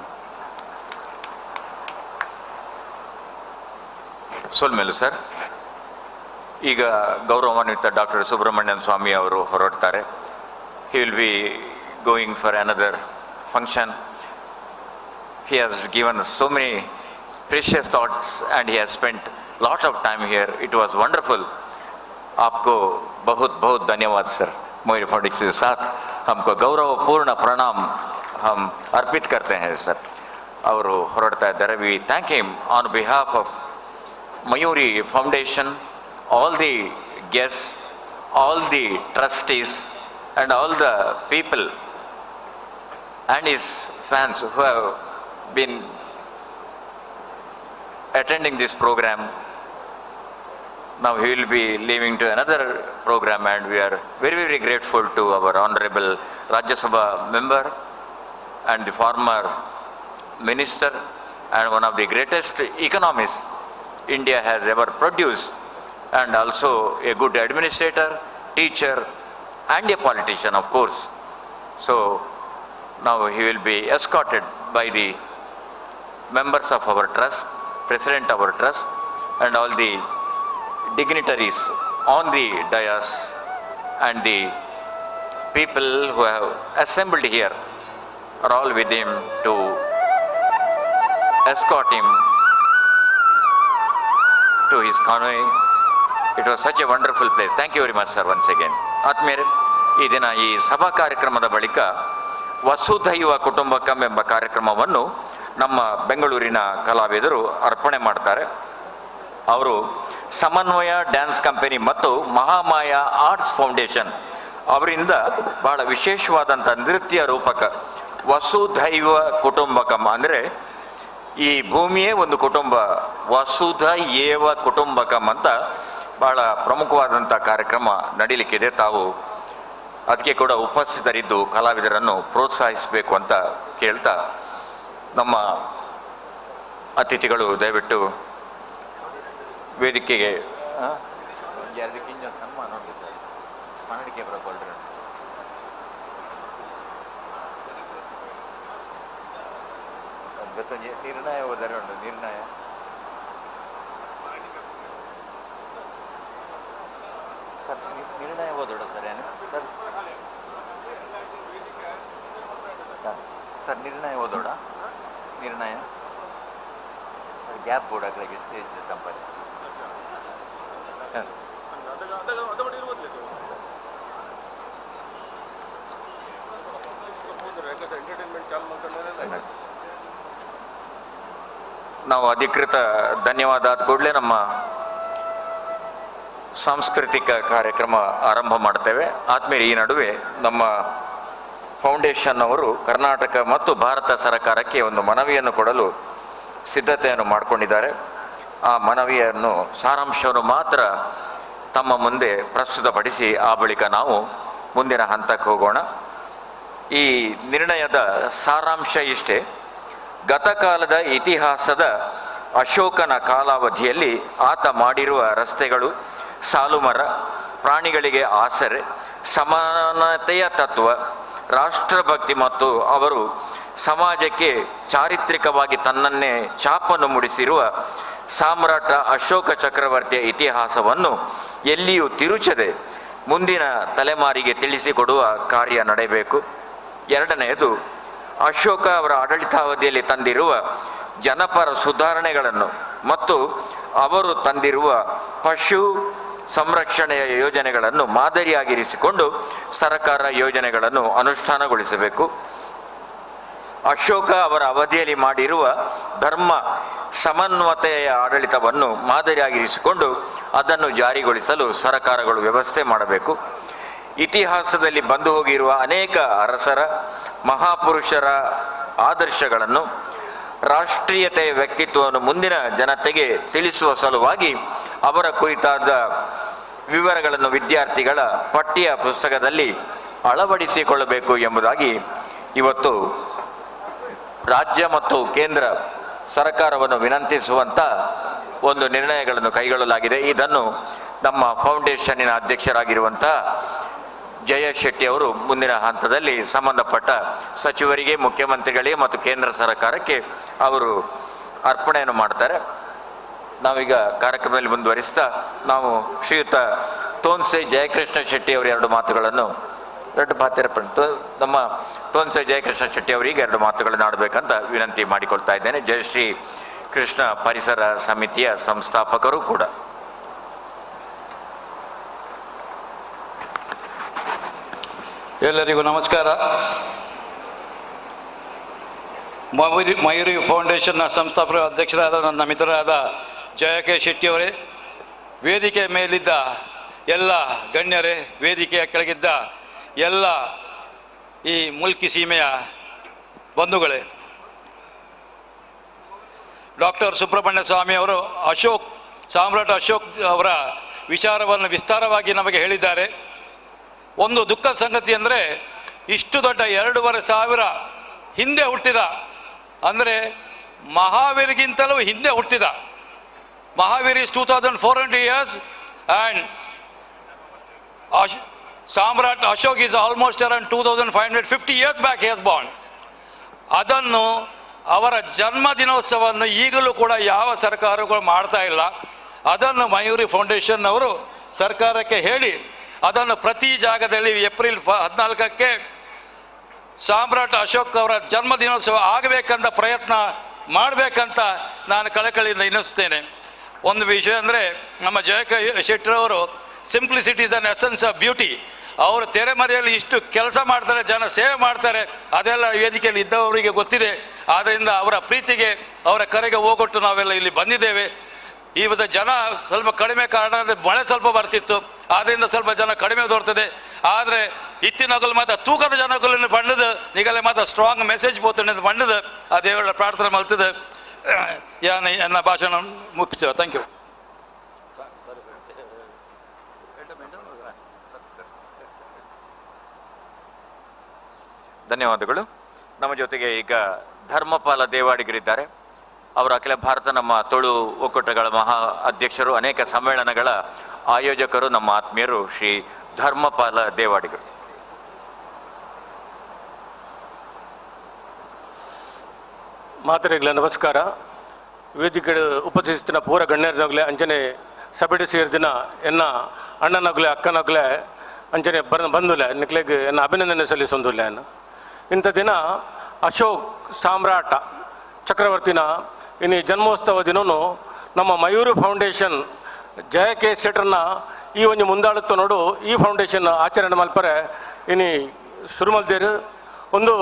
ಸೋಲ್ಮೇಲು ಸರ್. ಈಗ ಗೌರವಾನ್ವಿತ ಡಾಕ್ಟರ್ ಸುಬ್ರಹ್ಮಣ್ಯನ್ ಸ್ವಾಮಿ ಅವರು ಹೊರಡ್ತಾರೆ. He will be going for another function. He has given so many precious thoughts and he has spent lot of time here. It was wonderful. आपको बहुत बहुत धन्यवाद सर. मयूरी फाउंडेशन के साथ हमको गौरवपूर्ण प्रणाम हम अर्पित करते हैं सर. ಅವರು ಹೊರಡ್ತಾ ಇದ್ದಾರೆ. We thank him on behalf of Mayuri foundation, all the guests, all the trustees and all the people and his fans who have been attending this program. Now he will be leaving to another program and we are very very grateful to our honorable Rajya Sabha member and the former minister and one of the greatest economists India has ever produced, and also a good administrator, teacher and a politician of course. So now he will be escorted by the members of our trust, president of our trust and all the dignitaries on the dais and the people who have assembled here are all with him to escort him to his convoy it was such a wonderful place. Thank you very much sir once again. ಆದ್ಮೇಲೆ ಈ ದಿನ ಈ ಸಭಾ ಕಾರ್ಯಕ್ರಮದ ಬಳಿಕ ವಸುಧೈವ ಕುಟುಂಬಕಂ ಎಂಬ ಕಾರ್ಯಕ್ರಮವನ್ನು ನಮ್ಮ ಬೆಂಗಳೂರಿನ ಕಲಾವಿದರು ಅರ್ಪಣೆ ಮಾಡ್ತಾರೆ. ಅವರು ಸಮನ್ವಯ ಡ್ಯಾನ್ಸ್ ಕಂಪನಿ ಮತ್ತು ಮಹಾಮಾಯ ಆರ್ಟ್ಸ್ ಫೌಂಡೇಶನ್ ಅವರಿಂದ ಬಹಳ ವಿಶೇಷವಾದಂಥ ನೃತ್ಯ ರೂಪಕ ವಸುಧೈವ ಕುಟುಂಬಕಂ, ಅಂದರೆ ಈ ಭೂಮಿಯೇ ಒಂದು ಕುಟುಂಬ, ವಸುಧ ಏವ ಕುಟುಂಬಕಂ ಅಂತ ಬಹಳ ಪ್ರಮುಖವಾದಂಥ ಕಾರ್ಯಕ್ರಮ ನಡೀಲಿಕ್ಕಿದೆ. ತಾವು ಅದಕ್ಕೆ ಕೂಡ ಉಪಸ್ಥಿತರಿದ್ದು ಕಲಾವಿದರನ್ನು ಪ್ರೋತ್ಸಾಹಿಸಬೇಕು ಅಂತ ಕೇಳ್ತಾ, ನಮ್ಮ ಅತಿಥಿಗಳು ದಯವಿಟ್ಟು ವೇದಿಕೆಗೆ ನಿರ್ಣಯ ಹೋದರೆ ಉಂಟು ನಿರ್ಣಯ ಸರ್, ನಿರ್ಣಯ ಓದೋಡ ಸರ್ ಏನು ಸರ್? ಸರ್ ನಿರ್ಣಯ ಓದೋಡ ನಿರ್ಣಯ ಗ್ಯಾಪ್ ಬೋರ್ಡ್ ಆಗಲಿಕ್ಕೆ ಸ್ಟೇಜ್ ಕಂಪನಿ ನಾವು ಅಧಿಕೃತ ಧನ್ಯವಾದ ಆದ ಕೂಡಲೇ ನಮ್ಮ ಸಾಂಸ್ಕೃತಿಕ ಕಾರ್ಯಕ್ರಮ ಆರಂಭ ಮಾಡ್ತೇವೆ. ಆದ್ಮೇಲೆ ಈ ನಡುವೆ ನಮ್ಮ ಫೌಂಡೇಶನ್ ಅವರು ಕರ್ನಾಟಕ ಮತ್ತು ಭಾರತ ಸರ್ಕಾರಕ್ಕೆ ಒಂದು ಮನವಿಯನ್ನು ಕೊಡಲು ಸಿದ್ಧತೆಯನ್ನು ಮಾಡಿಕೊಂಡಿದ್ದಾರೆ. ಆ ಮನವಿಯನ್ನು ಸಾರಾಂಶವನ್ನು ಮಾತ್ರ ತಮ್ಮ ಮುಂದೆ ಪ್ರಸ್ತುತಪಡಿಸಿ ಆ ಬಳಿಕ ನಾವು ಮುಂದಿನ ಹಂತಕ್ಕೆ ಹೋಗೋಣ. ಈ ನಿರ್ಣಯದ ಸಾರಾಂಶ ಇಷ್ಟೇ: ಗತಕಾಲದ ಇತಿಹಾಸದ ಅಶೋಕನ ಕಾಲಾವಧಿಯಲ್ಲಿ ಆತ ಮಾಡಿರುವ ರಸ್ತೆಗಳು, ಸಾಲುಮರ, ಪ್ರಾಣಿಗಳಿಗೆ ಆಸರೆ, ಸಮಾನತೆಯ ತತ್ವ, ರಾಷ್ಟ್ರಭಕ್ತಿ ಮತ್ತು ಅವರು ಸಮಾಜಕ್ಕೆ ಚಾರಿತ್ರಿಕವಾಗಿ ತನ್ನನ್ನೇ ಛಾಪನ್ನು ಮೂಡಿಸಿರುವ ಸಾಮ್ರಾಟ ಅಶೋಕ ಚಕ್ರವರ್ತಿಯ ಇತಿಹಾಸವನ್ನು ಎಲ್ಲಿಯೂ ತಿರುಚದೆ ಮುಂದಿನ ತಲೆಮಾರಿಗೆ ತಿಳಿಸಿಕೊಡುವ ಕಾರ್ಯ ನಡೆಯಬೇಕು. ಎರಡನೆಯದು, ಅಶೋಕ ಅವರ ಆಡಳಿತಾವಧಿಯಲ್ಲಿ ತಂದಿರುವ ಜನಪರ ಸುಧಾರಣೆಗಳನ್ನು ಮತ್ತು ಅವರು ತಂದಿರುವ ಪಶು ಸಂರಕ್ಷಣೆಯ ಯೋಜನೆಗಳನ್ನು ಮಾದರಿಯಾಗಿರಿಸಿಕೊಂಡು ಸರ್ಕಾರ ಯೋಜನೆಗಳನ್ನು ಅನುಷ್ಠಾನಗೊಳಿಸಬೇಕು. ಅಶೋಕ ಅವರ ಅವಧಿಯಲ್ಲಿ ಮಾಡಿರುವ ಧರ್ಮ ಸಮನ್ವತೆಯ ಆಡಳಿತವನ್ನು ಮಾದರಿಯಾಗಿರಿಸಿಕೊಂಡು ಅದನ್ನು ಜಾರಿಗೊಳಿಸಲು ಸರ್ಕಾರಗಳು ವ್ಯವಸ್ಥೆ ಮಾಡಬೇಕು. ಇತಿಹಾಸದಲ್ಲಿ ಬಂದು ಹೋಗಿರುವ ಅನೇಕ ಅರಸರ, ಮಹಾಪುರುಷರ ಆದರ್ಶಗಳನ್ನು, ರಾಷ್ಟ್ರೀಯತೆಯ ವ್ಯಕ್ತಿತ್ವವನ್ನು ಮುಂದಿನ ಜನತೆಗೆ ತಿಳಿಸುವ ಸಲುವಾಗಿ ಅವರ ಕುರಿತಾದ ವಿವರಗಳನ್ನು ವಿದ್ಯಾರ್ಥಿಗಳ ಪಠ್ಯ ಪುಸ್ತಕದಲ್ಲಿ ಅಳವಡಿಸಿಕೊಳ್ಳಬೇಕು ಎಂಬುದಾಗಿ ಇವತ್ತು ರಾಜ್ಯ ಮತ್ತು ಕೇಂದ್ರ ಸರ್ಕಾರವನ್ನು ವಿನಂತಿಸುವಂಥ ಒಂದು ನಿರ್ಣಯಗಳನ್ನು ಕೈಗೊಳ್ಳಲಾಗಿದೆ. ಇದನ್ನು ನಮ್ಮ ಫೌಂಡೇಶನ್ನಿನ ಅಧ್ಯಕ್ಷರಾಗಿರುವಂಥ ಜಯ ಶೆಟ್ಟಿ ಅವರು ಮುಂದಿನ ಹಂತದಲ್ಲಿ ಸಂಬಂಧಪಟ್ಟ ಸಚಿವರಿಗೆ, ಮುಖ್ಯಮಂತ್ರಿಗಳಿಗೆ ಮತ್ತು ಕೇಂದ್ರ ಸರ್ಕಾರಕ್ಕೆ ಅವರು ಅರ್ಪಣೆಯನ್ನು ಮಾಡ್ತಾರೆ. ನಾವೀಗ ಕಾರ್ಯಕ್ರಮದಲ್ಲಿ ಮುಂದುವರಿಸ್ತಾ ನಾವು ಶ್ರೀಯುತ ತೋನ್ಸೆ ಜಯಕೃಷ್ಣ ಶೆಟ್ಟಿ ಅವರ ಎರಡು ಮಾತುಗಳನ್ನು ನಮ್ಮ ತೋನ್ಸೆ ಜಯಕೃಷ್ಣ ಶೆಟ್ಟಿ ಅವರಿಗೆ ಎರಡು ಮಾತುಗಳನ್ನು ಆಡಬೇಕಂತ ವಿನಂತಿ ಮಾಡಿಕೊಳ್ತಾ ಇದ್ದೇನೆ. ಜಯಶ್ರೀ ಕೃಷ್ಣ ಪರಿಸರ ಸಮಿತಿಯ ಸಂಸ್ಥಾಪಕರು ಕೂಡ. ಎಲ್ಲರಿಗೂ ನಮಸ್ಕಾರ. ಮಯೂರಿ ಫೌಂಡೇಶನ್ನ ಸಂಸ್ಥಾಪಕ ಅಧ್ಯಕ್ಷರಾದ ನನ್ನ ಮಿತ್ರರಾದ ಜಯ ಕೆ ಶೆಟ್ಟಿಯವರೇ, ವೇದಿಕೆ ಮೇಲಿದ್ದ ಎಲ್ಲ ಗಣ್ಯರೇ, ವೇದಿಕೆಯ ಕೆಳಗಿದ್ದ ಎಲ್ಲ ಈ ಮುಲ್ಕಿ ಸೀಮೆಯ ಬಂಧುಗಳೇ, ಡಾಕ್ಟರ್ ಸುಬ್ರಹ್ಮಣ್ಯ ಸ್ವಾಮಿ ಅವರು ಸಾಮ್ರಾಟ್ ಅಶೋಕ್ ಅವರ ವಿಚಾರವನ್ನು ವಿಸ್ತಾರವಾಗಿ ನಮಗೆ ಹೇಳಿದ್ದಾರೆ. ಒಂದು ದುಃಖದ ಸಂಗತಿ ಅಂದರೆ, ಇಷ್ಟು ದೊಡ್ಡ 2,500 ಹಿಂದೆ ಹುಟ್ಟಿದ, ಅಂದರೆ ಮಹಾವೀರಿಗಿಂತಲೂ ಹಿಂದೆ ಹುಟ್ಟಿದ, Mahavir is 2400 years and Samrat Ashok is almost around 2550 years back he has born. ಅದನ್ನು ಅವರ ಜನ್ಮ ದಿನೋತ್ಸವವನ್ನು ಈಗಲೂ ಕೂಡ ಯಾವ ಸರ್ಕಾರಗಳು ಮಾಡ್ತಾ ಇಲ್ಲ. ಅದನ್ನು ಮಯೂರಿ ಫೌಂಡೇಶನ್ ಅವರು ಸರ್ಕಾರಕ್ಕೆ ಹೇಳಿ ಅದನ್ನು ಪ್ರತಿ ಜಾಗದಲ್ಲಿ ಏಪ್ರಿಲ್ 14ಕ್ಕೆ ಸಾಮ್ರಾಟ್ ಅಶೋಕ್ ಅವರ ಜನ್ಮ ದಿನೋತ್ಸವ ಆಗಬೇಕಂತ ಪ್ರಯತ್ನ ಮಾಡಬೇಕಂತ ನಾನು ಕಳಕಳಿಯಿಂದ ಎನ್ನಿಸ್ತೇನೆ. ಒಂದು ವಿಷಯ ಅಂದರೆ ನಮ್ಮ ಶೆಟ್ಟರವರು simplicity is an essence of beauty. ಅವರು ತೆರೆಮರೆಯಲ್ಲಿ ಇಷ್ಟು ಕೆಲಸ ಮಾಡ್ತಾರೆ, ಜನ ಸೇವೆ ಮಾಡ್ತಾರೆ, ಅದೆಲ್ಲ ವೇದಿಕೆಯಲ್ಲಿ ಇದ್ದವರಿಗೆ ಗೊತ್ತಿದೆ. ಆದ್ದರಿಂದ ಅವರ ಪ್ರೀತಿಗೆ, ಅವರ ಕರೆಗೆ ಹೋಗೊಟ್ಟು ನಾವೆಲ್ಲ ಇಲ್ಲಿ ಬಂದಿದ್ದೇವೆ. ಇವತ್ತು ಜನ ಸ್ವಲ್ಪ ಕಡಿಮೆ ಕಾರಣ ಅಂದರೆ ಮಳೆ ಸ್ವಲ್ಪ ಬರ್ತಿತ್ತು, ಆದ್ದರಿಂದ ಸ್ವಲ್ಪ ಜನ ಕಡಿಮೆ ತೋರ್ತದೆ. ಆದರೆ ಇತ್ತಿನಗಲು ಮಾತ್ರ ತೂಕದ ಜನಗಳನ್ನು ಬಣ್ಣದ ಈಗಲೇ ಮಾತ್ರ ಸ್ಟ್ರಾಂಗ್ ಮೆಸೇಜ್ ಪೋತಣ್ಣದ ಬಣ್ಣದ ಆ ದೇವರ ಪ್ರಾರ್ಥನೆ ಮಾಡ್ತದೆ. ಎನ್ನ ಭಾಷಣ ಮುಗಿಸುವ. Thank you. ಧನ್ಯವಾದಗಳು. ನಮ್ಮ ಜೊತೆಗೆ ಈಗ ಧರ್ಮಪಾಲ ದೇವಾಡಿಗರಿದ್ದಾರೆ. ಅವರು ಅಖಿಲ ಭಾರತ ನಮ್ಮ ತೊಳು ಒಕ್ಕೂಟಗಳ ಮಹಾ ಅಧ್ಯಕ್ಷರು, ಅನೇಕ ಸಮ್ಮೇಳನಗಳ ಆಯೋಜಕರು, ನಮ್ಮ ಆತ್ಮೀಯರು ಶ್ರೀ ಧರ್ಮಪಾಲ ದೇವಾಡಿಗರು. ಮಾತರಿಗಳ ನಮಸ್ಕಾರ. ವೇದಿಕೆ ಉಪಸ್ಥಿತಿನ ಪೂರ ಗಣ್ಯರನಗಲೆ ಅಂಚನೆ ಸಭೆಡು ಸೇರಿದಿನ ಎನ್ನ ಅಣ್ಣನಗಲೆ ಅಕ್ಕನಗಲೆ ಅಂಚನೆ ಬಂದುಲೆ ನಿಕ್ಲೆಗೆ ಎನ್ನ ಅಭಿನಂದನೆ ಸಲ್ಲಿಸೊಂದುಲ್ಲೆ. ಇಂಥ ದಿನ ಅಶೋಕ್ ಸಾಮ್ರಾಟ ಚಕ್ರವರ್ತಿನ ಇನ್ನು ಜನ್ಮೋತ್ಸವ ದಿನವೂ ನಮ್ಮ ಮಯೂರು ಫೌಂಡೇಶನ್ ಜಯ ಕೆ ಸೆಟ್ರನ್ನ ಈ ಒಂದು ಮುಂದಾಳುತ್ತ ನೋಡು ಈ ಫೌಂಡೇಶನ್ ಆಚರಣೆ ಮಲ್ಪರೆ ಇನ್ನು ಶುರುಮಲ್ದೇರು ಒಂದು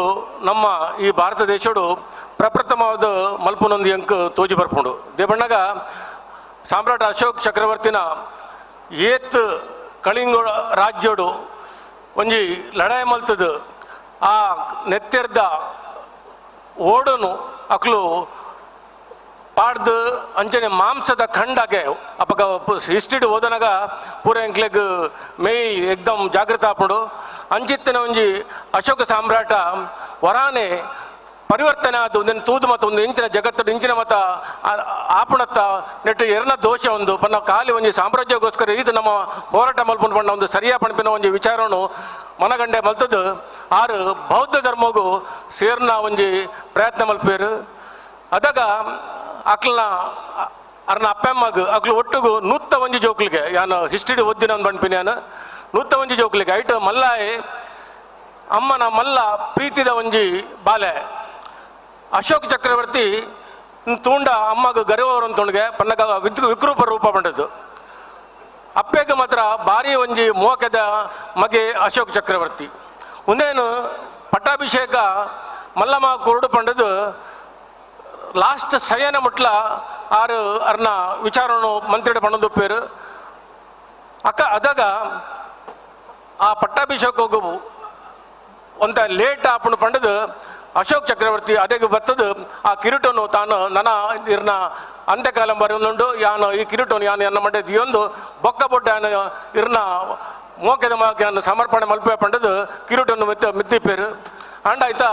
ನಮ್ಮ ಈ ಭಾರತ ದೇಶಡು ಪ್ರಪ್ರಥಮವಾದ ಮಲ್ಪನೊಂದು ಅಂಕ ತೋಜಿ ಬರ್ಪುಂಡು ದೇವಣ್ಣಗ ಸಾಮ್ರಾಟ ಅಶೋಕ್ ಚಕ್ರವರ್ತಿನ ಏತ್ ಕಳಿಂಗ ರಾಜ್ಯಡು ಒಂಜಿ ಲಡಾಯಿ ಮಲ್ತದ ಆ ನೆತ್ತೆರ್ದ ಓಡನು ಅಕ್ಲು ಪಾಡ್ದು ಅಂಚನೆ ಮಾಂಸದ ಖಂಡಾಗೆ ಅಪಗ ಹಿಸ್ಟಿಡ್ ಓದನಾಗ ಪೂರ ಎಂಕ್ಲೆಗ್ ಮೇಯ್ ಎಕ್ದಮ್ ಜಾಗೃತ ಆಪುಂಡು ಅಂಚಿತ್ತಿನ ಒಂಜಿ ಅಶೋಕ ಸಾಮ್ರಾಟ ವರಾನೆ ಪರಿವರ್ತನೆ ಆದ ಒಂದು ತೂದು ಮತ್ತು ಒಂದು ಇಂಚಿನ ಜಗತ್ತದ ಇಂಚಿನ ಮತ ಆಪುಣತ್ತ ನೆಟ್ಟು ಎರನ ದೋಷ ಒಂದು ಪನ್ನ ಖಾಲಿ ಒಂಜಿ ಸಾಮ್ರಾಜ್ಯಕ್ಕೋಸ್ಕರ ಇದು ನಮ್ಮ ಹೋರಾಟ ಮಲ್ಪುಂಡು ಪಂಡ ಒಂದು ಸರಿಯ ಪಣಪಿನ ಒಂಜಿ ವಿಚಾರವನ್ನು ಮನಗಂಡೆ ಮಲ್ತದ್ದು ಆರು ಬೌದ್ಧ ಧರ್ಮಗೂ ಸೇರ್ನ ಒಂಜಿ ಪ್ರಯತ್ನ ಮಲ್ಪೇರು. ಅದಾಗ ಅಕ್ಲನ ಅರ್ನ ಅಪ್ಪಮ್ಮಗ ಅಕ್ಲು ಒಟ್ಟಿಗೂ ನೂತ್ತ ಒಂಜಿ ಜೋಕ್ಲಿಗೆ ಯಾನು ಹಿಸ್ಟ್ರಿ ಓದಿನ ಒಂದು ಬಣ್ಪಿನ ಯಾನು ನೂತ್ತ ಒಂಜಿ ಜೋಕ್ಲಿಗೆ ಐಟ್ ಮಲ್ಲಾಯಿ ಅಮ್ಮನ ಮಲ್ಲ ಪ್ರೀತಿದ ಒಂಜಿ ಬಾಲೆ ಅಶೋಕ್ ಚಕ್ರವರ್ತಿ ತೂಂಡ ಅಮ್ಮಗ ಗರ್ವವರಂತೊಂಡಿಗೆ ಪನ್ನಗ ವಿಕೃಪ ರೂಪ ಬಂಡದ್ದು ಅಪ್ಪೆಗೆ ಮಾತ್ರ ಭಾರಿ ಒಂಜಿ ಮೋಕೆದ ಮಗೆ ಅಶೋಕ್ ಚಕ್ರವರ್ತಿ ಒಂದೇನು ಪಟ್ಟಾಭಿಷೇಕ ಮಲ್ಲಮ್ಮ ಕುರುಡು ಪಂಡದು ಲಾಸ್ಟ್ ಸಯನ ಮುಟ್ಲ ಆರು ಅರ್ನ ವಿಚಾರವನ್ನು ಮಂತ್ರಿಡ ಪಣದು ಪೇರು ಅಕ್ಕ ಅದಾಗ ಆ ಪಟ್ಟಾಭಿಷೇಕ ಹೋಗು ಒಂಥ ಲೇಟ್ ಆಪಣು ಪಂಡದು ಅಶೋಕ್ ಚಕ್ರವರ್ತಿ ಅದಕ್ಕೆ ಬರ್ತದು ಆ ಕಿರೀಟವನ್ನು ತಾನು ನನ್ನ ಇರ್ನ ಅಂತ್ಯಕಾಲಂ ಬರೆಯುಂಡು ಯಾನು ಈ ಕಿರೀಟವನ್ನು ಯಾನು ಎನ್ನ ಮಂಡ್ಯದ ಒಂದು ಬೊಕ್ಕ ಬೊಡ್ಡ ಇರ್ನ ಮೋಕೆದ ಮಾನು ಸಮರ್ಪಣೆ ಮಲ್ಪೆ ಪಂಡದು ಕಿರೀಟವನ್ನು ಮಿತ್ತಿಪೇರು ಅಂಡ್ ಆಯ್ತಾ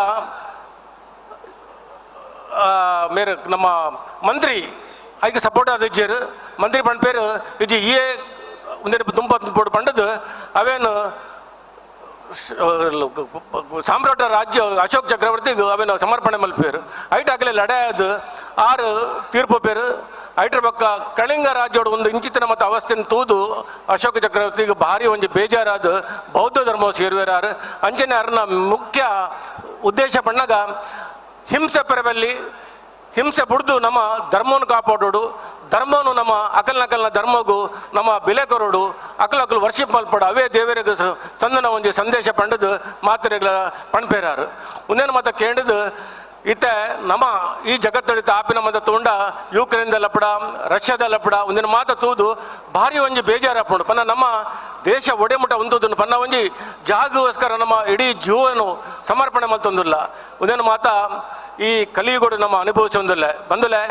ಮೇರೆ ನಮ್ಮ ಮಂತ್ರಿ ಐಕೆ ಸಪೋರ್ಟ್ ಆದಿಜ್ಜರು ಮಂತ್ರಿ ಪಂಡ ಪೇರು ಇಜಿ ಏ ಒಂದೇ ತುಂಬ ಪಂಡದು ಅವೇನು ಸಾಮ್ರಾಟ ರಾಜ್ಯ ಅಶೋಕ್ ಚಕ್ರವರ್ತಿಗೂ ಅವೇನು ಸಮರ್ಪಣೆ ಮಲ್ಪೇರು ಐಟ್ ಆಗಲೇ ಲಡಾಯದು ಆರು ತೀರ್ಪು ಪೇರು ಐಟ್ರ ಪಕ್ಕ ಕಳಿಂಗ ರಾಜ್ಯೋಡು ಒಂದು ಇಂಚಿತನ ಮತ್ತು ಅವಸ್ಥೆನ ತೂದು ಅಶೋಕ ಚಕ್ರವರ್ತಿಗೆ ಭಾರಿ ಒಂಜಿ ಬೇಜಾರಾದ ಬೌದ್ಧ ಧರ್ಮ ಸೇರುವೆರಾರು ಅಂಚನೆ ಅರ್ನ ಮುಖ್ಯ ಉದ್ದೇಶ ಪಣ್ಣಗ ಹಿಂಸೆ ಪೆರಬಲ್ಲಿ ಹಿಂಸೆ ಬಿಡ್ದು ನಮ್ಮ ಧರ್ಮವನ್ನು ಕಾಪಾಡೋಡು ಧರ್ಮವನ್ನು ನಮ್ಮ ಅಕಲ್ನ ಧರ್ಮಗೂ ನಮ್ಮ ಬೆಲೆ ಕೊರೋಡು ಅಕಲ್ ವರ್ಷಿಪ್ ಮಲ್ಪಡು ಅವೇ ದೇವರಿಗೆ ತಂದನ ಒಂದು ಸಂದೇಶ ಪಂಡದು ಮಾತ್ರೆಗಳ ಪಣ್ಪೇರಾರು ಒಂದೇನು ಮಾತ ಕೇಳಿದು ಇತ್ತ ನಮ್ಮ ಈ ಜಗತ್ತಳಿತ ಆಪಿನ ಮತ ತೋಂಡ ಯುಕ್ರೇನ್ದ ಲಪಡ ರಷ್ಯಾದ ಲಪಡ ಒಂದಿನ ಮಾತ ತೂದು ಭಾರಿ ಒಂಜಿ ಬೇಜಾರಪ್ಪುಂಡು ಪನ್ನ ನಮ್ಮ ದೇಶ ಒಡೆಮುಟ ಒಂದೂದನ್ನು ಪನ್ನ ಒಂಜಿ ಜಾಗಗೋಸ್ಕರ ನಮ್ಮ ಇಡೀ ಜೀವನು ಸಮರ್ಪಣೆ ಮಲ್ತೊಂದಿಲ್ಲ ಒಂದೇನು ಮಾತ ಈ ಕಲಿಯುಗೋಡು ನಮ್ಮ ಅನುಭವಿಸೊಂದಿಲ್ಲ ಬಂದಲೆ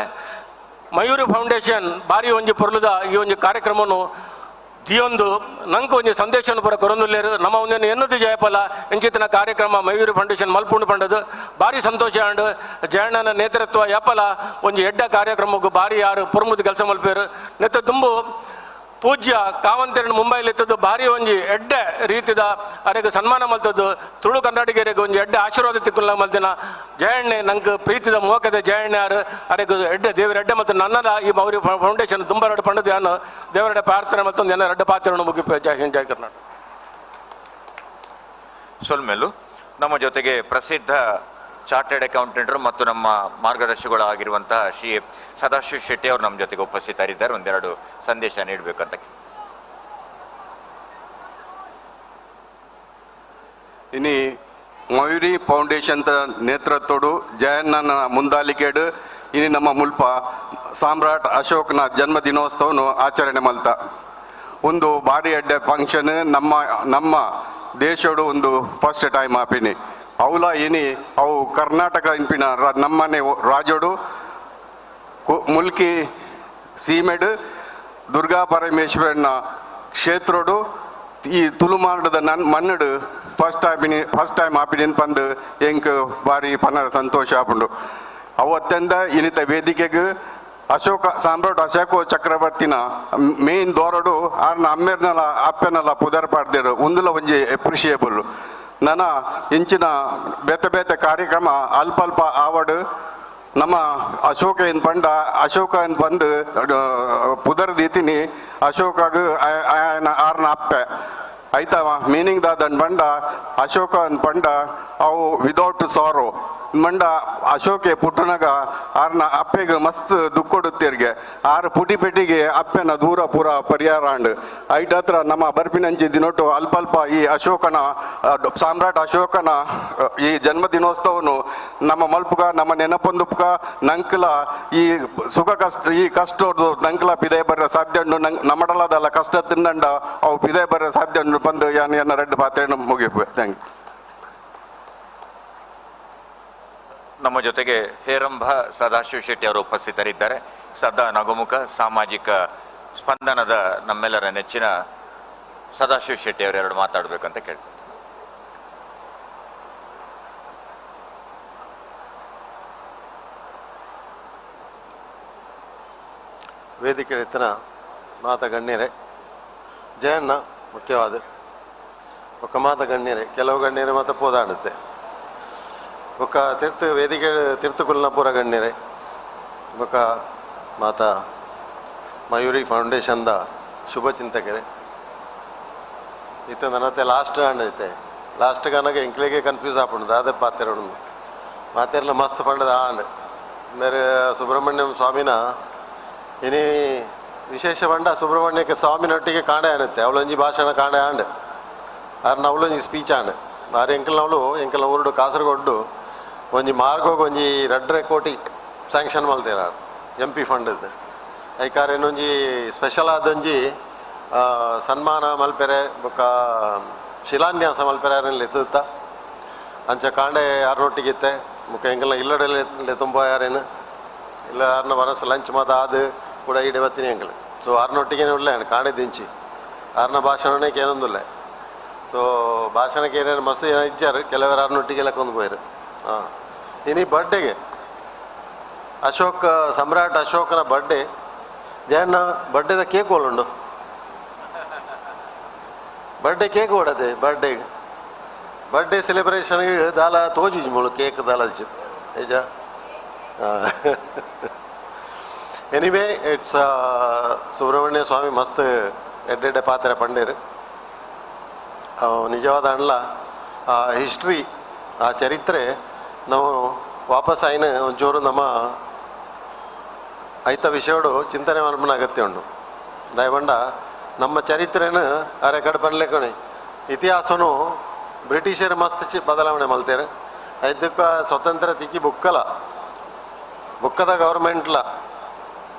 ಮಯೂರಿ ಫೌಂಡೇಶನ್ ಭಾರಿ ಒಂಜಿ ಪೊರ್ಲುದ ಈ ಒಂಜಿ ಕಾರ್ಯಕ್ರಮವನ್ನು ದಿಯೊಂದು ನಂಗೆ ಒಂಜಿ ಸಂದೇಶವನ್ನು ಪೂರ ಕೊರೊಂದುಲ್ಲೇರು ನಮ್ಮ ಒಂದೇನು ಎನ್ನದು ಜಯಪಲ ಎಂಚಿತ್ತಿನ ಕಾರ್ಯಕ್ರಮ ಮಯೂರಿ ಫೌಂಡೇಶನ್ ಮಲ್ಪುಂಡು ಪಂಡದು ಭಾರಿ ಸಂತೋಷ ಅಂಡ್ ಜಯಣ್ಣನ ನೇತೃತ್ವ ಯಾಪಲ ಒಂಜಿ ಎಡ್ಡ ಕಾರ್ಯಕ್ರಮಕ್ಕೂ ಭಾರಿ ಯಾರು ಪುರ್ಮುದು ಕೆಲಸ ಮಲ್ಪೇರು ನೆತ್ತ ತುಂಬು ಪೂಜ್ಯ ಕಾವಂತೇರನ್ನು ಮುಂಬೈಲಿ ಎತ್ತದ್ದು ಭಾರಿ ಒಂಜಿ ಎಡ್ಡೆ ರೀತಿದ ಅರೆಗೆ ಸನ್ಮಾನ ಮಲ್ತದ್ದು ತುಳು ಕನ್ನಡಿಗರಿಗೆ ಒಂಜಿ ಎಡ್ಡೆ ಆಶೀರ್ವಾದ ತಿಕ್ಕುಲ್ಲ ಮಲ್ತಿನ ಜಯಣ್ಣೆ ನಂಗೆ ಪ್ರೀತಿದ ಮೋಕದ ಜಯಣ್ಣೆ ಯಾರು ಅರೆಗೆ ಎಡ್ಡೆ ದೇವರ ಎಡ್ಡೆ ಮತ್ತು ನನ್ನದ ಈ ಮೌರಿ ಫೌಂಡೇಶನ್ ತುಂಬ ಎರಡು ಪಂಡದು ಯಾನು ದೇವರೆಡ್ಡೆ ಪ್ರಾರ್ಥನೆ ಮತ್ತೊಂದು ಜನ ಎರಡು ಪಾತ್ರವನ್ನು ಮುಗಿಪೆ ಜಯ ಹಿಂದ್ ಜಯ ಕರ್ನಾಟಕ. ಸೊಲ್ಮೇಲು ನಮ್ಮ ಜೊತೆಗೆ ಪ್ರಸಿದ್ಧ ಚಾರ್ಟೆಡ್ ಅಕೌಂಟೆಂಟರು ಮತ್ತು ನಮ್ಮ ಮಾರ್ಗದರ್ಶಿಗಳು ಆಗಿರುವಂತಹ ಶ್ರೀ ಸದಾಶಿವ ಶೆಟ್ಟಿ ಅವರು ನಮ್ಮ ಜೊತೆಗೆ ಉಪಸ್ಥಿತರಿದ್ದಾರೆ. ಒಂದೆರಡು ಸಂದೇಶ ನೀಡಬೇಕಂತ. ಇನಿ ಮಯೂರಿ ಫೌಂಡೇಶನ್ ನೇತೃತ್ವಡು ಜಯಣ್ಣನ ಮುಂದಾಲಿಕೆಡು ಇನಿ ನಮ್ಮ ಮುಲ್ಪ ಸಾಮ್ರಾಟ್ ಅಶೋಕ್ನ ಜನ್ಮ ದಿನೋತ್ಸವನು ಆಚರಣೆ ಮಲ್ತ ಒಂದು ಭಾರಿ ಅಡ್ಡೆ ಫಂಕ್ಷನ್ ನಮ್ಮ ದೇಶಡು ಒಂದು ಫಸ್ಟ್ ಟೈಮ್ ಆಪಿನಿ ಅವಲ ಇನಿ ಅವು ಕರ್ನಾಟಕ ಇಂಪಿನ ನಮ್ಮನೆ ರಾಜೋಡು ಮುಲ್ಕಿ ಸೀಮೆಡ್ ದುರ್ಗಾ ಪರಮೇಶ್ವರನ ಕ್ಷೇತ್ರೋಡು ಈ ತುಳುಮಾಡದ ಮನ್ನಡು ಫಸ್ಟ್ ಟೈಮ್ ಆಪಿನಿನ್ ಪಂದು ಎಂಕ್ ಭಾರಿ ಪನ್ನಡ ಸಂತೋಷ ಆಪುಂಡು. ಅವತ್ತಿಂದ ಇನ್ನಿತ ವೇದಿಕೆಗೆ ಸಾಮ್ರಾಟ್ ಅಶೋಕ ಚಕ್ರವರ್ತಿನ ಮೇನ್ ದೋರಡು ಆರ್ನ ಅಮ್ಮೆರ್ನಲ ಅಪ್ಪೆನಲ ಪುದರ್ ಪಾಡ್ದೇರು ಒಂದುಲ ಒಂಜಿ ಎಪ್ರಿಷಿಯೇಬಲ್ ನನ್ನ ಇಂಚಿನ ಬೇತೆ ಕಾರ್ಯಕ್ರಮ ಅಲ್ಪ ಆವಡು ನಮ್ಮ ಅಶೋಕ ಏನು ಬಂದು ಪುದರ್ ದೀತಿನಿ ಅಶೋಕಾಗ ಆರ್ನ ಅಪ್ಪೆ ಆಯ್ತವ ಮೀನಿಂಗ್ ದಾದನ್ ಬಂಡ ಅಶೋಕ ಪಂಡ ಅವು ವಿದೌಟ್ ಸಾರೋ ಮಂಡ ಅಶೋಕೆ ಪುಟ್ಟನಾಗ ಆರ್ನ ಅಪ್ಪೆಗೆ ಮಸ್ತ್ ದುಕ್ಕೊಡುತ್ತೀರ್ಗೆ ಆರು ಪುಟಿ ಪೆಟ್ಟಿಗೆ ಅಪ್ಪೆನ ದೂರ ಪೂರ ಪರಿಹಾರ ಅಂಡ್ ಐಟ್ ಹತ್ರ ನಮ್ಮ ಬರ್ಪಿನಂಚಿ ದಿನೊಟ್ಟು ಅಲ್ಪ ಈ ಅಶೋಕನ ಸಾಮ್ರಾಟ್ ಅಶೋಕನ ಈ ಜನ್ಮ ದಿನೋತ್ಸವನು ನಮ್ಮ ಮಲ್ಪುಗ ನಮ್ಮ ನೆನಪೊಂದುಪ್ಕ ನಂಕಲ ಈ ಈ ಕಷ್ಟೋದು ನಂಕಲ ಪಿದೆ ಬರ್ರ ಸಾಧ್ಯ ನಮ್ಮಡಲದಲ್ಲ ಕಷ್ಟ ತಿನ್ನಂಡ ಅವು ಪಿದೆ ಬರ್ರ ಸಾಧ್ಯ ಬಂದು ಯಾನ ರೆಡ್ ಪಾತ್ರೆ ಮುಗಿಪು. Thank you. ನಮ್ಮ ಜೊತೆಗೆ ಹೇರಂಬ ಸದಾಶಿವ ಶೆಟ್ಟಿ ಅವರು ಉಪಸ್ಥಿತರಿದ್ದಾರೆ. ಸದಾ ನಗುಮುಖ ಸಾಮಾಜಿಕ ಸ್ಪಂದನದ ನಮ್ಮೆಲ್ಲರ ನೆಚ್ಚಿನ ಸದಾಶಿವ ಶೆಟ್ಟಿ ಅವರು ಎರಡು ಮಾತಾಡಬೇಕಂತ ಕೇಳ್ತಾರೆ. ವೇದಿಕೆ ಎತ್ತಿನ ಮಾತ ಗಣ್ಯರೇ, ಜಯಣ್ಣ ಮುಖ್ಯವಾದ ఒక ಮಾತ ಗಣ್ಯರೇ, ಕೆಲವು ಗಣ್ಯರೇ ಮಾತ ಪೋದಾಡುತ್ತೆ ఒక ವೇದಿಕೆ ತೀರ್ಥಕುಲ್ನ ಪೂರ ಗಣ್ಯರೇ, ఒక ಮಾತ ಮಯೂರಿ ಫೌಂಡೇಶನ್ದ ಶುಭ ಚಿಂತಕರೇ. ಇತ್ತು ನನ್ನತ್ತೆ ಲಾಸ್ಟ್ ಆಂಡ್ ಐತೆ ಲಾಸ್ಟ್ ಗನಗೆ ಇಂಕ್ಲಿಗೆ ಕನ್ಫ್ಯೂಸ್ ಆಪುಂಡು ಅದೇ ಪಾತೆರಡು ಮಾತೆರ್ಲ ಮಸ್ತ್ ಪಂಡದ ಆಂಡ್ ಮೇರೆ ಸುಬ್ರಹ್ಮಣ್ಯಂ ಸ್ವಾಮಿನ ಇನಿ ವಿಶೇಷ ಪಂಡ ಸುಬ್ರಹ್ಮಣ್ಯಕ್ಕೆ ಸ್ವಾಮಿನೊಟ್ಟಿಗೆ ಕಾಂಡೆ ಆನತ್ತೆ ಅವಳೊಂಜಿ ಭಾಷಣ ಕಾಂಡೆ ಆಂಡ್ ಆರ್ನ ಅವಳೊಂಜಿ ಸ್ಪೀಚ್ ಆಂಡ್ ಆರು ಎಂಕಲ್ನ ಊರುಡು ಕಾಸರಗೋಡು ಒಂಜಿ ಮಾರ್ಗೋಗಿ ಒಂಜಿ 2.5 ಕೋಟಿ ಸ್ಯಾಂಕ್ಷನ್ ಮಲ್ತೇರ MP ಫಂಡ್ ಐಕಾರ ಏನೊಂಜಿ ಸ್ಪೆಷಲ್ ಆದೊಂಜಿ ಸನ್ಮಾನ ಮಲ್ಪೆರೆ ಬೊಕ್ಕ ಶಿಲಾನ್ಯಾಸ ಮಲ್ಪೆರೆ ಯಾರಲ್ಲಿ ಎತ್ತುತ್ತ ಅಂಚ ಕಾಂಡೆ ಯಾರನೊಟ್ಟಿಗಿತ್ತೆ ಮುಖ ಎಂಕಲ್ನ ಇಲ್ಲಡೆಲ್ಲ ತುಂಬ ಯಾರೇನು ಇಲ್ಲ ಯಾರನ್ನ ಮನಸ್ಸು ಲಂಚ್ ಮಾತ ಆದು ಕೂಡ ಈಡೆ ಬತ್ತೀನಿ ಎಂಕಲ್ ಸೊ ಆರ್ನೊಟ್ಟಿಗೆ ಉಳ್ಳೆ ಕಾಂಡೆ ದಿಂಚಿ ಆರ್ನ ಭಾಷಣನೇ ಏನೊಂದುಲ್ಲ ಸೊ ಭಾಷಣಕ್ಕೆ ಏನೇನು ಮಸ್ತ್ ಏನೋ ಇಚ್ಚಾರು ಕೆಲವರು ಆರ್ನೊಟ್ಟಿಗೆಲ್ಲ ಕೊಂದು ಹೋಯ್ರು. ಹಾಂ ಇನಿ ಬರ್ಡೇಗೆ ಸಮ್ರಾಟ್ ಅಶೋಕನ ಬರ್ಡೇ ಜಯಣ್ಣ ಬರ್ಡೇದ ಕೇಕ್ ಒಳ್ಳುಂಡು ಬರ್ಡೇ ಕೇಕ್ ಓಡದೆ ಬರ್ಡೇ ಸೆಲೆಬ್ರೇಷನ್ಗೆ ದಾಲ ತೋಜಿಜ್ ಮುಳು ಕೇಕ್ ದಾಲ ನಿಜ. ಎನಿವೇ ಇಟ್ಸ್ ಸುಬ್ರಹ್ಮಣ್ಯ ಸ್ವಾಮಿ ಮಸ್ತ್ ಎಡ್ಡೆಡ್ಡೆ ಪಾತ್ರೆ ಪಂಡೇರು ನಿಜವಾದ ಅಣ್ಣ ಆ ಹಿಸ್ಟ್ರಿ ಆ ಚರಿತ್ರೆ ನಾವು ವಾಪಸ್ ಆಯ್ನ ಒಂಚೂರು ನಮ್ಮ ಐತ ವಿಷಯಡು ಚಿಂತನೆ ಮಾಡ್ಬನ ಅಗತ್ಯ ಉಂಡು. ದಯವಂಡ ನಮ್ಮ ಚರಿತ್ರೆನ ಅರೆ ಕಡೆ ಬರ್ಲಿಕ್ಕೆ ಇತಿಹಾಸನು ಬ್ರಿಟಿಷರು ಮಸ್ತ್ ಬದಲಾವಣೆ ಮಲ್ತೇರು ಇದಕ್ಕೆ ಸ್ವತಂತ್ರ ತಿಕ್ಕಿ ಬುಕ್ಕದ ಗೌರ್ಮೆಂಟ್ಲ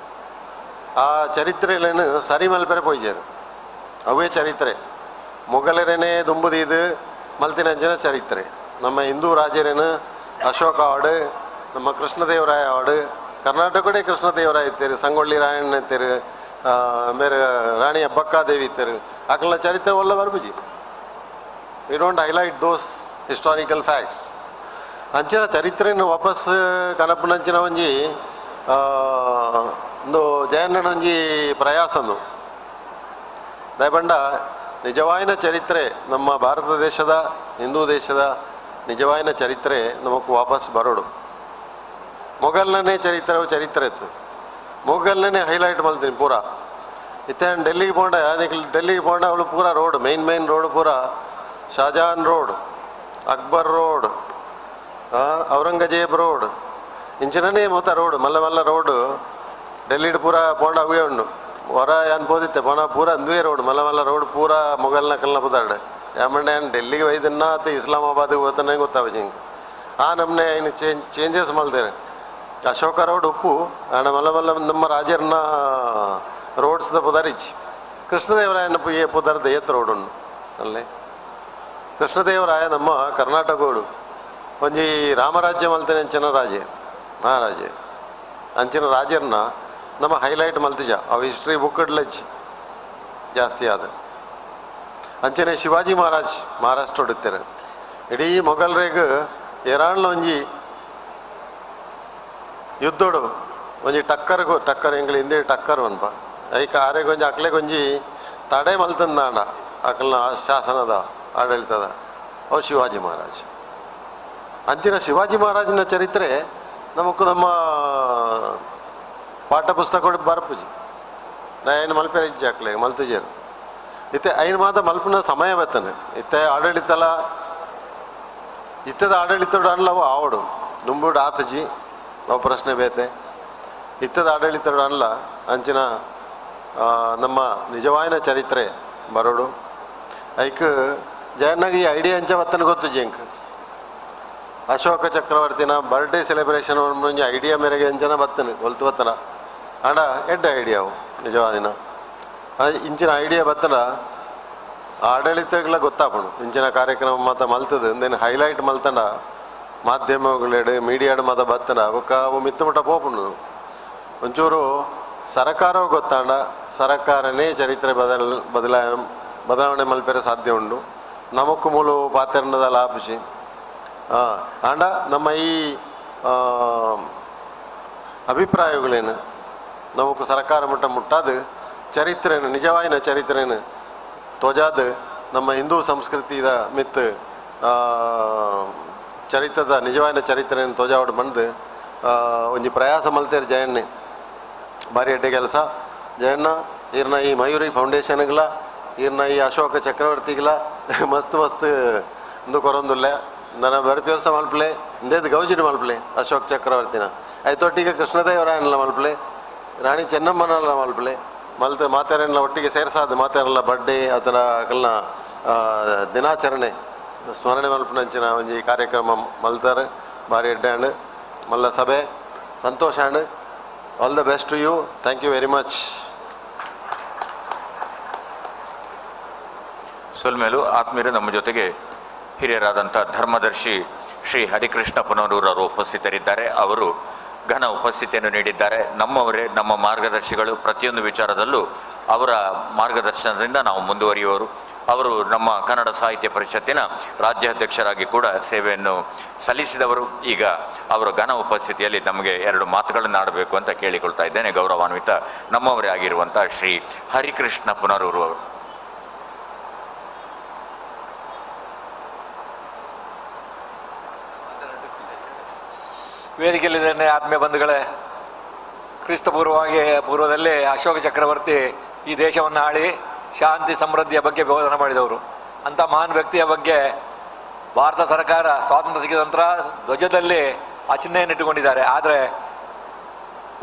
ಆ ಚರಿತ್ರೆಲೇನು ಸರಿ ಮಲ್ಪೆರೆ ಪೋಯ್ಜೇರು ಅವೇ ಚರಿತ್ರೆ ಮೊಘಲರೇನೇ ದುಂಬುದಿದು ಮಲ್ತಿನಂಚಿನ ಚರಿತ್ರೆ ನಮ್ಮ ಹಿಂದೂ ರಾಜರೇನು ಅಶೋಕ ಆಡು ನಮ್ಮ ಕೃಷ್ಣದೇವರಾಯ ಆಡು ಕರ್ನಾಟಕಡೆ ಕೃಷ್ಣದೇವರಾಯ ಇತ್ತೇರು ಸಂಗೊಳ್ಳಿ ರಾಯಣ್ಣ ಇತ್ತೇರು ಮೇರೆ ರಾಣಿ ಅಬ್ಬಕ್ಕಾದೇವಿ ಇತ್ತೇರು ಆಕಲ್ನ ಚರಿತ್ರೆ ಒಲ್ಲ ಬರ್ಬುಜಿ. We don't highlight those historical facts ಅಂಚಿನ ಚರಿತ್ರೆಯನ್ನು ವಾಪಸ್ ಕನಪನಂಚಿನ ಒಂಜಿ ಒಂದು ಜಯಣ್ಣನ ಒಂಜಿ ಪ್ರಯಾಸನು ದಯಬಂಡ ನಿಜವಾಯಿನ ಚರಿತ್ರೆ ನಮ್ಮ ಭಾರತ ದೇಶದ ಹಿಂದೂ ದೇಶದ ನಿಜವಾಯಿನ ಚರಿತ್ರೆ ನಮಕ್ ವಾಪಸ್ ಬರೋಡು. ಮೊಘಲ್ನೇ ಚರಿತ್ರೆ ಇತ್ತು ಮೊಘಲ್ನೇ ಹೈಲೈಟ್ ಮಾಡ್ತೀನಿ ಪೂರ ಇತ್ತೆ ಡೆಲ್ಲಿಗೆ ಪೋಂಡ ಅವಳು ಪೂರ ರೋಡ್ ಮೇನ್ ರೋಡ್ ಪೂರ Shahjahan road, Akbar road, Aurangzeb road ಇಂಚಿನೇ ಮೂತ ರೋಡ್ ಮಲ್ಲ ಮಲ್ಲ ರೋಡ್ ಡೆಲ್ಲಿ ಪೂರ ಪೋಂಡ ಅವೇ ಉಂಡು ಹೊರ ಏನು ಬೋದಿತ್ತೆ ಪೋನ ಪೂರ ಅಂದುವೇ ರೋಡ್ ಮಲ್ಲ ಮಲ್ಲ ರೋಡ್ ಪೂರ ಮೊಘಲ್ನ ಕಲ್ನ ಪುದಾಡ್ ಯಾಮಂಡೆ ಏನು ಡೆಲ್ಲಿಗೆ ಒಯ್ದನ್ನ ಅಥವಾ ಇಸ್ಲಾಮಾಬಾದ್ಗೆ ಹೋಗ್ತಾನೆ ಗೊತ್ತಾವ ಹಿಂಗೆ ಆ ನಮ್ಮನೆ ಇನ್ನು ಚೇಂಜಸ್ ಮಲ್ದೇನೆ ಅಶೋಕ ರೋಡ್ ಉಪ್ಪು ಆಣ ಮಲ್ಲ ಮಲ್ಲ ನಮ್ಮ ರಾಜರ್ನ ರೋಡ್ಸ್ದ ಪುದಾರಿಚ್ ಕೃಷ್ಣದೇವರಾಯನ ಪುದಾರ್ದ ಏತ್ ರೋಡ್ ಉಂಡು ಅಲ್ಲಿ ಕೃಷ್ಣದೇವರಾಯ ನಮ್ಮ ಕರ್ನಾಟಕೋಡು ಒಂಜಿ ರಾಮರಾಜ್ಯ ಮಲ್ತೇನೆ ಅಂಚಿನ ರಾಜೆ ಮಹಾರಾಜೆ ಅಂಚಿನ ರಾಜರ್ನ ನಮ್ಮ ಹೈಲೈಟ್ ಮಲ್ತಿಜ ಅವು ಹಿಸ್ಟ್ರಿ ಬುಕ್ ಇಡ್ಲಚ್ಚಿ ಜಾಸ್ತಿ ಆದ ಅಂಚನೆ ಶಿವಾಜಿ ಮಹಾರಾಜ್ ಮಹಾರಾಷ್ಟ್ರ ಹೊಡಿತಾರೆ ಇಡೀ ಮೊಘಲ್ರಿಗೆ ಏರಾಣ್ಲ ಒಂಜಿ ಯುದ್ಧೋಡು ಒಂಜಿ ಟಕ್ಕರ್ ಎಂಗ್ಲಿ ಹಿಂದೆ ಟಕ್ಕರ್ ಅನ್ಪ ಐಕ ಆರೆಗೊಂಜಿ ಅಕ್ಲೆಗೊಂಜಿ ತಡೆ ಮಲ್ತಂದ ಅಂಡ ಅಕಲ್ನ ಶಾಸನದ ಆಡಳಿತದ ಅವು ಶಿವಾಜಿ ಮಹಾರಾಜ್ ಅಂಚಿನ ಶಿವಾಜಿ ಮಹಾರಾಜನ ಚರಿತ್ರೆ ನಮಗೂ ನಮ್ಮ ಪಾಠ ಪುಸ್ತಕ ಬರ್ಪುಜಿ ಏನು ಮಲ್ಪೆರ ಇಜ್ಜಿ ಅಕ್ಲೆ ಮಲ್ತುಜೇರು ಇತ್ತೆ ಐನು ಮಾತ ಮಲ್ಪನ ಸಮಯ ಬತ್ತನೆ ಇತ್ತೆ ಆಡಳಿತಲ ಇತ್ತದ ಆಡಳಿತಡು ಅನ್ಲವು ಆವಡು ನುಂಬುಡು ಆತಜಿ ಅವು ಪ್ರಶ್ನೆ ಬೇತೆ ಇತ್ತದ ಆಡಳಿತಡು ಅನ್ಲ ಅಂಚಿನ ನಮ್ಮ ನಿಜವಾಯಿನ ಚರಿತ್ರೆ ಬರೋಡು ಐಕ್ ಜಯಣ್ಣಗೆ ಈ ಐಡಿಯಾ ಅಂಚ ಬತ್ತನ ಗೊತ್ತು ಜಿಂಕ್ ಅಶೋಕ ಚಕ್ರವರ್ತಿನ ಬರ್ಡೇ ಸೆಲೆಬ್ರೇಷನ್ ಒಂಜಿ ಐಡಿಯಾ ಮೇರೆಗೆ ಅಂಚನ ಬತ್ತನೆ ಒಲ್ತು ಬತ್ತನ ಆಂಡ ಎಡ್ಡ ಐಡಿಯಾ ಅವು ನಿಜವಾದಿನ ಇಂಚಿನ ಐಡಿಯಾ ಬತ್ತನ ಆಡಳಿತಗಳ ಗೊತ್ತಾಪಣು ಇಂಚಿನ ಕಾರ್ಯಕ್ರಮ ಮಾತ ಮಲ್ತದ ಇಂದೇನು ಹೈಲೈಟ್ ಮಲ್ತಂಡ ಮಾಧ್ಯಮಗಳು ಮೀಡಿಯಾಡ್ ಮಾತ ಬತ್ತನ ಅವಕ್ಕ ಅವು ಮಿತ್ತಮುಟ್ಟ ಪೋಪುಂಡು ಒಂಚೂರು ಸರಕಾರವು ಗೊತ್ತಾಂಡ ಸರಕಾರನೇ ಚರಿತ್ರೆ ಬದಲಾವಣೆ ಮಲ್ಪೆರೆ ಸಾಧ್ಯ ಉಂಡು ನಮಕ್ಕು ಮೂಲು ಪಾತ್ರೆದ ಲಾಪಿಸಿ ಆಂಡ ನಮ್ಮ ಈ ಅಭಿಪ್ರಾಯಗಳೇನು ನಮಕು ಸರ್ಕಾರ ಮುಟ್ಟಾದ ಚರಿತ್ರೆನು ನಿಜವಾಯಿನ ಚರಿತ್ರೆನು ತೋಜಾದ ನಮ್ಮ ಹಿಂದೂ ಸಂಸ್ಕೃತಿದ ಮಿತ್ ಚರಿತ್ರದ ನಿಜವಾಯಿನ ಚರಿತ್ರೆಯನ್ನು ತೋಜಾವಡು ಬಂದು ಒಂಜಿ ಪ್ರಯಾಸ ಮಲ್ತೇರು ಜಯಣ್ಣೆ ಭಾರಿ ಎಡ್ಡೆ ಕೆಲಸ ಜಯಣ್ಣ ಈರ್ನ ಈ ಮಯೂರಿ ಫೌಂಡೇಶನ್ಗಳ ಈರ್ನ ಈ ಅಶೋಕ ಚಕ್ರವರ್ತಿಗಳ ಮಸ್ತ್ ಮಸ್ತ್ ಇಂದು ಕೊರೊಂದುಲ್ಲೆ ನನ್ನ ಬರ್ಪಿವರ್ಸ ಮಲ್ಪಲೆ ಇಂದೇದು ಗೌಜಿನ ಮಲ್ಪಲೆ ಅಶೋಕ್ ಚಕ್ರವರ್ತಿನ ಆಯ್ತೊಟ್ಟಿಗೆ ಕೃಷ್ಣದೇವರಾಯನೆಲ್ಲ ಮಲ್ಪಲೆ ರಾಣಿ ಚೆನ್ನಮ್ಮನೆಲ್ಲ ಮಲ್ಪಲೆ ಮಲ್ತೆ ಮಾತೆರೆಲ್ಲ ಒಟ್ಟಿಗೆ ಸೇರ್ಸಾದ ಮಾತೆರೆಲ್ಲ ಬರ್ಡೇ ಅದರ ಕಲ್ನ ದಿನಾಚರಣೆ ಸ್ಮರಣೆ ಮಲ್ಪನಂಚಿನ ಒಂಜಿ ಕಾರ್ಯಕ್ರಮ ಮಲ್ತಾರೆ ಭಾರಿ ಎಡ್ಡೆ ಮಲ್ಲ ಸಭೆ ಸಂತೋಷ all the best to you thank you very much. ಸೊಲ್ಮೇಲು ಆತ್ಮೀಯರು ನಮ್ಮ ಜೊತೆಗೆ ಹಿರಿಯರಾದಂಥ ಧರ್ಮದರ್ಶಿ ಶ್ರೀ ಹರಿಕೃಷ್ಣ ಪುನರೂರವರು ಉಪಸ್ಥಿತರಿದ್ದಾರೆ. ಅವರು ಘನ ಉಪಸ್ಥಿತಿಯನ್ನು ನೀಡಿದ್ದಾರೆ. ನಮ್ಮವರೇ ನಮ್ಮ ಮಾರ್ಗದರ್ಶಿಗಳು. ಪ್ರತಿಯೊಂದು ವಿಚಾರದಲ್ಲೂ ಅವರ ಮಾರ್ಗದರ್ಶನದಿಂದ ನಾವು ಮುಂದುವರಿಯುವವರು. ಅವರು ನಮ್ಮ ಕನ್ನಡ ಸಾಹಿತ್ಯ ಪರಿಷತ್ತಿನ ರಾಜ್ಯಾಧ್ಯಕ್ಷರಾಗಿ ಕೂಡ ಸೇವೆಯನ್ನು ಸಲ್ಲಿಸಿದವರು. ಈಗ ಅವರ ಘನ ಉಪಸ್ಥಿತಿಯಲ್ಲಿ ನಮಗೆ ಎರಡು ಮಾತುಗಳನ್ನು ಆಡಬೇಕು ಅಂತ ಕೇಳಿಕೊಳ್ತಾ ಇದ್ದೇನೆ. ಗೌರವಾನ್ವಿತ ನಮ್ಮವರೇ ಆಗಿರುವಂಥ ಶ್ರೀ ಹರಿಕೃಷ್ಣ ಪುನರೂರು ಅವರು. ವೇದಿಕೆಯಲ್ಲಿದ್ದೇನೆ. ಆತ್ಮೀಯ ಬಂಧುಗಳೇ, ಪೂರ್ವದಲ್ಲಿ ಅಶೋಕ ಚಕ್ರವರ್ತಿ ಈ ದೇಶವನ್ನು ಆಳಿ ಶಾಂತಿ ಸಮೃದ್ಧಿಯ ಬಗ್ಗೆ ಬೋಧನೆ ಮಾಡಿದವರು. ಅಂಥ ಮಹಾನ್ ವ್ಯಕ್ತಿಯ ಬಗ್ಗೆ ಭಾರತ ಸರ್ಕಾರ ಸ್ವಾತಂತ್ರ್ಯ ಸಿಕ್ಕಿದ ನಂತರ ಧ್ವಜದಲ್ಲಿ ಆ ಚಿಹ್ನೆಯನ್ನು ಇಟ್ಟುಕೊಂಡಿದ್ದಾರೆ. ಆದರೆ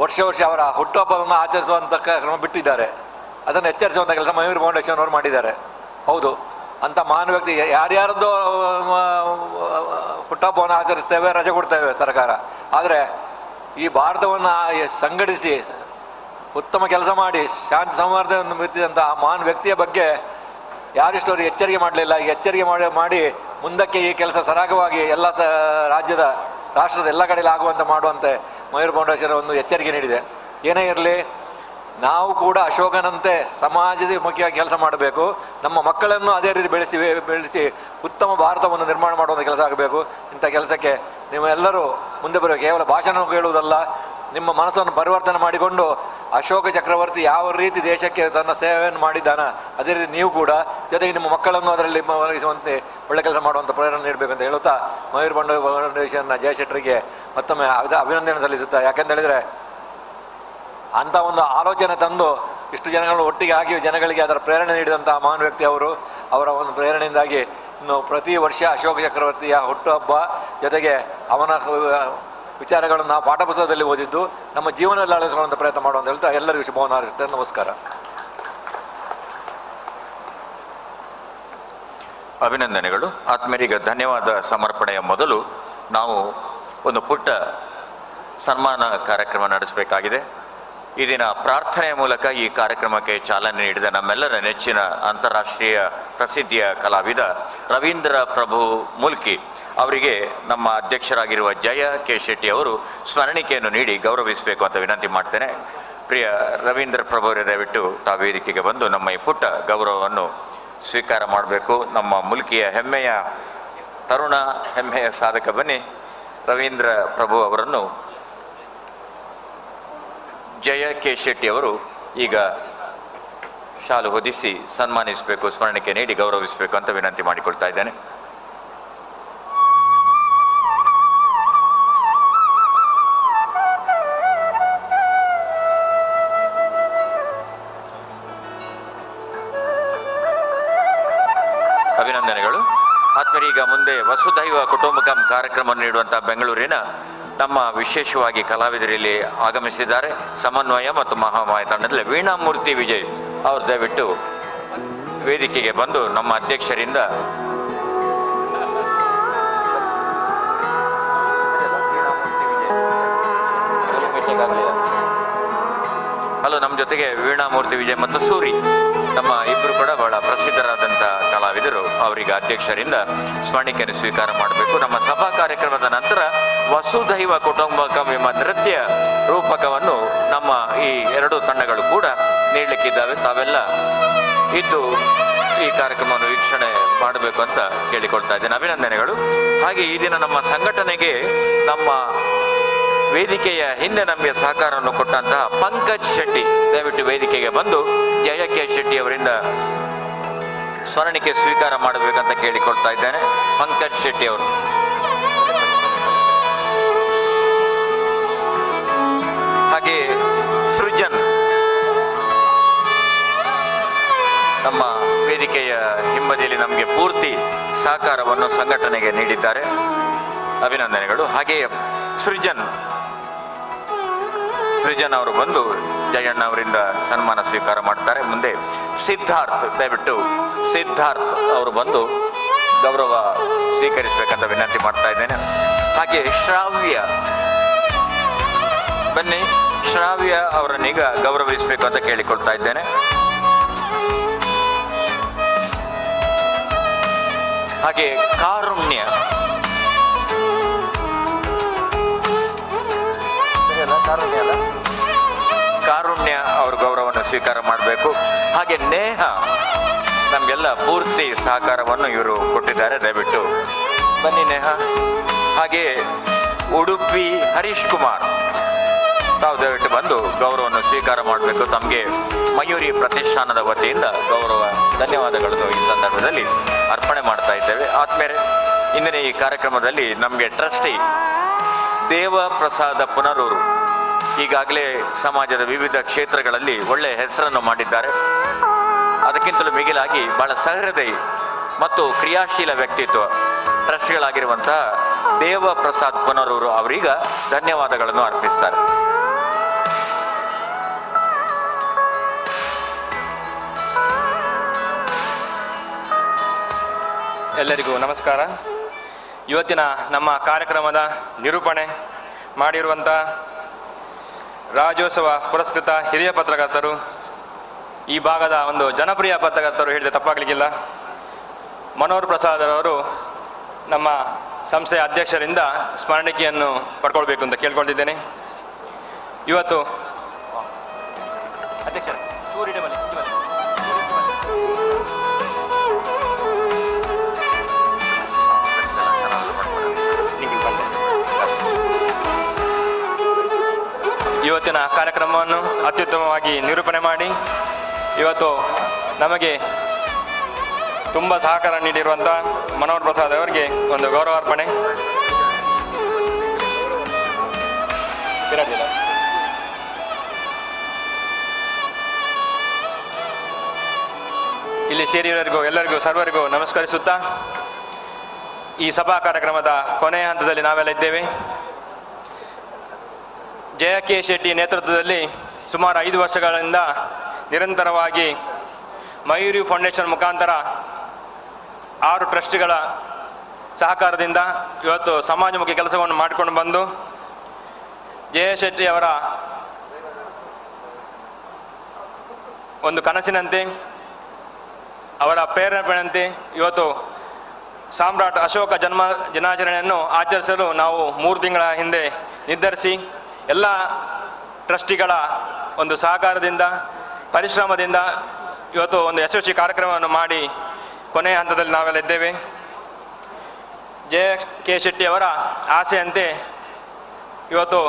ವರ್ಷ ಅವರ ಹುಟ್ಟುಹಬ್ಬವನ್ನು ಆಚರಿಸುವಂಥ ಕ್ರಮ ಬಿಟ್ಟಿದ್ದಾರೆ. ಅದನ್ನು ಎಚ್ಚರಿಸುವಂಥ ಕೆಲಸ ಮಯೂರ್ ಫೌಂಡೇಶನ್ ಅವರು ಮಾಡಿದ್ದಾರೆ. ಹೌದು, ಅಂಥ ಮಹಾನ್ ವ್ಯಕ್ತಿ ಯಾರ್ಯಾರದ್ದು ಹುಟ್ಟುಹಬ್ಬವನ್ನು ಆಚರಿಸ್ತೇವೆ, ರಜೆ ಕೊಡ್ತೇವೆ ಸರ್ಕಾರ. ಆದರೆ ಈ ಭಾರತವನ್ನು ಸಂಘಟಿಸಿ ಉತ್ತಮ ಕೆಲಸ ಮಾಡಿ ಶಾಂತಿ ಸಂವರ್ಧನೆಯನ್ನು ಬಿತ್ತಿದಂಥ ಆ ಮಹಾನ್ ವ್ಯಕ್ತಿಯ ಬಗ್ಗೆ ಯಾರಿಷ್ಟು ಅವರು ಎಚ್ಚರಿಕೆ ಮಾಡಲಿಲ್ಲ. ಈ ಎಚ್ಚರಿಕೆ ಮಾಡಿ ಮುಂದಕ್ಕೆ ಈ ಕೆಲಸ ಸರಾಗವಾಗಿ ಎಲ್ಲ ರಾಷ್ಟ್ರದ ಎಲ್ಲ ಕಡೆಯಲ್ಲಿ ಆಗುವಂತೆ ಮಾಡುವಂತೆ ಮಯೂರ್ ಫೌಂಡೇಶನ್ ಒಂದು ಎಚ್ಚರಿಕೆ ನೀಡಿದೆ. ಏನೇ ಇರಲಿ, ನಾವು ಕೂಡ ಅಶೋಕನಂತೆ ಸಮಾಜದ ಮುಖ್ಯವಾಗಿ ಕೆಲಸ ಮಾಡಬೇಕು. ನಮ್ಮ ಮಕ್ಕಳನ್ನು ಅದೇ ರೀತಿ ಬೆಳೆಸಿ ಉತ್ತಮ ಭಾರತವನ್ನು ನಿರ್ಮಾಣ ಮಾಡುವಂಥ ಕೆಲಸ ಆಗಬೇಕು. ಇಂಥ ಕೆಲಸಕ್ಕೆ ನೀವೆಲ್ಲರೂ ಮುಂದೆ ಬರಬೇಕು. ಕೇವಲ ಭಾಷಣ ಕೇಳುವುದಲ್ಲ, ನಿಮ್ಮ ಮನಸ್ಸನ್ನು ಪರಿವರ್ತನೆ ಮಾಡಿಕೊಂಡು ಅಶೋಕ ಚಕ್ರವರ್ತಿ ಯಾವ ರೀತಿ ದೇಶಕ್ಕೆ ತನ್ನ ಸೇವೆಯನ್ನು ಮಾಡಿದ್ದಾನ ಅದೇ ರೀತಿ ನೀವು ಕೂಡ ಜೊತೆಗೆ ನಿಮ್ಮ ಮಕ್ಕಳನ್ನು ಅದರಲ್ಲಿ ಭಾಗವಹಿಸುವಂತೆ ಒಳ್ಳೆ ಕೆಲಸ ಮಾಡುವಂಥ ಪ್ರೇರಣೆ ನೀಡಬೇಕು ಅಂತ ಹೇಳುತ್ತಾ ಮಯೂರ್ ಫೌಂಡೇಶನ್ನ ಜಯಶೆಟ್ಟರಿಗೆ ಮತ್ತೊಮ್ಮೆ ಅಭಿನಂದನೆ ಸಲ್ಲಿಸುತ್ತಾ. ಯಾಕೆಂತೇಳಿದರೆ ಅಂಥ ಒಂದು ಆಲೋಚನೆ ತಂದು ಇಷ್ಟು ಜನಗಳು ಒಟ್ಟಿಗೆ ಆಗಿ ಜನಗಳಿಗೆ ಅದರ ಪ್ರೇರಣೆ ನೀಡಿದಂಥ ಮಹಾನ್ ವ್ಯಕ್ತಿ ಅವರು. ಅವರ ಒಂದು ಪ್ರೇರಣೆಯಿಂದಾಗಿ ಇನ್ನು ಪ್ರತಿ ವರ್ಷ ಅಶೋಕ ಚಕ್ರವರ್ತಿಯ ಹುಟ್ಟುಹಬ್ಬ ಜೊತೆಗೆ ಅವನ ವಿಚಾರಗಳನ್ನು ನಾವು ಪಾಠ ಪುಸ್ತಕದಲ್ಲಿ ಓದಿದ್ದು ನಮ್ಮ ಜೀವನದಲ್ಲಿ ಅಳವಡಿಸಿಕೊಳ್ಳುವಂಥ ಪ್ರಯತ್ನ ಮಾಡುವಂತ ಹೇಳ್ತಾ ಎಲ್ಲರಿಗೂ ಶುಭವನ್ನು ಹಾರೈಸುತ್ತೇನೆ. ನಮಸ್ಕಾರ. ಅಭಿನಂದನೆಗಳು. ಆತ್ಮೀಯರಿಗೆ ಧನ್ಯವಾದ ಸಮರ್ಪಣೆಯ ಮೊದಲು ನಾವು ಒಂದು ಪುಟ್ಟ ಸನ್ಮಾನ ಕಾರ್ಯಕ್ರಮ ನಡೆಸಬೇಕಾಗಿದೆ. ಈ ದಿನ ಪ್ರಾರ್ಥನೆಯ ಮೂಲಕ ಈ ಕಾರ್ಯಕ್ರಮಕ್ಕೆ ಚಾಲನೆ ನೀಡಿದ ನಮ್ಮೆಲ್ಲರ ನೆಚ್ಚಿನ ಅಂತಾರಾಷ್ಟ್ರೀಯ ಪ್ರಸಿದ್ಧಿಯ ಕಲಾವಿದ ರವೀಂದ್ರ ಪ್ರಭು ಮುಲ್ಕಿ ಅವರಿಗೆ ನಮ್ಮ ಅಧ್ಯಕ್ಷರಾಗಿರುವ ಜಯ ಕೆ ಶೆಟ್ಟಿ ಅವರು ಸ್ಮರಣಿಕೆಯನ್ನು ನೀಡಿ ಗೌರವಿಸಬೇಕು ಅಂತ ವಿನಂತಿ ಮಾಡ್ತೇನೆ. ಪ್ರಿಯ ರವೀಂದ್ರ ಪ್ರಭು ಅವರೇ, ದಯವಿಟ್ಟು ತಾವು ವೇದಿಕೆಗೆ ಬಂದು ನಮ್ಮ ಈ ಪುಟ್ಟ ಗೌರವವನ್ನು ಸ್ವೀಕಾರ ಮಾಡಬೇಕು. ನಮ್ಮ ಮುಲ್ಕಿಯ ಹೆಮ್ಮೆಯ ತರುಣ, ಹೆಮ್ಮೆಯ ಸಾಧಕ. ಬನ್ನಿ, ರವೀಂದ್ರ ಪ್ರಭು ಅವರನ್ನು ಜಯ ಕೆ ಶೆಟ್ಟಿ ಅವರು ಈಗ ಶಾಲು ಹೊದಿಸಿ ಸನ್ಮಾನಿಸಬೇಕು, ಸ್ಮರಣಿಕೆ ನೀಡಿ ಗೌರವಿಸಬೇಕು ಅಂತ ವಿನಂತಿ ಮಾಡಿಕೊಳ್ತಾ ಇದ್ದೇನೆ. ಅಭಿನಂದನೆಗಳು. ಆತ್ಮೀಯರೇ, ಈಗ ಮುಂದೆ ವಸುಧೈವ ಕುಟುಂಬಕಂ ಕಾರ್ಯಕ್ರಮ ನೀಡುವಂಥ ಬೆಂಗಳೂರಿನ ನಮ್ಮ ವಿಶೇಷವಾಗಿ ಕಲಾವಿದರಲ್ಲಿ ಆಗಮಿಸಿದ್ದಾರೆ. ಸಮನ್ವಯ ಮತ್ತು ಮಹಾಮಾಯ ತಂಡದಲ್ಲಿ ವೀಣಾಮೂರ್ತಿ ವಿಜಯ್ ಅವರು ದಯವಿಟ್ಟು ವೇದಿಕೆಗೆ ಬಂದು ನಮ್ಮ ಅಧ್ಯಕ್ಷರಿಂದ ಹಲೋ, ನಮ್ಮ ಜೊತೆಗೆ ವೀಣಾಮೂರ್ತಿ ವಿಜಯ್ ಮತ್ತು ಸೂರಿ, ನಮ್ಮ ಇಬ್ಬರು ಕೂಡ ಬಹಳ ಪ್ರಸಿದ್ಧರಾದಂಥ ಕಲಾವಿದರು. ಅವರಿಗೆ ಅಧ್ಯಕ್ಷರಿಂದ ಸ್ಮರಣಿಕೆಯನ್ನು ಸ್ವೀಕಾರ ಮಾಡಬೇಕು. ನಮ್ಮ ಸಭಾ ಕಾರ್ಯಕ್ರಮದ ನಂತರ ವಸುಧೈವ ಕುಟುಂಬಕಂ ಎಂಬ ನೃತ್ಯ ರೂಪಕವನ್ನು ನಮ್ಮ ಈ ಎರಡು ತಂಡಗಳು ಕೂಡ ನೀಡಲಿಕ್ಕಿದ್ದಾವೆ. ತಾವೆಲ್ಲ ಇದ್ದು ಈ ಕಾರ್ಯಕ್ರಮವನ್ನು ವೀಕ್ಷಣೆ ಮಾಡಬೇಕು ಅಂತ ಕೇಳಿಕೊಳ್ತಾ ಇದ್ದೇನೆ. ಅಭಿನಂದನೆಗಳು. ಹಾಗೆ ಈ ದಿನ ನಮ್ಮ ಸಂಘಟನೆಗೆ ನಮ್ಮ ವೇದಿಕೆಯ ಹಿಂದೆ ನಮಗೆ ಸಹಕಾರವನ್ನು ಕೊಟ್ಟಂತಹ ಪಂಕಜ್ ಶೆಟ್ಟಿ ದಯವಿಟ್ಟು ವೇದಿಕೆಗೆ ಬಂದು ಜಯ ಕೆ ಶೆಟ್ಟಿ ಅವರಿಂದ ಸ್ಮರಣಿಕೆ ಸ್ವೀಕಾರ ಮಾಡಬೇಕಂತ ಕೇಳಿಕೊಳ್ತಾ ಇದ್ದೇನೆ. ಪಂಕಜ್ ಶೆಟ್ಟಿ ಅವರು. ಹಾಗೆ ಸೃಜನ್ ನಮ್ಮ ವೇದಿಕೆಯ ಹಿಂಬದಿಯಲ್ಲಿ ನಮಗೆ ಪೂರ್ತಿ ಸಹಕಾರವನ್ನು ಸಂಘಟನೆಗೆ ನೀಡಿದ್ದಾರೆ. ಅಭಿನಂದನೆಗಳು. ಹಾಗೆಯೇ ಸೃಜನ್ ಅವರು ಬಂದು ಜಯಣ್ಣ ಅವರಿಂದ ಸನ್ಮಾನ ಸ್ವೀಕಾರ ಮಾಡ್ತಾರೆ. ಮುಂದೆ ಸಿದ್ಧಾರ್ಥ್, ದಯವಿಟ್ಟು ಸಿದ್ಧಾರ್ಥ್ ಅವರು ಬಂದು ಗೌರವ ಸ್ವೀಕರಿಸಬೇಕಂತ ವಿನಂತಿ ಮಾಡ್ತಾ ಇದ್ದೇನೆ. ಹಾಗೆ ಶ್ರಾವ್ಯ, ಬನ್ನಿ, ಶ್ರಾವ್ಯ ಅವರನ್ನೀಗ ಗೌರವಿಸಬೇಕು ಅಂತ ಕೇಳಿಕೊಳ್ತಾ ಇದ್ದೇನೆ. ಹಾಗೆ ಕಾರುಣ್ಯ ಅವರು ಗೌರವವನ್ನು ಸ್ವೀಕಾರ ಮಾಡಬೇಕು. ಹಾಗೆ ನೇಹ, ನಮಗೆಲ್ಲ ಪೂರ್ತಿ ಸಹಕಾರವನ್ನು ಇವರು ಕೊಟ್ಟಿದ್ದಾರೆ. ದಯವಿಟ್ಟು ಬನ್ನಿ ನೇಹ. ಹಾಗೆ ಉಡುಪಿ ಹರೀಶ್ ಕುಮಾರ್, ತಾವು ದಯವಿಟ್ಟು ಬಂದು ಗೌರವವನ್ನು ಸ್ವೀಕಾರ ಮಾಡಬೇಕು. ತಮಗೆ ಮಯೂರಿ ಪ್ರತಿಷ್ಠಾನದ ವತಿಯಿಂದ ಗೌರವ ಧನ್ಯವಾದಗಳನ್ನು ಈ ಸಂದರ್ಭದಲ್ಲಿ ಅರ್ಪಣೆ ಮಾಡ್ತಾ ಇದ್ದೇವೆ. ಆದ್ಮೇಲೆ ಇಂದಿನ ಈ ಕಾರ್ಯಕ್ರಮದಲ್ಲಿ ನಮಗೆ ಟ್ರಸ್ಟಿ ದೇವ ಪ್ರಸಾದ ಪುನರೂರು ಈಗಾಗಲೇ ಸಮಾಜದ ವಿವಿಧ ಕ್ಷೇತ್ರಗಳಲ್ಲಿ ಒಳ್ಳೆಯ ಹೆಸರನ್ನು ಮಾಡಿದ್ದಾರೆ. ಅದಕ್ಕಿಂತಲೂ ಮಿಗಿಲಾಗಿ ಬಹಳ ಸಹೃದಯಿ ಮತ್ತು ಕ್ರಿಯಾಶೀಲ ವ್ಯಕ್ತಿತ್ವ ಟ್ರಸ್ಟಿಗಳಾಗಿರುವಂತಹ ದೇವ ಪ್ರಸಾದ್ ಪುನರೂರು ಅವರೀಗ ಧನ್ಯವಾದಗಳನ್ನು ಅರ್ಪಿಸ್ತಾರೆ. ಎಲ್ಲರಿಗೂ ನಮಸ್ಕಾರ. ಇವತ್ತಿನ ನಮ್ಮ ಕಾರ್ಯಕ್ರಮದ ನಿರೂಪಣೆ ಮಾಡಿರುವಂಥ ರಾಜ್ಯೋತ್ಸವ ಪುರಸ್ಕೃತ ಹಿರಿಯ ಪತ್ರಕರ್ತರು, ಈ ಭಾಗದ ಒಂದು ಜನಪ್ರಿಯ ಪತ್ರಕರ್ತರು ಹೇಳಿದರೆ ತಪ್ಪಾಗಲಿಕ್ಕಿಲ್ಲ, ಮನೋಹರ್ ಪ್ರಸಾದ್ ಅವರು ನಮ್ಮ ಸಂಸ್ಥೆಯ ಅಧ್ಯಕ್ಷರಿಂದ ಸ್ಮರಣಿಕೆಯನ್ನು ಪಡ್ಕೊಳ್ಬೇಕು ಅಂತ ಕೇಳ್ಕೊಳ್ತಿದ್ದೇನೆ. ಇವತ್ತು ಅಧ್ಯಕ್ಷರ ಇವತ್ತಿನ ಕಾರ್ಯಕ್ರಮವನ್ನು ಅತ್ಯುತ್ತಮವಾಗಿ ನಿರೂಪಣೆ ಮಾಡಿ ಇವತ್ತು ನಮಗೆ ತುಂಬ ಸಹಕಾರ ನೀಡಿರುವಂಥ ಮನೋಹರ್ ಪ್ರಸಾದ್ ಅವರಿಗೆ ಒಂದು ಗೌರವಾರ್ಪಣೆ. ಇಲ್ಲಿ ಸೇರಿರೋರಿಗೂ ಎಲ್ಲರಿಗೂ ಸರ್ವರಿಗೂ ನಮಸ್ಕರಿಸುತ್ತಾ ಈ ಸಭಾ ಕಾರ್ಯಕ್ರಮದ ಕೊನೆಯ ಹಂತದಲ್ಲಿ ನಾವೆಲ್ಲ ಇದ್ದೇವೆ. ಜಯ ಕೆ ಶೆಟ್ಟಿ ನೇತೃತ್ವದಲ್ಲಿ ಸುಮಾರು 5 ವರ್ಷಗಳಿಂದ ನಿರಂತರವಾಗಿ ಮಯೂರಿ ಫೌಂಡೇಶನ್ ಮುಖಾಂತರ 6 ಟ್ರಸ್ಟ್ಗಳ ಸಹಕಾರದಿಂದ ಇವತ್ತು ಸಮಾಜಮುಖಿ ಕೆಲಸವನ್ನು ಮಾಡಿಕೊಂಡು ಬಂದು ಜಯ ಶೆಟ್ಟಿ ಅವರ ಒಂದು ಕನಸಿನಂತೆ ಅವರ ಪ್ರೇರಣೆಯಂತೆ ಇವತ್ತು ಸಾಮ್ರಾಟ್ ಅಶೋಕ ದಿನಾಚರಣೆಯನ್ನು ಆಚರಿಸಲು ನಾವು 3 ತಿಂಗಳ ಹಿಂದೆ ನಿರ್ಧರಿಸಿ ಎಲ್ಲ ಟ್ರಸ್ಟಿಗಳ ಒಂದು ಸಹಕಾರದಿಂದ ಪರಿಶ್ರಮದಿಂದ ಇವತ್ತು ಒಂದು ಯಶಸ್ವಿ ಕಾರ್ಯಕ್ರಮವನ್ನು ಮಾಡಿ ಕೊನೆಯ ಹಂತದಲ್ಲಿ ನಾವೆಲ್ಲ ಇದ್ದೇವೆ. ಜಯ ಕೆ ಶೆಟ್ಟಿ ಅವರ ಆಸೆಯಂತೆ ಇವತ್ತು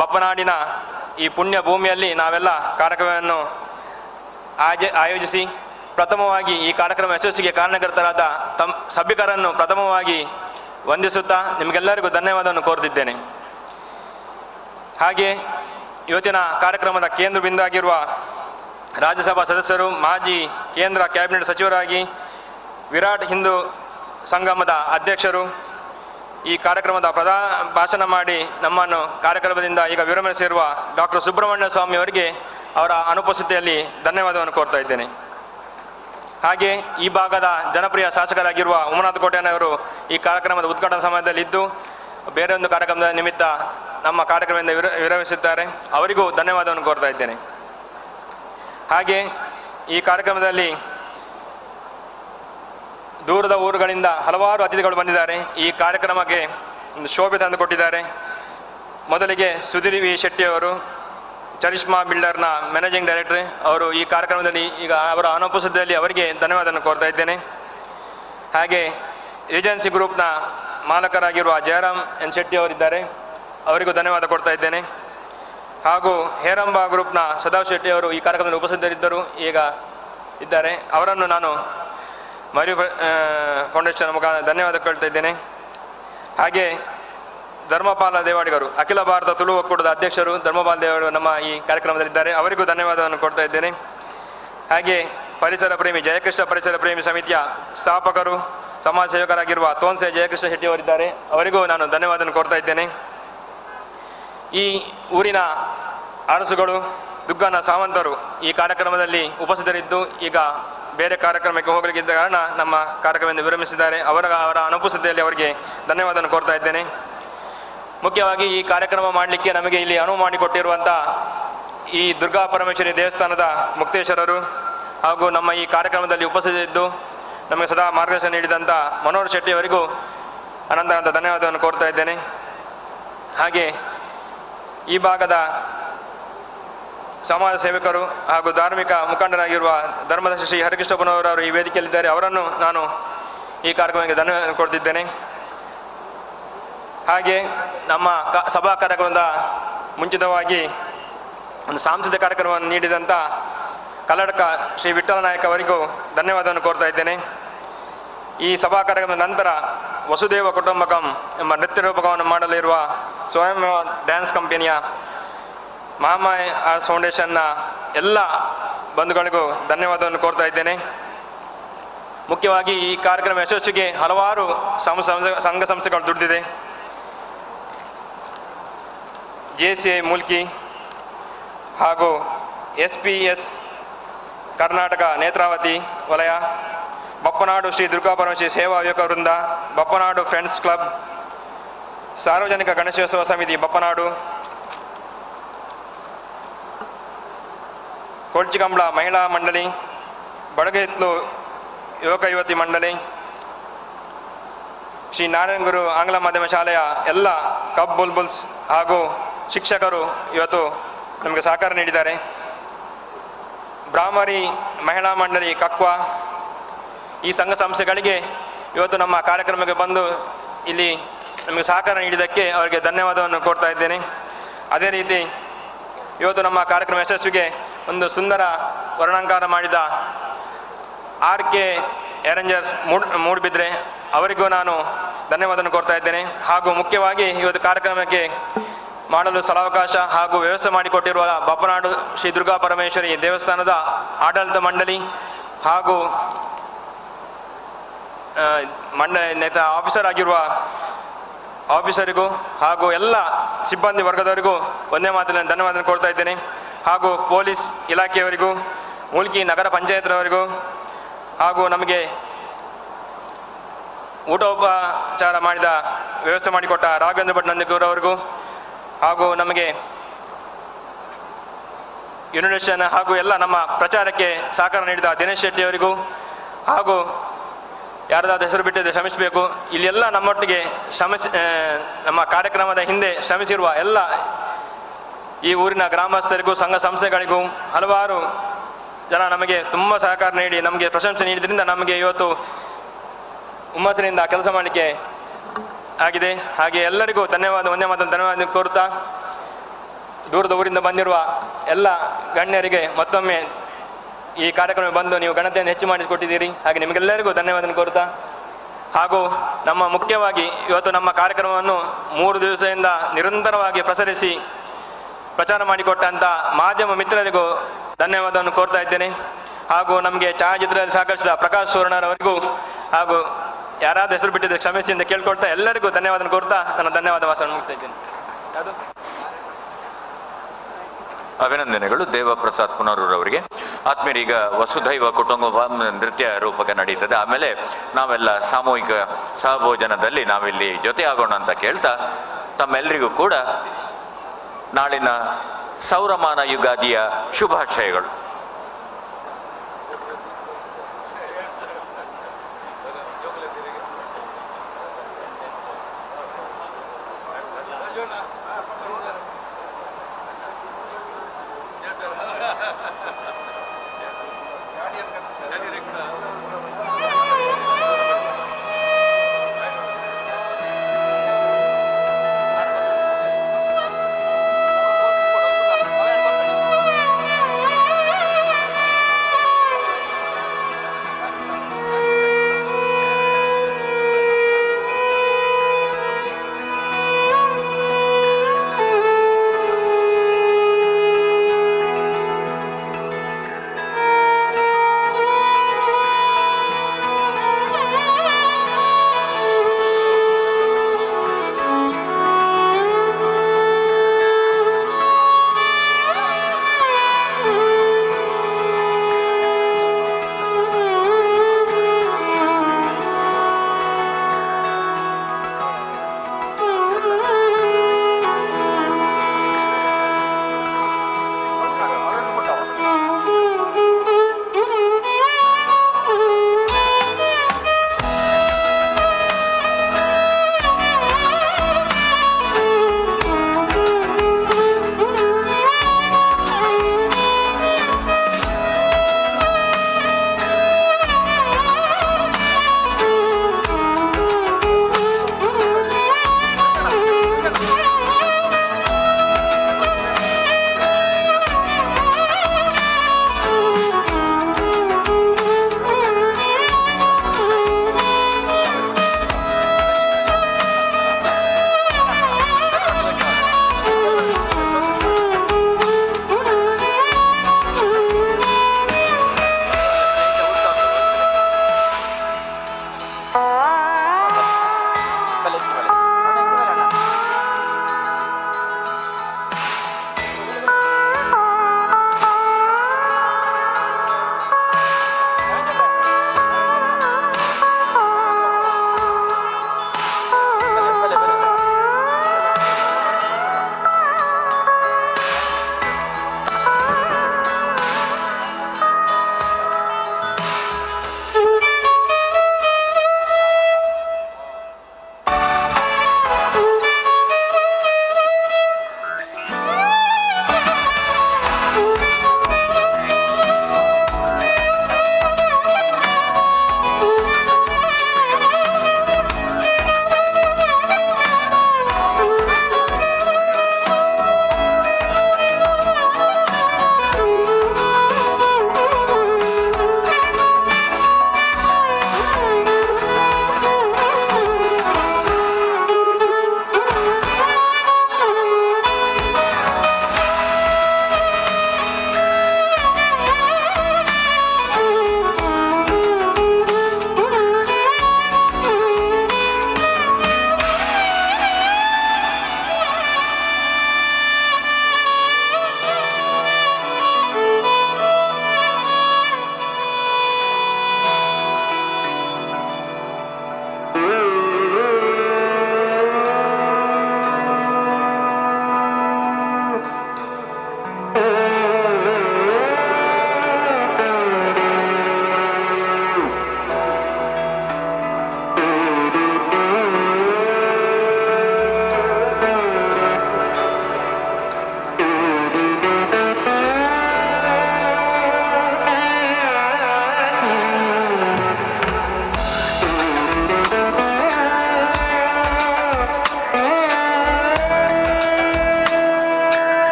ಬಪ್ಪನಾಡಿನ ಈ ಪುಣ್ಯ ಭೂಮಿಯಲ್ಲಿ ನಾವೆಲ್ಲ ಕಾರ್ಯಕ್ರಮವನ್ನು ಆಯೋಜಿಸಿ ಪ್ರಥಮವಾಗಿ ಈ ಕಾರ್ಯಕ್ರಮ ಯಶಸ್ಸಿಗೆ ಕಾರಣಕರ್ತರಾದ ಸಭಿಕರನ್ನು ಪ್ರಥಮವಾಗಿ ವಂದಿಸುತ್ತಾ ನಿಮಗೆಲ್ಲರಿಗೂ ಧನ್ಯವಾದವನ್ನು ಕೋರುತ್ತಿದ್ದೇನೆ. ಹಾಗೆ ಇವತ್ತಿನ ಕಾರ್ಯಕ್ರಮದ ಕೇಂದ್ರ ಬಿಂದುವಾಗಿರುವ ರಾಜ್ಯಸಭಾ ಸದಸ್ಯರು, ಮಾಜಿ ಕೇಂದ್ರ ಕ್ಯಾಬಿನೆಟ್ ಸಚಿವರಾಗಿ ವಿರಾಟ್ ಹಿಂದೂ ಸಂಗಮದ ಅಧ್ಯಕ್ಷರು ಈ ಕಾರ್ಯಕ್ರಮದ ಭಾಷಣ ಮಾಡಿ ನಮ್ಮನ್ನು ಕಾರ್ಯಕ್ರಮದಿಂದ ಈಗ ವಿರಮಿಸಿರುವ ಡಾಕ್ಟರ್ ಸುಬ್ರಹ್ಮಣ್ಯ ಸ್ವಾಮಿ ಅವರಿಗೆ ಅವರ ಅನುಪಸ್ಥಿತಿಯಲ್ಲಿ ಧನ್ಯವಾದವನ್ನು ಕೋರ್ತಾ ಇದ್ದೇನೆ. ಹಾಗೆ ಈ ಭಾಗದ ಜನಪ್ರಿಯ ಶಾಸಕರಾಗಿರುವ ಉಮನಾಥ್ ಕೋಟೆಯವರು ಈ ಕಾರ್ಯಕ್ರಮದ ಉದ್ಘಾಟನಾ ಸಮಯದಲ್ಲಿ ಇದ್ದು ಬೇರೆ ಒಂದು ಕಾರ್ಯಕ್ರಮದ ನಿಮಿತ್ತ ನಮ್ಮ ಕಾರ್ಯಕ್ರಮದಿಂದ ವಿರಮಿಸುತ್ತಾರೆ. ಅವರಿಗೂ ಧನ್ಯವಾದವನ್ನು ಕೋರ್ತಾ ಇದ್ದೇನೆ. ಹಾಗೆ ಈ ಕಾರ್ಯಕ್ರಮದಲ್ಲಿ ದೂರದ ಊರುಗಳಿಂದ ಹಲವಾರು ಅತಿಥಿಗಳು ಬಂದಿದ್ದಾರೆ. ಈ ಕಾರ್ಯಕ್ರಮಕ್ಕೆ ಒಂದು ಶೋಭೆ ತಂದು ಕೊಟ್ಟಿದ್ದಾರೆ. ಮೊದಲಿಗೆ ಸುಧೀರ್ ವಿ ಶೆಟ್ಟಿಯವರು, ಚರಿಷ್ಮಾ ಬಿಲ್ಡರ್ನ ಮ್ಯಾನೇಜಿಂಗ್ ಡೈರೆಕ್ಟರ್ ಅವರು ಈ ಕಾರ್ಯಕ್ರಮದಲ್ಲಿ ಈಗ ಅವರ ಅನುಪಸ್ಥಿತಿಯಲ್ಲಿ ಅವರಿಗೆ ಧನ್ಯವಾದವನ್ನು ಕೋರ್ತಾ ಇದ್ದೇನೆ. ಹಾಗೆ ಏಜೆನ್ಸಿ ಗ್ರೂಪ್ನ ಮಾಲಕರಾಗಿರುವ ಜಯರಾಮ್ ಎನ್ ಶೆಟ್ಟಿ ಅವರಿದ್ದಾರೆ, ಅವರಿಗೂ ಧನ್ಯವಾದ ಕೊಡ್ತಾ ಇದ್ದೇನೆ. ಹಾಗೂ ಹೇರಂಬ ಗ್ರೂಪ್ನ ಸದಾವ್ ಶೆಟ್ಟಿ ಅವರು ಈ ಕಾರ್ಯಕ್ರಮದಲ್ಲಿ ಉಪಸ್ಥಿತರಿದ್ದರು, ಈಗ ಇದ್ದಾರೆ. ಅವರನ್ನು ನಾನು ಮಯೂರಿ ಫೌಂಡೇಶನ್ ಮುಖಾಂತರ ಧನ್ಯವಾದ ಕೇಳ್ತಾ ಇದ್ದೇನೆ. ಹಾಗೆ ಧರ್ಮಪಾಲ ದೇವಾಡಿಗರು, ಅಖಿಲ ಭಾರತ ತುಳು ಒಕ್ಕೂಟದ ಅಧ್ಯಕ್ಷರು ಧರ್ಮಪಾಲ ದೇವಾಡಿಗರು ನಮ್ಮ ಈ ಕಾರ್ಯಕ್ರಮದಲ್ಲಿದ್ದಾರೆ, ಅವರಿಗೂ ಧನ್ಯವಾದವನ್ನು ಕೊಡ್ತಾ ಇದ್ದೇನೆ. ಹಾಗೆ ಪರಿಸರ ಪ್ರೇಮಿ ಜಯಕೃಷ್ಣ ಪರಿಸರ ಪ್ರೇಮಿ ಸಮಿತಿಯ ಸ್ಥಾಪಕರು, ಸಮಾಜ ಸೇವಕರಾಗಿರುವ ತೋನ್ಸೆ ಜಯಕೃಷ್ಣ ಶೆಟ್ಟಿ ಅವರಿದ್ದಾರೆ, ಅವರಿಗೂ ನಾನು ಧನ್ಯವಾದವನ್ನು ಕೊಡ್ತಾ ಇದ್ದೇನೆ. ಈ ಊರಿನ ಅರಸುಗಳು ದುಗ್ಗನ ಸಾವಂತರು ಈ ಕಾರ್ಯಕ್ರಮದಲ್ಲಿ ಉಪಸ್ಥಿತರಿದ್ದು ಈಗ ಬೇರೆ ಕಾರ್ಯಕ್ರಮಕ್ಕೆ ಹೋಗಲಿಕ್ಕಿದ್ದ ಕಾರಣ ನಮ್ಮ ಕಾರ್ಯಕ್ರಮದಿಂದ ವಿರಮಿಸಿದ್ದಾರೆ. ಅವರ ಅನುಪಸ್ಥಿತಿಯಲ್ಲಿ ಅವರಿಗೆ ಧನ್ಯವಾದವನ್ನು ಕೋರ್ತಾ ಇದ್ದೇನೆ. ಮುಖ್ಯವಾಗಿ ಈ ಕಾರ್ಯಕ್ರಮ ಮಾಡಲಿಕ್ಕೆ ನಮಗೆ ಇಲ್ಲಿ ಅನುವು ಮಾಡಿಕೊಟ್ಟಿರುವಂಥ ಈ ದುರ್ಗಾ ಪರಮೇಶ್ವರಿ ದೇವಸ್ಥಾನದ ಮುಕ್ತೇಶ್ವರರು ಹಾಗೂ ನಮ್ಮ ಈ ಕಾರ್ಯಕ್ರಮದಲ್ಲಿ ಉಪಸ್ಥಿತರಿದ್ದು ನಮಗೆ ಸದಾ ಮಾರ್ಗದರ್ಶನ ನೀಡಿದಂಥ ಮನೋಹರ್ ಶೆಟ್ಟಿ ಅವರಿಗೂ ಅನಂತ ಧನ್ಯವಾದವನ್ನು ಕೋರ್ತಾ ಇದ್ದೇನೆ. ಹಾಗೆ ಈ ಭಾಗದ ಸಮಾಜ ಸೇವಕರು ಹಾಗೂ ಧಾರ್ಮಿಕ ಮುಖಂಡರಾಗಿರುವ ಧರ್ಮದ ಶ್ರೀ ಹರಿಕೃಷ್ಣಪ್ಪನವರು ಈ ವೇದಿಕೆಯಲ್ಲಿದ್ದಾರೆ, ಅವರನ್ನು ನಾನು ಈ ಕಾರ್ಯಕ್ರಮಕ್ಕೆ ಧನ್ಯವಾದ ಕೊಡ್ತಿದ್ದೇನೆ. ಹಾಗೆ ನಮ್ಮ ಸಭಾ ಕಾರ್ಯಕ್ರಮದ ಮುಂಚಿತವಾಗಿ ಒಂದು ಸಾಂಸ್ಕೃತಿಕ ಕಾರ್ಯಕ್ರಮವನ್ನು ನೀಡಿದಂಥ ಕಲ್ಲಡಕ ಶ್ರೀ ವಿಠ್ಠಲ ನಾಯಕ ಅವರಿಗೂ ಧನ್ಯವಾದವನ್ನು ಕೋರ್ತಾ ಇದ್ದೇನೆ. ಈ ಸಭಾ ಕಾರ್ಯಕ್ರಮದ ನಂತರ ವಸುದೇವ ಕುಟುಂಬಕಂ ಎಂಬ ನೃತ್ಯ ರೂಪಕವನ್ನು ಮಾಡಲಿರುವ ಸ್ವಯಂ ಡ್ಯಾನ್ಸ್ ಕಂಪನಿಯ ಮಹಾಮಾಯ್ ಆರ್ಟ್ಸ್ ಫೌಂಡೇಶನ್ನ ಎಲ್ಲ ಬಂಧುಗಳಿಗೂ ಧನ್ಯವಾದವನ್ನು ಕೋರ್ತಾ ಇದ್ದೇನೆ. ಮುಖ್ಯವಾಗಿ ಈ ಕಾರ್ಯಕ್ರಮ ಯಶಸ್ವಿಗೆ ಹಲವಾರು ಸಂಘ ಸಂಸ್ಥೆಗಳು ದುಡಿದಿದೆ. JCI ಮೂಲ್ಕಿ ಹಾಗೂ SPS ಕರ್ನಾಟಕ ನೇತ್ರಾವತಿ ವಲಯ, ಬಪ್ಪನಾಡು ಶ್ರೀ ದುರ್ಗಾಪರಮೇಶ್ವರಿ ಸೇವಾ ಯುವಕ ವೃಂದ, ಬಪ್ಪನಾಡು ಫ್ರೆಂಡ್ಸ್ ಕ್ಲಬ್, ಸಾರ್ವಜನಿಕ ಗಣೇಶೋತ್ಸವ ಸಮಿತಿ ಬಪ್ಪನಾಡು, ಕೊಳ್ಚಿಕಂಬಳ ಮಹಿಳಾ ಮಂಡಳಿ, ಬಡಗಹಿತ್ಲು ಯುವಕ ಯುವತಿ ಮಂಡಳಿ, ಶ್ರೀ ನಾರಾಯಣ ಗುರು ಆಂಗ್ಲ ಮಾಧ್ಯಮ ಶಾಲೆಯ ಎಲ್ಲ ಕಬ್ ಬುಲ್ಬುಲ್ಸ್ ಹಾಗೂ ಶಿಕ್ಷಕರು ಇವತ್ತು ನಮಗೆ ಸಹಕಾರ ನೀಡಿದ್ದಾರೆ. ಬ್ರಾಹ್ಮರಿ ಮಹಿಳಾ ಮಂಡಳಿ ಕಕ್ವ, ಈ ಸಂಘ ಸಂಸ್ಥೆಗಳಿಗೆ ಇವತ್ತು ನಮ್ಮ ಕಾರ್ಯಕ್ರಮಕ್ಕೆ ಬಂದು ಇಲ್ಲಿ ನಮಗೆ ಸಹಕಾರ ನೀಡಿದ್ದಕ್ಕೆ ಅವರಿಗೆ ಧನ್ಯವಾದವನ್ನು ಕೊಡ್ತಾ ಇದ್ದೇನೆ. ಅದೇ ರೀತಿ ಇವತ್ತು ನಮ್ಮ ಕಾರ್ಯಕ್ರಮ ಯಶಸ್ವಿಗೆ ಒಂದು ಸುಂದರ ವರ್ಣಾಂಕಾರ ಮಾಡಿದ RK ಅರೇಂಜರ್ಸ್ ಮೂಡುಬಿದ್ರೆ ಅವರಿಗೂ ನಾನು ಧನ್ಯವಾದವನ್ನು ಕೊಡ್ತಾ ಇದ್ದೇನೆ. ಹಾಗೂ ಮುಖ್ಯವಾಗಿ ಇವತ್ತು ಕಾರ್ಯಕ್ರಮಕ್ಕೆ ಮಾಡಲು ಸ್ಥಳಾವಕಾಶ ಹಾಗೂ ವ್ಯವಸ್ಥೆ ಮಾಡಿಕೊಟ್ಟಿರುವ ಬಪ್ಪನಾಡು ಶ್ರೀ ದುರ್ಗಾ ಪರಮೇಶ್ವರಿ ದೇವಸ್ಥಾನದ ಆಡಳಿತ ಮಂಡಳಿ ಹಾಗೂ ನೇತ ಆಫೀಸರ್ ಆಗಿರುವ ಆಫೀಸರಿಗೂ ಹಾಗೂ ಎಲ್ಲ ಸಿಬ್ಬಂದಿ ವರ್ಗದವರಿಗೂ ಒಂದೇ ಮಾತಿನಲ್ಲಿ ಧನ್ಯವಾದ ಕೊಡ್ತಾ ಇದ್ದೇನೆ. ಹಾಗೂ ಪೊಲೀಸ್ ಇಲಾಖೆಯವರಿಗೂ, ಮೂಲ್ಕಿ ನಗರ ಪಂಚಾಯತ್ರವರಿಗೂ, ಹಾಗೂ ನಮಗೆ ಊಟೋಪಚಾರ ಮಾಡಿದ ವ್ಯವಸ್ಥೆ ಮಾಡಿಕೊಟ್ಟ ರಾಘವೇಂದ್ರ ಭಟ್ ನಂದಿಗೂರವರಿಗೂ, ಹಾಗೂ ನಮಗೆ ಯುನಿಟೇಷನ್ ಹಾಗೂ ಎಲ್ಲ ನಮ್ಮ ಪ್ರಚಾರಕ್ಕೆ ಸಹಕಾರ ನೀಡಿದ ದಿನೇಶ್ ಶೆಟ್ಟಿಯವರಿಗೂ, ಹಾಗೂ ಯಾರದಾದ ಹೆಸರು ಬಿಟ್ಟಿದ್ದರೆ ಶ್ರಮಿಸಬೇಕು. ಇಲ್ಲೆಲ್ಲ ನಮ್ಮೊಟ್ಟಿಗೆ ನಮ್ಮ ಕಾರ್ಯಕ್ರಮದ ಹಿಂದೆ ಶ್ರಮಿಸಿರುವ ಎಲ್ಲ ಈ ಊರಿನ ಗ್ರಾಮಸ್ಥರಿಗೂ, ಸಂಘ ಸಂಸ್ಥೆಗಳಿಗೂ, ಹಲವಾರು ಜನ ನಮಗೆ ತುಂಬ ಸಹಕಾರ ನೀಡಿ ನಮಗೆ ಪ್ರಶಂಸೆ ನೀಡಿದ್ರಿಂದ ನಮಗೆ ಇವತ್ತು ಹುಮ್ಮಸ್ಸಿನಿಂದ ಕೆಲಸ ಮಾಡಲಿಕ್ಕೆ ಆಗಿದೆ. ಹಾಗೆ ಎಲ್ಲರಿಗೂ ಧನ್ಯವಾದ, ಒಂದೇ ಮಾತ್ರ ಧನ್ಯವಾದ ಕೋರುತ್ತಾ, ದೂರದ ಊರಿಂದ ಬಂದಿರುವ ಎಲ್ಲ ಗಣ್ಯರಿಗೆ ಮತ್ತೊಮ್ಮೆ ಈ ಕಾರ್ಯಕ್ರಮ ಬಂದು ನೀವು ಘನತೆಯನ್ನು ಹೆಚ್ಚು ಮಾಡಿಸಿಕೊಟ್ಟಿದ್ದೀರಿ. ಹಾಗೆ ನಿಮಗೆಲ್ಲರಿಗೂ ಧನ್ಯವಾದ ಕೋರುತ್ತಾ, ಹಾಗೂ ನಮ್ಮ ಮುಖ್ಯವಾಗಿ ಇವತ್ತು ನಮ್ಮ ಕಾರ್ಯಕ್ರಮವನ್ನು 3 ದಿವಸದಿಂದ ನಿರಂತರವಾಗಿ ಪ್ರಚಾರ ಮಾಡಿಕೊಟ್ಟಂಥ ಮಾಧ್ಯಮ ಮಿತ್ರರಿಗೂ ಧನ್ಯವಾದವನ್ನು ಕೋರ್ತಾ ಇದ್ದೇನೆ. ಹಾಗೂ ನಮಗೆ ಛಾಯಾಚಿತ್ರದಲ್ಲಿ ಸಹಕರಿಸಿದ ಪ್ರಕಾಶ್ ಸುವರ್ಣರವರಿಗೂ, ಹಾಗೂ ಯಾರಾದರೂ ಹೆಸರು ಬಿಟ್ಟಿದ್ದರೆ ಕ್ಷಮಿಸಿ ಅಂತ ಕೇಳ್ಕೊಳ್ತಾ ಎಲ್ಲರಿಗೂ ಧನ್ಯವಾದ ಕೋರ್ತಾ ನನ್ನ ಧನ್ಯವಾದ ಭಾಷಣ ಮುಗಿಸ್ತಾ ಇದ್ದೇನೆ. ಅಭಿನಂದನೆಗಳು ದೇವಪ್ರಸಾದ್ ಪುನರೂರವರಿಗೆ. ಆತ್ಮೀಯರೀಗ ವಸುಧೈವ ಕುಟುಂಬ ನೃತ್ಯ ರೂಪಕ ನಡೀತದೆ. ಆಮೇಲೆ ನಾವೆಲ್ಲ ಸಾಮೂಹಿಕ ಸಹಭೋಜನದಲ್ಲಿ ನಾವಿಲ್ಲಿ ಜೊತೆ ಆಗೋಣ ಅಂತ ಕೇಳ್ತಾ ತಮ್ಮೆಲ್ಲರಿಗೂ ಕೂಡ ನಾಳಿನ ಸೌರಮಾನ ಯುಗಾದಿಯ ಶುಭಾಶಯಗಳು.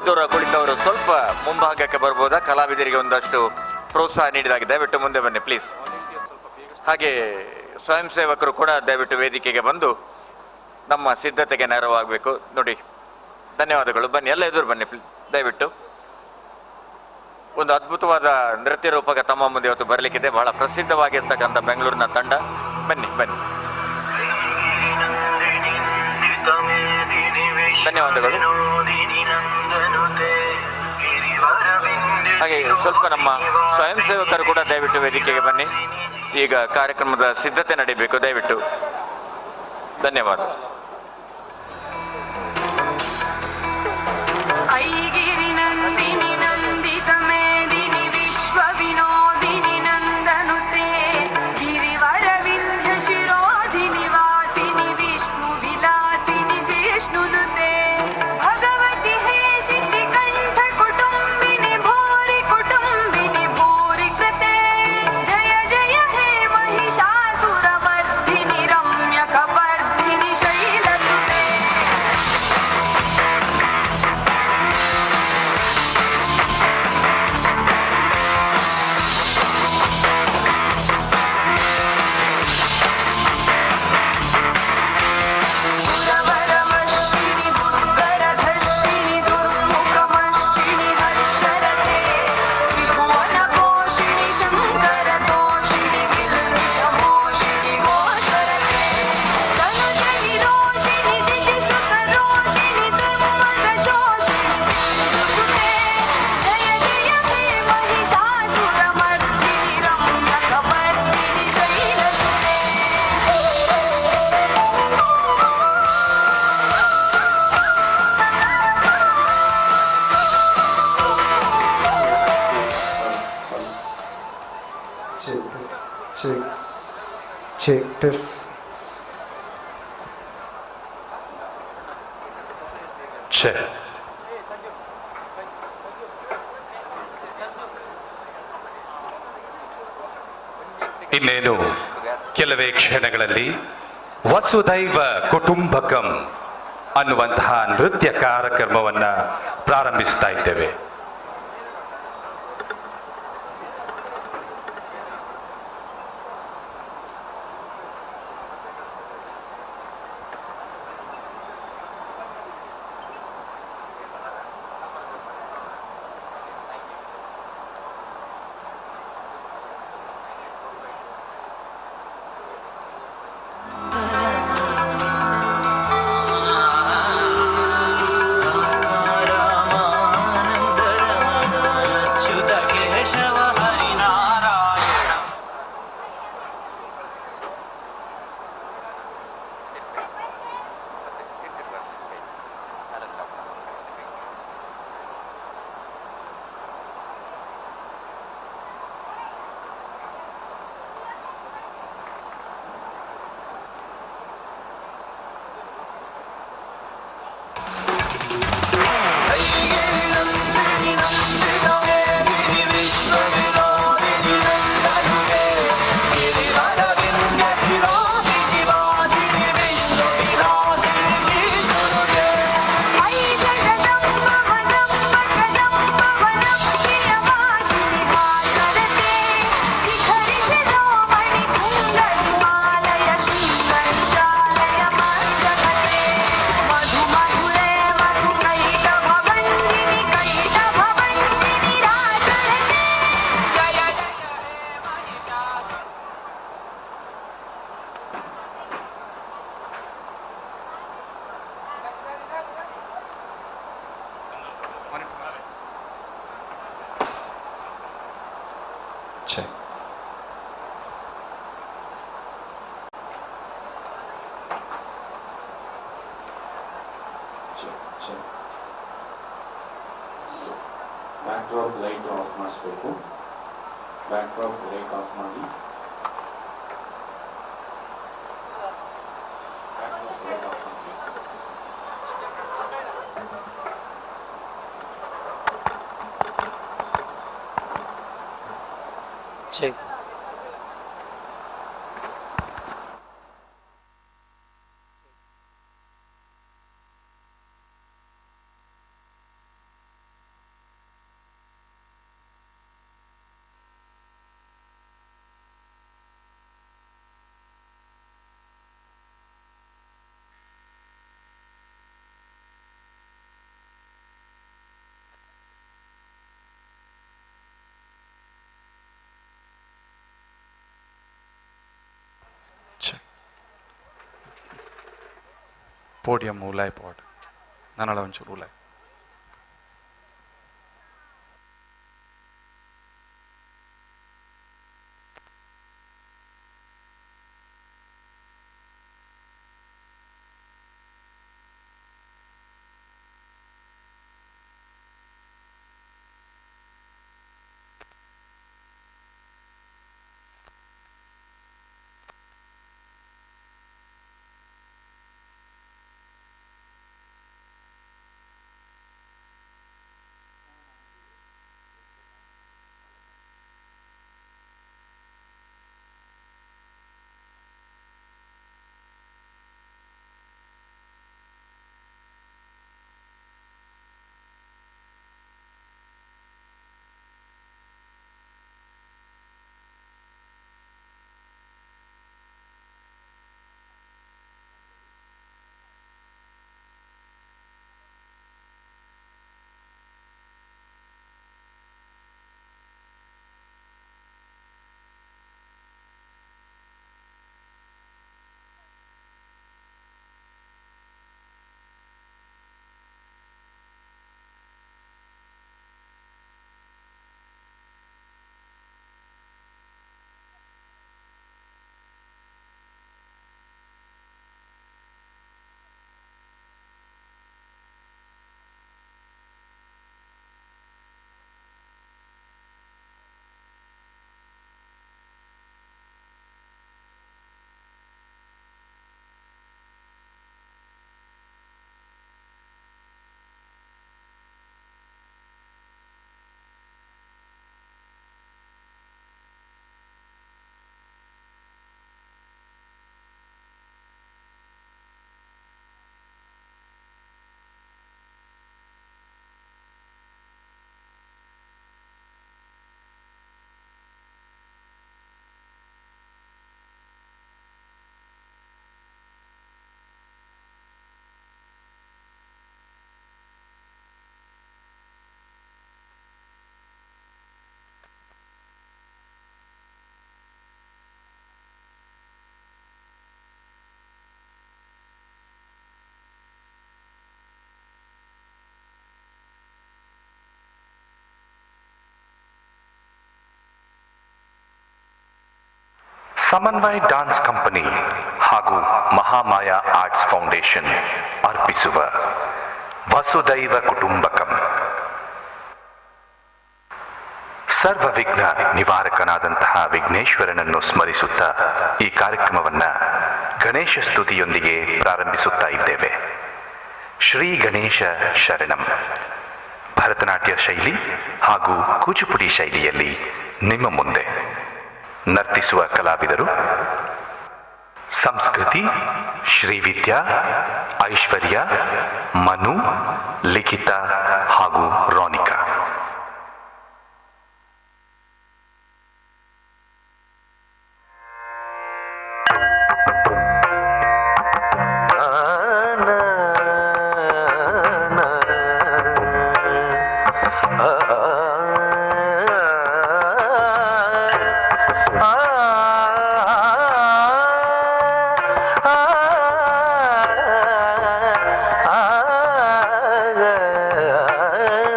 ದೂರ ಕುಳಿತವರು ಸ್ವಲ್ಪ ಮುಂಭಾಗಕ್ಕೆ ಬರ್ಬೋದಾ? ಕಲಾವಿದರಿಗೆ ಒಂದಷ್ಟು ಪ್ರೋತ್ಸಾಹ ನೀಡಿದಾಗೆ ದಯವಿಟ್ಟು ಮುಂದೆ ಬನ್ನಿ ಪ್ಲೀಸ್. ಹಾಗೆ ಸ್ವಯಂ ಸೇವಕರು ಕೂಡ ದಯವಿಟ್ಟು ವೇದಿಕೆಗೆ ಬಂದು ನಮ್ಮ ಸಿದ್ಧತೆಗೆ ನೆರವಾಗಬೇಕು. ನೋಡಿ, ಧನ್ಯವಾದಗಳು. ಬನ್ನಿ, ಎಲ್ಲ ಎದುರು ಬನ್ನಿ ದಯವಿಟ್ಟು. ಒಂದು ಅದ್ಭುತವಾದ ನೃತ್ಯ ರೂಪಕ ತಮ್ಮ ಮುಂದೆ ಇವತ್ತು ಬರಲಿಕ್ಕಿದೆ. ಬಹಳ ಪ್ರಸಿದ್ಧವಾಗಿರ್ತಕ್ಕಂಥ ಬೆಂಗಳೂರಿನ ತಂಡ. ಬನ್ನಿ ಬನ್ನಿ, ಧನ್ಯವಾದಗಳು. ಹಾಗೆ ಸ್ವಲ್ಪ ನಮ್ಮ ಸ್ವಯಂ ಸೇವಕರು ಕೂಡ ದಯವಿಟ್ಟು ವೇದಿಕೆಗೆ ಬನ್ನಿ. ಈಗ ಕಾರ್ಯಕ್ರಮದ ಸಿದ್ಧತೆ ನಡೀಬೇಕು, ದಯವಿಟ್ಟು. ಧನ್ಯವಾದ. ಐಗಿರಿ ನಂದಿನಿ ನಂದಿತ ಮೇದಿನಿ ವಿಶ್ವ ವಿನೋದಿನಿ ನಂದನುತೆ ಗಿರಿವರ ವಿಂಧ್ಯ ಶಿರೋಧಿನಿ ವಾಸಿನಿ ವಿಷ್ಣು ವಿಲಾಸಿನಿ ಜಿಷ್ಣುನುತೆ ಭಗವತಿ ಹೇಷಿತಿ ಕಂಠ ಕುಟುಂಬಿನಿ ಭೂರಿ ಕುಟುಂಬಿನಿ ಭೂರಿ ಕೃತೆ ಜಯ ಜಯ ಹೇ ಮಹಿಷಾಸುರ ಮರ್ದಿನಿ ರಮ್ಯ ಕಪರ್ಧಿನಿ ಶೈಲಸುತೆ. ಸುರವರವರ್ಷಿಣಿ ದುರ್ಗರಧರ್ಷಿಣಿ ದುರ್ಮುಖಮರ್ಷಿಣಿ ಹರ್ಷರತೆ ತ್ರಿಭುವನಪೋಷಿಣಿ ಶಂಕರತೋಷಿಣಿ ಕಿಲ್ಬಿಷಮೋಷಿಣಿ ಘೋಷರತೆ ತನುಜನಿ ರೋಷಿಣಿ ದಿತಿಸುತರೋಷಿಣಿ ದುರ್ಮದ ಶೋಷಿಣಿ ಸಿಂಧುಸುತೆ ಜಯ ಜಯ ಹೇ ಮಹಿಷಾಸುರ ಮರ್ದಿನಿ ರಮ್ಯ ಕಪರ್ದಿನಿ ಶೈಲಸುತೆ. Check this. Check. ಇನ್ನೇನು ಕೆಲವೇ ಕ್ಷಣಗಳಲ್ಲಿ ವಸುದೈವ ಕುಟುಂಬಕಂ ಅನ್ನುವಂತಹ ನೃತ್ಯ ಕಾರ್ಯಕ್ರಮವನ್ನ ಪ್ರಾರಂಭಿಸ್ತಾ ಇದ್ದೇವೆ. Check. ಬ್ಯಾಕ್ಡ್ರಾಪ್ ಲೈಟ್ ಆಫ್ ಮಾಡಿಸ್ಬೇಕು. ಬ್ಯಾಕ್ಡ್ರಾಪ್ ಲೈಟ್ ಆಫ್ ಮಾಡಿ. Check. ಪೋಡಿಯಂ ಉಲಾಯ್ ಪಾಡ್ ನನಳ ಒಂಚೂರು ಉಲಾಯ್. ಸಮನ್ವಯ ಡಾನ್ಸ್ ಕಂಪನಿ ಹಾಗೂ ಮಹಾಮಾಯ ಆರ್ಟ್ಸ್ ಫೌಂಡೇಶನ್ ಅರ್ಪಿಸುವ ವಸುದೈವ ಕುಟುಂಬಕಂ. ಸರ್ವ ವಿಘ್ನ ನಿವಾರಕನಾದಂತಹ ವಿಘ್ನೇಶ್ವರನನ್ನು ಸ್ಮರಿಸುತ್ತಾ ಈ ಕಾರ್ಯಕ್ರಮವನ್ನು ಗಣೇಶ ಸ್ತುತಿಯೊಂದಿಗೆ ಪ್ರಾರಂಭಿಸುತ್ತಾ ಇದ್ದೇವೆ. ಶ್ರೀ ಗಣೇಶ ಶರಣಂ. ಭರತನಾಟ್ಯ ಶೈಲಿ ಹಾಗೂ ಕೂಚಿಪುಡಿ ಶೈಲಿಯಲ್ಲಿ ನಿಮ್ಮ ಮುಂದೆ ನರ್ತಿಸುವ ಕಲಾವಿದರು ಸಂಸ್ಕೃತಿ, ಶ್ರೀವಿದ್ಯಾ, ಐಶ್ವರ್ಯ, ಮನು, ಲಿಖಿತ ಹಾಗೂ ರೋನಿಕಾ.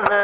na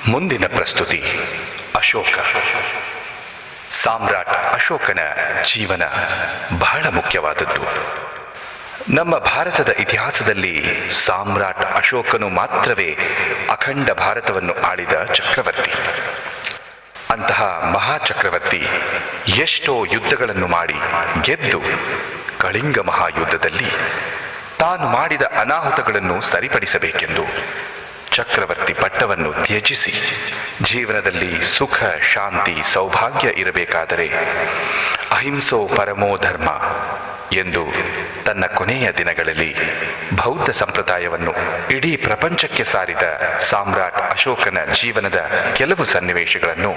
ಮುಂದಿನ ಪ್ರಸ್ತುತಿ ಅಶೋಕ. ಸಾಮ್ರಾಟ್ ಅಶೋಕನ ಜೀವನ ಬಹಳ ಮುಖ್ಯವಾದದ್ದು. ನಮ್ಮ ಭಾರತದ ಇತಿಹಾಸದಲ್ಲಿ ಸಾಮ್ರಾಟ್ ಅಶೋಕನು ಮಾತ್ರವೇ ಅಖಂಡ ಭಾರತವನ್ನು ಆಳಿದ ಚಕ್ರವರ್ತಿ. ಅಂತಹ ಮಹಾಚಕ್ರವರ್ತಿ ಎಷ್ಟೋ ಯುದ್ಧಗಳನ್ನು ಮಾಡಿ ಗೆದ್ದು ಕಳಿಂಗ ಮಹಾಯುದ್ಧದಲ್ಲಿ ತಾನು ಮಾಡಿದ ಅನಾಹುತಗಳನ್ನು ಸರಿಪಡಿಸಬೇಕೆಂದು ಚಕ್ರವರ್ತಿ ಪಟ್ಟವನ್ನು ತ್ಯಜಿಸಿ ಜೀವನದಲ್ಲಿ ಸುಖ ಶಾಂತಿ ಸೌಭಾಗ್ಯ ಇರಬೇಕಾದರೆ ಅಹಿಂಸೋ ಪರಮೋ ಧರ್ಮ ಎಂದು ತನ್ನ ಕೊನೆಯ ದಿನಗಳಲ್ಲಿ ಬೌದ್ಧ ಸಂಪ್ರದಾಯವನ್ನು ಇಡೀ ಪ್ರಪಂಚಕ್ಕೆ ಸಾರಿದ ಸಾಮ್ರಾಟ್ ಅಶೋಕನ ಜೀವನದ ಕೆಲವು ಸನ್ನಿವೇಶಗಳನ್ನು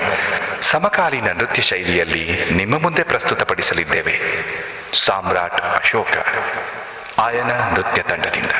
ಸಮಕಾಲೀನ ನೃತ್ಯ ಶೈಲಿಯಲ್ಲಿ ನಿಮ್ಮ ಮುಂದೆ ಪ್ರಸ್ತುತಪಡಿಸಲಿದ್ದೇವೆ. ಸಾಮ್ರಾಟ್ ಅಶೋಕ ಆಯನ ನೃತ್ಯ ತಂಡದಿಂದ.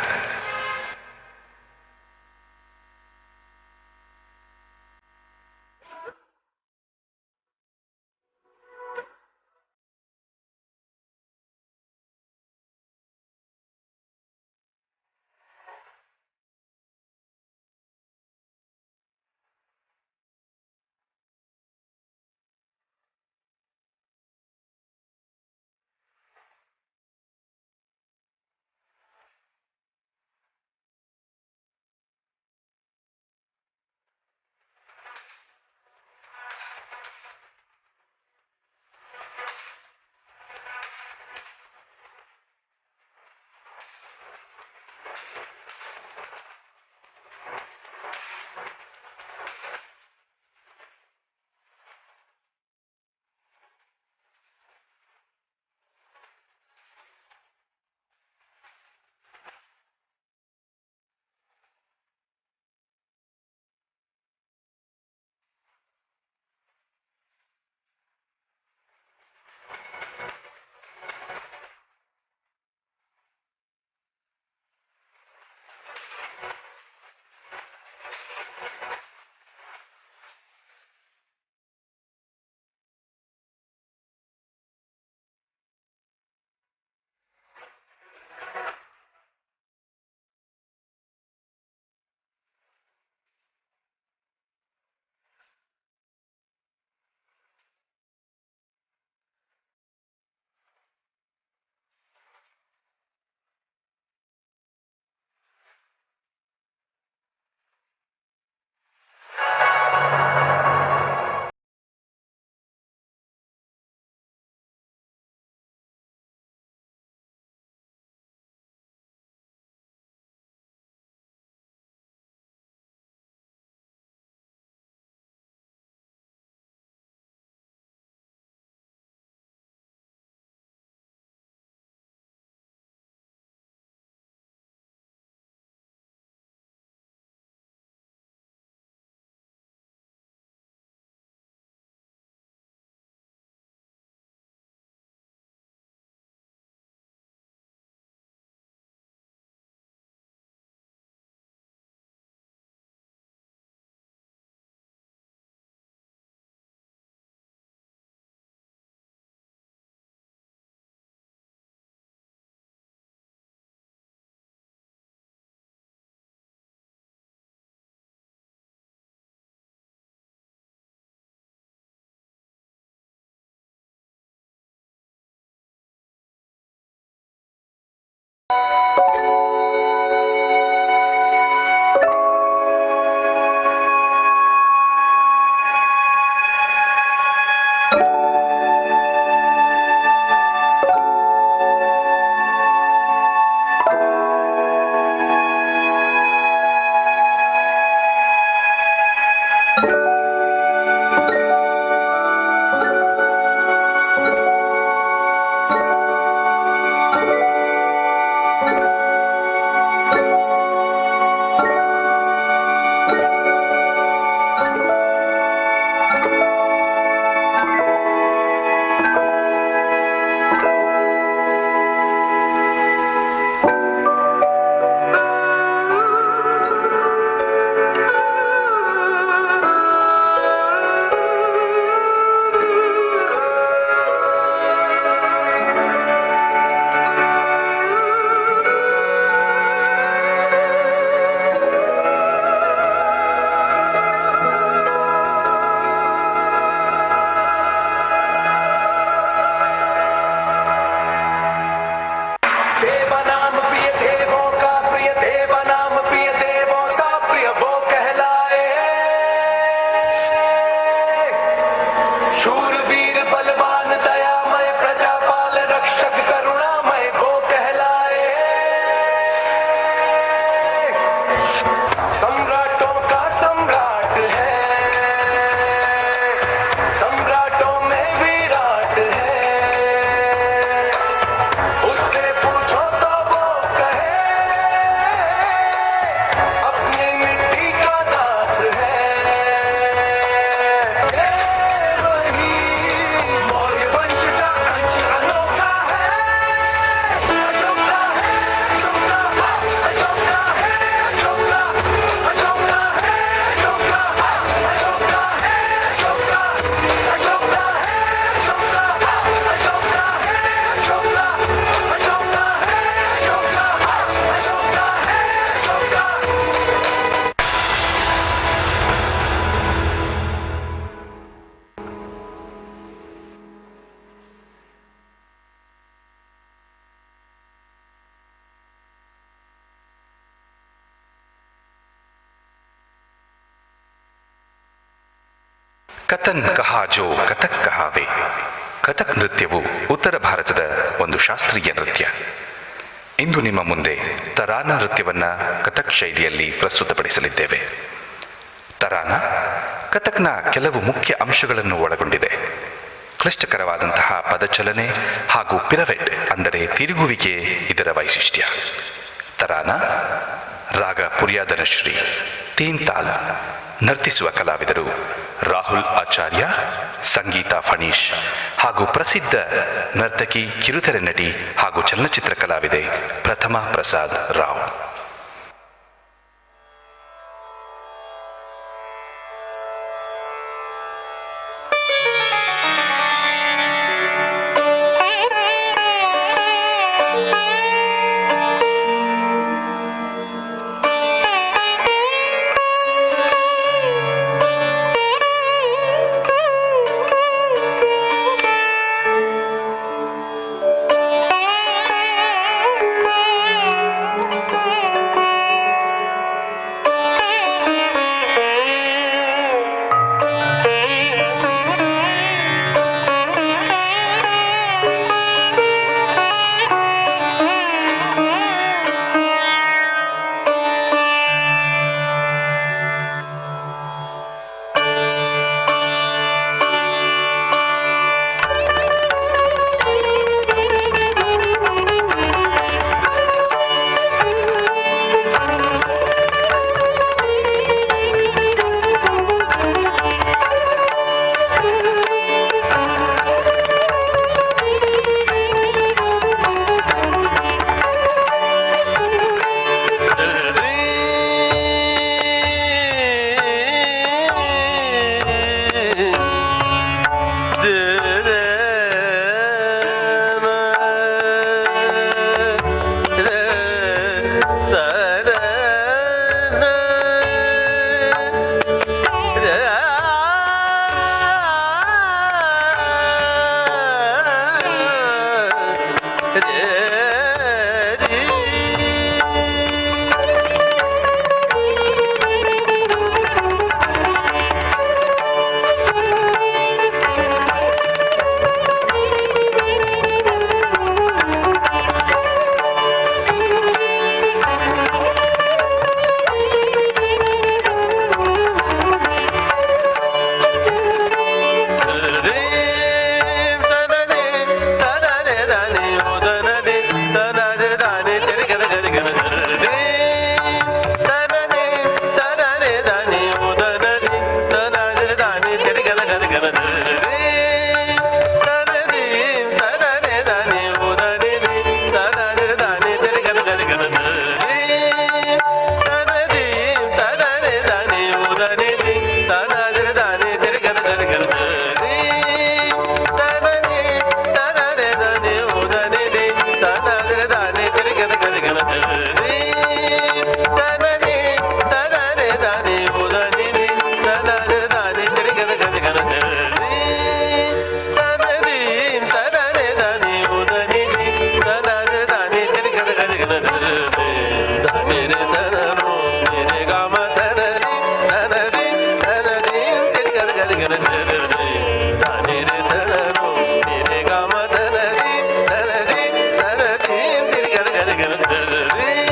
ಕತನ್ ಕಹಾ ಜೋ ಕಥಕ್ ಕಹಾವೆ. ಕಥಕ್ ನೃತ್ಯವು ಉತ್ತರ ಭಾರತದ ಒಂದು ಶಾಸ್ತ್ರೀಯ ನೃತ್ಯ. ಇಂದು ನಿಮ್ಮ ಮುಂದೆ ತರಾನ ನೃತ್ಯವನ್ನು ಕಥಕ್ ಶೈಲಿಯಲ್ಲಿ ಪ್ರಸ್ತುತಪಡಿಸಲಿದ್ದೇವೆ. ತರಾನ ಕಥಕ್ನ ಕೆಲವು ಮುಖ್ಯ ಅಂಶಗಳನ್ನು ಒಳಗೊಂಡಿದೆ. ಕ್ಲಿಷ್ಟಕರವಾದಂತಹ ಪದಚಲನೆ ಹಾಗೂ ಪಿರವೆಟ್ ಅಂದರೆ ತಿರುಗುವಿಕೆ ಇದರ ವೈಶಿಷ್ಟ್ಯ. ತರಾನ ರಾಗ ಪುರ್ಯಾದನಶ್ರೀ, ತೀನ್ ತಾಲ್. ನರ್ತಿಸುವ ಕಲಾವಿದರು ರಾಹುಲ್ ಆಚಾರ್ಯ, ಸಂಗೀತಾ ಫಣೀಶ್ ಹಾಗೂ ಪ್ರಸಿದ್ಧ ನರ್ತಕಿ, ಕಿರುತೆರೆ ನಟಿ ಹಾಗೂ ಚಲನಚಿತ್ರ ಕಲಾವಿದೆ ಪ್ರಥಮಾ ಪ್ರಸಾದ್ ರಾವ್. Hey!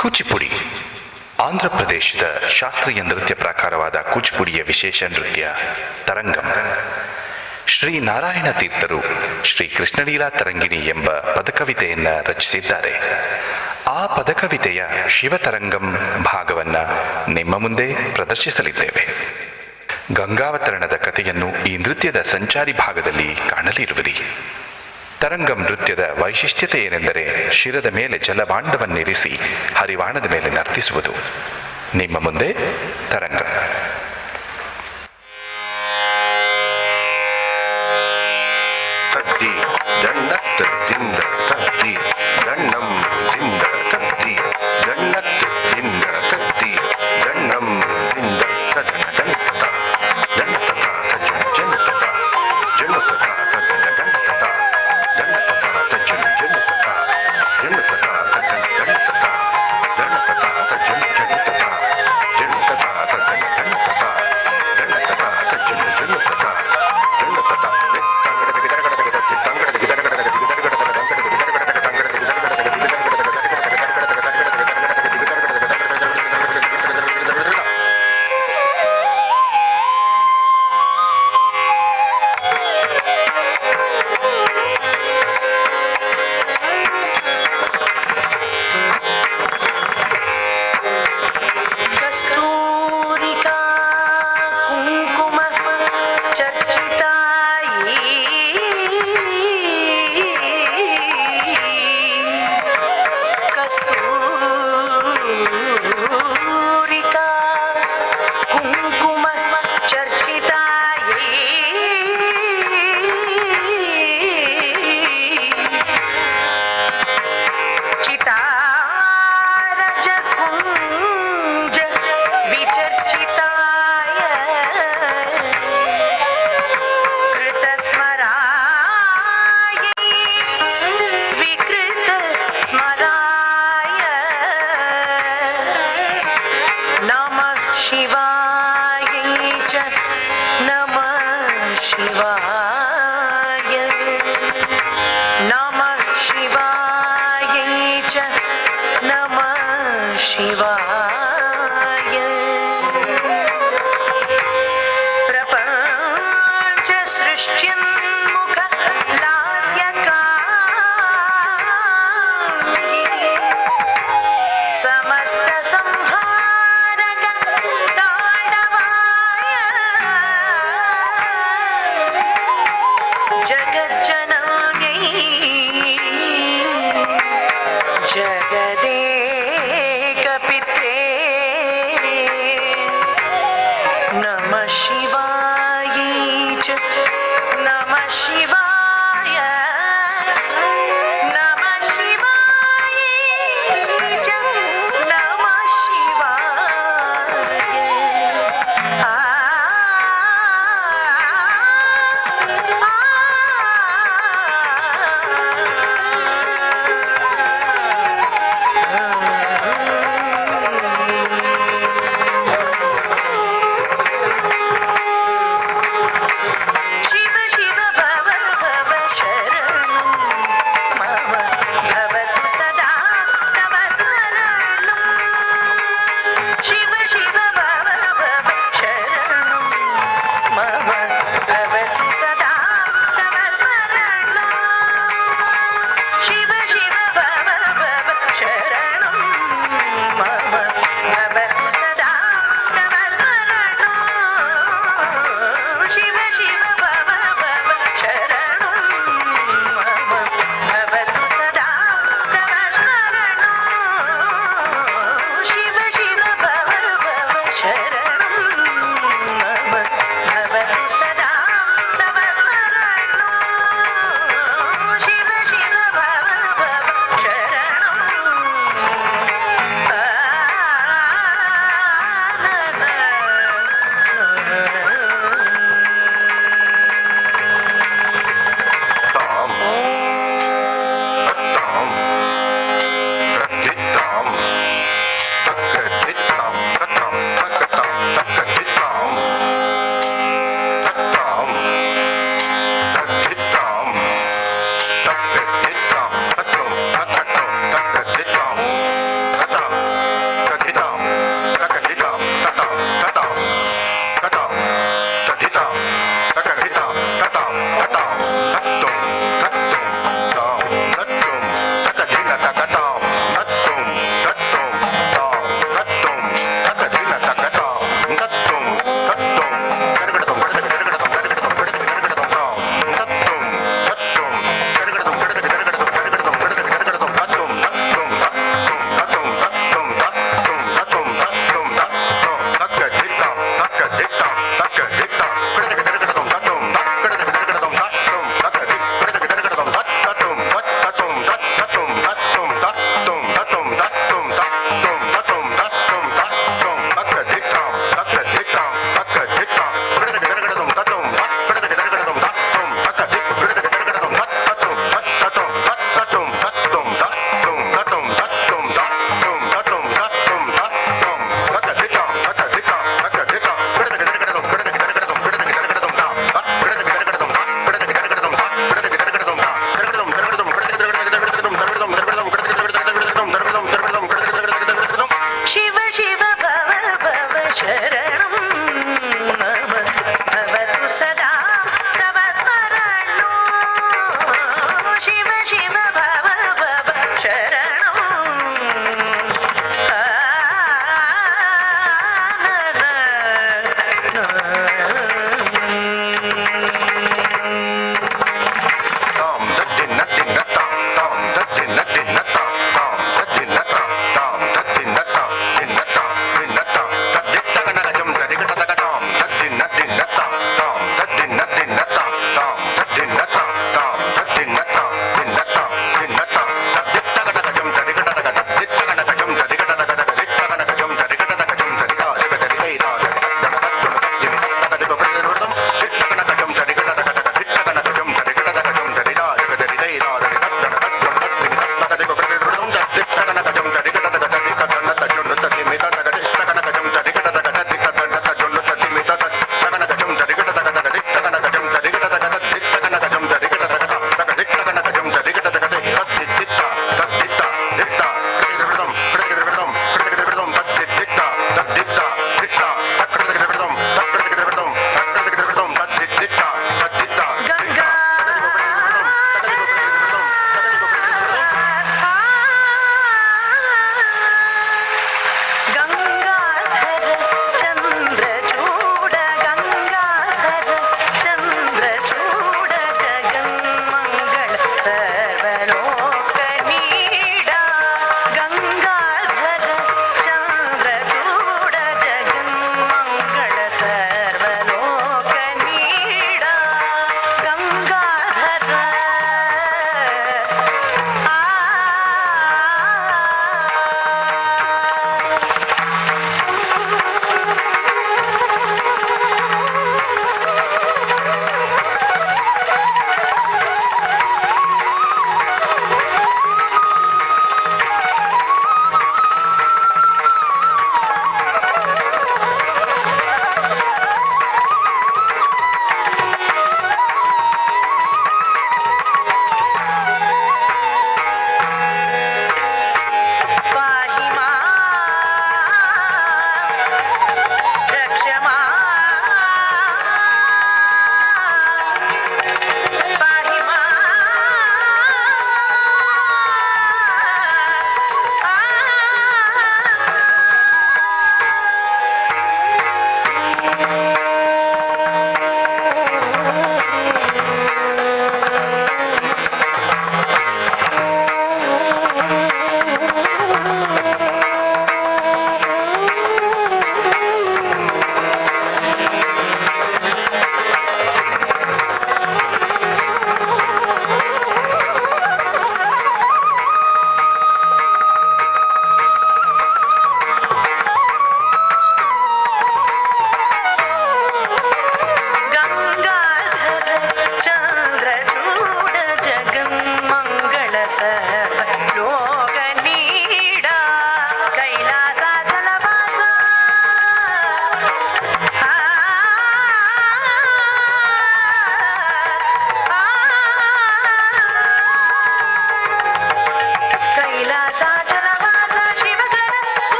ಕೂಚಿಪುಡಿ ಆಂಧ್ರ ಪ್ರದೇಶದ ಶಾಸ್ತ್ರೀಯ ನೃತ್ಯ ಪ್ರಕಾರವಾದ ಕೂಚಿಪುಡಿಯ ವಿಶೇಷ ನೃತ್ಯ ತರಂಗಂ. ಶ್ರೀ ನಾರಾಯಣ ತೀರ್ಥರು ಶ್ರೀ ಕೃಷ್ಣಲೀಲಾ ತರಂಗಿಣಿ ಎಂಬ ಪದಕವಿತೆಯನ್ನು ರಚಿಸಿದ್ದಾರೆ. ಆ ಪದಕವಿತೆಯ ಶಿವತರಂಗಂ ಭಾಗವನ್ನ ನಿಮ್ಮ ಮುಂದೆ ಪ್ರದರ್ಶಿಸಲಿದ್ದೇವೆ. ಗಂಗಾವತರಣದ ಕಥೆಯನ್ನು ಈ ನೃತ್ಯದ ಸಂಚಾರಿ ಭಾಗದಲ್ಲಿ ಕಾಣಲಿರುವಿರಿ. ತರಂಗಂ ನೃತ್ಯದ ವೈಶಿಷ್ಟ್ಯತೆ ಏನೆಂದರೆ ಶಿರದ ಮೇಲೆ ಜಲಭಾಂಡವನ್ನಿರಿಸಿ ಹರಿವಾಣದ ಮೇಲೆ ನರ್ತಿಸುವುದು. ನಿಮ್ಮ ಮುಂದೆ ತರಂಗಂ. ತದ್ದಿ ದಣ್ಣತ್ತ ದಿಂದ ತದ್ದಿ ದಣ್ಣಂ ದಿಂದ ತದ್ದಿ ದಣ್ಣತ್ತ ದಿಂದ ತದ್ದಿ ದಣ್ಣಂ ದಿಂದ ತದನ ದಣ್ಣತತ ದಣ್ಣತತ ತಜ್ಜನ ಜನ್ನತತ ಜನ್ನತತ ತದನ ದಣ್ಣತತ ದಣ್ಣತತ ತಜ್ಜನ ಜನ್ನತತ ಜನ್ನತತ ತಜ್ಜನ ದಣ್ಣತತ ದಣ್ಣತತ ತಜ್ಜನ ಜನ್ನತತ ಜನ್ನತತ ತದನ ದಣ್ಣತತ ದಣ್ಣತತ ತಜ್ಜನ ಜನ್ನತತ ಜನ್ನತತ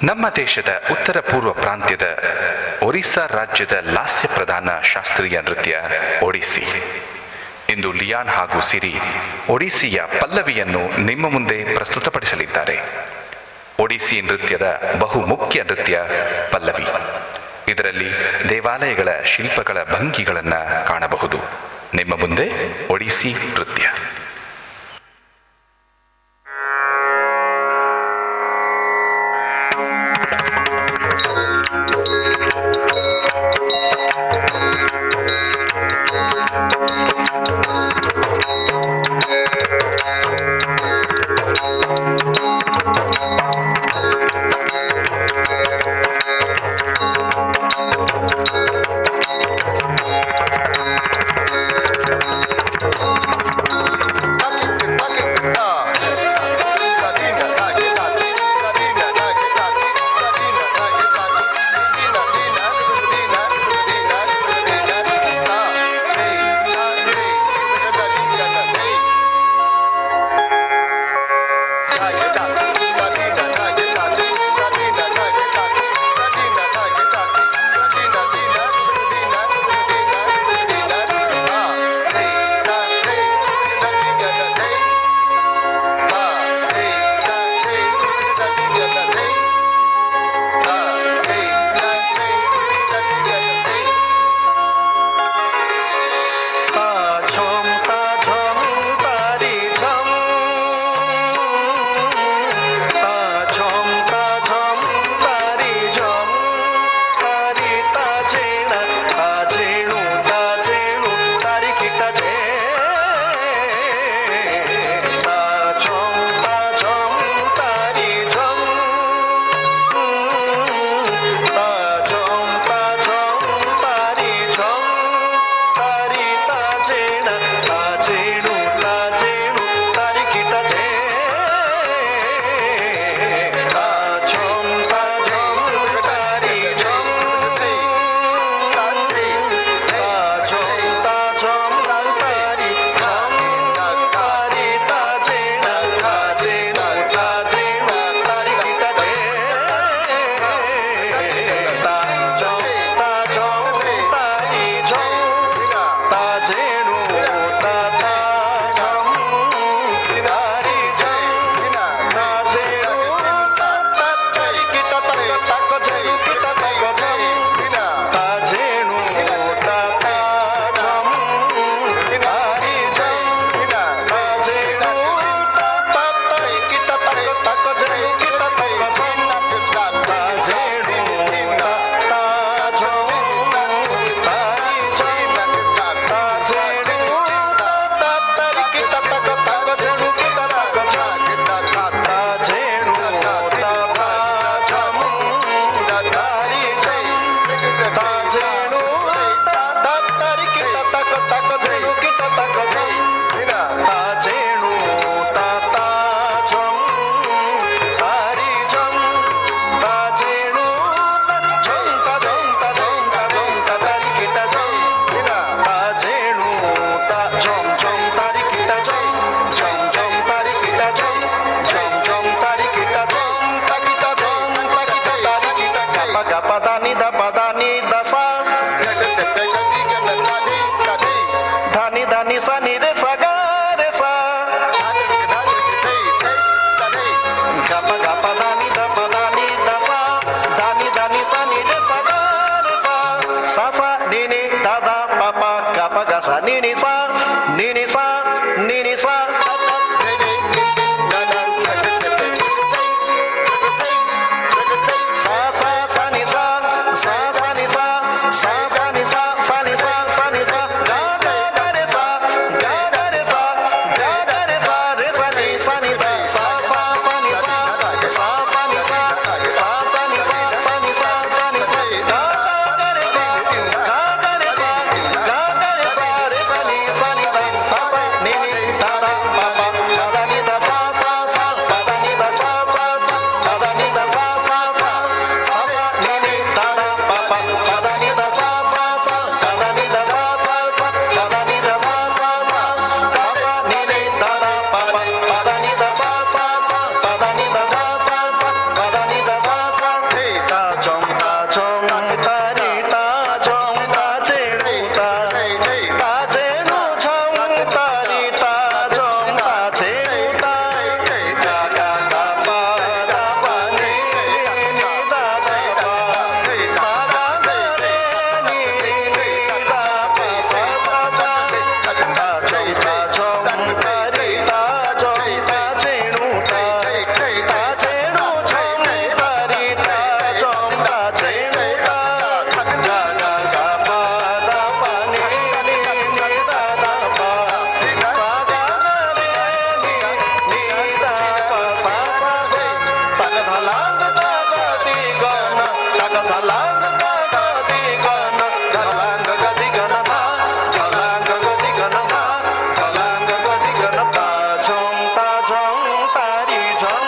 ನಮ್ಮ ದೇಶದ ಉತ್ತರ ಪೂರ್ವ ಪ್ರಾಂತ್ಯದ ಒರಿಸ್ಸಾ ರಾಜ್ಯದ ಲಾಸ್ಯ ಪ್ರಧಾನ ಶಾಸ್ತ್ರೀಯ ನೃತ್ಯ ಒಡಿಸ್ಸಿ. ಇಂದು ಲಿಯಾನ್ ಹಾಗೂ ಸಿರಿ ಒಡಿಸ್ಸಿಯ ಪಲ್ಲವಿಯನ್ನು ನಿಮ್ಮ ಮುಂದೆ ಪ್ರಸ್ತುತಪಡಿಸಲಿದ್ದಾರೆ. ಒಡಿಸ್ಸಿ ನೃತ್ಯದ ಬಹುಮುಖ್ಯ ನೃತ್ಯ ಪಲ್ಲವಿ. ಇದರಲ್ಲಿ ದೇವಾಲಯಗಳ ಶಿಲ್ಪಗಳ ಭಂಗಿಗಳನ್ನು ಕಾಣಬಹುದು. ನಿಮ್ಮ ಮುಂದೆ ಒಡಿಸ್ಸಿ ನೃತ್ಯ. धलांग दागा दी गन तग धलांग दागा दी गन धलांग गदी गन धा धलांग गदी गन धा धलांग गदी गन ता झों तारी झों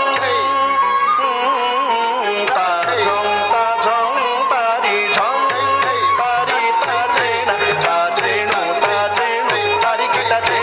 ता झों तारी झों तारी ता चेणु तारी किटा चे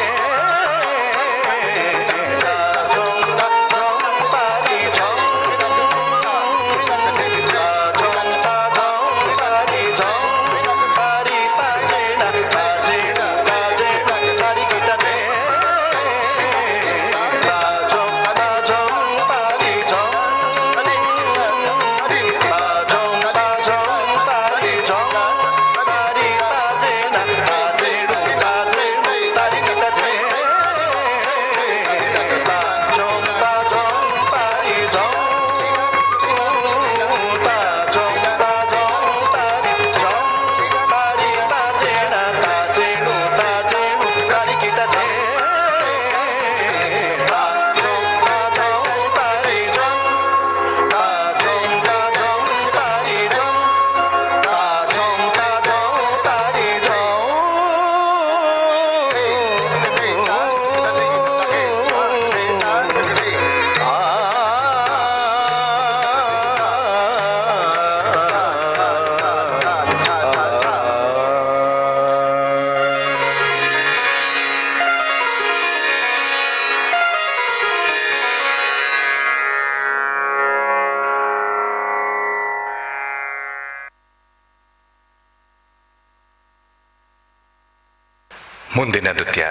ಮುಂದಿನ ನೃತ್ಯ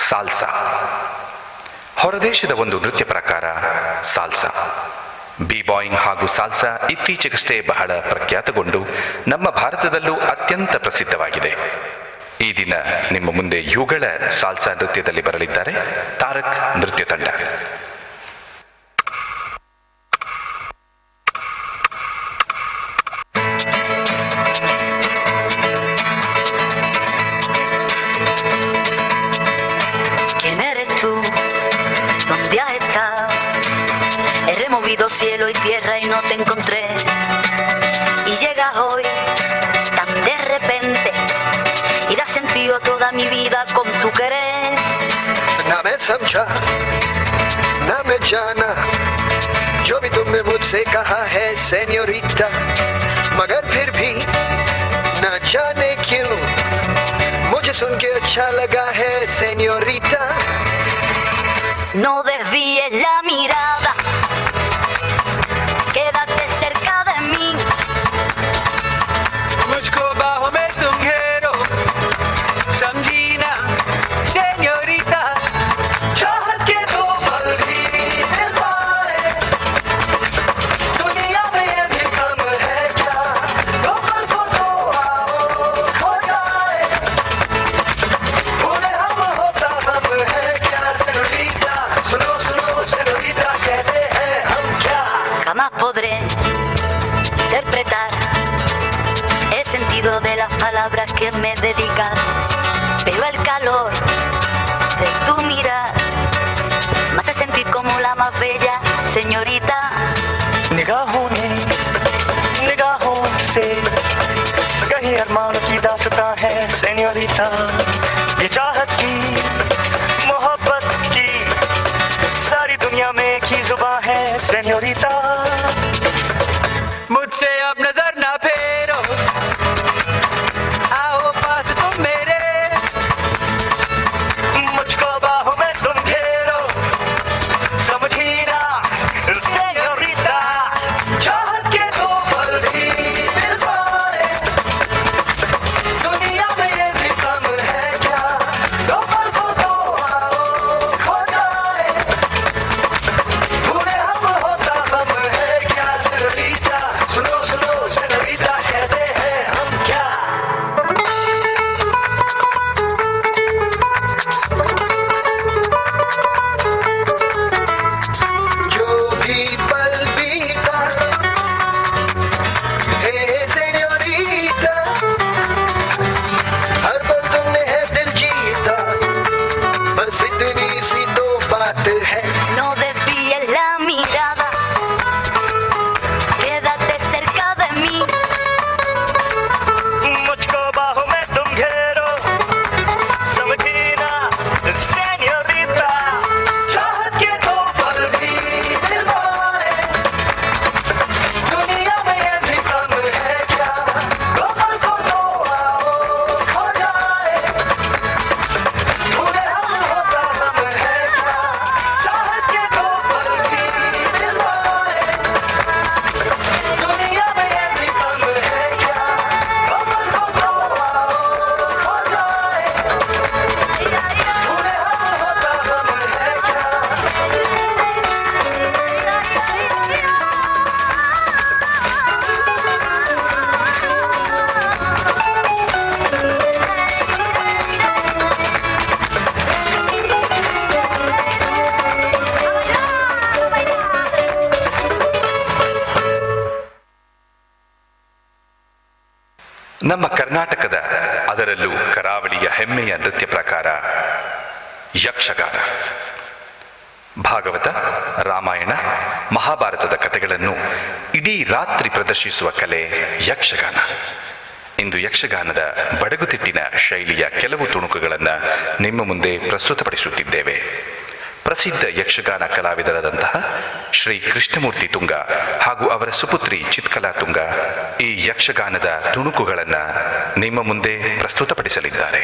ಸಾಲ್ಸಾ. ಹೊರದೇಶದ ಒಂದು ನೃತ್ಯ ಪ್ರಕಾರ ಸಾಲ್ಸಾ. ಬಿ-ಬಾಯಿಂಗ್ ಹಾಗೂ ಸಾಲ್ಸಾ ಇತ್ತೀಚೆಗಷ್ಟೇ ಬಹಳ ಪ್ರಖ್ಯಾತಗೊಂಡು ನಮ್ಮ ಭಾರತದಲ್ಲೂ ಅತ್ಯಂತ ಪ್ರಸಿದ್ಧವಾಗಿದೆ. ಈ ದಿನ ನಿಮ್ಮ ಮುಂದೆ ಯುಗಳ ಸಾಲ್ಸಾ ನೃತ್ಯದಲ್ಲಿ ಬರಲಿದ್ದಾರೆ ತಾರಕ್ ನೃತ್ಯ ತಂಡ. Cielo y tierra y no te encontré, y llegas hoy tan de repente y das sentido a toda mi vida con tu querer. ना मैं समझा ना मैं जाना जो भी तुमने मुझसे कहा है सेन्योरिटा, मगर फिर भी ना जाने क्यों मुझे सुन के अच्छा लगा है senorita. No desvíes la mirada, quédate cerca de mí. मुझको बाहों में तुम घेरो, समझी ना सेन्योरिटा. चाहत के दो पल भी दिल पाए, दुनिया में ये भी कम है क्या, दो पल को तो आओ खो जाए, भूले हम होता हम है क्या सेन्योरिटा. सुनो सुनो सेन्योरिटा कहते हैं हम क्या. Jamás podré interpretar el sentido de las palabras que me dedicas, pero el calor de tu mirar me hace sentir como la más bella señorita. निगाहों ने निगाहों से कहीं अरमान की दास्तां है सेन्योरिटा. ये चाहत की मोहब्बत की सारी दुनिया में एक ही जुबां है सेन्योरिटा. मुझसे अब नजर ना फेरो, आओ पास तुम मेरे, मुझको बाहों में तुम घेरो, समझी ना सेन्योरिटा. चाहत के दो पल भी दिल पाए, दुनिया में ये भी कम है क्या, दो पल को तो आओ खो जाए, भूले हम होता हम है क्या सेन्योरिटा. सुनो सुनो ನಮ್ಮ ಕರ್ನಾಟಕದ, ಅದರಲ್ಲೂ ಕರಾವಳಿಯ ಹೆಮ್ಮೆಯ ನೃತ್ಯ ಪ್ರಕಾರ ಯಕ್ಷಗಾನ. ಭಾಗವತ, ರಾಮಾಯಣ, ಮಹಾಭಾರತದ ಕಥೆಗಳನ್ನು ಇಡೀ ರಾತ್ರಿ ಪ್ರದರ್ಶಿಸುವ ಕಲೆ ಯಕ್ಷಗಾನ. ಇಂದು ಯಕ್ಷಗಾನದ ಬಡಗುತಿಟ್ಟಿನ ಶೈಲಿಯ ಕೆಲವು ತುಣುಕುಗಳನ್ನು ನಿಮ್ಮ ಮುಂದೆ ಪ್ರಸ್ತುತಪಡಿಸುತ್ತಿದ್ದೇವೆ. ಪ್ರಸಿದ್ಧ ಯಕ್ಷಗಾನ ಕಲಾವಿದರಾದಂತಹ ಶ್ರೀ ಕೃಷ್ಣಮೂರ್ತಿ ತುಂಗ ಹಾಗೂ ಅವರ ಸುಪುತ್ರಿ ಚಿತ್ಕಲಾ ತುಂಗ ಈ ಯಕ್ಷಗಾನದ ತುಣುಕುಗಳನ್ನು ನಿಮ್ಮ ಮುಂದೆ ಪ್ರಸ್ತುತಪಡಿಸಲಿದ್ದಾರೆ.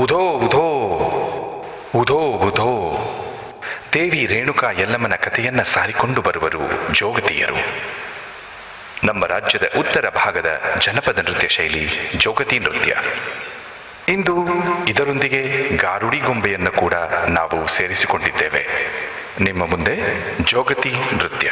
ಉಧೋ ಉಧೋ ಉಧೋ ಉಧೋ ದೇವಿ ರೇಣುಕಾ ಯಲ್ಲಮ್ಮನ ಕಥೆಯನ್ನ ಸಾರಿಕೊಂಡು ಬರುವರು ಜೋಗತಿಯರು. ನಮ್ಮ ರಾಜ್ಯದ ಉತ್ತರ ಭಾಗದ ಜನಪದ ನೃತ್ಯ ಶೈಲಿ ಜೋಗತಿ ನೃತ್ಯ. ಇಂದು ಇದರೊಂದಿಗೆ ಗಾರುಡಿ ಗೊಂಬೆಯನ್ನು ಕೂಡ ನಾವು ಸೇರಿಸಿಕೊಂಡಿದ್ದೇವೆ. ನಿಮ್ಮ ಮುಂದೆ ಜೋಗತಿ ನೃತ್ಯ.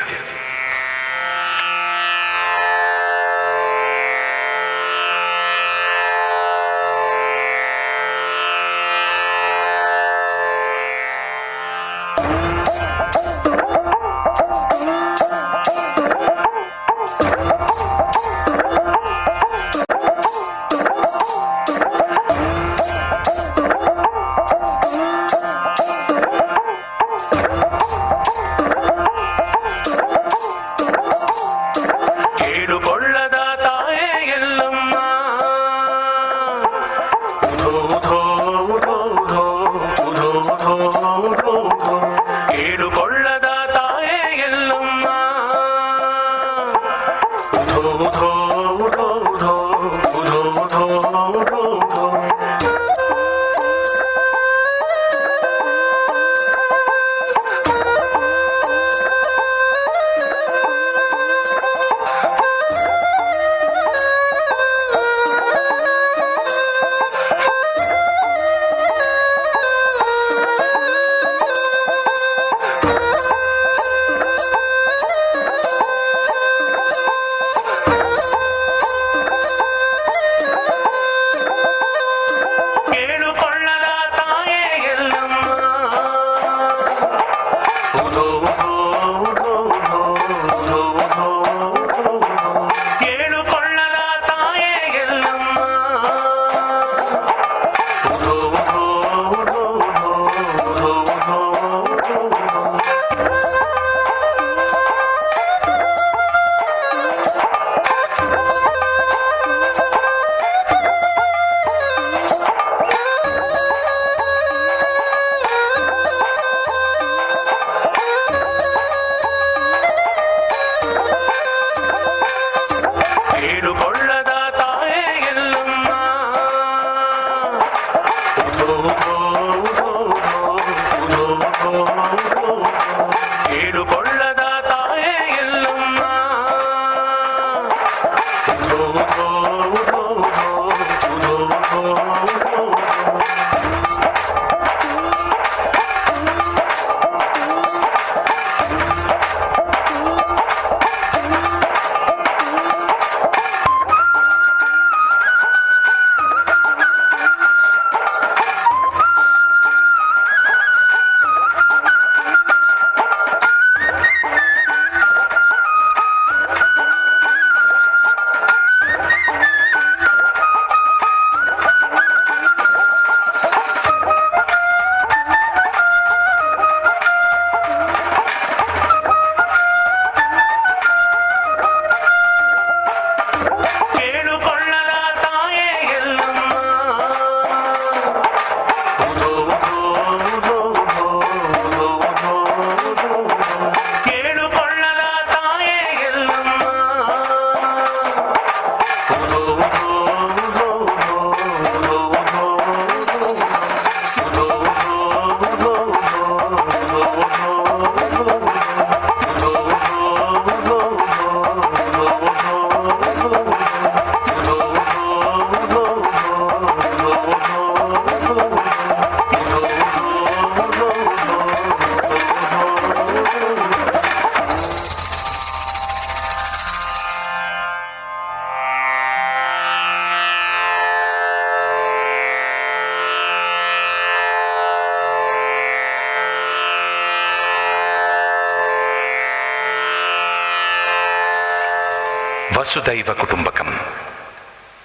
ವಸುದೈವ ಕುಟುಂಬಕಂ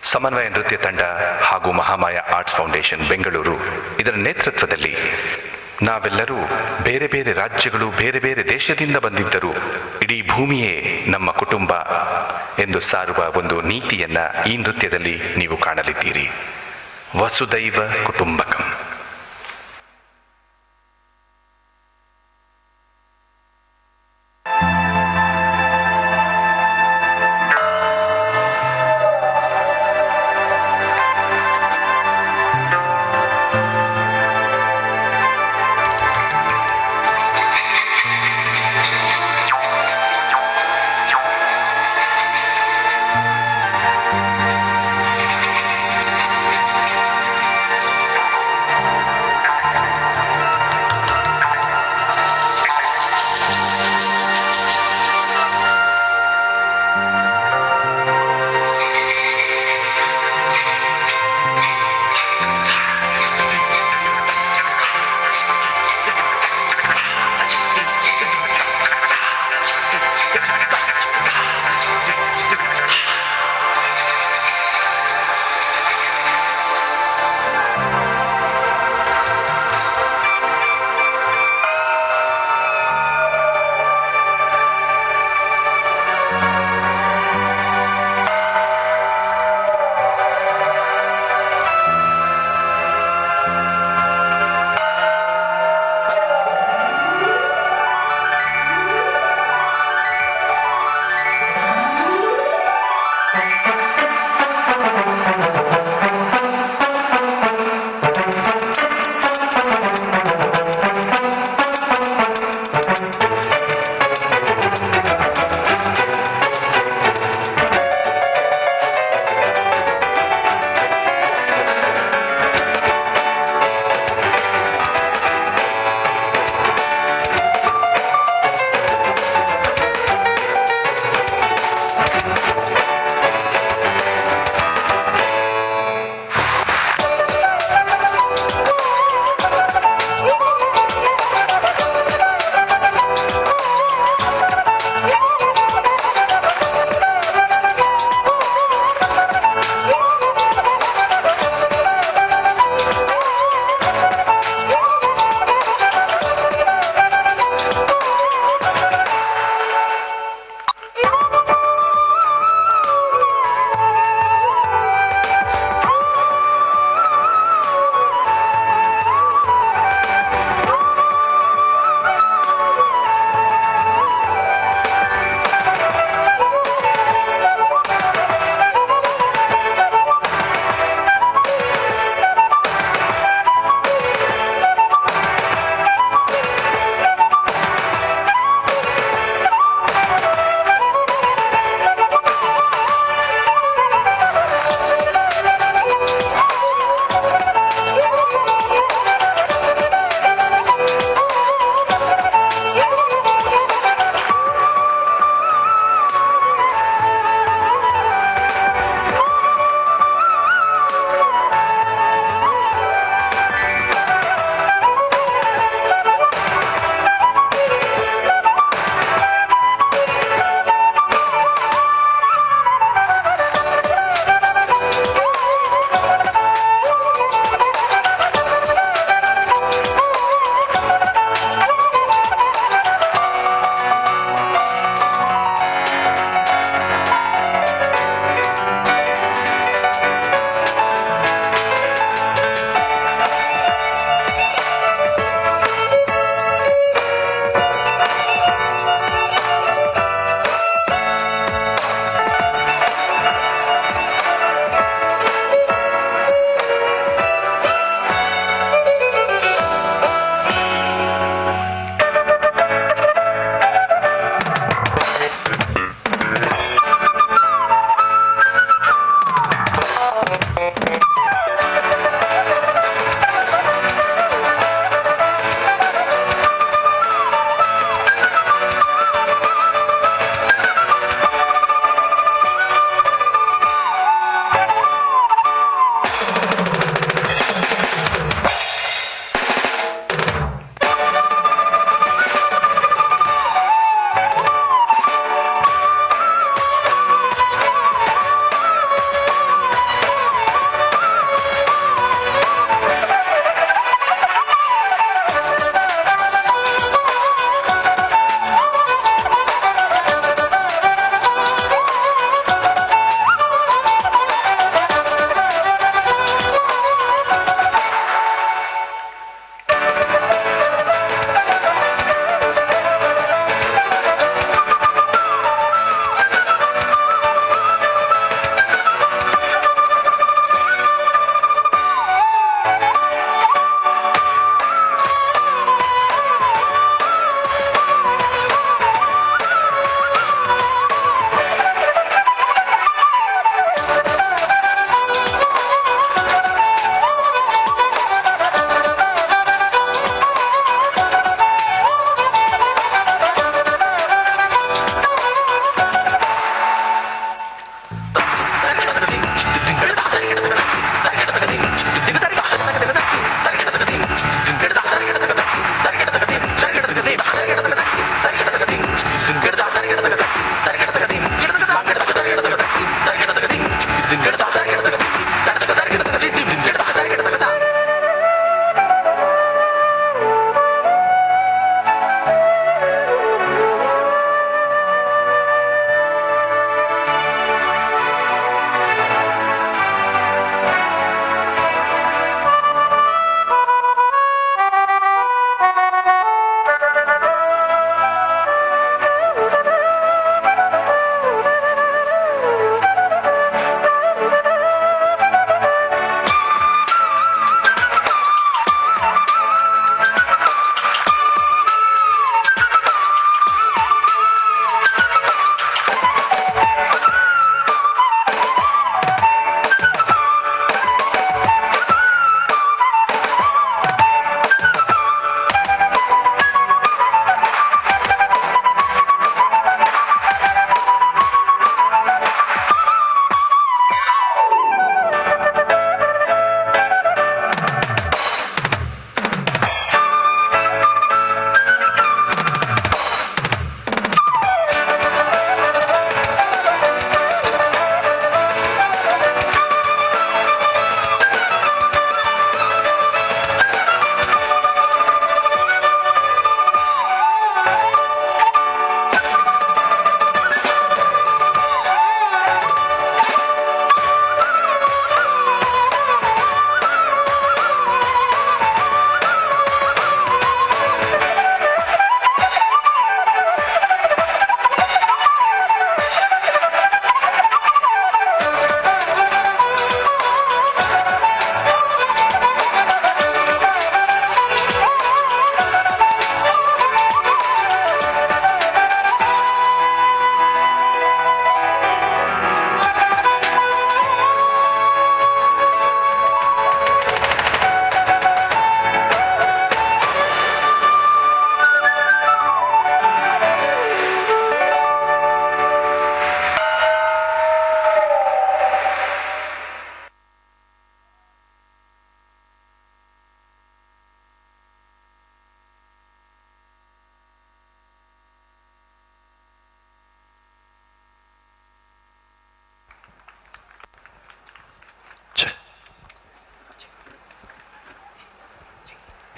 ಸಮನ್ವಯ ನೃತ್ಯ ತಂಡ ಹಾಗೂ ಮಹಾಮಾಯ ಆರ್ಟ್ಸ್ ಫೌಂಡೇಶನ್ ಬೆಂಗಳೂರು ಇದರ ನೇತೃತ್ವದಲ್ಲಿ ನಾವೆಲ್ಲರೂ ಬೇರೆ ಬೇರೆ ರಾಜ್ಯಗಳು ಬೇರೆ ಬೇರೆ ದೇಶದಿಂದ ಬಂದಿದ್ದರೂ ಇಡೀ ಭೂಮಿಯೇ ನಮ್ಮ ಕುಟುಂಬ ಎಂದು ಸಾರುವ ಒಂದು ನೀತಿಯನ್ನ ಈ ನೃತ್ಯದಲ್ಲಿ ನೀವು ಕಾಣಲಿದ್ದೀರಿ. ವಸುದೈವ ಕುಟುಂಬಕಂ.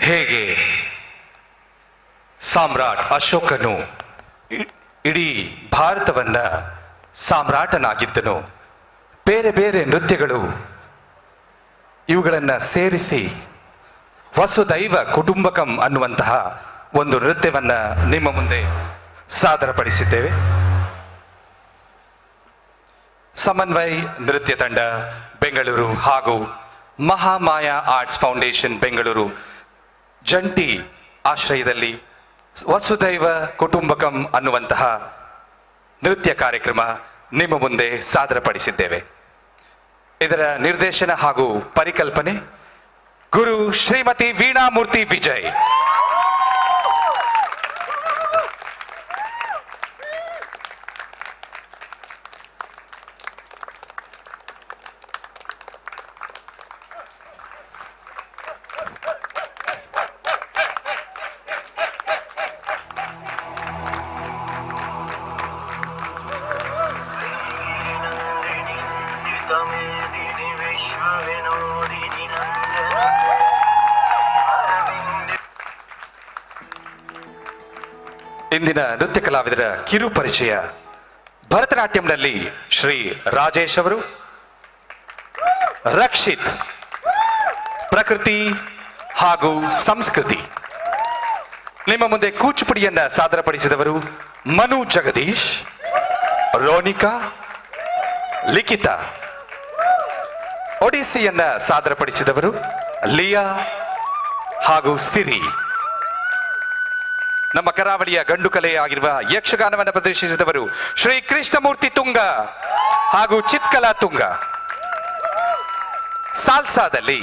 ಹೇಗೆ ಸಾಮ್ರಾಟ್ ಅಶೋಕನು ಇಡೀ ಭಾರತವನ್ನ ಸಾಮ್ರಾಟನಾಗಿದ್ದನು, ಬೇರೆ ಬೇರೆ ನೃತ್ಯಗಳು ಇವುಗಳನ್ನು ಸೇರಿಸಿ ವಸುದೈವ ಕುಟುಂಬಕಂ ಅನ್ನುವಂತಹ ಒಂದು ನೃತ್ಯವನ್ನು ನಿಮ್ಮ ಮುಂದೆ ಸಾದರಪಡಿಸಿದ್ದೇವೆ. ಸಮನ್ವಯ್ ನೃತ್ಯ ತಂಡ ಬೆಂಗಳೂರು ಹಾಗೂ ಮಹಾಮಾಯಾ ಆರ್ಟ್ಸ್ ಫೌಂಡೇಶನ್ ಬೆಂಗಳೂರು ಜಂಟಿ ಆಶ್ರಯದಲ್ಲಿ ವಸುದೈವ ಕುಟುಂಬಕಂ ಅನ್ನುವಂತಹ ನೃತ್ಯ ಕಾರ್ಯಕ್ರಮ ನಿಮ್ಮ ಮುಂದೆ ಸಾದರಪಡಿಸಿದ್ದೇವೆ. ಇದರ ನಿರ್ದೇಶನ ಹಾಗೂ ಪರಿಕಲ್ಪನೆ ಗುರು ಶ್ರೀಮತಿ ವೀಣಾಮೂರ್ತಿ ವಿಜಯ್. ಇಂದಿನ ನೃತ್ಯ ಕಲಾವಿದರ ಕಿರು ಪರಿಚಯ. ಭರತನಾಟ್ಯಂನಲ್ಲಿ ಶ್ರೀ ರಾಜೇಶ್ ಅವರು, ರಕ್ಷಿತ್ ಪ್ರಕೃತಿ ಹಾಗೂ ಸಂಸ್ಕೃತಿ. ನಿಮ್ಮ ಮುಂದೆ ಕೂಚುಪುಡಿಯನ್ನ ಸಾದರಪಡಿಸಿದವರು ಮನು ಜಗದೀಶ್, ರೋನಿಕಾ, ಲಿಖಿತಾ. ಒಡಿಸ್ಸಿಯನ್ನ ಸಾದರಪಡಿಸಿದವರು ಲಿಯಾ ಹಾಗೂ ಸಿರಿ. ನಮ್ಮ ಕರಾವಳಿಯ ಗಂಡು ಕಲೆ ಆಗಿರುವ ಯಕ್ಷಗಾನವನ್ನು ಪ್ರದರ್ಶಿಸಿದವರು ಶ್ರೀ ಕೃಷ್ಣಮೂರ್ತಿ ತುಂಗ ಹಾಗೂ ಚಿತ್ಕಲಾ ತುಂಗ. ಸಾಲ್ಸಾದಲ್ಲಿ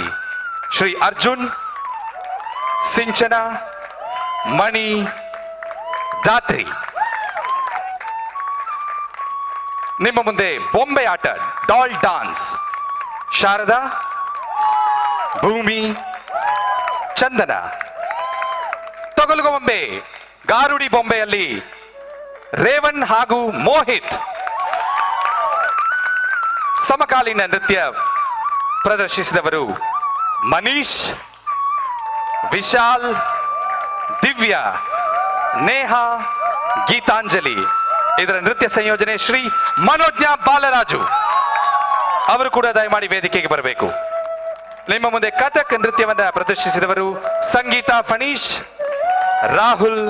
ಶ್ರೀ ಅರ್ಜುನ್, ಸಿಂಚನ, ಮಣಿ, ದಾತ್ರಿ. ನಿಮ್ಮ ಮುಂದೆ ಬೊಂಬೆ ಆಟ ಡಾಲ್ ಡಾನ್ಸ್ ಶಾರದಾ, ಭೂಮಿ, ಚಂದನ. ತೊಗಲುಗ ಬೊಂಬೆ ಗಾರುಡಿ ಬೊಂಬೆಯಲ್ಲಿ ರೇವಣ್ ಹಾಗೂ ಮೋಹಿತ್. ಸಮಕಾಲೀನ ನೃತ್ಯ ಪ್ರದರ್ಶಿಸಿದವರು ಮನೀಶ್, ವಿಶಾಲ್, ದಿವ್ಯಾ, ನೇಹಾ, ಗೀತಾಂಜಲಿ. ಇದರ ನೃತ್ಯ ಸಂಯೋಜನೆ ಶ್ರೀ ಮನೋಜ್ಞ ಬಾಲರಾಜು ಅವರು ಕೂಡ ದಯಮಾಡಿ ವೇದಿಕೆಗೆ ಬರಬೇಕು. ನಿಮ್ಮ ಮುಂದೆ ಕಥಕ್ ನೃತ್ಯವನ್ನ ಪ್ರದರ್ಶಿಸಿದವರು ಸಂಗೀತಾ ಫಣೀಶ್, ರಾಹುಲ್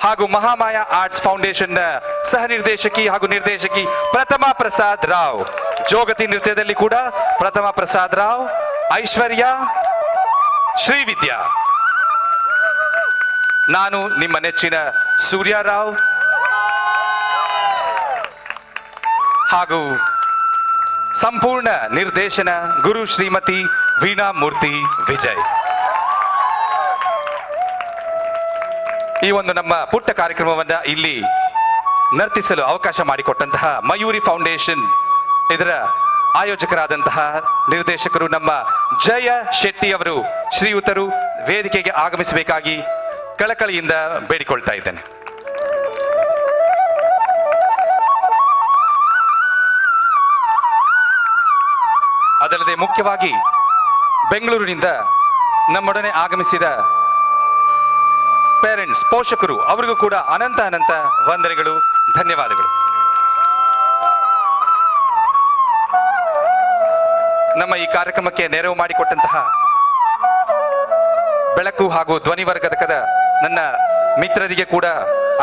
ಹಾಗೂ ಮಹಾಮಾಯಾ ಆರ್ಟ್ಸ್ ಫೌಂಡೇಶನ್ ಸಹ ನಿರ್ದೇಶಕಿ ಹಾಗೂ ನಿರ್ದೇಶಕಿ ಪ್ರಥಮಾ ಪ್ರಸಾದ್ ರಾವ್. ಜೋಗತಿ ನೃತ್ಯದಲ್ಲಿ ಕೂಡ ಪ್ರಥಮಾ ಪ್ರಸಾದ್ ರಾವ್, ಐಶ್ವರ್ಯ, ಶ್ರೀವಿದ್ಯಾ. ನಾನು ನಿಮ್ಮ ನೆಚ್ಚಿನ ಸೂರ್ಯರಾವ್ ಹಾಗೂ ಸಂಪೂರ್ಣ ನಿರ್ದೇಶನ ಗುರು ಶ್ರೀಮತಿ ವೀಣಾಮೂರ್ತಿ ವಿಜಯ್. ಈ ಒಂದು ನಮ್ಮ ಪುಟ್ಟ ಕಾರ್ಯಕ್ರಮವನ್ನ ಇಲ್ಲಿ ನರ್ತಿಸಲು ಅವಕಾಶ ಮಾಡಿಕೊಟ್ಟಂತಹ ಮಯೂರಿ ಫೌಂಡೇಶನ್ ಇದರ ಆಯೋಜಕರಾದಂತಹ ನಿರ್ದೇಶಕರು ನಮ್ಮ ಜಯ ಶೆಟ್ಟಿ ಅವರು ಶ್ರೀಯುತರು ವೇದಿಕೆಗೆ ಆಗಮಿಸಬೇಕಾಗಿ ಕಳಕಳಿಯಿಂದ ಬೇಡಿಕೊಳ್ತಾ ಇದ್ದೇನೆ. ಅದಲ್ಲದೆ ಮುಖ್ಯವಾಗಿ ಬೆಂಗಳೂರಿನಿಂದ ನಮ್ಮೊಡನೆ ಆಗಮಿಸಿದ ಪೇರೆಂಟ್ಸ್, ಪೋಷಕರು, ಅವರಿಗೂ ಕೂಡ ಅನಂತ ಅನಂತ ವಂದನೆಗಳು, ಧನ್ಯವಾದಗಳು. ನಮ್ಮ ಈ ಕಾರ್ಯಕ್ರಮಕ್ಕೆ ನೆರವು ಮಾಡಿಕೊಟ್ಟಂತಹ ಬೆಳಕು ಹಾಗೂ ಧ್ವನಿವರ್ಧಕದ ನನ್ನ ಮಿತ್ರರಿಗೆ ಕೂಡ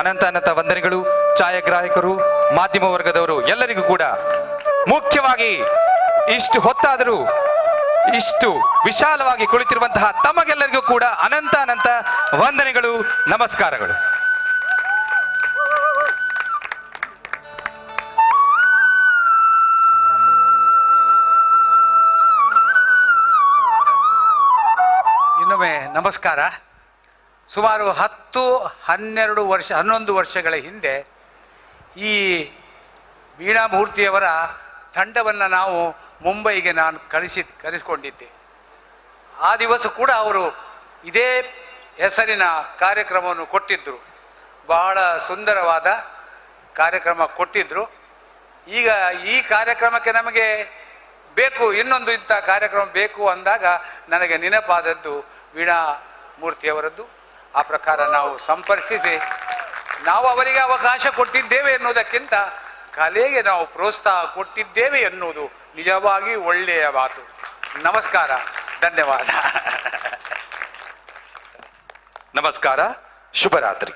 ಅನಂತ ಅನಂತ ವಂದನೆಗಳು. ಛಾಯಾಗ್ರಾಹಕರು, ಮಾಧ್ಯಮ ವರ್ಗದವರು ಎಲ್ಲರಿಗೂ ಕೂಡ, ಮುಖ್ಯವಾಗಿ ಇಷ್ಟು ಹೊತ್ತಾದರೂ ಇಷ್ಟು ವಿಶಾಲವಾಗಿ ಕುಳಿತಿರುವಂತಹ ತಮಗೆಲ್ಲರಿಗೂ ಕೂಡ ಅನಂತ ಅನಂತ ವಂದನೆಗಳು, ನಮಸ್ಕಾರಗಳು. ಇನ್ನೊಮ್ಮೆ ನಮಸ್ಕಾರ. ಸುಮಾರು 11 ವರ್ಷಗಳ ಹಿಂದೆ ಈ ವೀಣಾಮೂರ್ತಿಯವರ ತಂಡವನ್ನು ನಾವು ಮುಂಬೈಗೆ ನಾನು ಕರೆಸಿಕೊಂಡಿದ್ದೆ. ಆ ದಿವಸ ಕೂಡ ಅವರು ಇದೇ ಹೆಸರಿನ ಕಾರ್ಯಕ್ರಮವನ್ನು ಕೊಟ್ಟಿದ್ದರು. ಬಹಳ ಸುಂದರವಾದ ಕಾರ್ಯಕ್ರಮ ಕೊಟ್ಟಿದ್ದರು. ಈಗ ಈ ಕಾರ್ಯಕ್ರಮಕ್ಕೆ ನಮಗೆ ಬೇಕು, ಇನ್ನೊಂದು ಇಂಥ ಕಾರ್ಯಕ್ರಮ ಬೇಕು ಅಂದಾಗ ನನಗೆ ನೆನಪಾದದ್ದು ವೀಣಾ ಮೂರ್ತಿಯವರದ್ದು. ಆ ಪ್ರಕಾರ ನಾವು ಸಂಪರ್ಕಿಸಿ ನಾವು ಅವರಿಗೆ ಅವಕಾಶ ಕೊಟ್ಟಿದ್ದೇವೆ ಎನ್ನುವುದಕ್ಕಿಂತ ಕಲೆಗೆ ನಾವು ಪ್ರೋತ್ಸಾಹ ಕೊಟ್ಟಿದ್ದೇವೆ ಎನ್ನುವುದು ನಿಜವಾಗಿ ಒಳ್ಳೆಯ ಮಾತು. ನಮಸ್ಕಾರ, ಧನ್ಯವಾದ. ನಮಸ್ಕಾರ, ಶುಭರಾತ್ರಿ.